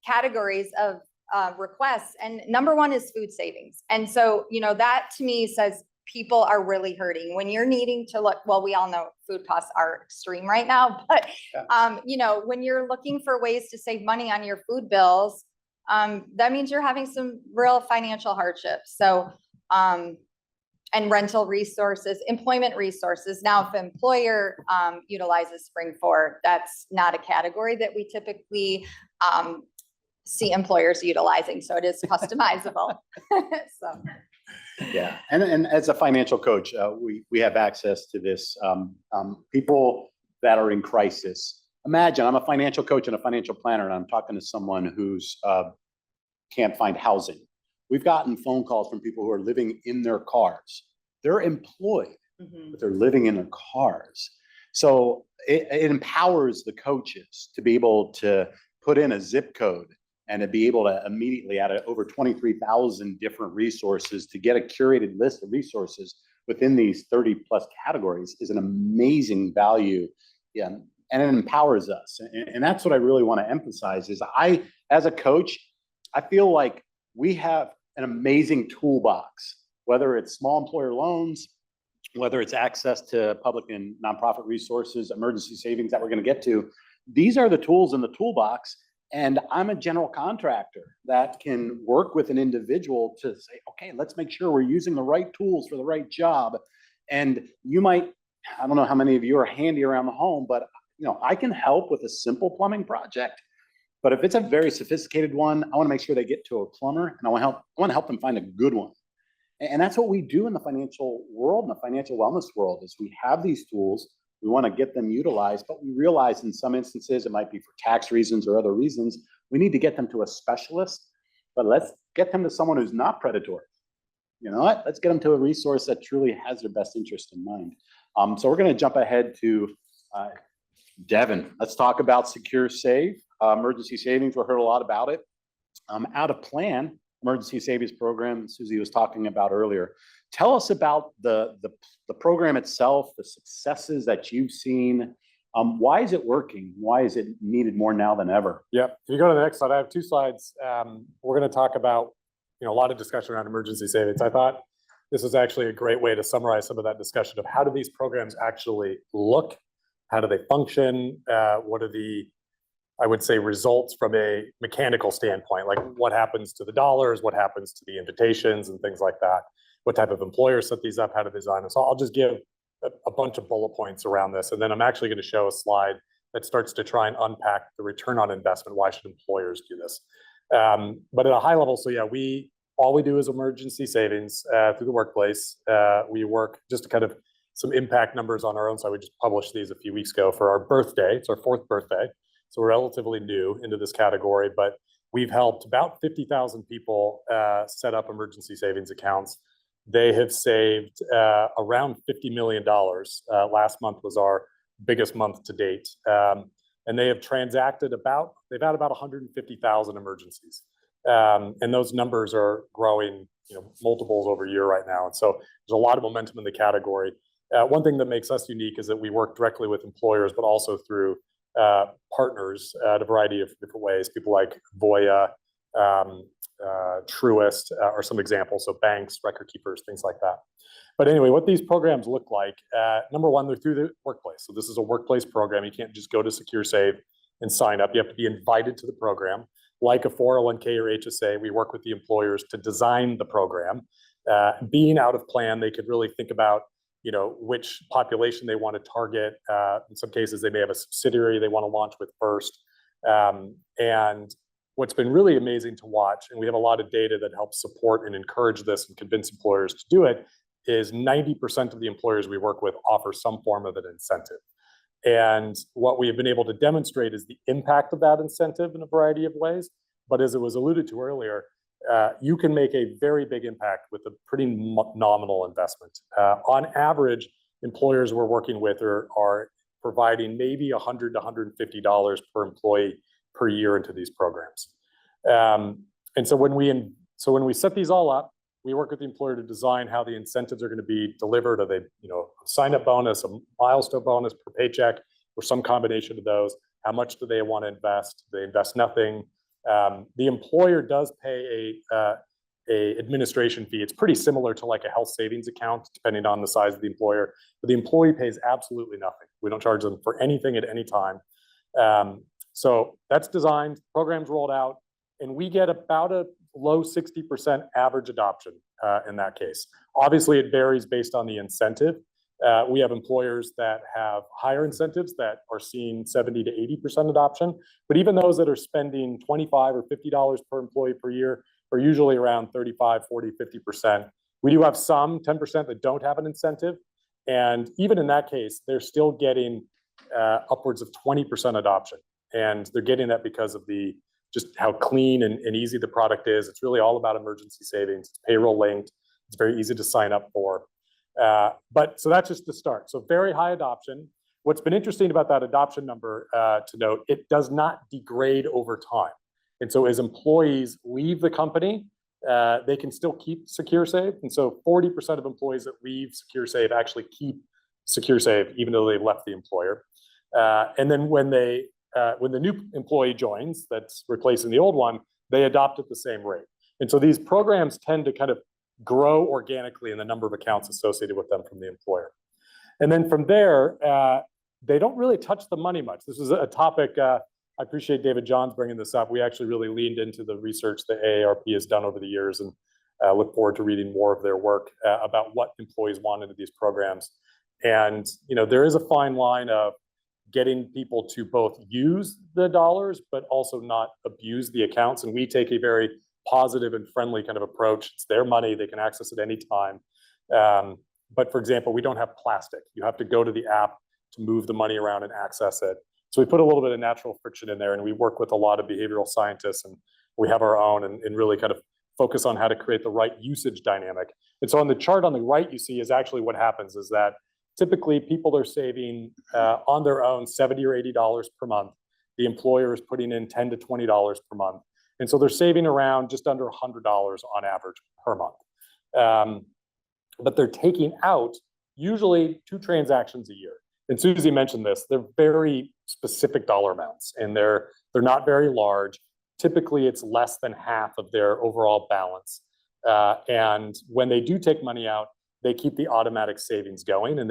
categories of requests, and number one is food savings. And so, you know, that to me says people are really hurting when you're needing to look, well, we all know food costs are extreme right now, but you know, when you're looking for ways to save money on your food bills, that means you're having some real financial hardships. So, and rental resources, employment resources. Now, if an employer utilizes Spring 4, that's not a category that we typically see employers utilizing. So it is customizable. So. Yeah, and as a financial coach, we have access to this. People that are in crisis. Imagine I'm a financial coach and a financial planner, and I'm talking to someone who's can't find housing. We've gotten phone calls from people who are living in their cars. They're employed, but they're living in their cars. So it empowers the coaches to be able to put in a zip code and to be able to immediately add over 23,000 different resources to get a curated list of resources within these 30 plus categories is an amazing value. Yeah, and it empowers us. And that's what I really want to emphasize is as a coach, I feel like we have an amazing toolbox, whether it's small employer loans, whether it's access to public and nonprofit resources, emergency savings that we're going to get to. These are the tools in the toolbox. And I'm a general contractor that can work with an individual to say, okay, let's make sure we're using the right tools for the right job. And you might, I don't know how many of you are handy around the home, but you know, I can help with a simple plumbing project. But if it's a very sophisticated one, I want to make sure they get to a plumber, and I want to help them find a good one. And that's what we do in the financial world, in the financial wellness world, is we have these tools. We want to get them utilized, but we realize in some instances, it might be for tax reasons or other reasons, we need to get them to a specialist, but let's get them to someone who's not predatory. You know what? Let's get them to a resource that truly has their best interest in mind. So we're going to jump ahead to Devin. Let's talk about Secure Save, emergency savings. We heard a lot about it. Out of Plan, emergency savings program Susie was talking about earlier. Tell us about the program itself, the successes that you've seen. Why is it working? Why is it needed more now than ever? Yep. If you go to the next slide, I have two slides. We're going to talk about, a lot of discussion around emergency savings. I thought this is actually a great way to summarize some of that discussion of how do these programs actually look? How do they function? What are the, I would say, results from a mechanical standpoint? Like what happens to the dollars? What happens to the invitations and things like that? What type of employers set these up? How to design them? So I'll just give a bunch of bullet points around this. And then I'm actually going to show a slide that starts to try and unpack the return on investment. Why should employers do this? But at a high level, so yeah, all we do is emergency savings through the workplace. We work just to kind of some impact numbers on our own side. We just published these a few weeks ago for our birthday. It's our 4th birthday. So we're relatively new into this category, but we've helped about 50,000 people set up emergency savings accounts. They have saved around $50 million. Last month was our biggest month to date. And they have transacted they've had about 150,000 emergencies. And those numbers are growing, multiples over a year right now. And so there's a lot of momentum in the category. One thing that makes us unique is that we work directly with employers, but also through partners in a variety of different ways. People like Voya, Truist are some examples. So banks, record keepers, things like that. But anyway, what these programs look like, number one, they're through the workplace. So this is a workplace program. You can't just go to SecureSave and sign up. You have to be invited to the program. Like a 401k or HSA, we work with the employers to design the program. Being out of plan, they could really think about, which population they want to target. In some cases, they may have a subsidiary they want to launch with first. And what's been really amazing to watch, and we have a lot of data that helps support and encourage this and convince employers to do it, is 90% of the employers we work with offer some form of an incentive. And what we have been able to demonstrate is the impact of that incentive in a variety of ways. But as it was alluded to earlier, you can make a very big impact with a pretty nominal investment. On average, employers we're working with are providing maybe $100 to $150 per employee per year into these programs. And so when we set these all up, we work with the employer to design how the incentives are going to be delivered. Are they, a sign-up bonus, a milestone bonus per paycheck, or some combination of those? How much do they want to invest? Do they invest nothing? The employer does pay a administration fee. It's pretty similar to like a health savings account, depending on the size of the employer. But the employee pays absolutely nothing. We don't charge them for anything at any time. So that's designed, programs rolled out, and we get about a low 60% average adoption in that case. Obviously, it varies based on the incentive. We have employers that have higher incentives that are seeing 70 to 80% adoption, but even those that are spending $25 or $50 per employee per year are usually around 35, 40, 50%. We do have some 10% that don't have an incentive, and even in that case, they're still getting upwards of 20% adoption, and they're getting that because of just how clean and easy the product is. It's really all about emergency savings. It's payroll linked. It's very easy to sign up for. So that's just the start. So very high adoption. What's been interesting about that adoption number to note, it does not degrade over time. And so as employees leave the company, they can still keep SecureSave. And so 40% of employees that leave SecureSave actually keep SecureSave, even though they've left the employer. And then when the new employee joins, that's replacing the old one, they adopt at the same rate. And so these programs tend to kind of grow organically in the number of accounts associated with them from the employer. And then from there, they don't really touch the money much. This is a topic, I appreciate David Johns bringing this up. We actually really leaned into the research that AARP has done over the years, and look forward to reading more of their work about what employees want into these programs. And there is a fine line of getting people to both use the dollars, but also not abuse the accounts. And we take a very positive and friendly kind of approach. It's their money. They can access it anytime. But for example, we don't have plastic. You have to go to the app to move the money around and access it. So we put a little bit of natural friction in there, and we work with a lot of behavioral scientists, and we have our own and really kind of focus on how to create the right usage dynamic. And so on the chart on the right, you see is actually what happens is that typically people are saving on their own $70 or $80 per month. The employer is putting in $10 to $20 per month. And so they're saving around just under $100 on average per month. But they're taking out usually 2 transactions a year. And Susie mentioned this, they're very specific dollar amounts, and they're not very large. Typically, it's less than half of their overall balance. And when they do take money out, they keep the automatic savings going, and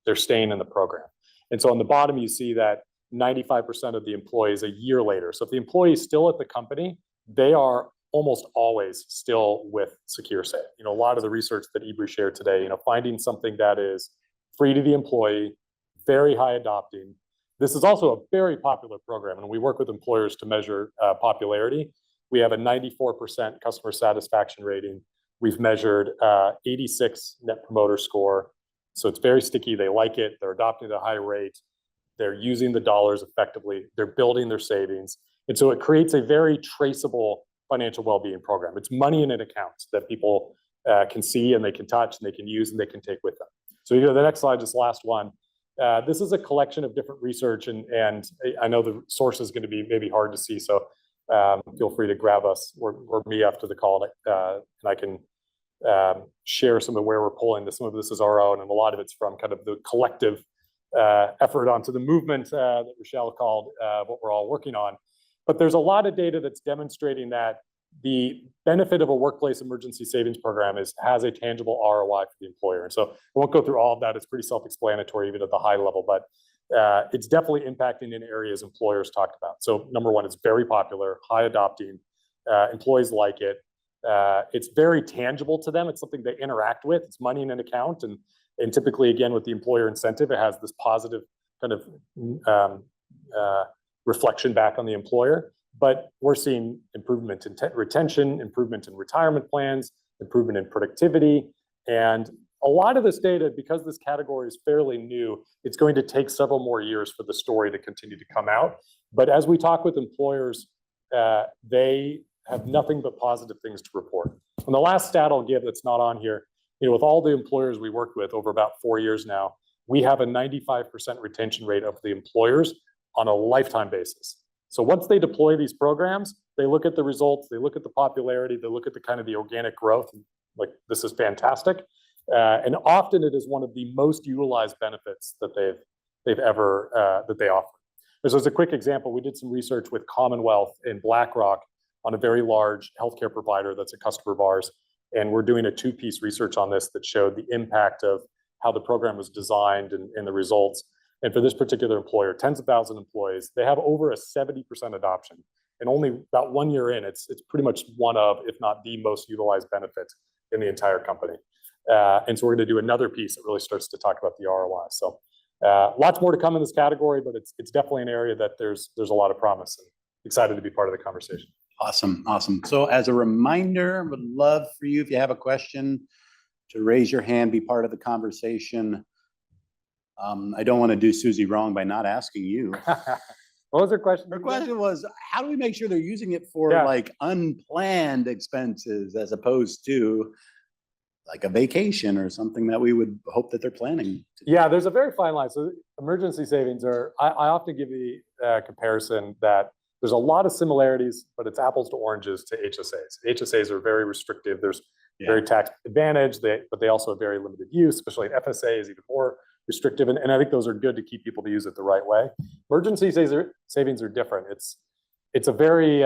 they're staying in the program. And so on the bottom, you see that 95% of the employees a year later. So if the employee is still at the company, they are almost always still with SecureSave. A lot of the research that EBRI shared today, finding something that is free to the employee, very high adopting. This is also a very popular program, and we work with employers to measure popularity. We have a 94% customer satisfaction rating. We've measured 86 net promoter score. So it's very sticky. They like it. They're adopting at a high rate. They're using the dollars effectively. They're building their savings. And so it creates a very traceable financial well-being program. It's money in an account that people can see and they can touch and they can use and they can take with them. So the next slide, this last one. This is a collection of different research, and I know the source is going to be maybe hard to see, so feel free to grab us or me after the call, and I can share some of where we're pulling this. Some of this is our own, and a lot of it's from kind of the collective effort onto the movement that Rochelle called what we're all working on. But there's a lot of data that's demonstrating that the benefit of a workplace emergency savings program has a tangible ROI for the employer. And so I won't go through all of that. It's pretty self-explanatory even at the high level, but it's definitely impacting in areas employers talked about. So number one, it's very popular, high adopting, employees like it. It's very tangible to them. It's something they interact with. It's money in an account. And typically, again, with the employer incentive, it has this positive kind of reflection back on the employer. But we're seeing improvement in retention, improvement in retirement plans, improvement in productivity. And a lot of this data, because this category is fairly new, it's going to take several more years for the story to continue to come out. But as we talk with employers, they have nothing but positive things to report. And the last stat I'll give that's not on here, with all the employers we worked with over about 4 years now, we have a 95% retention rate of the employers on a lifetime basis. So once they deploy these programs, they look at the results, they look at the popularity, they look at the kind of the organic growth, like this is fantastic. And often it is one of the most utilized benefits that they've ever that they offer. So as a quick example, we did some research with Commonwealth and BlackRock on a very large healthcare provider that's a customer of ours. And we're doing a 2-piece research on this that showed the impact of how the program was designed and the results. And for this particular employer, tens of thousands of employees, they have over a 70% adoption. And only about 1 year in, it's pretty much one of, if not the most utilized benefit in the entire company. And so we're going to do another piece that really starts to talk about the ROI. So lots more to come in this category, but it's definitely an area that there's a lot of promise, and excited to be part of the conversation. Awesome, awesome. So as a reminder, would love for you, if you have a question, to raise your hand, be part of the conversation. I don't want to do Susie wrong by not asking you. What was her question? Her question was, how do we make sure they're using it for like unplanned expenses as opposed to like a vacation or something that we would hope that they're planning? Yeah, there's a very fine line. So emergency savings are, I often give the comparison that there's a lot of similarities, but it's apples to oranges to HSAs. HSAs are very restrictive. There's very tax advantage, but they also have very limited use, especially an FSA is even more restrictive. And I think those are good to keep people to use it the right way. Emergency savings are different. It's a very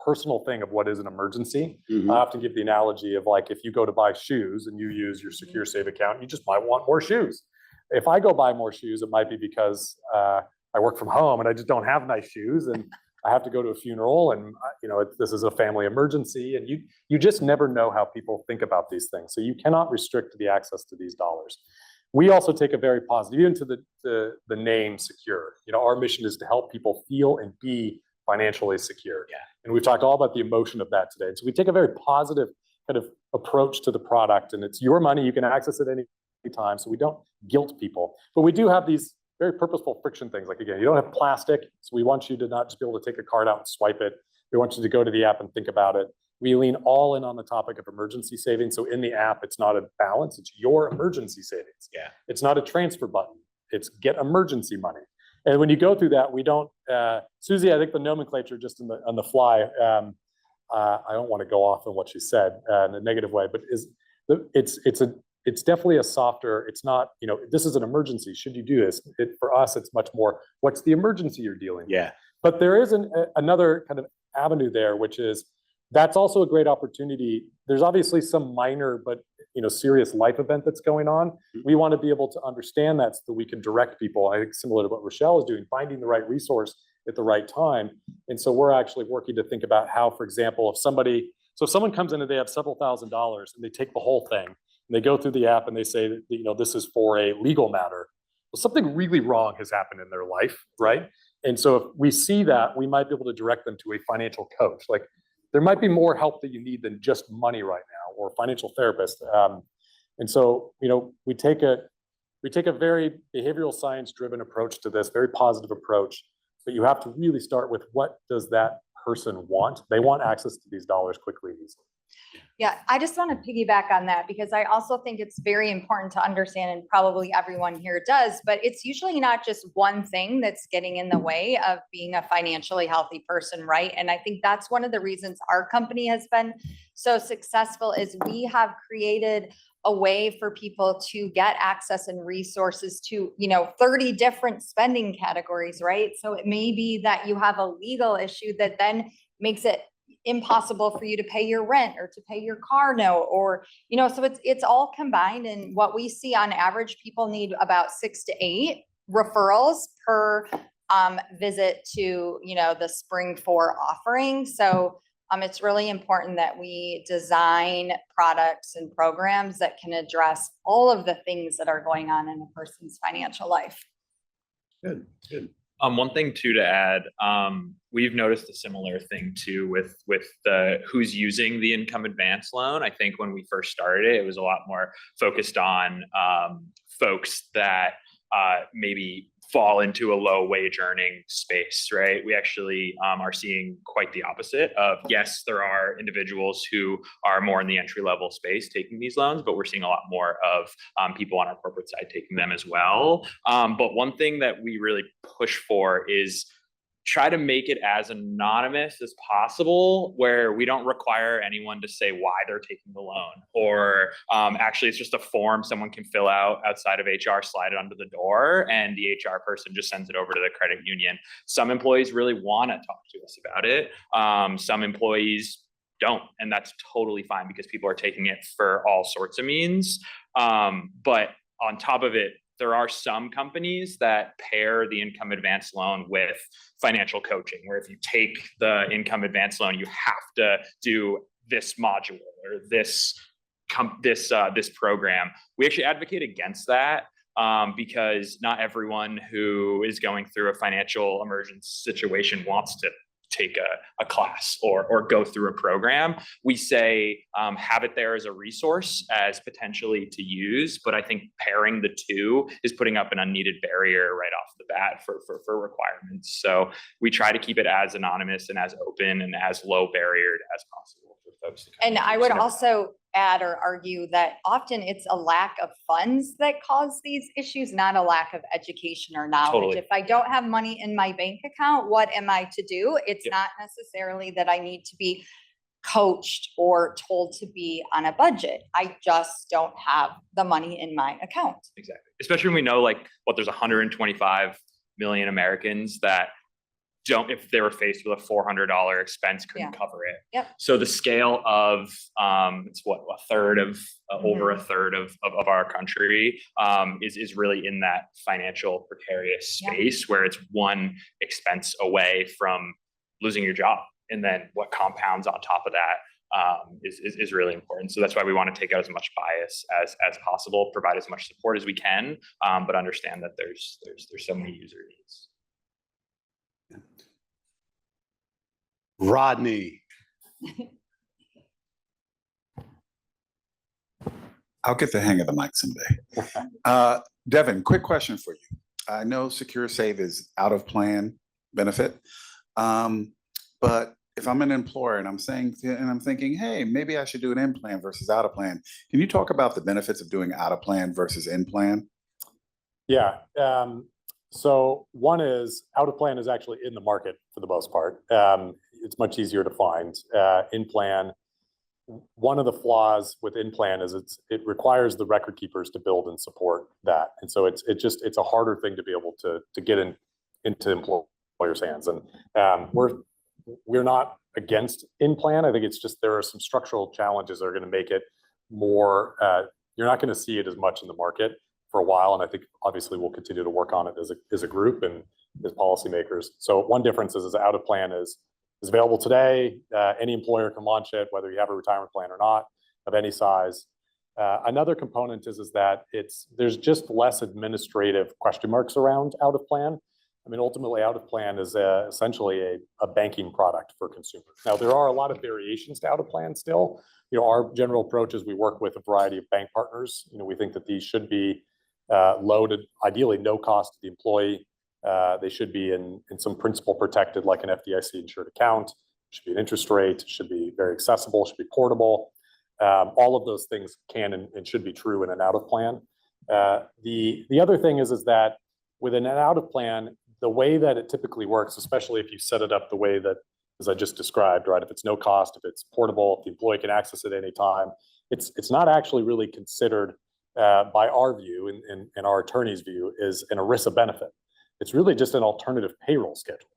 personal thing of what is an emergency. I often give the analogy of like, if you go to buy shoes and you use your secure save account, you just might want more shoes. If I go buy more shoes, it might be because I work from home and I just don't have nice shoes and I have to go to a funeral and this is a family emergency, and you just never know how people think about these things. So you cannot restrict the access to these dollars. We also take a very positive, even to the name secure. Our mission is to help people feel and be financially secure. Yeah. And we've talked all about the emotion of that today. So we take a very positive kind of approach to the product, and it's your money. You can access it any time. So we don't guilt people, but we do have these very purposeful friction things. Like, again, you don't have plastic. So we want you to not just be able to take a card out and swipe it. We want you to go to the app and think about it. We lean all in on the topic of emergency savings. So in the app, it's not a balance, it's your emergency savings. Yeah. It's not a transfer button. It's get emergency money. And when you go through that, we don't, Susie, I think the nomenclature just on the fly, I don't want to go off on what she said in a negative way, but it's definitely a softer, it's not, this is an emergency. Should you do this? For us, it's much more, what's the emergency you're dealing with? Yeah. But there is another kind of avenue there, which is, that's also a great opportunity. There's obviously some minor, but serious life event that's going on. We want to be able to understand that so that we can direct people. I think similar to what Rochelle is doing, finding the right resource at the right time. And so we're actually working to think about how, for example, if someone comes in and they have several $1,000s and they take the whole thing and they go through the app and they say that, this is for a legal matter. Well, something really wrong has happened in their life, right? And so if we see that, we might be able to direct them to a financial coach. Like, there might be more help that you need than just money right now, or a financial therapist. And so, we take a very behavioral science driven approach to this, very positive approach, but you have to really start with, what does that person want? They want access to these dollars quickly and easily. Yeah, I just want to piggyback on that, because I also think it's very important to understand, and probably everyone here does, but it's usually not just one thing that's getting in the way of being a financially healthy person, right? And I think that's one of the reasons our company has been so successful, is we have created a way for people to get access and resources to, 30 different spending categories, right? So it may be that you have a legal issue that then makes it impossible for you to pay your rent or to pay your car note, or, so it's all combined. And what we see on average, people need about 6 to 8 referrals per visit to, the Spring 4 offering. So it's really important that we design products and programs that can address all of the things that are going on in a person's financial life. Good, good. One thing too to add, we've noticed a similar thing too with the who's using the income advance loan. I think when we first started it was a lot more focused on folks that maybe fall into a low wage earning space, right? We actually are seeing quite the opposite of, yes, there are individuals who are more in the entry level space taking these loans, but we're seeing a lot more of people on our corporate side taking them as well. But one thing that we really push for is try to make it as anonymous as possible, where we don't require anyone to say why they're taking the loan, or actually it's just a form someone can fill out outside of HR, slide it under the door, and the HR person just sends it over to the credit union. Some employees really want to talk to us about it. Some employees don't, and that's totally fine because people are taking it for all sorts of means. But on top of it, there are some companies that pair the income advance loan with financial coaching, where if you take the income advance loan, you have to do this module or this program. We actually advocate against that because not everyone who is going through a financial emergency situation wants to take a class or go through a program. We say have it there as a resource, as potentially to use, but I think pairing the two is putting up an unneeded barrier right off the bat for requirements. So we try to keep it as anonymous and as open and as low barriered as possible for folks to come And I would also add or argue that often it's a lack of funds that cause these issues, not a lack of education or knowledge. Totally. If I don't have money in my bank account, what am I to do? It's not necessarily that I need to be coached or told to be on a budget. I just don't have the money in my account. Exactly. Especially when we know there's 125 million Americans that don't, if they were faced with a $400 expense, couldn't cover it. Yep. So the scale of it's what, a third of over a third of our country is really in that financial precarious space where it's one expense away from losing your job, and then what compounds on top of that is really important. So that's why we want to take out as much bias as possible, provide as much support as we can, but understand that there's so many user needs. Rodney. I'll get the hang of the mic someday. Devin, quick question for you. I know Secure Save is out of plan benefit, but if I'm an employer and I'm thinking, hey, maybe I should do an in plan versus out of plan. Can you talk about the benefits of doing out of plan versus in plan? Yeah. So one is out of plan is actually in the market for the most part. It's much easier to find. In plan, one of the flaws with in plan is it requires the record keepers to build and support that, and so it's a harder thing to be able to get into employers' hands. And we're not against in plan. I think it's just there are some structural challenges that are going to make it more. You're not going to see it as much in the market for a while, and I think obviously we'll continue to work on it as a group and as policymakers. So one difference is out of plan is available today. Any employer can launch it, whether you have a retirement plan or not, of any size. Another component is that there's just less administrative question marks around out of plan. I mean, ultimately, out of plan is essentially a banking product for consumers. Now, there are a lot of variations to out of plan still. Our general approach is we work with a variety of bank partners. We think that these should be low to ideally no cost to the employee. They should be in some principal protected, like an FDIC insured account. Should be an interest rate. Should be very accessible. Should be portable. All of those things can and should be true in an out of plan. The other thing is that within an out of plan, the way that it typically works, especially if you set it up the way that, as I just described, right? If it's no cost, if it's portable, if the employee can access it any time, it's not actually really considered by our view and our attorney's view is an ERISA benefit. It's really just an alternative payroll schedule,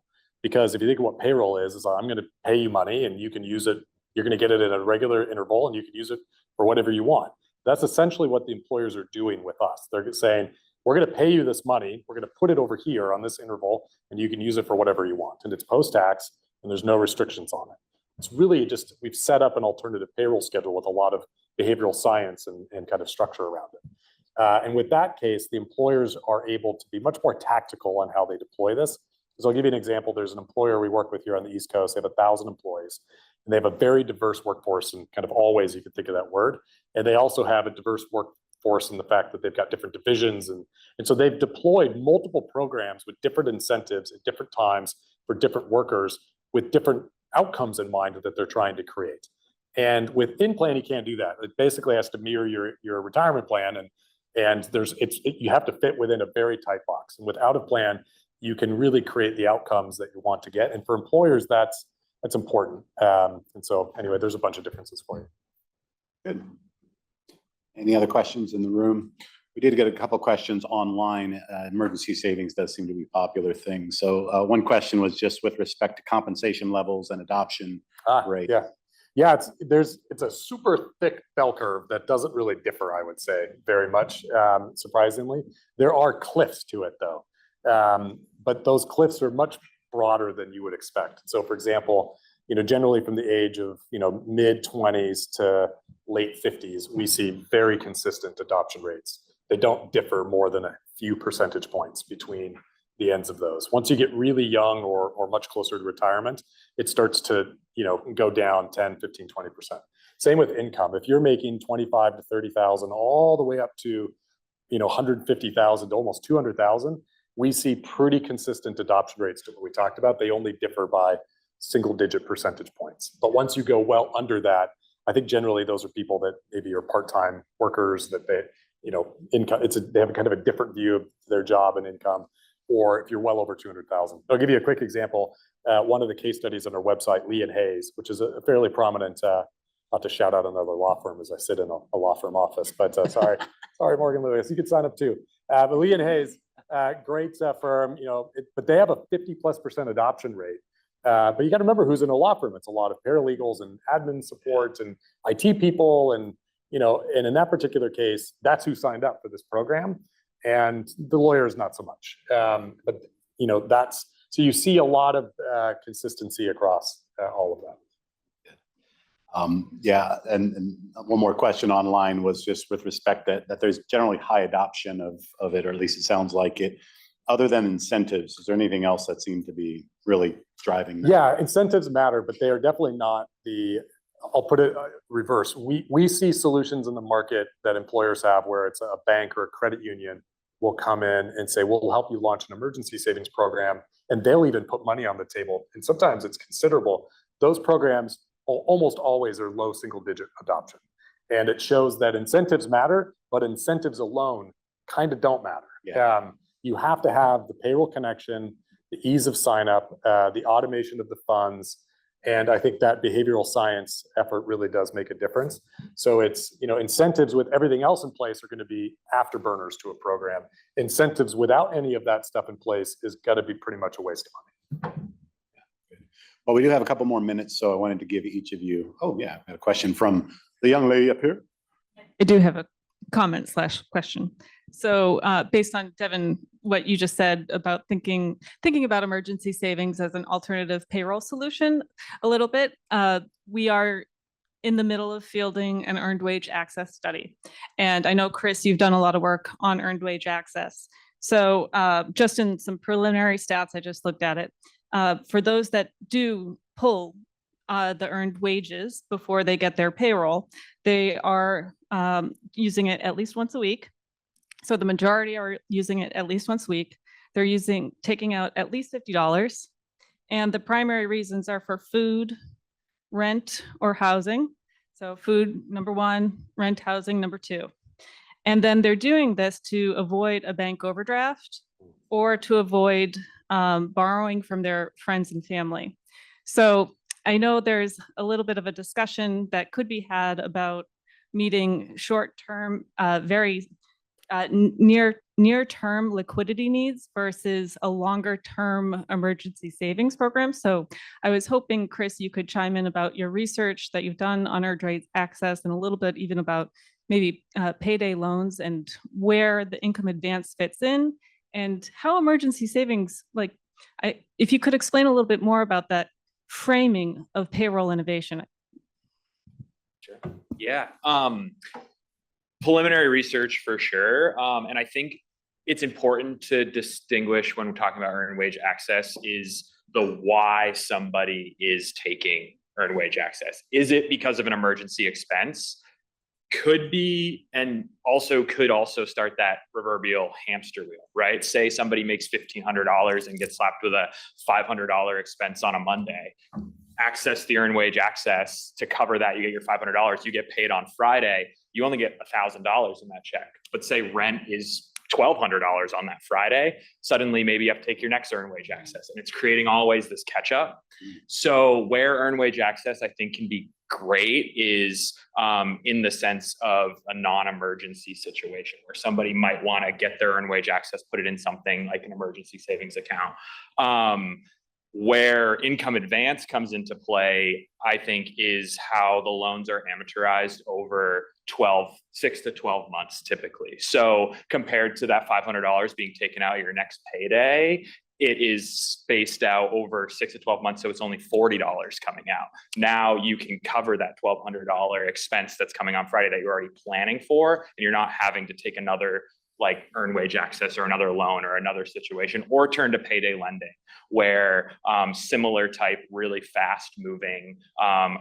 Because if you think of what payroll is I'm going to pay you money and you can use it, you're going to get it at a regular interval and you can use it for whatever you want. That's essentially what the employers are doing with us. They're saying, we're going to pay you this money, we're going to put it over here on this interval, and you can use it for whatever you want. And it's post-tax, and there's no restrictions on it. It's really just, we've set up an alternative payroll schedule with a lot of behavioral science and kind of structure around it. And with that case, the employers are able to be much more tactical on how they deploy this. So I'll give you an example. There's an employer we work with here on the East Coast. They have 1,000 employees, and they have a very diverse workforce in kind of all ways you could think of that word. And they also have a diverse workforce in the fact that they've got different divisions. And so they've deployed multiple programs with different incentives at different times for different workers with different outcomes in mind that they're trying to create. And with in-plan, you can't do that. It basically has to mirror your retirement plan. And you have to fit within a very tight box. And with out of plan, you can really create the outcomes that you want to get. And for employers, that's important. And so anyway, there's a bunch of differences for you. Good. Any other questions in the room? We did get a couple questions online. Emergency savings does seem to be a popular thing. So one question was just with respect to compensation levels and adoption rate. Yeah, it's a super thick bell curve that doesn't really differ, I would say, very much, surprisingly. There are cliffs to it, though. But those cliffs are much broader than you would expect. So, for example, generally from the age of, mid-20s to late 50s, we see very consistent adoption rates. They don't differ more than a few percentage points between the ends of those. Once you get really young or much closer to retirement, it starts to, go down 10, 15, 20%. Same with income. If you're making 25 to 30,000 all the way up to, 150,000 to almost 200,000, we see pretty consistent adoption rates to what we talked about. They only differ by single-digit percentage points. But once you go well under that, I think generally those are people that maybe are part-time workers that they, income. They have a kind of a different view of their job and income. Or if you're well over 200,000. I'll give you a quick example. One of the case studies on our website, Lee and Hayes, which is a fairly prominent, not to shout out another law firm as I sit in a law firm office, but sorry, Morgan Lewis, you could sign up too. But Lee and Hayes, great firm, but they have a 50+% adoption rate. But you got to remember who's in a law firm. It's a lot of paralegals and admin support and IT people, and and in that particular case, that's who signed up for this program. And the lawyers, not so much. But so you see a lot of consistency across all of that. And one more question online was just with respect that there's generally high adoption of it, or at least it sounds like it. Other than incentives, is there anything else that seemed to be really driving that? Yeah, incentives matter, but they are definitely not I'll put it reverse. We see solutions in the market that employers have where it's a bank or a credit union will come in and say, we'll help you launch an emergency savings program, and they'll even put money on the table. And sometimes it's considerable. Those programs almost always are low single-digit adoption. And it shows that incentives matter, but incentives alone kind of don't matter. Yeah. You have to have the payroll connection, the ease of sign up, the automation of the funds. And I think that behavioral science effort really does make a difference. So it's, incentives with everything else in place are going to be afterburners to a program. Incentives without any of that stuff in place is got to be pretty much a waste of money. Well, we do have a couple more minutes, so I wanted to give each of you, I had a question from the young lady up here. I do have a comment/question. So based on Devin, what you just said about thinking about emergency savings as an alternative payroll solution a little bit, we are in the middle of fielding an earned wage access study. And I know, Chris, you've done a lot of work on earned wage access. So just in some preliminary stats, I just looked at it. For those that do pull the earned wages before they get their payroll, they are using it at least once a week. So the majority are using it at least once a week. They're taking out at least $50. And the primary reasons are for food, rent, or housing. So food, number one, rent, housing, number two. And then they're doing this to avoid a bank overdraft or to avoid borrowing from their friends and family. So I know there's a little bit of a discussion that could be had about meeting short-term, very near near-term liquidity needs versus a longer-term emergency savings program. So I was hoping, Chris, you could chime in about your research that you've done on earned wage access and a little bit even about maybe payday loans and where the income advance fits in and how emergency savings, if you could explain a little bit more about that framing of payroll innovation. Sure. Yeah. Preliminary research for sure. And I think it's important to distinguish when we're talking about earned wage access is the why somebody is taking earned wage access. Is it because of an emergency expense? Could be, and could also start that proverbial hamster wheel, right? Say somebody makes $1,500 and gets slapped with a $500 expense on a Monday. Access the earned wage access to cover that. You get your $500. You get paid on Friday. You only get $1,000 in that check. But say rent is $1,200 on that Friday. Suddenly, maybe you have to take your next earned wage access, and it's creating always this catch up. So where earned wage access, I think, can be great is in the sense of a non-emergency situation where somebody might want to get their earned wage access, put it in something like an emergency savings account. Where income advance comes into play, I think, is how the loans are amortized over 6 to 12 months typically. So compared to that $500 being taken out your next payday, it is spaced out over 6 to 12 months. So it's only $40 coming out. Now you can cover that $1,200 expense that's coming on Friday that you're already planning for, and you're not having to take another like earned wage access or another loan or another situation, or turn to payday lending where similar type, really fast moving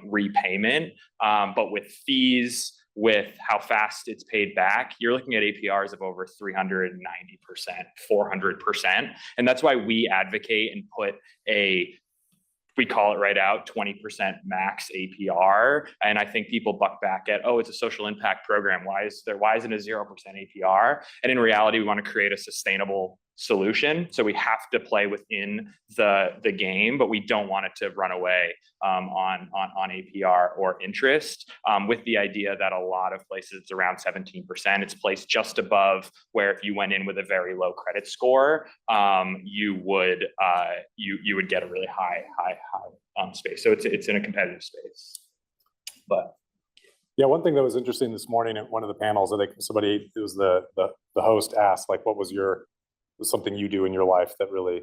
repayment, but with fees, with how fast it's paid back, you're looking at APRs of over 390%, 400%. And that's why we advocate and put we call it right out 20% max APR. And I think people buck back at, oh, it's a social impact program. Why isn't a 0% APR? And in reality, we want to create a sustainable solution. So we have to play within the game, but we don't want it to run away on APR or interest, with the idea that a lot of places it's around 17%. It's placed just above where if you went in with a very low credit score, you would get a really high space. So it's in a competitive space. But yeah, one thing that was interesting this morning at one of the panels, I think somebody, it was the host asked, like, what was something you do in your life that really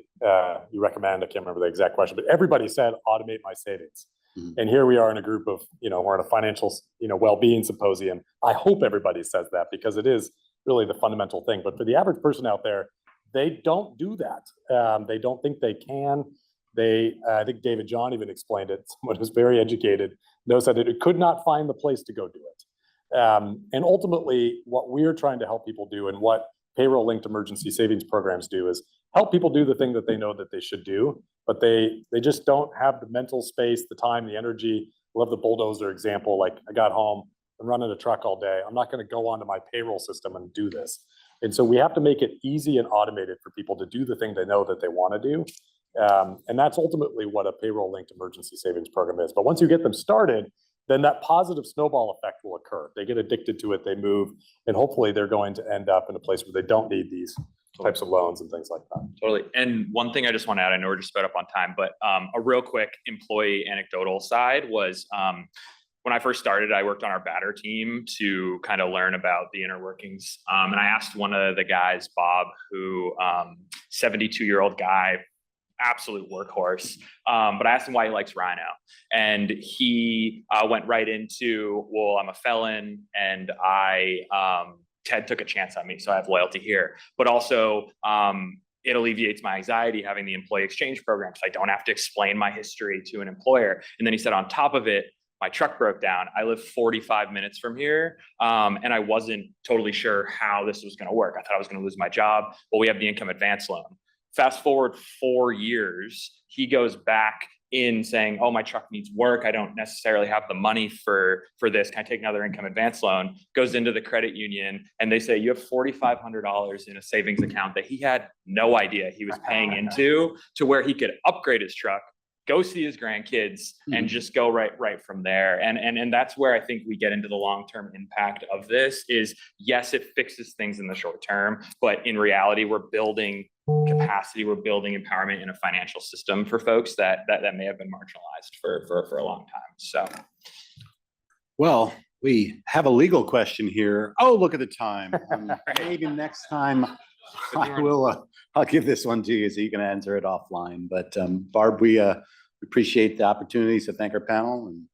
you recommend? I can't remember the exact question, but everybody said automate my savings. And here we are in a group of, we're in a financial, well-being symposium. I hope everybody says that because it is really the fundamental thing. But for the average person out there, they don't do that. They don't think they can. I think David John even explained it. Someone who's very educated knows that it could not find the place to go do it. And ultimately, what we're trying to help people do and what payroll-linked emergency savings programs do is help people do the thing that they know that they should do, but they just don't have the mental space, the time, the energy. Love the bulldozer example. Like, I got home, I'm running a truck all day. I'm not going to go onto my payroll system and do this. And so we have to make it easy and automated for people to do the thing they know that they want to do. And that's ultimately what a payroll-linked emergency savings program is. But once you get them started, then that positive snowball effect will occur. They get addicted to it, they move, and hopefully they're going to end up in a place where they don't need these types of loans and things like that. Totally. And one thing I just want to add, I know we're just about up on time, but a real quick employee anecdotal side was when I first started, I worked on our batter team to kind of learn about the inner workings. And I asked one of the guys, Bob, who 72-year-old guy, absolute workhorse. But I asked him why he likes Rhino. And he went right into, well, I'm a felon and Ted took a chance on me, so I have loyalty here. But also, it alleviates my anxiety having the employee exchange program, so I don't have to explain my history to an employer. And then he said, on top of it, my truck broke down. I live 45 minutes from here, and I wasn't totally sure how this was going to work. I thought I was going to lose my job. Well, we have the income advance loan. Fast forward 4 years, he goes back in saying, oh, my truck needs work. I don't necessarily have the money for this. Can I take another income advance loan? Goes into the credit union and they say, you have $4,500 in a savings account that he had no idea he was paying into, to where he could upgrade his truck, go see his grandkids and just go right from there. And that's where I think we get into the long-term impact of this is, yes, it fixes things in the short term, but in reality, we're building capacity, we're building empowerment in a financial system for folks that may have been marginalized for a long time. So. Well, we have a legal question here. Oh, look at the time. Maybe next time I'll give this one to you so you can answer it offline. But Barb, we appreciate the opportunity to thank our panel and